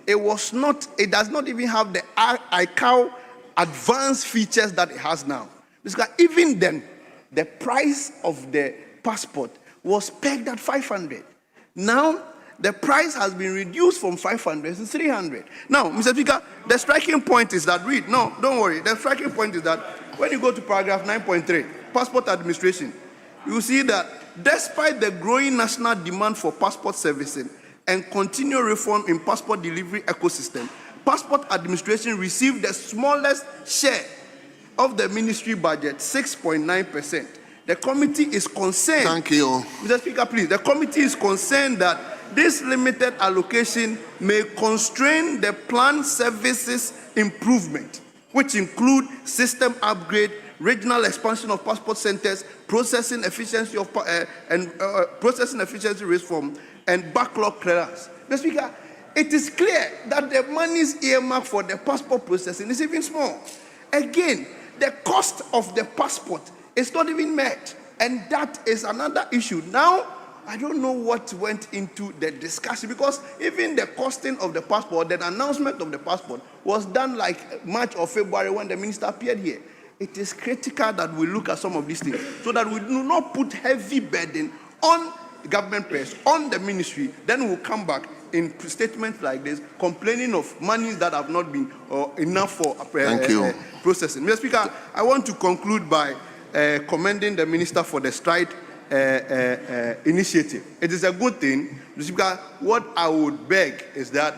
It does not even have the ICAO advanced features that it has now. Mr. Speaker, even then, the price of the passport was pegged at 500. Now, the price has been reduced from 500 to 300. Now, Mr. Speaker, the striking point is that, don't worry, the striking point is that when you go to paragraph 9.3, passport administration, you see that despite the growing national demand for passport servicing and continual reform in passport delivery ecosystem, passport administration received the smallest share of the ministry budget, 6.9%. The committee is concerned. Thank you. Mr. Speaker, please. The committee is concerned that this limited allocation may constrain the planned services improvement, which include system upgrade, regional expansion of passport centers, processing efficiency reform, and backlog clearance. Mr. Speaker, it is clear that the monies earmarked for the passport processing is even small. Again, the cost of the passport is not even met, and that is another issue. Now, I don't know what went into the discussion, because even the costing of the passport, the announcement of the passport was done like March or February when the minister appeared here. It is critical that we look at some of these things so that we do not put heavy burden on the government press, on the ministry. Then we'll come back in statements like this, complaining of monies that have not been enough for processing. Mr. Speaker, I want to conclude by commending the minister for the stride initiative. It is a good thing. Mr. Speaker, what I would beg is that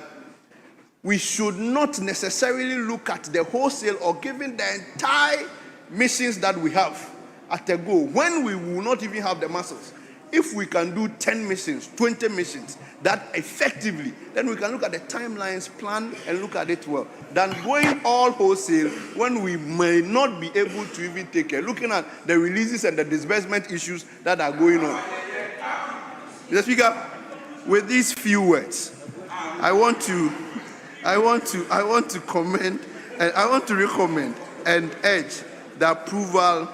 we should not necessarily look at the wholesale or giving the entire missions that we have at a go when we will not even have the muscles. If we can do 10 missions, 20 missions, that effectively, then we can look at the timelines, plan, and look at it well, than going all wholesale when we may not be able to even take care, looking at the releases and the disbursement issues that are going on. Mr. Speaker, with these few words, I want to commend, and I want to recommend and urge the approval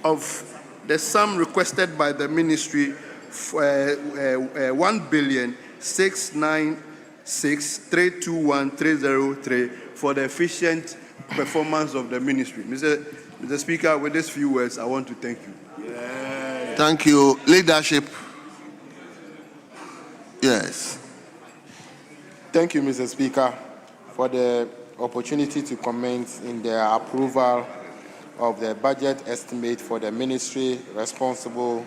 of the sum requested by the ministry, 1,696,321,303, for the efficient performance of the ministry. Mr. Speaker, with these few words, I want to thank you. Thank you. Leadership. Yes. Thank you, Mr. Speaker, for the opportunity to comment in the approval of the budget estimate for the ministry responsible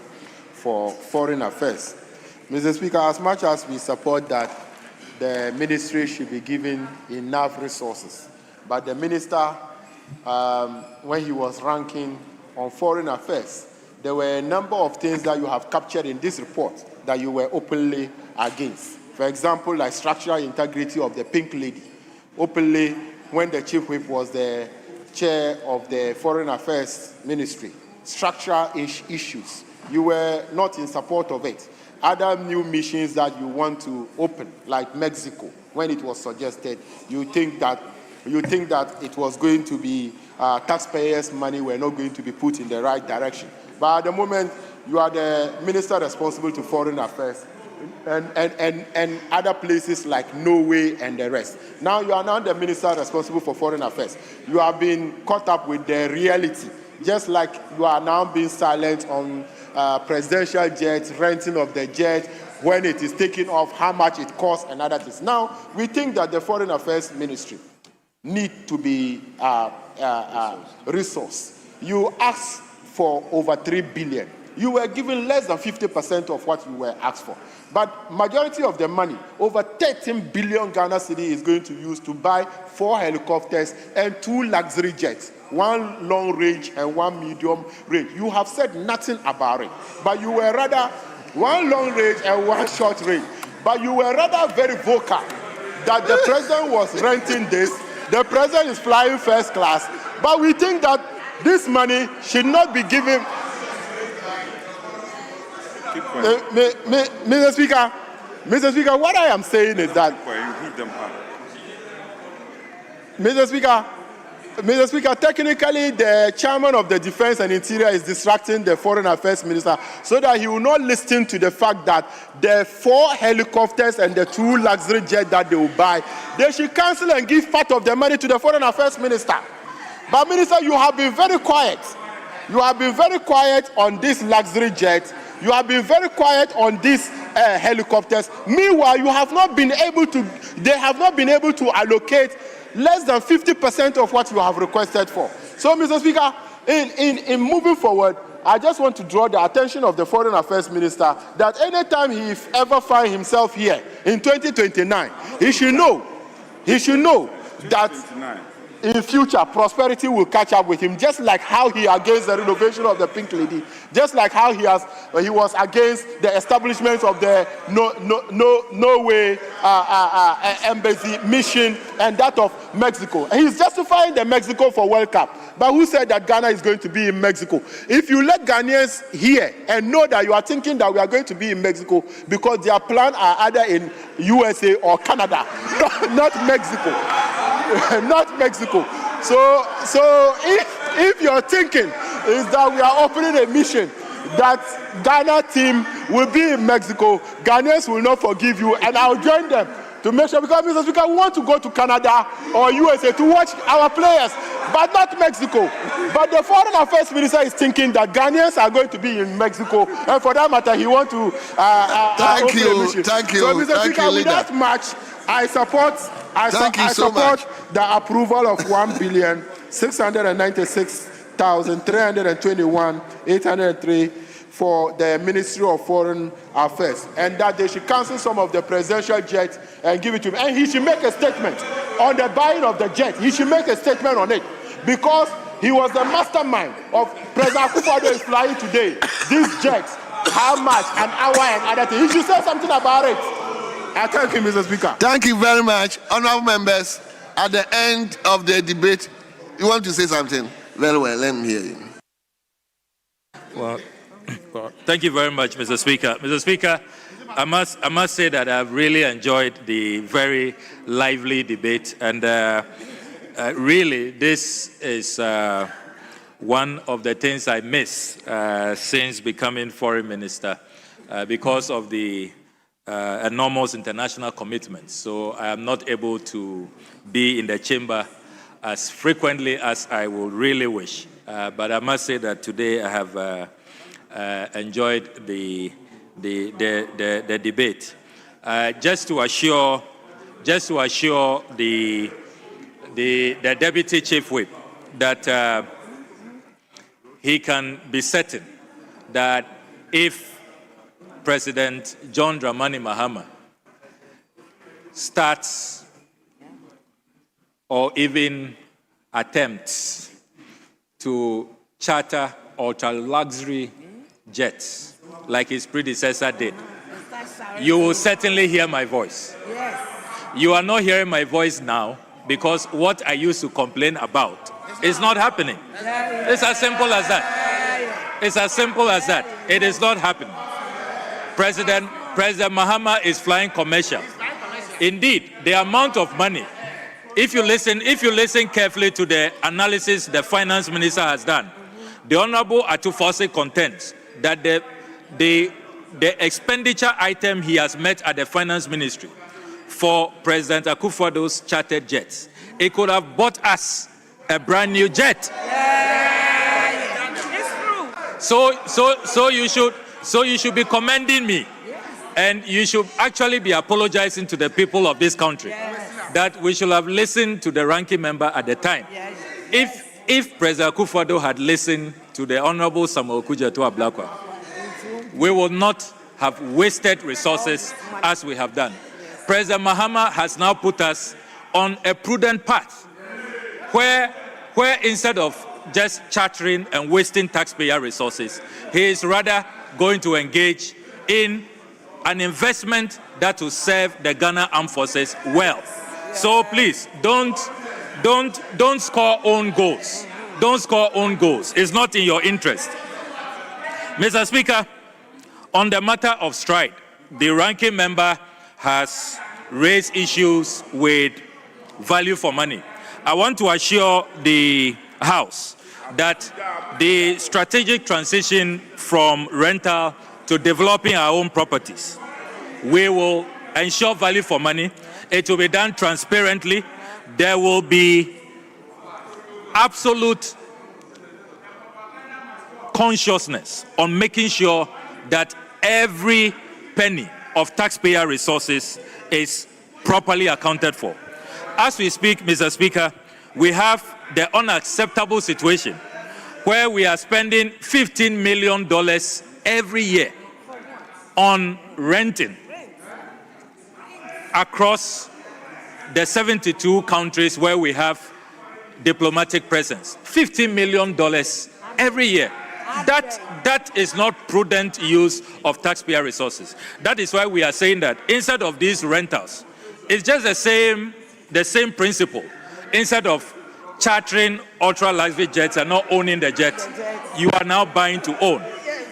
for foreign affairs. Mr. Speaker, as much as we support that the ministry should be given enough resources, but the minister, when he was ranking on foreign affairs, there were a number of things that you have captured in this report that you were openly against. For example, like structural integrity of the Pink Lady. Openly, when the chief whip was the chair of the Foreign Affairs Ministry, structural issues, you were not in support of it. Other new missions that you want to open, like Mexico, when it was suggested, you think that it was going to be taxpayers' money were not going to be put in the right direction. But at the moment, you are the minister responsible to foreign affairs, and other places like Norway and the rest. Now you are now the minister responsible for foreign affairs. You have been caught up with the reality, just like you are now being silent on presidential jets, renting of the jet, when it is taken off, how much it costs, and other things. Now, we think that the Foreign Affairs Ministry need to be resourced. You ask for over 3 billion. You were given less than 50% of what you were asked for. But majority of the money, over 13 billion Ghana cedi, is going to use to buy 4 helicopters and 2 luxury jets, 1 long range and 1 medium range. You have said nothing about it, but you were rather 1 long range and 1 short range. But you were rather very vocal that the president was renting this. The president is flying first class. But we think that this money should not be given. Mr. Speaker, what I am saying is that, Mr. Speaker, technically the chairman of the Defense and Interior is distracting the Foreign Affairs Minister so that he will not listen to the fact that the 4 helicopters and the 2 luxury jets that they will buy, they should cancel and give part of the money to the Foreign Affairs Minister. But Minister, you have been very quiet. You have been very quiet on this luxury jet. You have been very quiet on these helicopters. Meanwhile, they have not been able to allocate less than 50% of what you have requested for. So, Mr. Speaker, in moving forward, I just want to draw the attention of the Foreign Affairs Minister that anytime he ever finds himself here in 2029, he should know that in future, prosperity will catch up with him, just like how he against the renovation of the Pink Lady, just like how he was against the establishment of the Norway embassy mission and that of Mexico. And he's justifying the Mexico for World Cup. But who said that Ghana is going to be in Mexico? If you let Ghanaians hear and know that you are thinking that we are going to be in Mexico because their plans are either in USA or Canada, not Mexico. Not Mexico. So if your thinking is that we are opening a mission that Ghana team will be in Mexico, Ghanaians will not forgive you, and I'll join them to make sure, because Mr. Speaker, we want to go to Canada or USA to watch our players, but not Mexico. But the Foreign Affairs Minister is thinking that Ghanaians are going to be in Mexico, and for that matter, he wants to thank you. So, Mr. Speaker, with that much, I support the approval of 1,696,321,803 for the Ministry of Foreign Affairs, and that they should cancel some of the presidential jets and give it to him. And he should make a statement on the buying of the jet. He should make a statement on it, because he was the mastermind of President Akufo-Addo is flying today. These jets, how much, an hour and other things. He should say something about it. I thank you, Mr. Speaker. Thank you very much. Honorable members, at the end of the debate, you want to say something? Very well, let me hear you. Well, thank you very much, Mr. Speaker. Mr. Speaker, I must say that I've really enjoyed the very lively debate, and really this is one of the things I miss since becoming foreign minister because of the enormous international commitments. So I am not able to be in the chamber as frequently as I would really wish. But I must say that today I have enjoyed the debate. Just to assure the Deputy Chief Whip that he can be certain that if President John Dramani Mahama starts or even attempts to charter ultra-luxury jets like his predecessor did, you will certainly hear my voice. Yes. You are not hearing my voice now because what I used to complain about is not happening. It's as simple as that. It's as simple as that. It is not happening. President Mahama is flying commercial. Indeed, the amount of money, if you listen carefully to the analysis the finance minister has done, the Honorable Atufose contends that the expenditure item he has met at the finance ministry for President Akufo-Addo's chartered jets, it could have bought us a brand new jet. So you should be commending me, and you should actually be apologizing to the people of this country that we should have listened to the ranking member at the time. if President Akufo-Addo had listened to the Honorable Samuel Kudjeto Ablakwa, we will not have wasted resources as we have done. President Mahama has now put us on a prudent path where instead of just chartering and wasting taxpayer resources, he is rather going to engage in an investment that will serve the Ghana Armed Forces well. So please, don't score own goals. Don't score own goals. It's not in your interest. Mr. Speaker, on the matter of strike, the ranking member has raised issues with value for money. I want to assure the House that the strategic transition from rental to developing our own properties, we will ensure value for money. It will be done transparently. There will be absolute consciousness on making sure that every penny of taxpayer resources is properly accounted for. As we speak, Mr. Speaker, we have the unacceptable situation where we are spending $15 million every year on renting across the 72 countries where we have diplomatic presence. $15 million every year. That is not prudent use of taxpayer resources. That is why we are saying that instead of these rentals, it's just the same principle. Instead of chartering ultra-luxury jets and not owning the jet, you are now buying to own.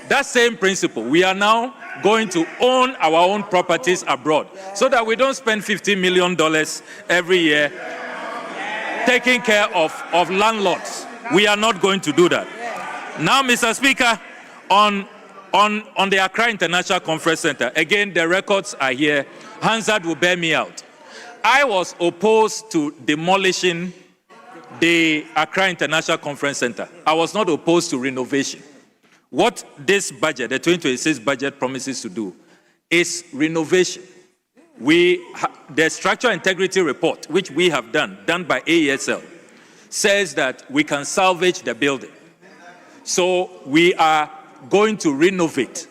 That same principle, we are now going to own our own properties abroad so that we don't spend $15 million every year taking care of landlords. We are not going to do that. Now, Mr. Speaker, on the Accra International Conference Center, again, the records are here. Hansard will bear me out. I was opposed to demolishing the Accra International Conference Center. I was not opposed to renovation. What this budget, the 2026 budget, promises to do is renovation. The structural integrity report, which we have done by AESL, says that we can salvage the building. So we are going to renovate.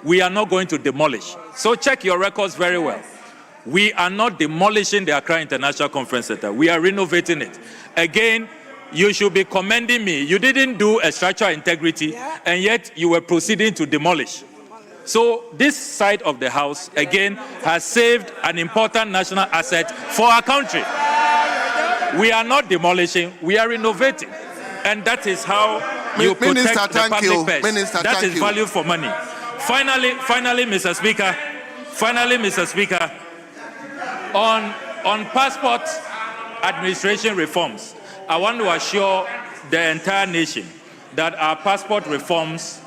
We are not going to demolish. So check your records very well. We are not demolishing the Accra International Conference Center. We are renovating it. Again, you should be commending me. You didn't do a structural integrity, and yet you were proceeding to demolish. So this side of the House, again, has saved an important national asset for our country. We are not demolishing, we are renovating. And that is how you protect the public purse. That is value for money. Finally, Mr. Speaker, on passport administration reforms, I want to assure the entire nation that our passport reforms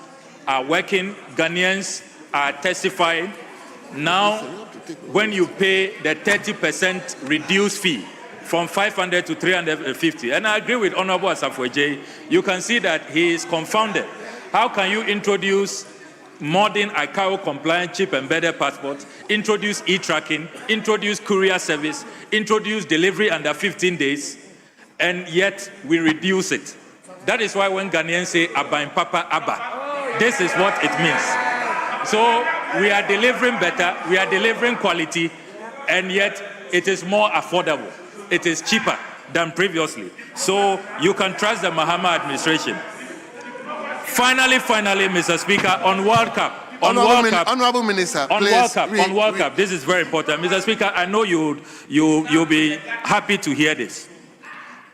are working. Ghanaians are testifying. Now, when you pay the 30% reduced fee from 500 to 350, and I agree with Honorable Asafo-Ejei, you can see that he is confounded. How can you introduce modern ICAO compliant chip embedded passports, introduce e-tracking, introduce courier service, introduce delivery under 15 days, and yet we reduce it? That is why when Ghanaians say Abba in Papa Abba, this is what it means. So we are delivering better, we are delivering quality, and yet it is more affordable. It is cheaper than previously. So you can trust the Mahama administration. Finally, Mr. Speaker, on World Cup. Honorable Minister, please. On World Cup, this is very important. Mr. Speaker, I know you'll be happy to hear this.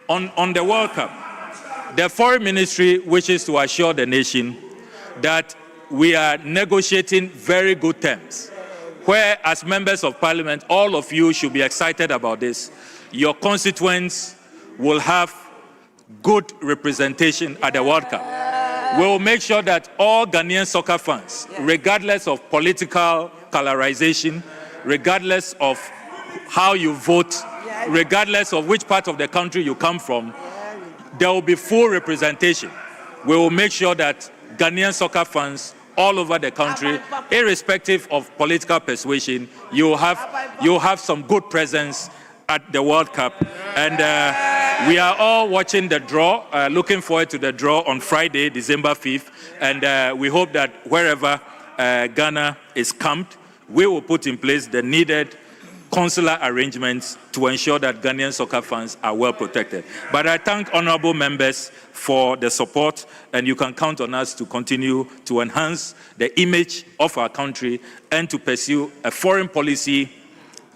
On the World Cup, the Foreign Ministry wishes to assure the nation that we are negotiating very good terms, where as members of Parliament, all of you should be excited about this. Your constituents will have good representation at the World Cup. We will make sure that all Ghanaian soccer fans, regardless of political colorization, regardless of how you vote, regardless of which part of the country you come from, there will be full representation. We will make sure that Ghanaian soccer fans all over the country, irrespective of political persuasion, you have some good presence at the World Cup. And We are all watching the draw, looking forward to the draw on Friday, December 5th, and we hope that wherever Ghana is camped, we will put in place the needed consular arrangements to ensure that Ghanaian soccer fans are well protected. But I thank honorable members for the support, and you can count on us to continue to enhance the image of our country and to pursue a foreign policy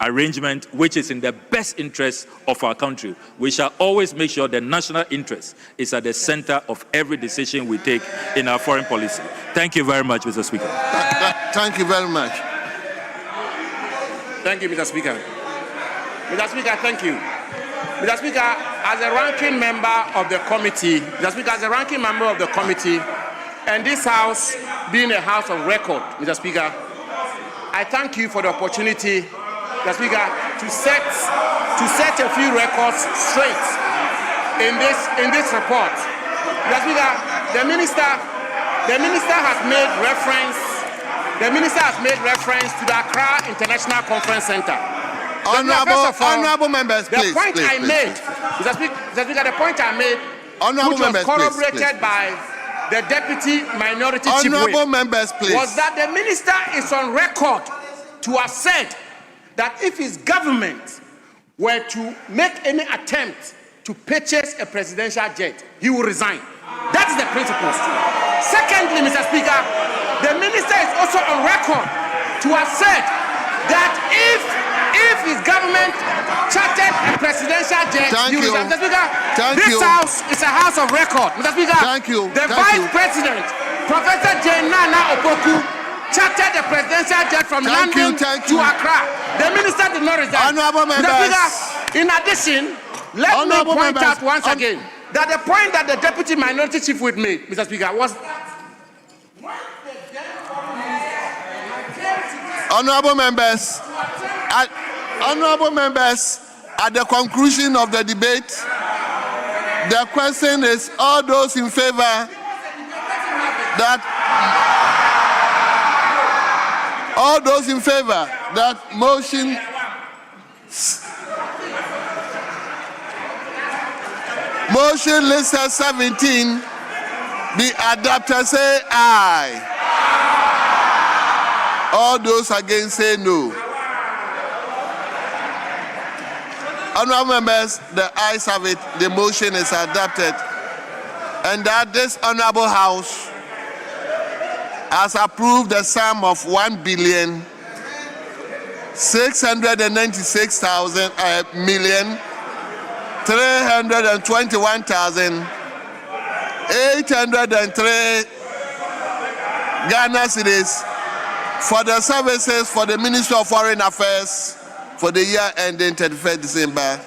arrangement which is in the best interest of our country. We shall always make sure the national interest is at the center of every decision we take in our foreign policy. Thank you very much, Mr. Speaker. Thank you very much. Thank you, Mr. Speaker. Mr. Speaker, thank you. Mr. Speaker, as a ranking member of the committee, and this House being a House of record, Mr. Speaker, I thank you for the opportunity, Mr. Speaker, to set a few records straight in this report. Mr. Speaker, the minister has made reference to the Accra International Conference Center. Honorable members, please. The point I made, Mr. Speaker, the point I made, which was corroborated by the Deputy Minority Chief Whip, was that the minister is on record to have said that if his government were to make any attempt to purchase a presidential jet, he will resign. That is the principle. Secondly, Mr. Speaker, the minister is also on record to have said that if his government chartered a presidential jet, he will resign. Mr. Speaker, this House is a House of record. Mr. Speaker, the Vice President, Professor Jane Nana Opoku, chartered a presidential jet from London to Accra. The minister did not resign. Mr. Speaker, in addition, let me point out once again that the point that the Deputy Minority Chief Whip made, Mr. Speaker, was Honorable members, at the conclusion of the debate, the question is all those in favor that motion listed 17 be adopted, say aye. All those against say no. Honorable members, the ayes have it. The motion is adopted. And that this honorable House has approved the sum of 1,696,321,803 Ghana cedis for the services for the Ministry of Foreign Affairs for the year ending 31st December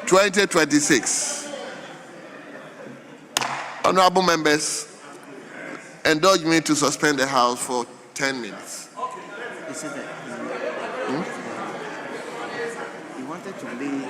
2026. Honorable members, indulge me to suspend the House for 10 minutes. You wanted to leave.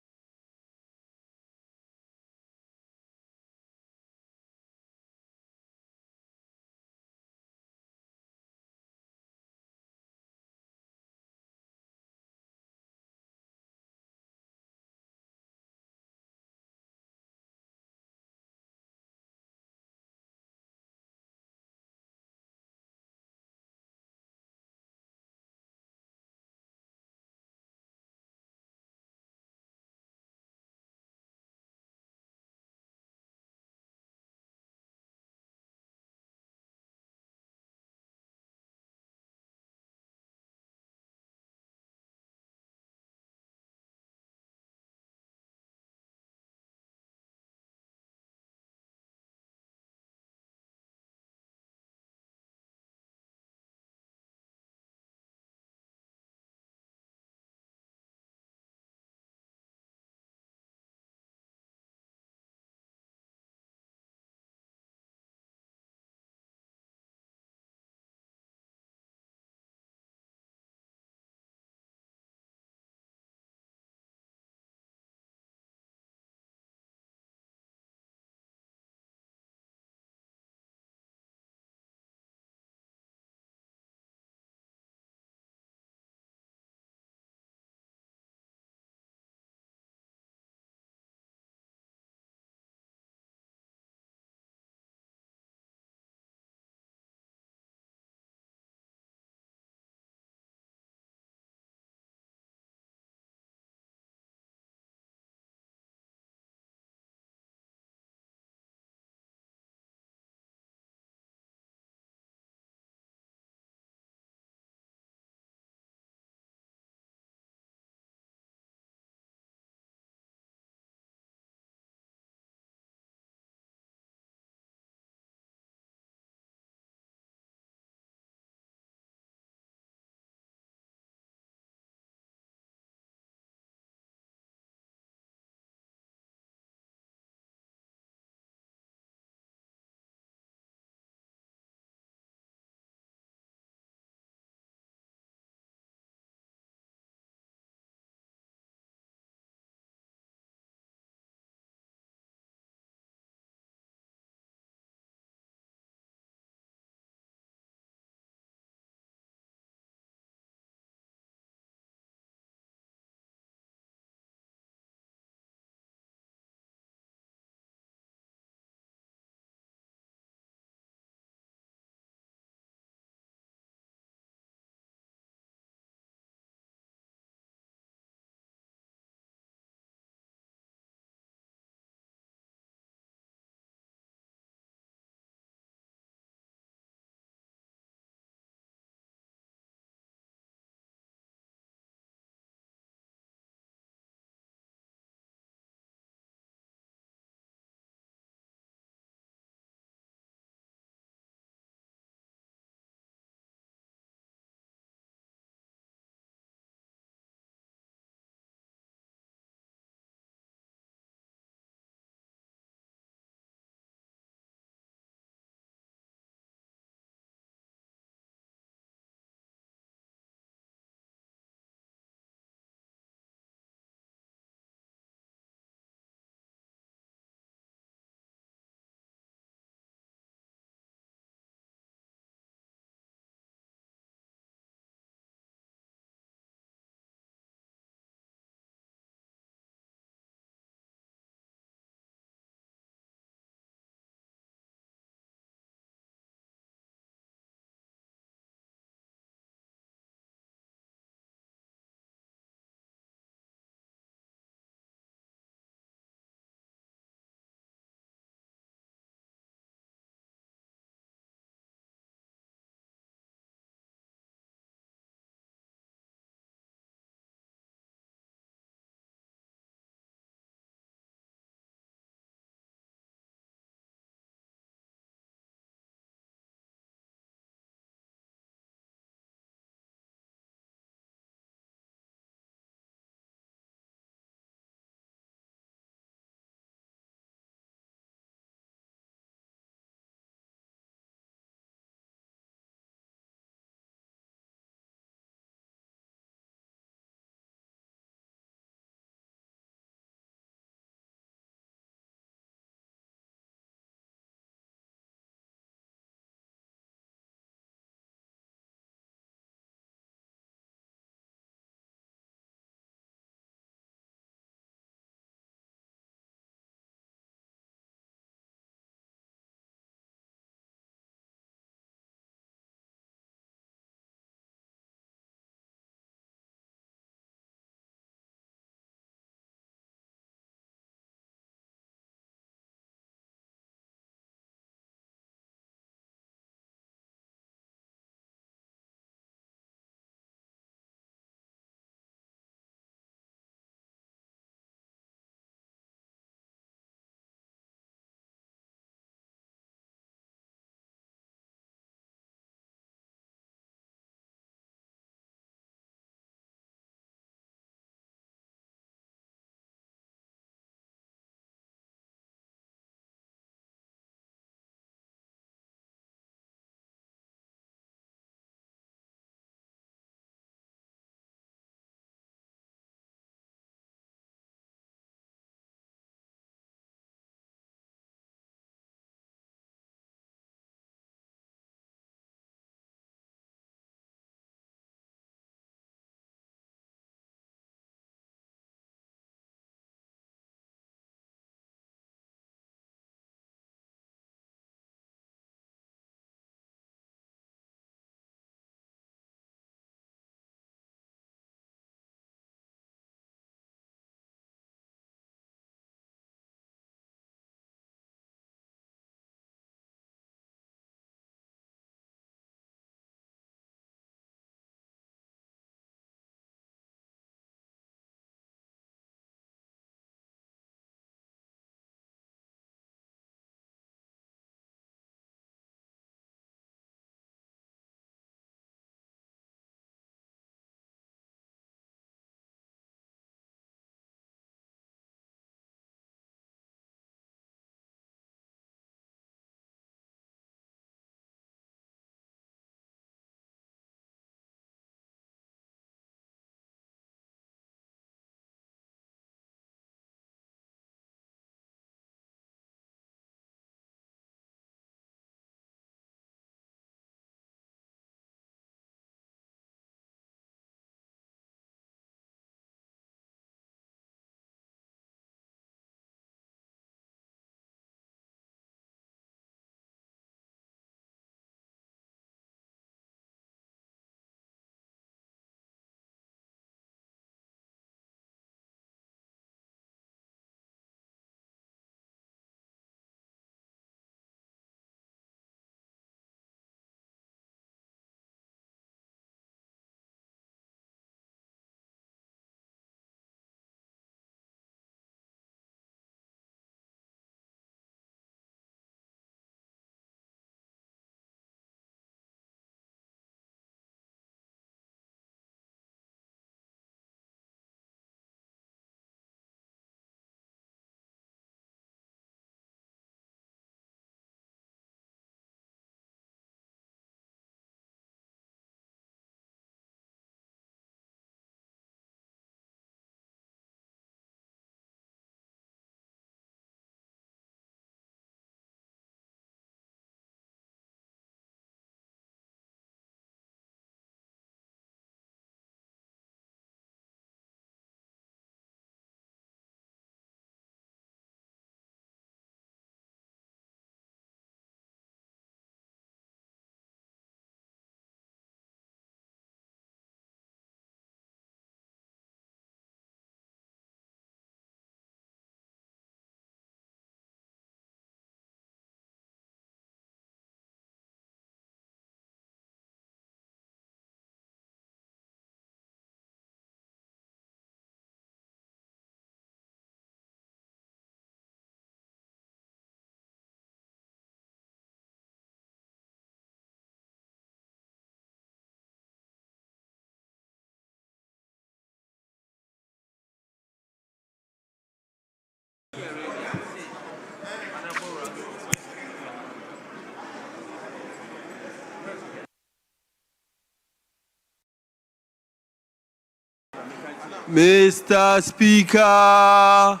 Mr. Speaker.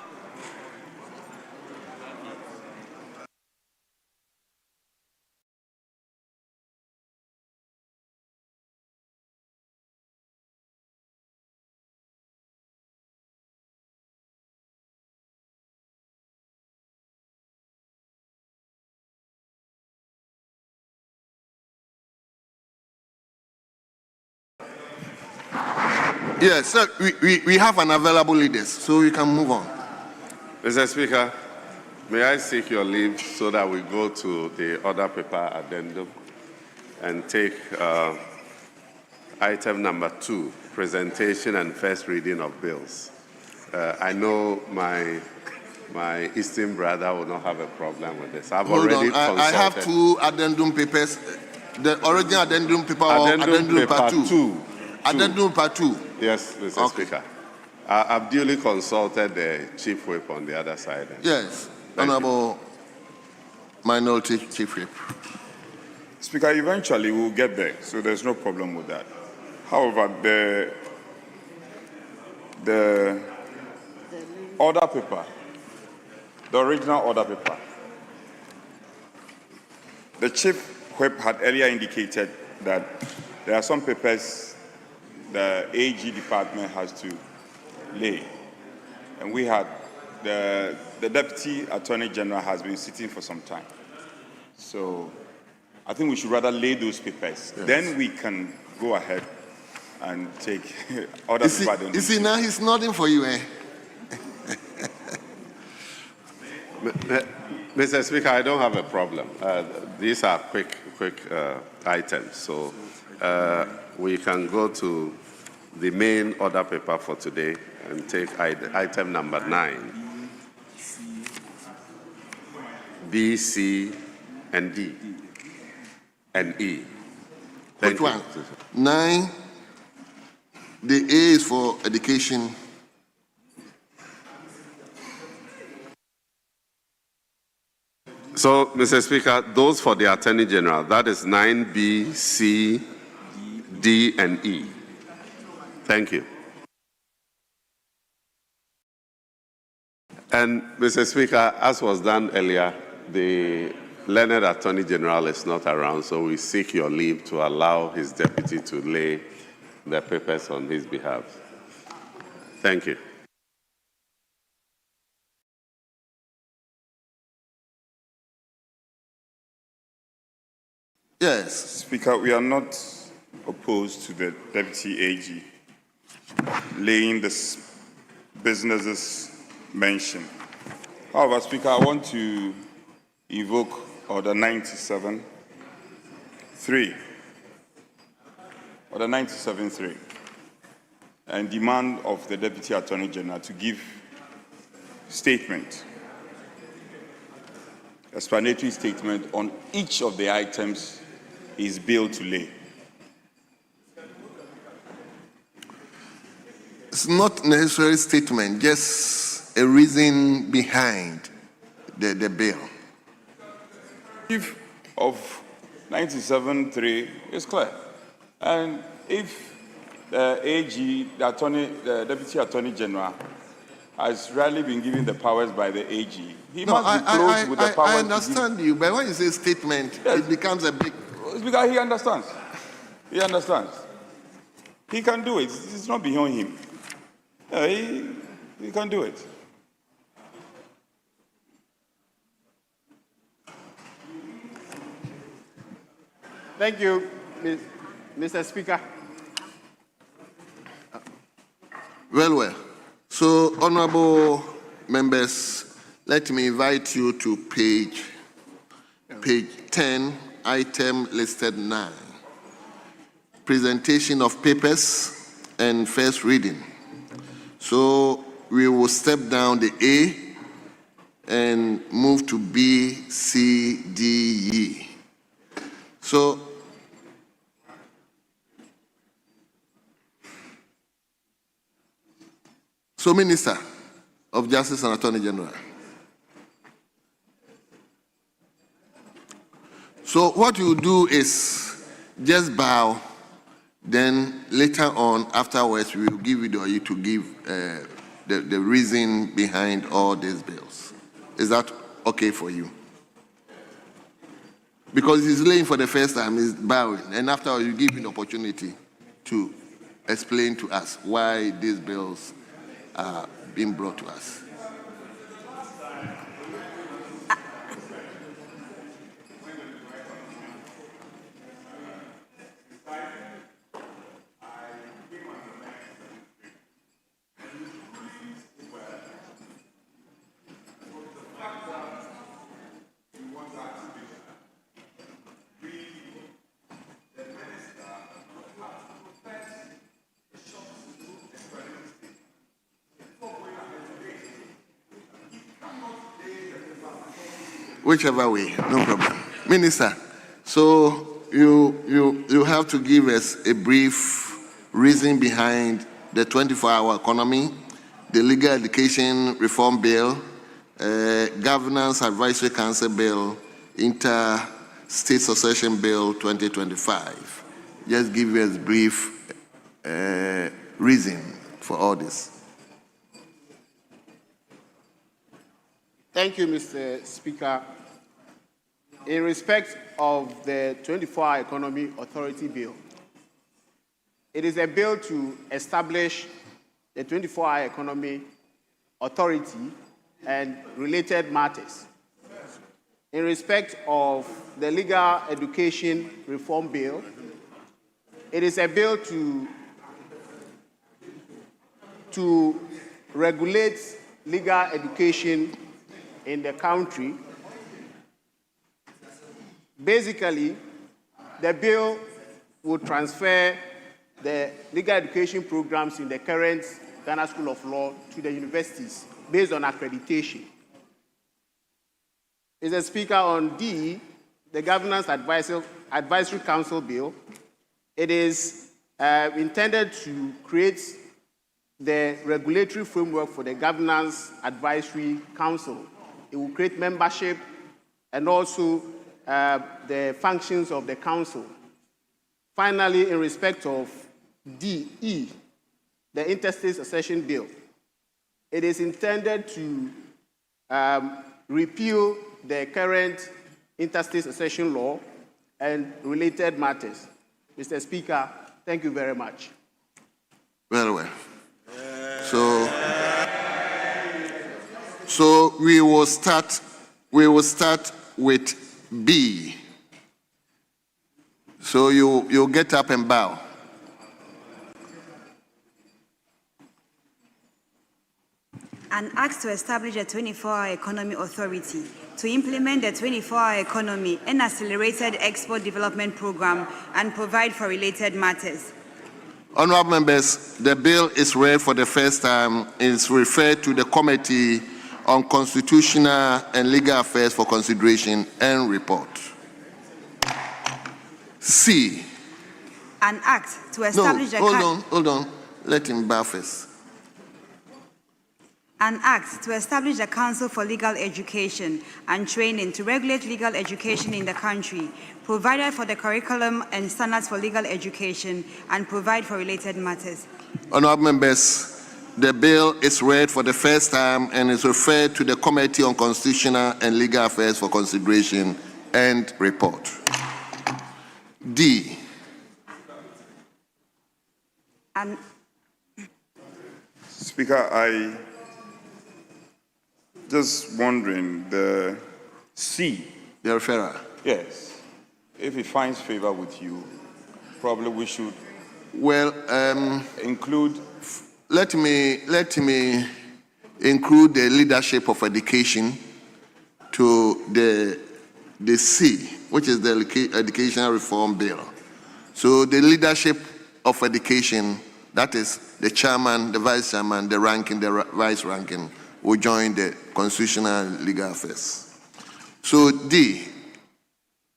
Yes, sir, we have an available leader, so we can move on. Mr. Speaker, may I seek your leave so that we go to the other paper addendum and take item number 2, presentation and first reading of bills. I know my esteemed brother will not have a problem with this. I've Hold already on, consulted. I have 2 addendum papers. The original addendum paper or addendum paper 2? Addendum paper 2. Yes, Mr. Speaker. I've duly consulted the Chief Whip on the other side. Yes, Honorable Minority Chief Whip. Speaker, eventually we'll get there, so there's no problem with that. However, the order paper, the original order paper, the Chief Whip had earlier indicated that there are some papers the AG department has to lay. And we had, the Deputy Attorney General has been sitting for some time. So I think we should rather lay those papers. Yes. Then we can go ahead and take other people. You see, now he's nodding for you, eh? Mr. Speaker, I don't have a problem. These are quick items. So we can go to the main order paper for today and take item number 9, B, C, and D, and E. Which one? 9, the A is for education. So, Mr. Speaker, those for the Attorney General, that is 9B, C, D, and E. Thank you. And, Mr. Speaker, as was done earlier, the learned Attorney General is not around, so we seek your leave to allow his deputy to lay the papers on his behalf. Thank you. Yes. Speaker, we are not opposed to the Deputy AG laying the businesses mentioned. However, Speaker, I want to evoke Order 97.3. Order 97.3 and demand of the Deputy Attorney General to give statement, explanatory statement on each of the items is billed to lay. It's not necessarily a statement, just a reason behind the bill. If of 97.3 is clear, and if the AG, the Deputy Attorney General, has rarely been given the powers by the AG, he must be close with the powers. I understand you, but when you say statement, yes, it becomes a big. Because he understands. He understands. He can do it. It's not beyond him. Yeah, he can do it. Thank you, Mr. Speaker. Well. So, honorable members, let me invite you to page 10, item listed 9. Presentation of papers and first reading. So, we will step down the A and move to B, C, D, E. So, Minister of Justice and Attorney General. So what you do is just bow Then later on, afterwards, we will give you to give the reason behind all these bills. Is that okay for you? Because he's laying for the first time, he's bowing, and after you give him the opportunity to explain to us why these bills are being brought to us. Whichever way, no problem. Minister, so you have to give us a brief reason behind the 24-hour economy, the Legal Education Reform Bill, Governance Advisory Council Bill, Inter-State Succession Bill 2025. Just give us brief reason for all this. Thank you, Mr. Speaker. In respect of the 24-hour Economy Authority Bill, it is a bill to establish the 24-hour Economy Authority and related matters. In respect of the Legal Education Reform Bill, it is a bill to regulate legal education in the country. Basically, the bill will transfer the legal education programs in the current Ghana School of Law to the universities based on accreditation. Mr. Speaker, on D, the Governance Advisory Council Bill, it is intended to create the regulatory framework for the Governance Advisory Council. It will create membership and also the functions of the council. Finally, in respect of DE, the Interstate Succession Bill, it is intended to repeal the current interstate succession law and related matters. Mr. Speaker, thank you very much. Very well. So we will start with B. So you get up and bow. An act to establish a 24-hour economy authority to implement the 24-hour economy and accelerated export development program and provide for related matters. Honorable members, the bill is read for the first time. It is referred to the Committee on Constitutional and Legal Affairs for consideration and report. C. An act to establish hold on. Let him bow first. An act to establish a Council for Legal Education and Training to regulate legal education in the country, provide for the curriculum and standards for legal education, and provide for related matters. Honorable members, the bill is read for the first time and is referred to the Committee on Constitutional and Legal Affairs for consideration and report. D. Speaker, I just wondering, the C. The referrer. Yes. If he finds favor with you, probably we should include. Let me include the leadership of education to the C, which is the Educational Reform Bill. So the leadership of education, that is the chairman, the vice chairman, the ranking, the vice ranking, will join the Constitutional Legal Affairs. So D,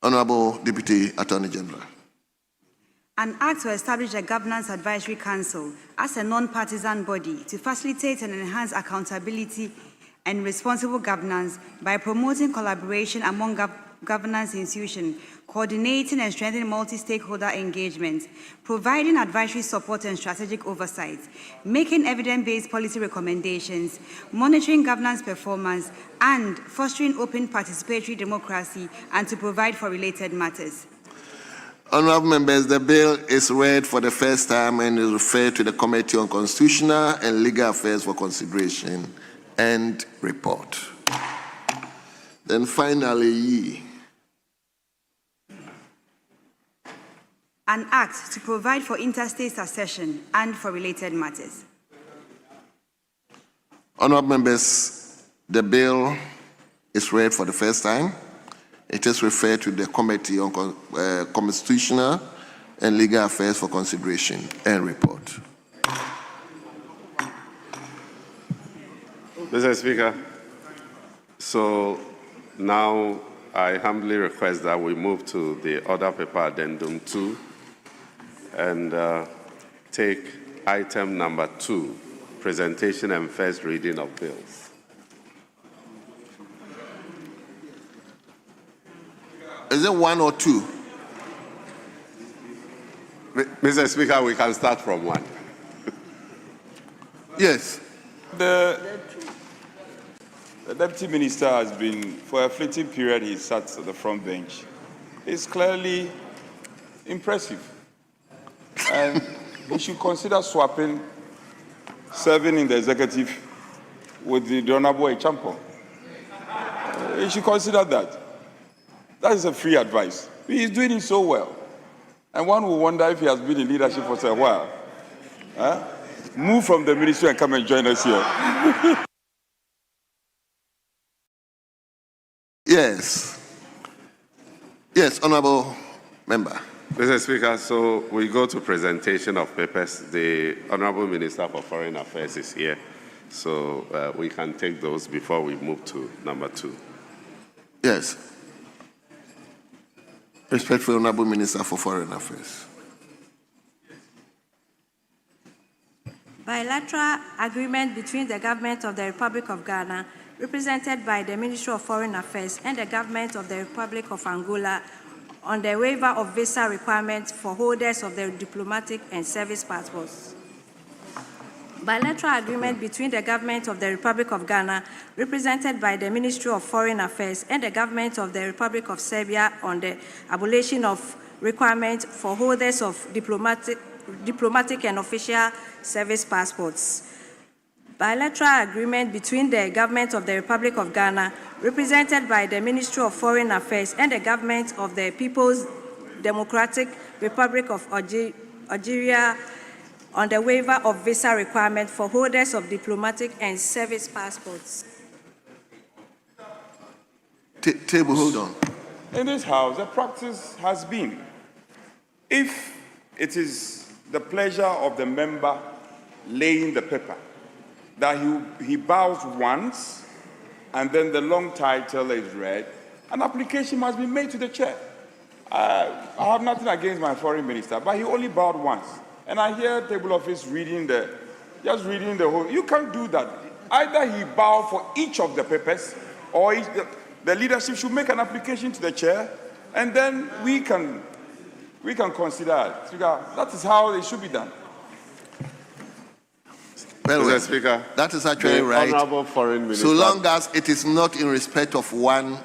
Honorable Deputy Attorney General. An act to establish a Governance Advisory Council as a non-partisan body to facilitate and enhance accountability and responsible governance by promoting collaboration among governance institution, coordinating and strengthening multi-stakeholder engagement, providing advisory support and strategic oversight, making evidence-based policy recommendations, monitoring governance performance, and fostering open participatory democracy, and to provide for related matters. Honorable members, the bill is read for the first time and is referred to the Committee on Constitutional and Legal Affairs for consideration and report. Then finally, An act to provide for interstate succession and for related matters. honorable members, the bill is read for the first time. It is referred to the Committee on Constitutional and Legal Affairs for consideration and report. Mr. Speaker, so now I humbly request that we move to the Order Paper Addendum 2 and take item number 2, presentation and first reading of bills. Is it 1 or 2? Mr. Speaker, we can start from 1. Yes. The Deputy Minister has been, for a fleeting period, he sat at the front bench. It's clearly impressive. And he should consider swapping serving in the executive with the Honorable Echampo. He should consider that. That is a free advice. He is doing it so well. And one will wonder if he has been in leadership for a while. Move from the ministry and come and join us here. Yes. Yes, honorable member. Mr. Speaker, so we go to presentation of papers. The Honorable Minister for Foreign Affairs is here, so we can take those before we move to number 2. Yes. Respectful Honorable Minister for Foreign Affairs. Bilateral agreement between the Government of the Republic of Ghana, represented by the Ministry of Foreign Affairs, and the Government of the Republic of Angola on the waiver of visa requirements for holders of their diplomatic and service passports. Bilateral agreement between the Government of the Republic of Ghana, represented by the Ministry of Foreign Affairs, and the Government of the Republic of Serbia on the abolition of requirements for holders of diplomatic and official service passports. Bilateral agreement between the Government of the Republic of Ghana, represented by the Ministry of Foreign Affairs, and the Government of the People's Democratic Republic of Algeria on the waiver of visa requirement for holders of diplomatic and service passports. Table, hold on. In this House, the practice has been, if it is the pleasure of the member laying the paper, that he bows once, and then the long title is read, an application must be made to the chair. I have nothing against my foreign minister, but he only bowed once. And I hear table office reading the whole. You can't do that. Either he bow for each of the papers, or the leadership should make an application to the chair, and then we can consider it. That is how it should be done. Well, Mr. Speaker, that is actually right. Honorable Foreign Minister. So long as it is not in respect of one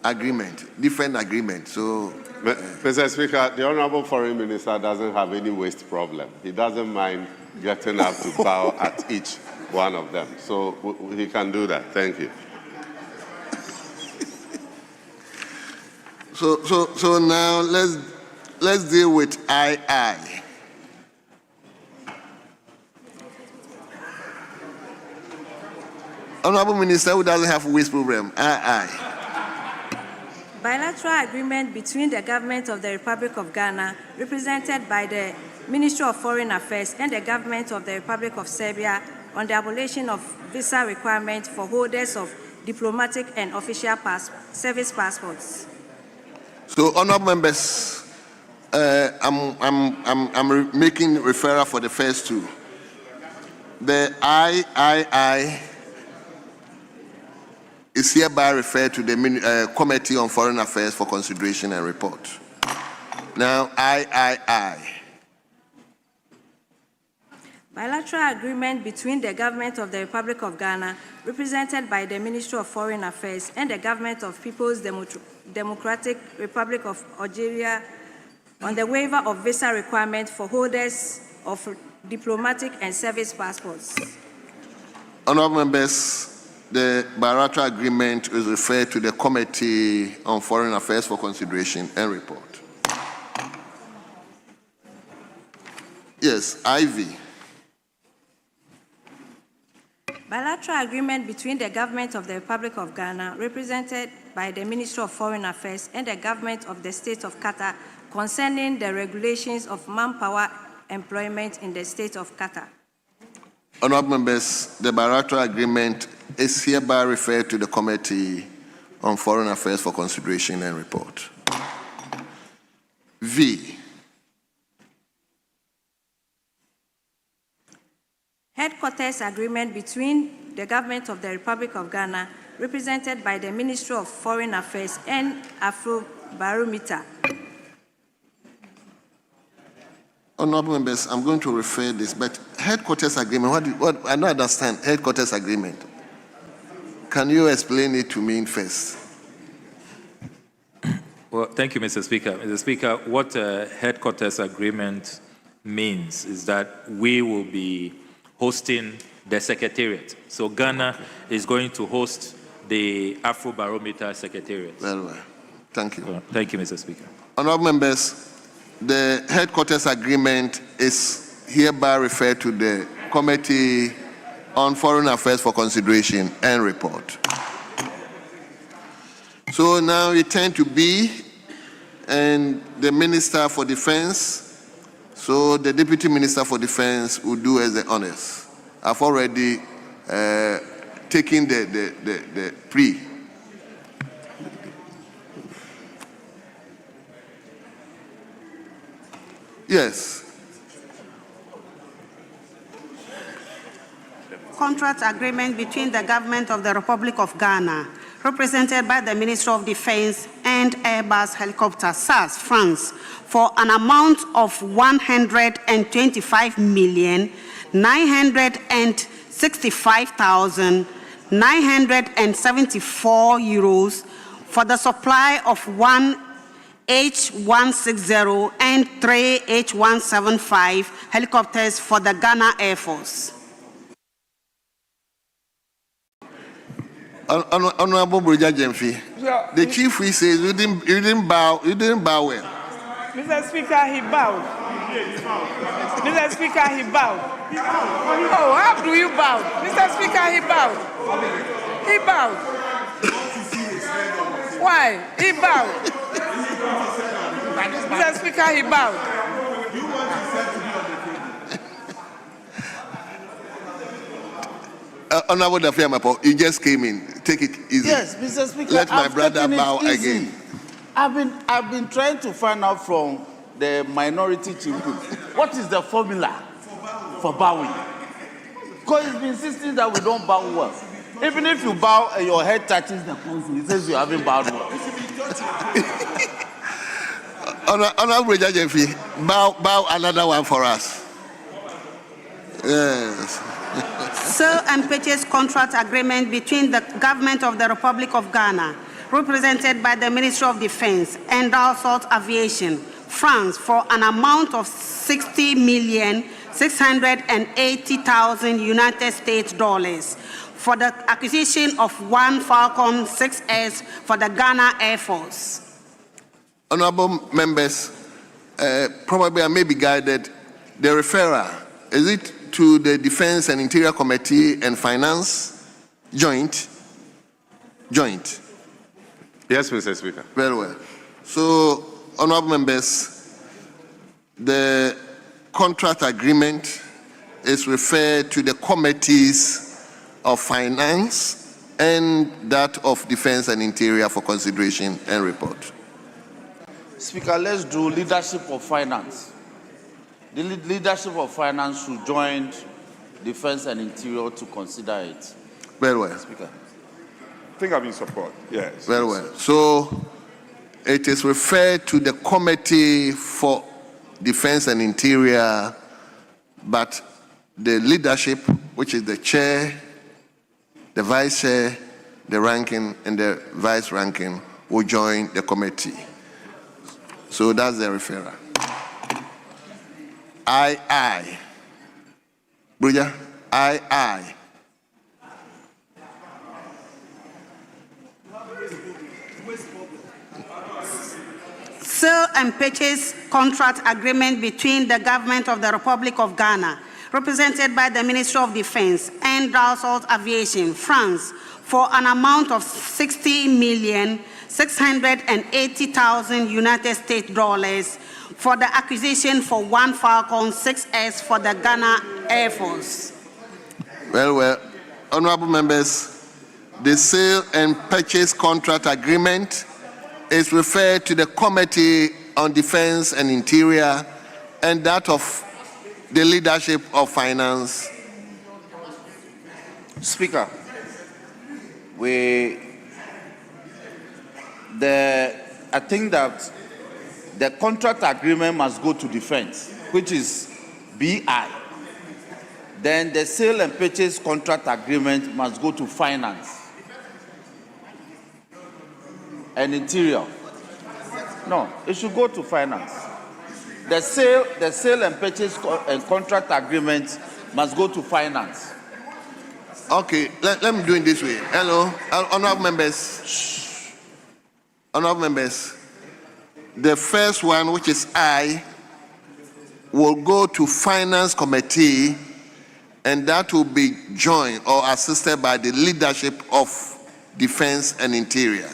agreement, different agreement. So, Mr. Speaker, the Honorable Foreign Minister doesn't have any waist problem. He doesn't mind getting up to bow at each one of them. So he can do that. Thank you. So now let's deal with II. Honorable Minister who doesn't have a waist problem. II. Bilateral agreement between the Government of the Republic of Ghana, represented by the Ministry of Foreign Affairs, and the Government of the Republic of Serbia on the abolition of visa requirements for holders of diplomatic and official service passports. So, honorable members, I'm making referral for the first two. The III is hereby referred to the Committee on Foreign Affairs for consideration and report. Now, I. Bilateral agreement between the government of the Republic of Ghana, represented by the Ministry of Foreign Affairs, and the government of People's Democratic Republic of Algeria on the waiver of visa requirements for holders of diplomatic and service passports. Honourable members, the bilateral agreement is referred to the Committee on Foreign Affairs for consideration and report. Yes, IV. Bilateral agreement between the government of the Republic of Ghana, represented by the Ministry of Foreign Affairs, and the government of the State of Qatar concerning the regulations of manpower employment in the State of Qatar. Honourable members, the bilateral agreement is hereby referred to the Committee on Foreign Affairs for consideration and report. V. Headquarters agreement between the government of the Republic of Ghana, represented by the Ministry of Foreign Affairs, and Afrobarometer. Honourable members, I'm going to refer this, but headquarters agreement, what I don't understand headquarters agreement. Can you explain it to me first? Well, thank you, Mr. Speaker. Mr. Speaker, what headquarters agreement means is that we will be hosting the secretariat. So Ghana is going to host the Afrobarometer secretariat. Very well. Thank you. Thank you, Mr. Speaker. Honourable members, the headquarters agreement is hereby referred to the Committee on Foreign Affairs for consideration and report. So now we turn to B and the Minister for Defense. So the Deputy Minister for Defense will do as the honors. I've already taken the pre. Yes. Contract agreement between the government of the Republic of Ghana, represented by the Ministry of Defense, and Airbus Helicopter SAS France, for an amount of 125,965,974 euros for the supply of one H-160 and 3 H-175 helicopters for the Ghana Air Force. Honorable Broja Jemfi, the chief we say you didn't bow well. Mr. Speaker, he bowed. Mr. Speaker, he bowed. Oh, how do you bow? Mr. Speaker, he bowed. He bowed. Why? He bowed. Mr. Speaker, he bowed. Honorable Dafiamapo, you just came in. Take it easy. Yes, Mr. Speaker. Let my brother bow again. I've been trying to find out from the minority chief what is the formula for bowing. Because he's been insisting that we don't bow well. Even if you bow and your head touches the console, he says you haven't bowed well. Honorable Jemfi, bow another one for us. Yes. Sale and purchase contract agreement between the government of the Republic of Ghana, represented by the Ministry of Defense, and Dassault Aviation France, for an amount of $60,680,000 United States dollars for the acquisition of one Falcon 6S for the Ghana Air Force. Honorable members, probably I may be guided. The referrer, is it to the Defense and Interior Committee and Finance? Joint? Joint. Yes, Mr. Speaker. Very well. So, honorable members, the contract agreement is referred to the committees of Finance and that of Defense and Interior for consideration and report. Speaker, let's do leadership of finance. The leadership of finance should join Defense and Interior to consider it. Very well. Speaker. think I'm in support, yes. Very well. So it is referred to the Committee for Defense and Interior, but the leadership, which is the chair, the vice chair, the ranking, and the vice ranking, will join the committee. So that's the referral. Aye. Bruja? Aye. Sale and purchase contract agreement between the government of the Republic of Ghana, represented by the Ministry of Defense, and Dassault Aviation, France, for an amount of $60,680,000 United States dollars for the acquisition for one Falcon 6S for the Ghana Air Force. Well, honorable members, the sale and purchase contract agreement is referred to the Committee on Defense and Interior and that of the leadership of finance. Speaker, I think that the contract agreement must go to defense, which is BI. Then the sale and purchase contract agreement must go to finance and interior. No, it should go to finance. The sale and purchase and contract agreement must go to finance. Okay, let me do it this way. Hello, honorable members. Shh. Honorable members, the first one, which is I, will go to Finance Committee, and that will be joined or assisted by the leadership of Defense and Interior.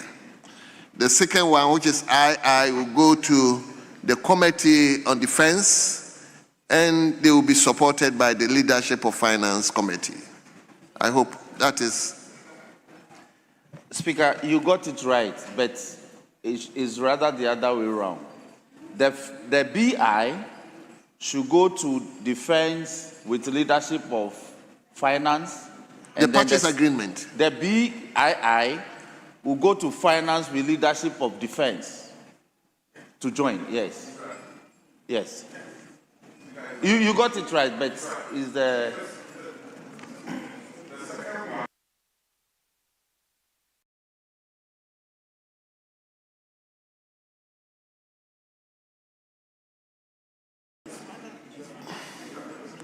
The second one, which is I will go to the Committee on Defense, and they will be supported by the leadership of Finance Committee. I hope that is. Speaker, you got it right, but it's rather the other way around. The BI should go to defense with leadership of finance. The purchase agreement. The BII will go to finance with leadership of defense to join. Yes. Yes. You got it right, but is the.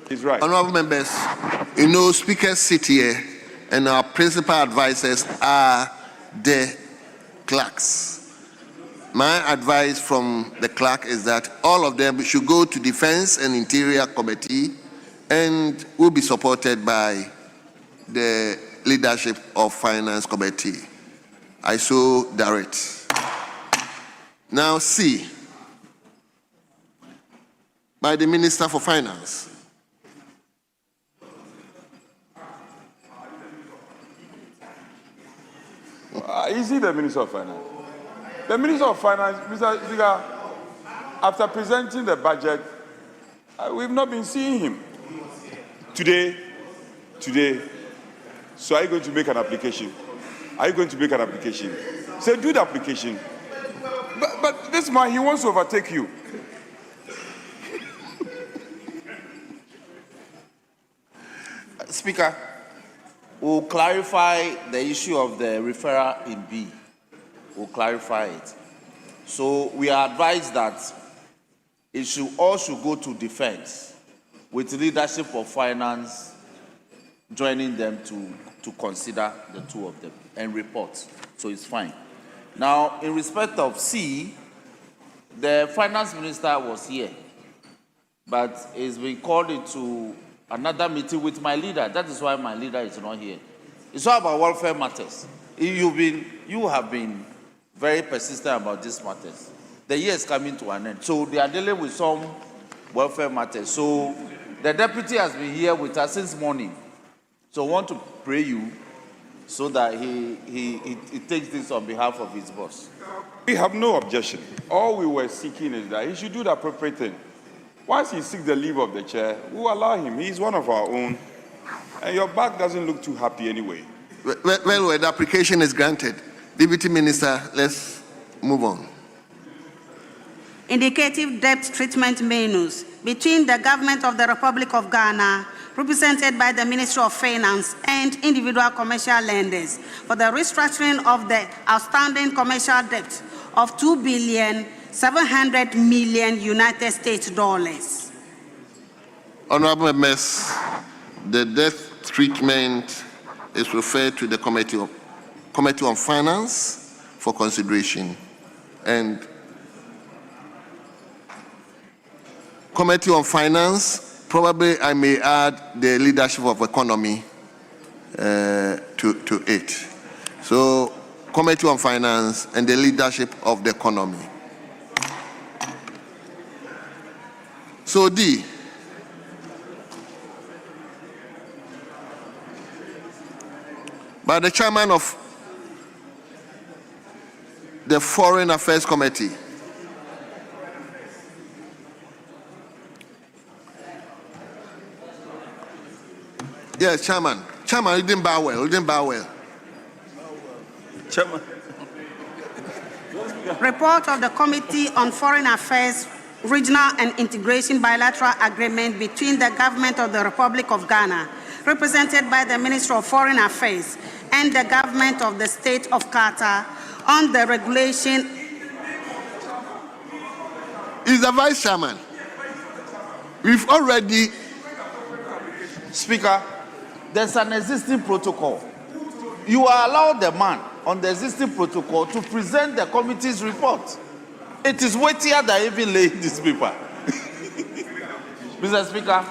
He's right. Honorable members, you know, speakers sit here, and our principal advisors are the clerks. My advice from the clerk is that all of them should go to Defense and Interior Committee and will be supported by the leadership of Finance Committee. I so direct. Now C, by the Minister for Finance. Is he the Minister of Finance? The Minister of Finance, Mr. Speaker, after presenting the budget, we've not been seeing him. Today. So are you going to make an application? Say, do the application. But this man, he wants to overtake you. Speaker, we'll clarify the issue of the referral in B. We'll clarify it. So we are advised that it should go to defense with leadership of finance joining them to consider the two of them and report. So it's fine. Now, in respect of C, the finance minister was here, but he's been called into another meeting with my leader. That is why my leader is not here. It's all about welfare matters. You have been very persistent about these matters. The year is coming to an end. So they are dealing with some welfare matters. So the deputy has been here with us since morning. So I want to pray you so that he takes this on behalf of his boss. We have no objection. All we were seeking is that he should do the appropriate thing. Once he seeks the leave of the chair, we'll allow him. He's one of our own. And your back doesn't look too happy anyway. Well, the application is granted. Deputy Minister, let's move on. Indicative debt treatment menus between the Government of the Republic of Ghana, represented by the Ministry of Finance, and individual commercial lenders for the restructuring of the outstanding commercial debt of $2,700,000,000 United States dollars. Honorable members, the debt treatment is referred to the Committee on Finance for consideration, and Committee on Finance, probably I may add the leadership of economy to it. So, Committee on Finance and the leadership of the economy. So, D. By the chairman of the Foreign Affairs Committee. Yes, Chairman. Chairman, you didn't bow well. You didn't bow well. Chairman. Report of the Committee on Foreign Affairs, Regional and Integration Bilateral Agreement between the Government of the Republic of Ghana, represented by the Ministry of Foreign Affairs, and the Government of the State of Qatar on the regulation. Is the Vice Chairman. We've already. Speaker, there's an existing protocol. You are allowed the man on the existing protocol to present the committee's report. It is weightier than even laying this paper. Mr. Speaker,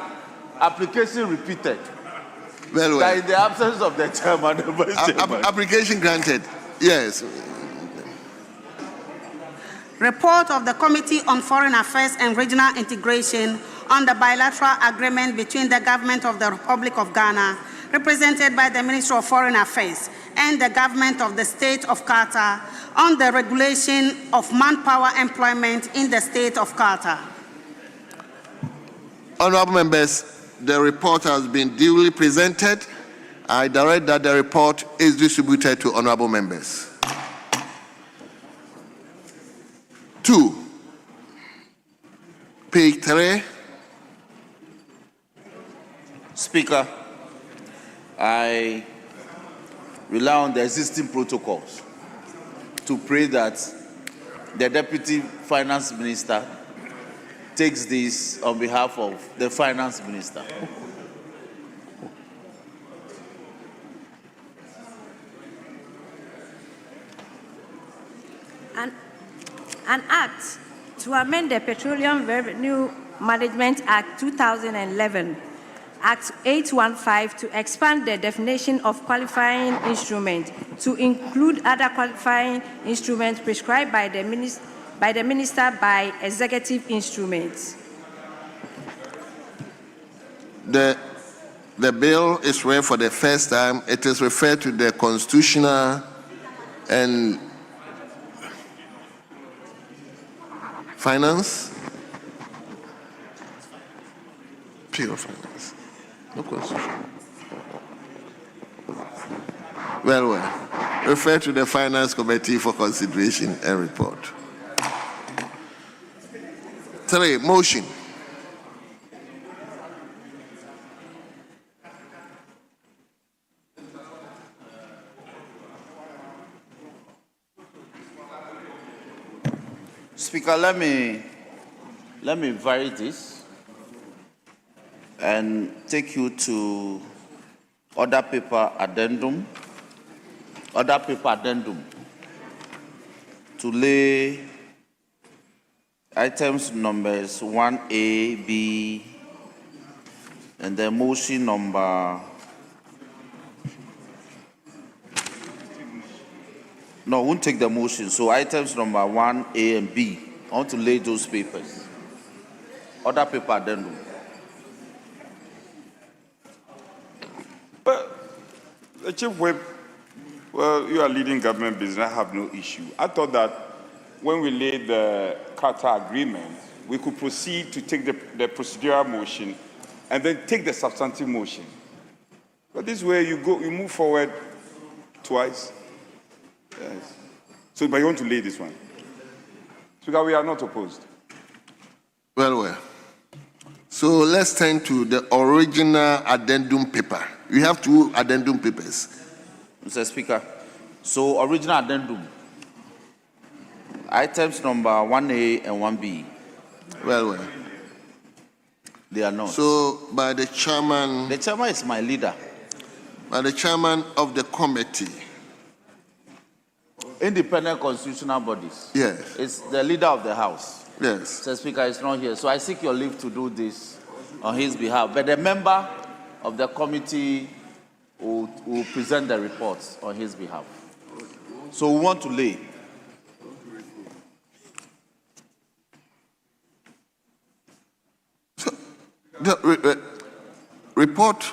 application repeated. Well. That in the absence of the chairman, the vice chairman. Application granted. Yes. Report of the Committee on Foreign Affairs and Regional Integration on the bilateral agreement between the Government of the Republic of Ghana, represented by the Ministry of Foreign Affairs, and the Government of the State of Qatar on the regulation of manpower employment in the State of Qatar. Honorable members, the report has been duly presented. I direct that the report is distributed to honorable members. 2, page 3. Speaker, I rely on the existing protocols to pray that the Deputy Finance Minister takes this on behalf of the Finance Minister. An act to amend the Petroleum Revenue Management Act 2011, Act 815, to expand the definition of qualifying instrument to include other qualifying instruments prescribed by the Minister by executive instruments. The bill is read for the first time. It is referred to the Constitutional and Finance. Pure Finance. No Constitution. Well. Refer to the Finance Committee for consideration and report. 3, motion. Speaker, let me vary this and take you to order paper addendum to lay items numbers 1A, B, and then motion number. No, I won't take the motion. So items number 1A and B, I want to lay those papers. Order paper addendum. But the Chief Whip, well, you are leading government business. I have no issue. I thought that when we laid the Qatar agreement, we could proceed to take the procedural motion and then take the substantive motion. But this way, you move forward Twice? Yes. So, but you want to lay this one? Speaker, we are not opposed. Well. So let's turn to the original addendum paper. We have two addendum papers. Mr. Speaker, so original addendum, items number 1A and 1B. Well. They are not. So by the chairman. The chairman is my leader. By the chairman of the committee. Independent constitutional bodies. Yes. It's the leader of the House. Yes. Mr. Speaker is not here, so I seek your leave to do this on his behalf. But the member of the committee will present the reports on his behalf. So we want to lay. So the report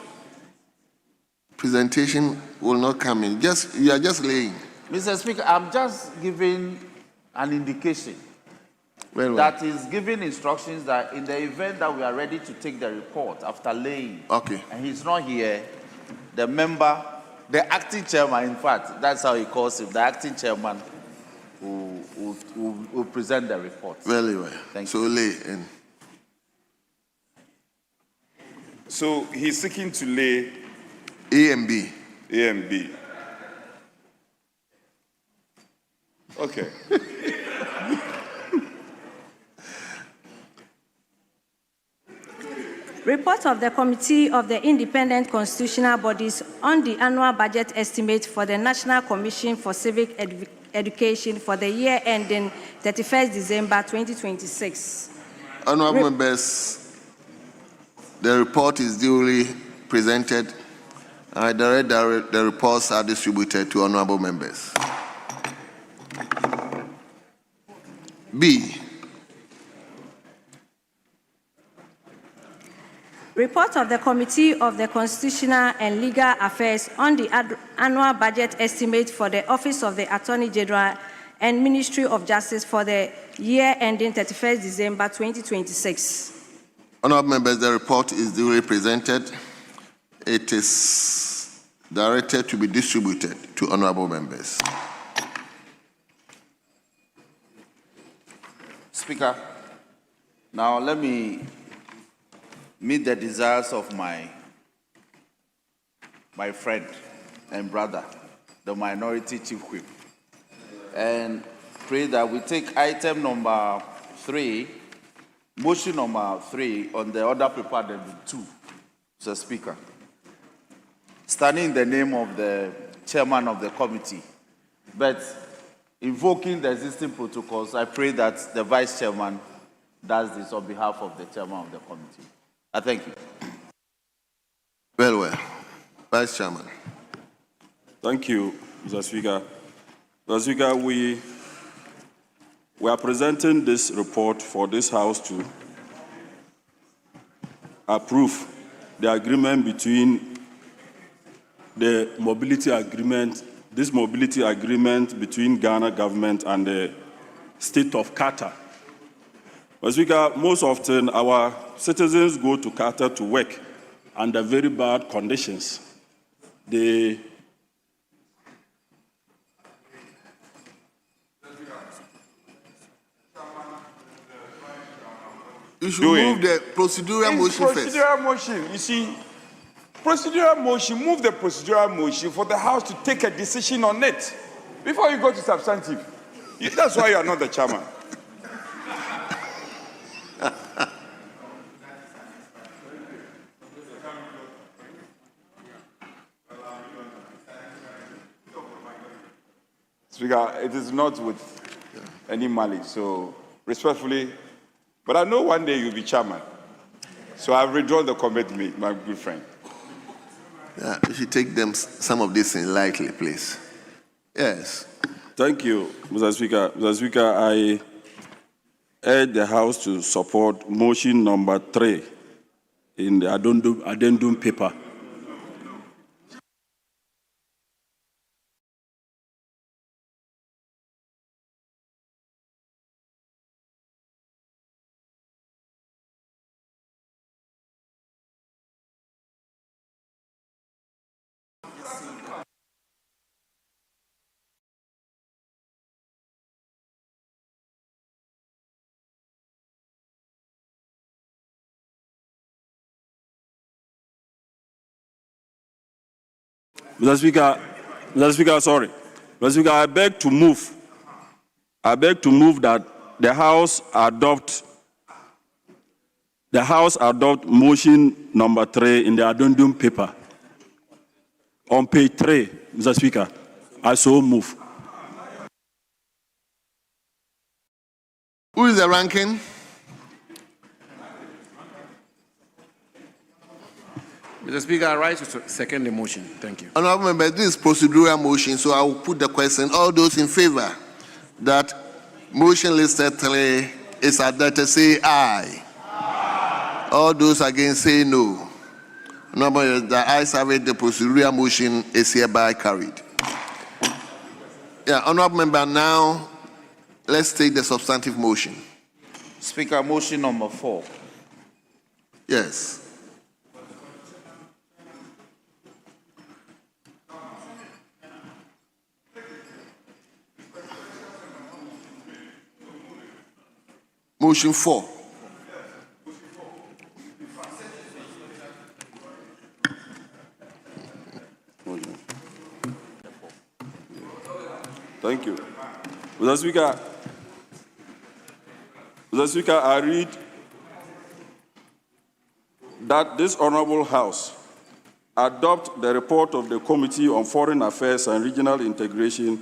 presentation will not come in. You are just laying. Mr. Speaker, I'm just giving an indication. That is giving instructions that in the event that we are ready to take the report after laying, okay, and he's not here, the member, the acting chairman, in fact, that's how he calls him, the acting chairman will present the report. Very well. Thank so you. Lay in. So he's seeking to lay A and B. A and B. Okay. Report of the Committee of the Independent Constitutional Bodies on the annual budget estimate for the National Commission for Civic Education for the year ending 31st December 2026. Honorable members, the report is duly presented. I direct that the reports are distributed to honorable members. B. Report of the Committee of the Constitutional and Legal Affairs on the annual budget estimate for the Office of the Attorney General and Ministry of Justice for the year ending 31st December 2026. Honorable members, the report is duly presented. It is directed to be distributed to honorable members. Speaker, now let me meet the desires of my friend and brother, the Minority Chief Whip, and pray that we take item number 3, motion number 3 on the order prepared in 2, Mr. Speaker. Standing in the name of the chairman of the committee, but invoking the existing protocols, I pray that the vice chairman does this on behalf of the chairman of the committee. I thank you. Well. Vice Chairman. Thank you, Mr. Speaker. Mr. Speaker, we are presenting this report for this House to approve the agreement between the mobility agreement, this mobility agreement between Ghana government and the state of Qatar. Mr. Speaker, most often our citizens go to Qatar to work under very bad conditions. You should move the procedural motion first. Procedural motion. You see, procedural motion, move the procedural motion for the House to take a decision on it before you go to substantive. That's why you are not the chairman. Speaker, it is not with any malice, so respectfully, but I know one day you'll be chairman. So I've withdrawn the commitment, my good friend. Yeah, you should take some of this in lightly, please. Yes. Thank you, Mr. Speaker. Mr. Speaker, I urge the House to support motion number 3 in the addendum paper. Mr. Speaker, sorry. Mr. Speaker, I beg to move that the House adopt motion number 3 in the addendum paper. On page 3, Mr. Speaker, I so move. Who is the ranking? Mr. Speaker, I rise to second the motion. Thank you. Honorable members, this is procedural motion, so I will put the question. All those in favor that motion listed 3 is adopted, say aye. Aye. All those against say no. Honorable members, the ayes have it, the procedural motion is hereby carried. Yeah, honorable member, now let's take the substantive motion. Speaker, motion number 4. Yes. Motion 4. Thank you. Mr. Speaker, I read that this Honorable House adopt the report of the Committee on Foreign Affairs and Regional Integration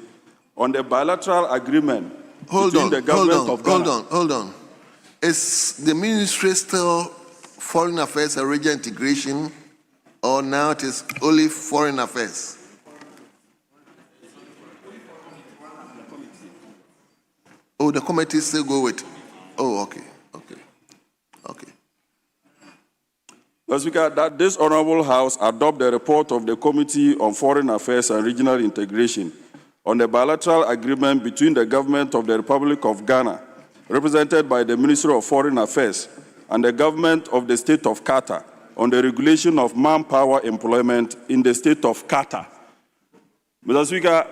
on the bilateral agreement between the government of Ghana. Hold on. Is the ministry still Foreign Affairs and Regional Integration, or now it is only Foreign Affairs? Oh, the committee still go with. Oh, okay. Mr. Speaker, that this Honorable House adopt the report of the Committee on Foreign Affairs and Regional Integration on the bilateral agreement between the government of the Republic of Ghana, represented by the Ministry of Foreign Affairs, and the government of the state of Qatar on the regulation of manpower employment in the state of Qatar. Mr. Speaker,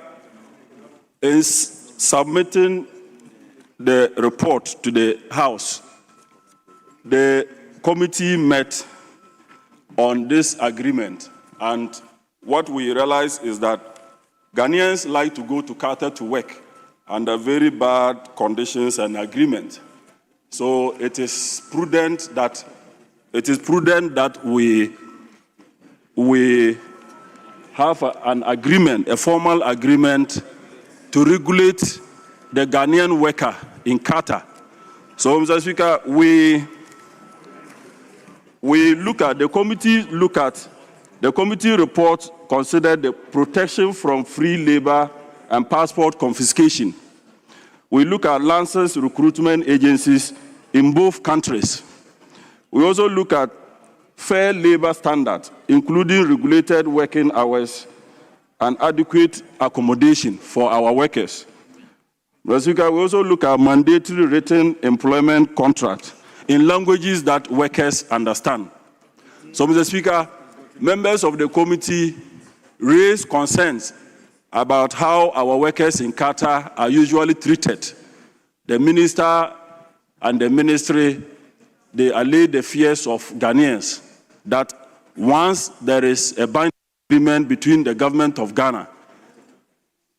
in submitting the report to the House, the committee met on this agreement, and what we realized is that Ghanaians like to go to Qatar to work under very bad conditions and agreement. So it is prudent that we have an agreement, a formal agreement, to regulate the Ghanaian worker in Qatar. So, Mr. Speaker, the committee report considered the protection from free labor and passport confiscation. We look at licensed recruitment agencies in both countries. We also look at fair labor standards, including regulated working hours and adequate accommodation for our workers. Mr. Speaker, we also look at mandatory written employment contracts in languages that workers understand. So, Mr. Speaker, members of the committee raised concerns about how our workers in Qatar are usually treated. The minister and the ministry, they allayed the fears of Ghanaians that once there is a binding agreement between the government of Ghana,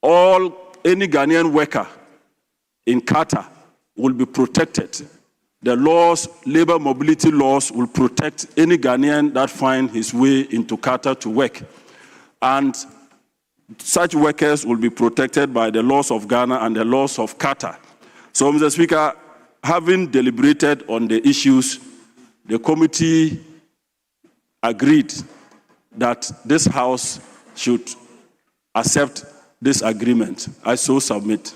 any Ghanaian worker in Qatar will be protected. The laws, labor mobility laws, will protect any Ghanaian that finds his way into Qatar to work. And such workers will be protected by the laws of Ghana and the laws of Qatar. So, Mr. Speaker, having deliberated on the issues, the committee agreed that this House should accept this agreement. I so submit.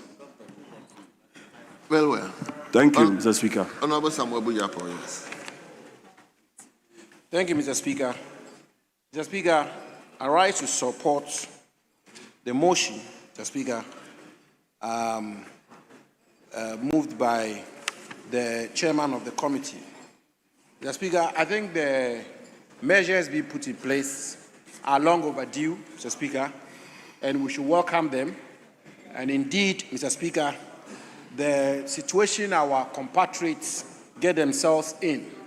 Well. Thank you, Mr. Speaker. Honorable Samuel Bujapo, yes. Thank you, Mr. Speaker. Mr. Speaker, I rise to support the motion, Mr. Speaker, moved by the chairman of the committee. Mr. Speaker, I think the measures being put in place are long overdue, Mr. Speaker, and we should welcome them. And indeed, Mr. Speaker, the situation our compatriots get themselves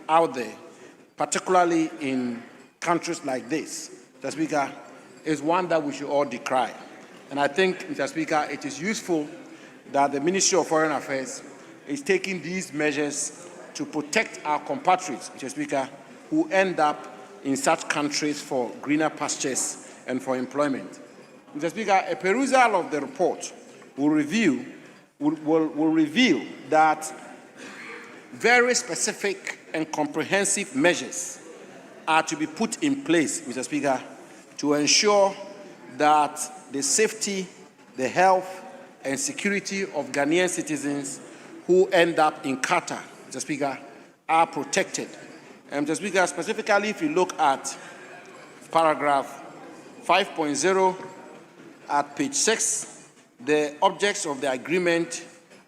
out there, particularly in countries like this, Mr. Speaker, is one that we should all decry. And I think, Mr. Speaker, it is useful that the Ministry of Foreign Affairs is taking these measures to protect our compatriots, Mr. Speaker, who end up in such countries for greener pastures and for employment. Mr. Speaker, a perusal of the report will reveal that very specific and comprehensive measures are to be put in place, Mr. Speaker, to ensure that the safety, the health, and security of Ghanaian citizens who end up in Qatar, Mr. Speaker, are protected. And Mr. Speaker, specifically if you look at paragraph 5.0 at page 6, the objects of the agreement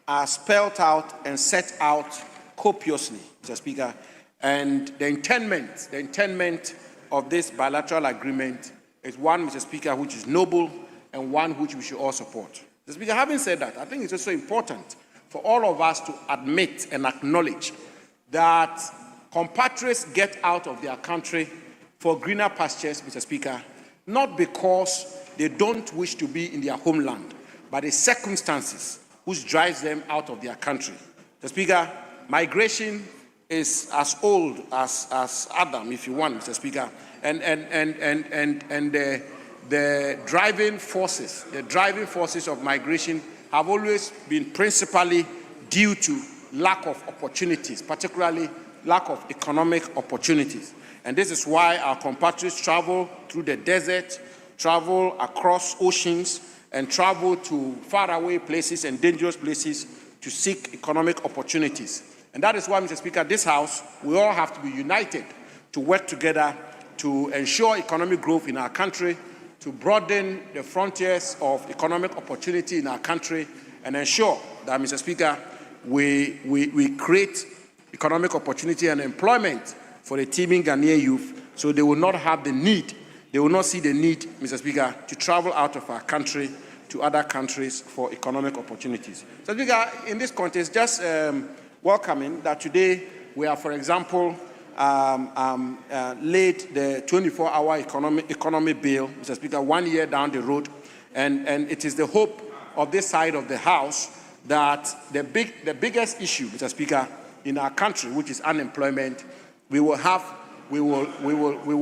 are spelled out and set out copiously, Mr. Speaker. And the intendment of this bilateral agreement is one, Mr. Speaker, which is noble and one which we should all support. Mr. Speaker, having said that, I think it's also important for all of us to admit and acknowledge that compatriots get out of their country for greener pastures, Mr. Speaker, not because they don't wish to be in their homeland, but the circumstances which drives them out of their country. Mr. Speaker, migration is as old as Adam, if you want, Mr. Speaker, and the driving forces of migration have always been principally due to lack of opportunities, particularly lack of economic opportunities. And this is why our compatriots travel through the desert, travel across oceans, and travel to faraway places and dangerous places to seek economic opportunities. And that is why, Mr. Speaker, this House, we all have to be united to work together to ensure economic growth in our country, to broaden the frontiers of economic opportunity in our country, and ensure that, Mr. Speaker, we create economic opportunity and employment for the teeming Ghanaian youth, so they will not have the need, they will not see the need, Mr. Speaker, to travel out of our country to other countries for economic opportunities. So, Speaker, in this context, just welcoming that today we have, for example, laid the 24-hour economy bill, Mr. Speaker, 1 year down the road, and it is the hope of this side of the House that the biggest issue, Mr. Speaker, in our country, which is unemployment, we will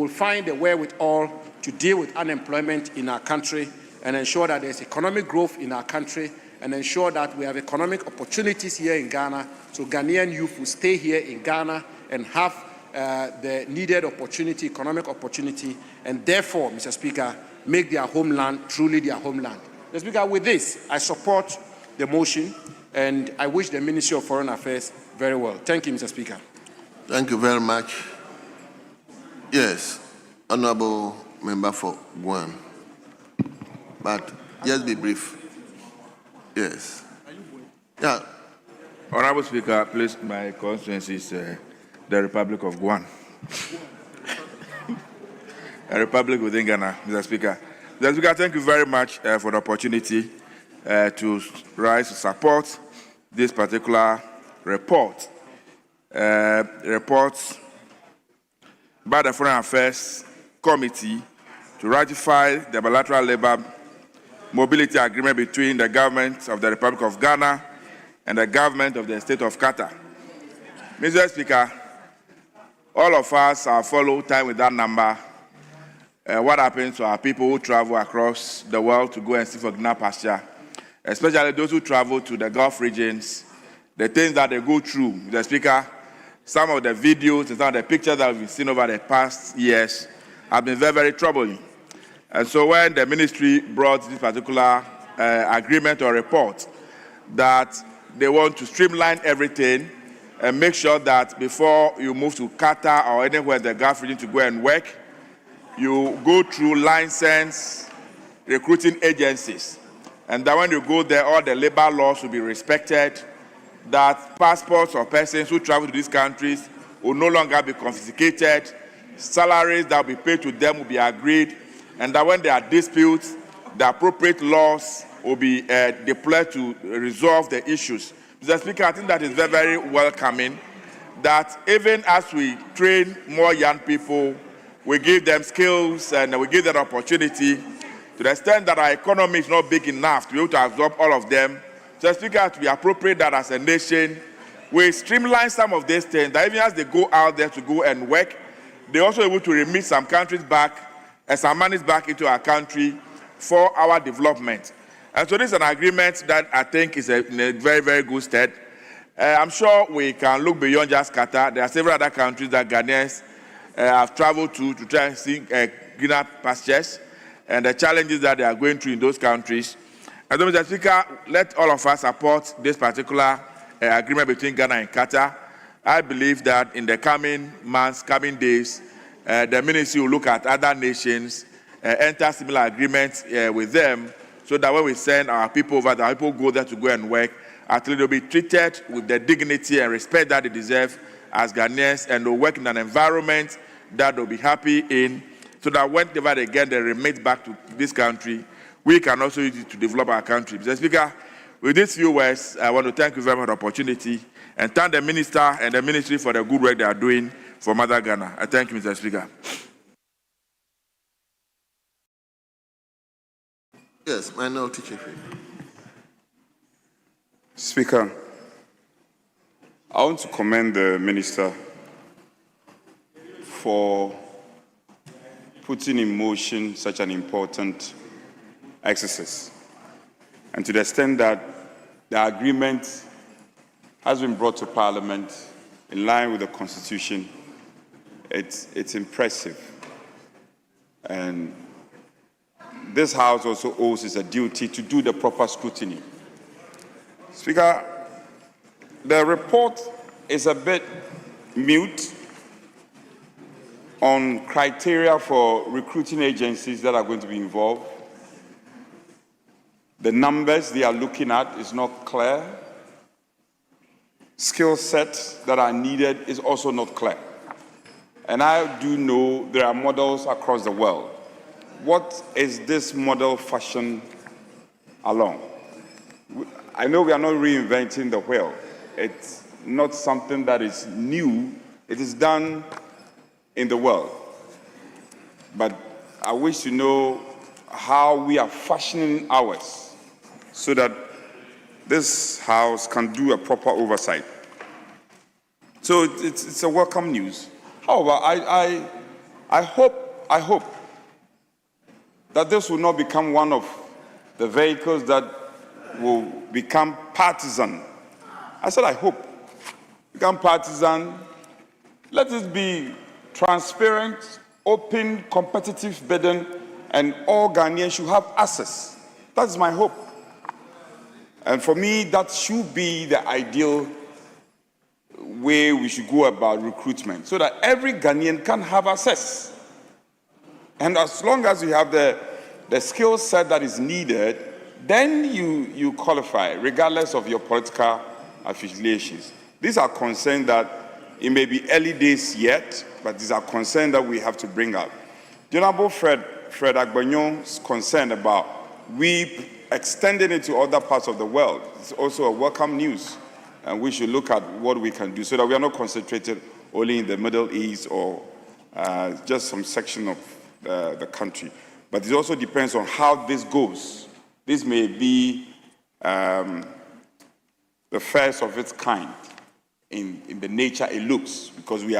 find a wherewithal to deal with unemployment in our country and ensure that there's economic growth in our country and ensure that we have economic opportunities here in Ghana, so Ghanaian youth will stay here in Ghana and have the needed opportunity, economic opportunity, and therefore, Mr. Speaker, make their homeland truly their homeland. Mr. Speaker, with this, I support the motion, and I wish the Ministry of Foreign Affairs very well. Thank you, Mr. Speaker. Thank you very much. Yes, Honorable Member for Guam. But just be brief. Yes. Yeah. Honorable Speaker, please, my constituency is the Republic of Guam. A republic within Ghana, Mr. Speaker. Mr. Speaker, thank you very much for the opportunity to rise to support this particular report. Report by the Foreign Affairs Committee to ratify the bilateral labor mobility agreement between the government of the Republic of Ghana and the government of the state of Qatar. Mr. Speaker, all of us have followed time with that number. What happens to our people who travel across the world to go and seek for greener pasture, especially those who travel to the Gulf regions, the things that they go through. Mr. Speaker, some of the videos and some of the pictures that we've seen over the past years have been very, very troubling. And so when the ministry brought this particular agreement or report that they want to streamline everything and make sure that before you move to Qatar or anywhere in the Gulf region to go and work, you go through licensed recruiting agencies. And that when you go there, all the labor laws will be respected, that passports of persons who travel to these countries will no longer be confiscated, salaries that will be paid to them will be agreed, and that when there are disputes, the appropriate laws will be deployed to resolve the issues. Mr. Speaker, I think that is very, very welcoming, that even as we train more young people we give them skills and we give them opportunity to the extent that our economy is not big enough to be able to absorb all of them. So I think it has to be appropriate that as a nation, we streamline some of these things, that even as they go out there to go and work, they're also able to remit some countries back and some monies back into our country for our development. And so this is an agreement that I think is in a very, very good state. I'm sure we can look beyond just Qatar. There are several other countries that Ghanaians have traveled to try and see greener pastures and the challenges that they are going through in those countries. And so, Mr. Speaker, let all of us support this particular agreement between Ghana and Qatar. I believe that in the coming months, coming days, the ministry will look at other nations, enter similar agreements with them, so that when we send our people over there, our people go there to go and work, at least they'll be treated with the dignity and respect that they deserve as Ghanaians, and they'll work in an environment that they'll be happy in, so that whenever they get the remit back to this country, we can also use it to develop our country. Mr. Speaker, with these few words, I want to thank you very much for the opportunity and thank the Minister and the Ministry for the good work they are doing for Mother Ghana. I thank you, Mr. Speaker. Yes, Minority Chief. Speaker, I want to commend the Minister for putting in motion such an important exercise. And to the extent that the agreement has been brought to Parliament in line with the Constitution, it's impressive. And this House also owes us a duty to do the proper scrutiny. Speaker, the report is a bit mute on criteria for recruiting agencies that are going to be involved. The numbers they are looking at is not clear. Skill sets that are needed is also not clear. And I do know there are models across the world. What is this model fashion along? I know we are not reinventing the wheel. It's not something that is new. It is done in the world. But I wish to know how we are fashioning ours so that this House can do a proper oversight. So it's a welcome news. However, I hope that this will not become one of the vehicles that will become partisan. I said I hope. Become partisan. Let it be transparent, open, competitive bidding, and all Ghanaians should have access. That's my hope. And for me, that should be the ideal way we should go about recruitment, so that every Ghanaian can have access. And as long as you have the skill set that is needed, then you qualify, regardless of your political affiliations. These are concerns that it may be early days yet, but these are concerns that we have to bring up. The Honorable Fred Agbanyon's concern about we extending it to other parts of the world is also a welcome news. And we should look at what we can do so that we are not concentrated only in the Middle East or just some section of the country. But it also depends on how this goes. This may be the first of its kind in the nature it looks, because we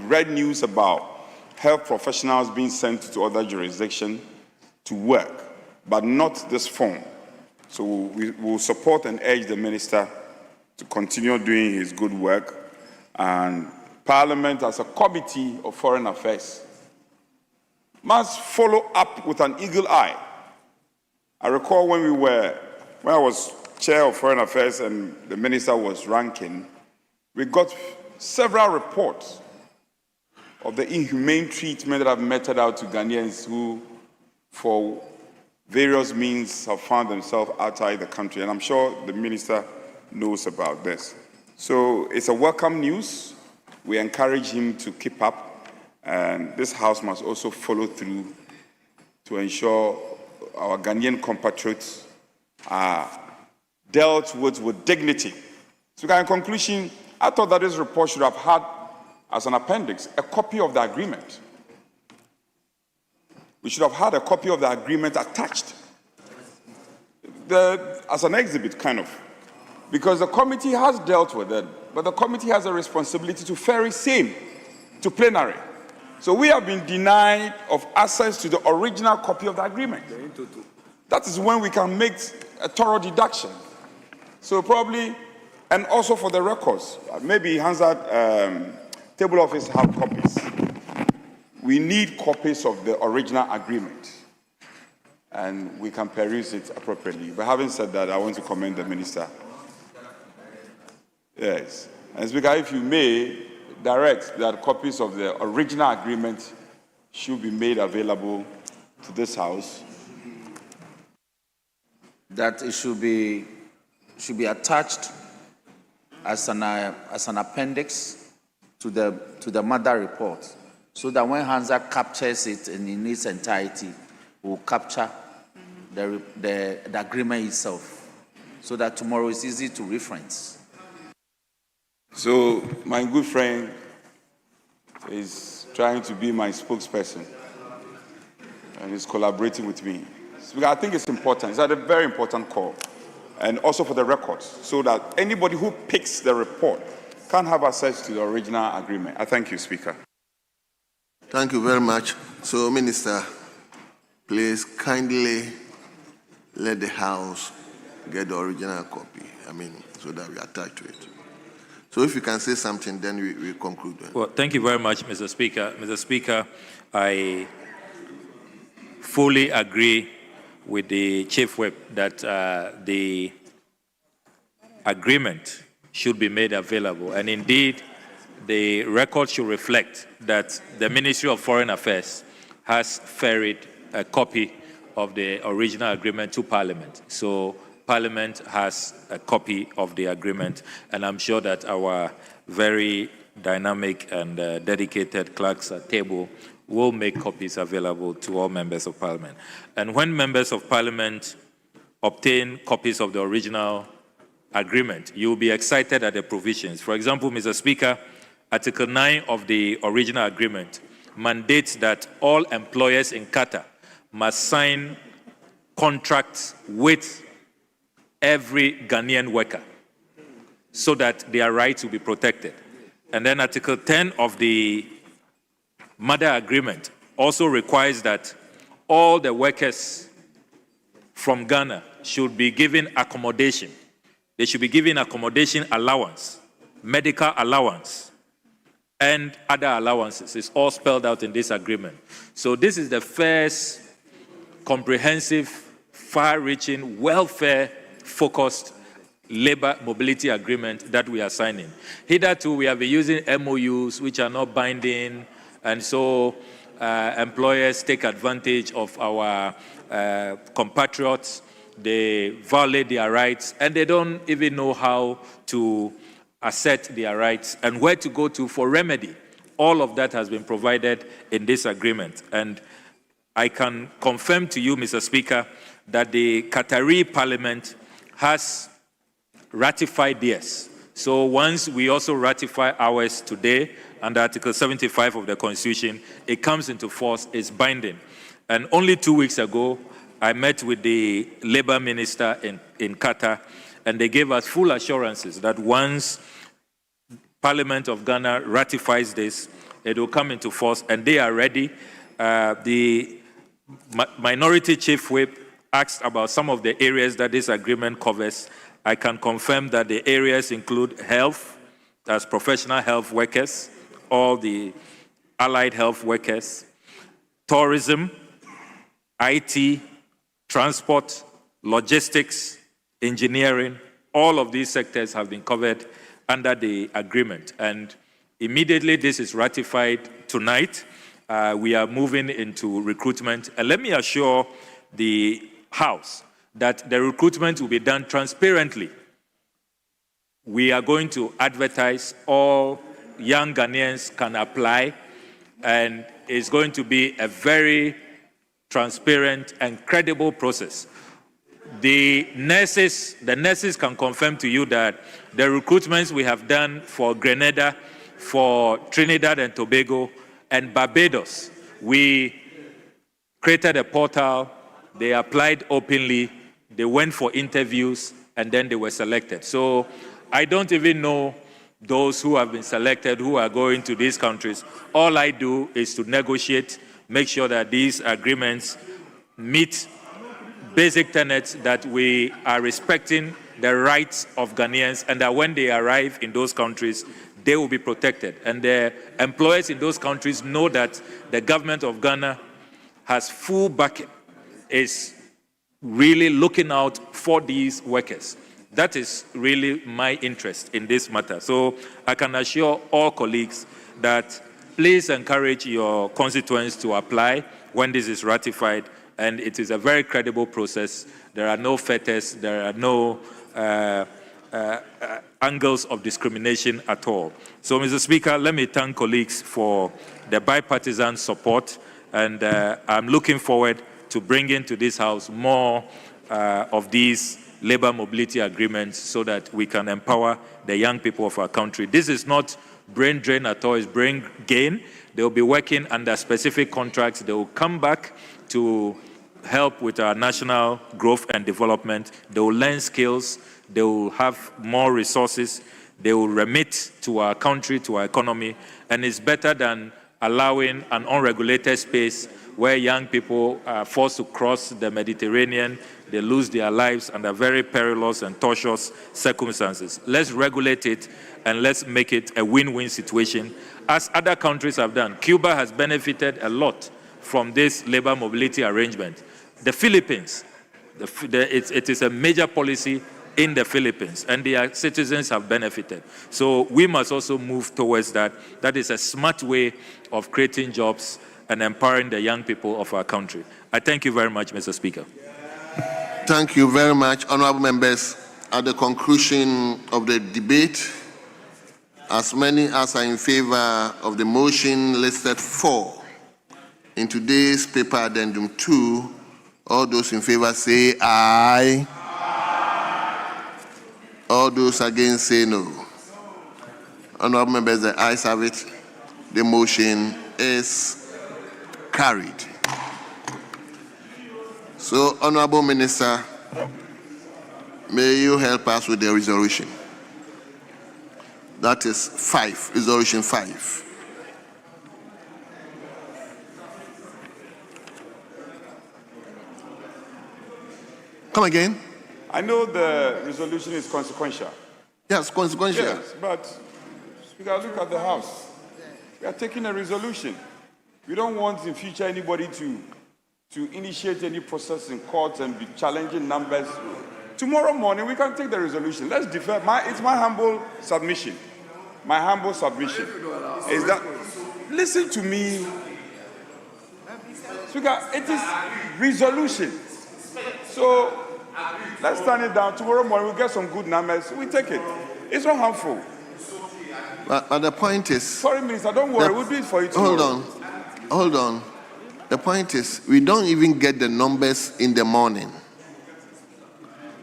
read news about health professionals being sent to other jurisdictions to work, but not this form. So we will support and urge the Minister to continue doing his good work, and Parliament as a committee of foreign affairs must follow up with an eagle eye. I recall when I was chair of foreign affairs and the minister was ranking, we got several reports of the inhumane treatment that have meted out to Ghanaians who, for various means, have found themselves outside the country. And I'm sure the minister knows about this. So it's a welcome news. We encourage him to keep up, and this House must also follow through to ensure our Ghanaian compatriots are dealt with dignity. So in conclusion, I thought that this report should have had as an appendix a copy of the agreement, We should have had a copy of the agreement attached as an exhibit, kind of, because the committee has dealt with it, but the committee has a responsibility to ferry same to plenary. So we have been denied of access to the original copy of the agreement. That is when we can make a thorough deduction. So probably, and also for the records, maybe Hansard table office have copies. We need copies of the original agreement, and we can peruse it appropriately. But having said that, I want to commend the minister. Yes. And Speaker, if you may, direct that copies of the original agreement should be made available to this House. That it should be attached as an appendix to the mother report, so that when Hansa captures it in its entirety, will capture the agreement itself, so that tomorrow is easy to reference. So my good friend is trying to be my spokesperson and is collaborating with me. So I think it's important. It's a very important call, and also for the records, so that anybody who picks the report can have access to the original agreement. I thank you, Speaker. Thank you very much. So, Minister, please kindly let the House get the original copy, so that we attach to it. So if you can say something, then we conclude. Well, thank you very much, Mr. Speaker. Mr. Speaker, I fully agree with the Chief Whip that the agreement should be made available. And indeed, the record should reflect that the Ministry of Foreign Affairs has ferried a copy of the original agreement to Parliament. So Parliament has a copy of the agreement, and I'm sure that our very dynamic and dedicated clerks at table will make copies available to all members of Parliament. And when members of Parliament obtain copies of the original agreement, you will be excited at the provisions. For example, Mr. Speaker, Article 9 of the original agreement mandates that all employers in Qatar must sign contracts with every Ghanaian worker so that their rights will be protected. And then Article 10 of the mother agreement also requires that all the workers from Ghana should be given accommodation. They should be given accommodation allowance, medical allowance, and other allowances. It's all spelled out in this agreement. So this is the first comprehensive, far-reaching, welfare-focused labor mobility agreement that we are signing. Hitherto, we have been using MOUs which are not binding, and so employers take advantage of our compatriots. They violate their rights, and they don't even know how to assert their rights and where to go to for remedy. All of that has been provided in this agreement. And I can confirm to you, Mr. Speaker, that the Qatari Parliament has ratified theirs. So once we also ratify ours today, under Article 75 of the Constitution, it comes into force, it's binding. And only 2 weeks ago, I met with the Labor Minister in Qatar, and they gave us full assurances that once Parliament of Ghana ratifies this, it will come into force, and they are ready. The Minority Chief Whip asked about some of the areas that this agreement covers. I can confirm that the areas include health, as professional health workers, all the allied health workers, tourism, IT, transport, logistics, engineering. All of these sectors have been covered under the agreement. And immediately this is ratified tonight, we are moving into recruitment. And let me assure the House that the recruitment will be done transparently. We are going to advertise. All young Ghanaians can apply, and it's going to be a very transparent and credible process. The nurses can confirm to you that the recruitments we have done for Grenada, for Trinidad and Tobago, and Barbados, we created a portal, they applied openly, they went for interviews, and then they were selected. So I don't even know those who have been selected, who are going to these countries. All I do is to negotiate, make sure that these agreements meet basic tenets, that we are respecting the rights of Ghanaians, and that when they arrive in those countries, they will be protected. And the employers in those countries know that the government of Ghana has full backing, is really looking out for these workers. That is really my interest in this matter. So I can assure all colleagues that please encourage your constituents to apply when this is ratified, and it is a very credible process. There are no fetters, there are no angles of discrimination at all. So, Mr. Speaker, let me thank colleagues for the bipartisan support, and I'm looking forward to bringing to this House more of these labor mobility agreements so that we can empower the young people of our country. This is not brain drain at all, it's brain gain. They will be working under specific contracts. They will come back to help with our national growth and development. They will learn skills. They will have more resources. They will remit to our country, to our economy. And it's better than allowing an unregulated space where young people are forced to cross the Mediterranean. They lose their lives under very perilous and tortuous circumstances. Let's regulate it and let's make it a win-win situation, as other countries have done. Cuba has benefited a lot from this labor mobility arrangement. The Philippines, it is a major policy in the Philippines, and their citizens have benefited. So we must also move towards that. That is a smart way of creating jobs and empowering the young people of our country. I thank you very much, Mr. Speaker. Thank you very much, honorable members. At the conclusion of the debate, as many as are in favor of the motion listed 4 in today's paper addendum 2, all those in favor say aye. All those against say no. Honorable members, the ayes have it. The motion is carried. So, Honorable Minister, may you help us with the resolution. That is 5, resolution 5. Come again? I know the resolution is consequential. Yes, consequential. Yes, but Speaker, look at the House. We are taking a resolution. We don't want in future anybody to initiate any process in court and be challenging numbers. Tomorrow morning, we can take the resolution. Let's defer. It's my humble submission. My humble submission is that, listen to me. Speaker, it is resolution. So, let's turn it down. Tomorrow morning, we'll get some good numbers. We take it. It's not harmful. But the point is... Sorry, Minister, don't worry. We'll do it for you tomorrow. Hold on. The point is, we don't even get the numbers in the morning.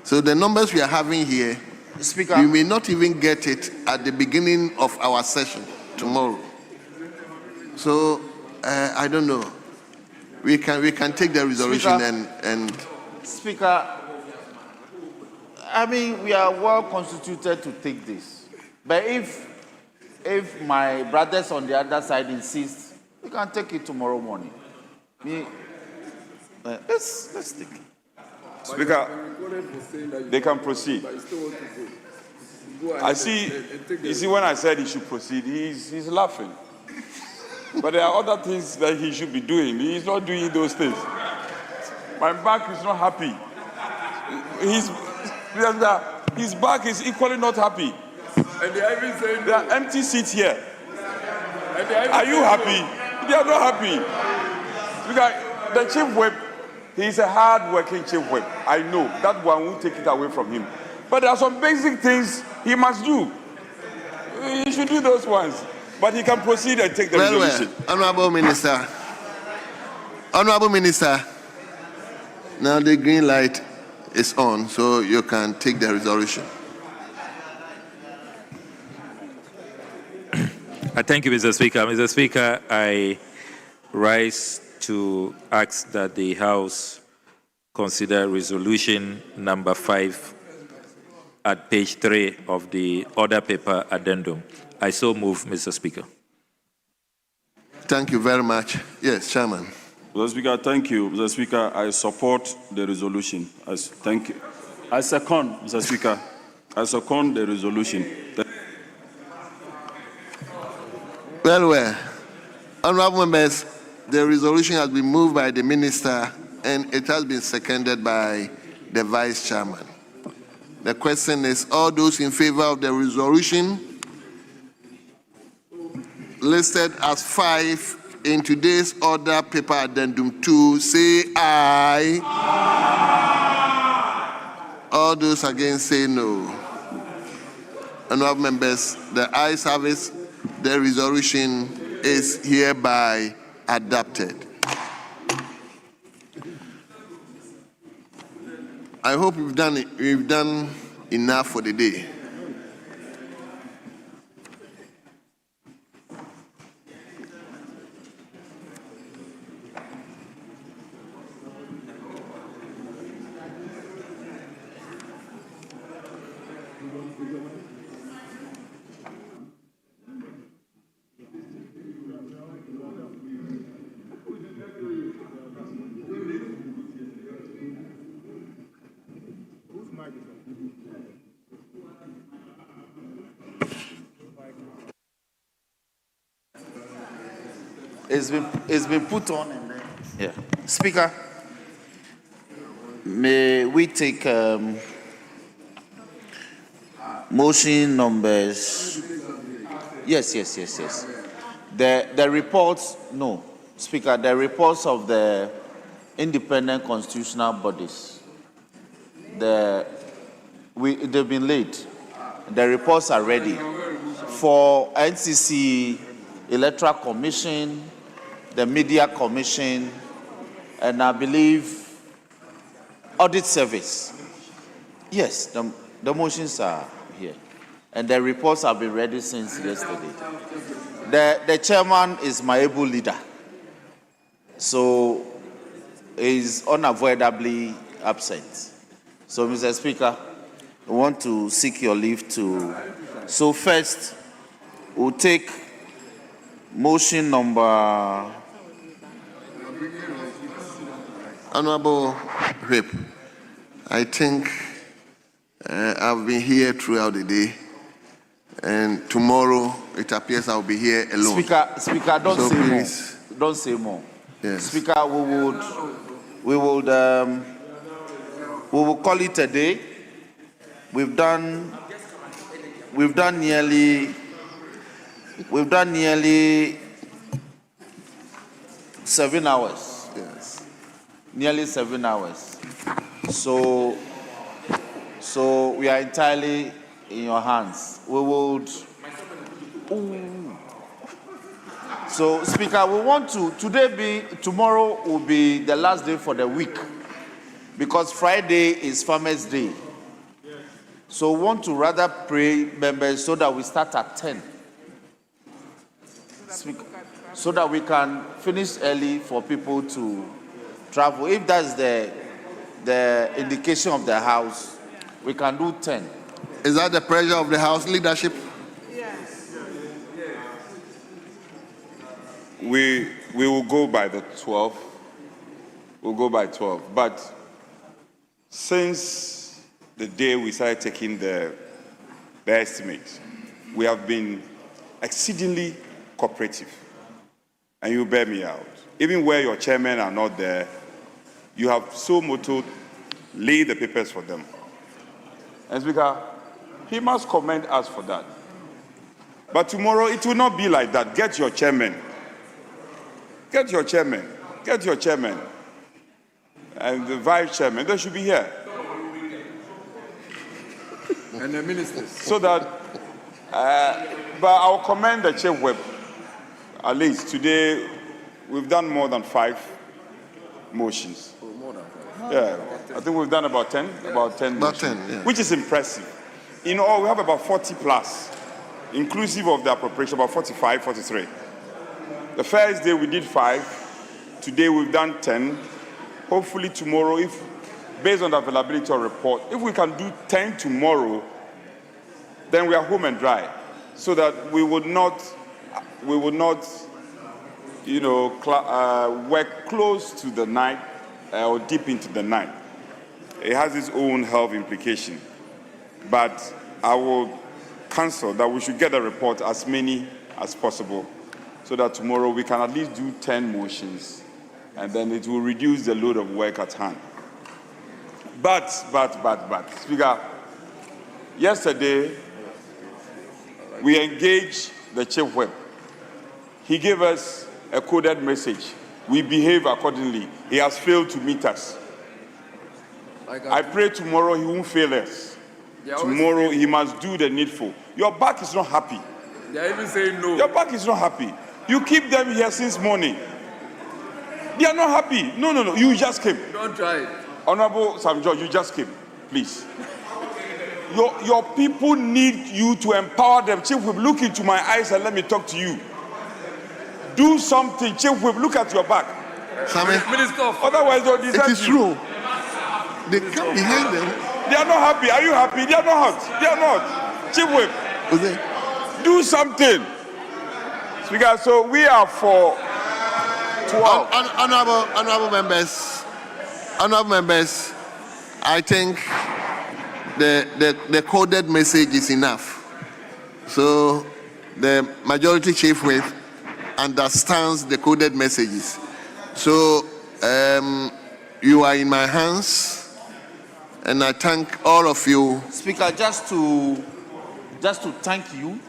So the numbers we are having here, Speaker, we may not even get it at the beginning of our session tomorrow. So, I don't know. We can take the resolution, Speaker, and... Speaker, I mean, we are well constituted to take this. But if my brothers on the other side insist, we can take it tomorrow morning. Let's take it. Speaker, they can proceed. I see, you see, when I said he should proceed, he's laughing. But there are other things that he should be doing. He's not doing those things. My back is not happy. His back is equally not happy. And they are even saying there are empty seats here. Are you happy? They are not happy. Because the chief whip, he's a hard-working chief whip. I know that one won't take it away from him. But there are some basic things he must do. He should do those ones. But he can proceed and take the resolution. Honorable Minister. Honorable Minister. Now the green light is on, so you can take the resolution. I thank you, Mr. Speaker. Mr. Speaker, I rise to ask that the House consider resolution number 5 at page 3 of the order paper addendum. I so move, Mr. Speaker. Thank you very much. Yes, Chairman. Mr. Speaker, thank you. Mr. Speaker, I support the resolution. Thank you. I second, Mr. Speaker. I second the resolution. Well. Honorable members, the resolution has been moved by the Minister and it has been seconded by the Vice Chairman. The question is, all those in favor of the resolution listed as 5 in today's order paper addendum 2, say aye. Aye. All those against say no. Honorable members, the ayes have it. The resolution is hereby adopted. I hope we've done enough for the day. It's been put on and then. Yeah. Speaker, may we take motion numbers? Yes. The reports, no. Speaker, the reports of the independent constitutional bodies, they've been late. The reports are ready for NCC, Electoral Commission, the Media Commission, and I believe Audit Service. Yes, the motions are here. And the reports have been ready since yesterday. The chairman is my able leader. So is unavoidably absent. So, Mr. Speaker, I want to seek your leave to. So first, we'll take motion number. Honorable Whip, I think I've been here throughout the day, and tomorrow it appears I'll be here alone. Speaker, don't so say please. more. Don't say more. Yes. Speaker, we will call it a day. We've done nearly 7 hours. Yes. Nearly 7 hours. So we are entirely in your hands. We would. So, Speaker, we want to tomorrow will be the last day for the week because Friday is Farmers' Day. So we want to rather pray members so that we start at 10. Speaker, so that we can finish early for people to travel. If that's the indication of the House, we can do 10. Is that the pressure of the House leadership? Yes. We will go by the 12. We'll go by 12. But since the day we started taking the estimates, we have been exceedingly cooperative. And you bear me out. Even where your chairmen are not there, you have so moto lay the papers for them. And Speaker, he must commend us for that. But tomorrow it will not be like that. Get your chairman. Get your chairman. Get your chairman. And the vice chairman, they should be here. And the ministers. So that, but I'll commend the chair whip. At least today, we've done more than 5 motions. Oh, more than 5. Yeah, I think we've done about 10 motions, yeah. which is impressive. In all, we have about 40 plus, inclusive of the appropriation, about 45, 43. The first day we did 5, today we've done 10. Hopefully tomorrow, if based on the availability of report, if we can do 10 tomorrow, then we are home and dry, so that we would not, work close to the night or deep into the night. It has its own health implication, but I will counsel that we should get a report as many as possible, so that tomorrow we can at least do 10 motions, and then it will reduce the load of work at hand. But, Speaker, yesterday we engaged the Chief Whip. He gave us a coded message. We behave accordingly. He has failed to meet us. I pray tomorrow he won't fail us. Tomorrow he must do the needful. Your back is not happy. They are even saying no. Your back is not happy. You keep them here since morning. They are not happy. No. You just came. Don't try it. Honorable Sam George, you just came. Please. Your people need you to empower them. Chief Whip, look into my eyes and let me talk to you. Do something. Chief Whip, look at your back. Minister of Otherwise, they'll desert It is true. They come behind them. They are not happy. Are you happy? They are not. They are not. Chief Whip, do something. Speaker, so we are for 12. Honorable members, I think the coded message is enough. So the majority chief whip understands the coded messages. So you are in my hands, and I thank all of you. Speaker, just to thank you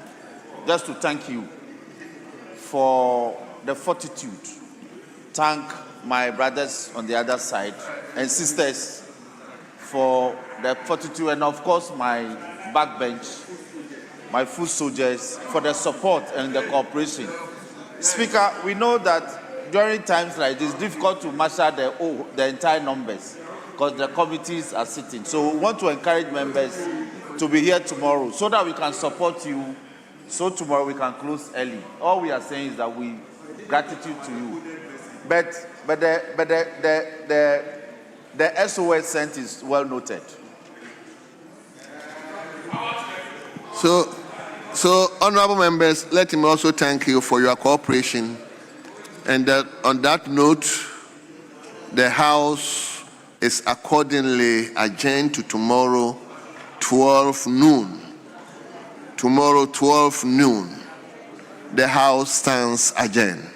for the fortitude. Thank my brothers on the other side and sisters for the fortitude, and of course my backbench, my foot soldiers, for the support and the cooperation. Speaker, we know that during times like this, it's difficult to marshal the entire numbers because the committees are sitting. So we want to encourage members to be here tomorrow so that we can support you, so tomorrow we can close early. All we are saying is that we gratitude to you. But the SOS sent is well noted. So honorable members, let me also thank you for your cooperation. And on that note, the House is accordingly adjourned to tomorrow, 12 noon. Tomorrow, 12 noon. The House stands adjourned.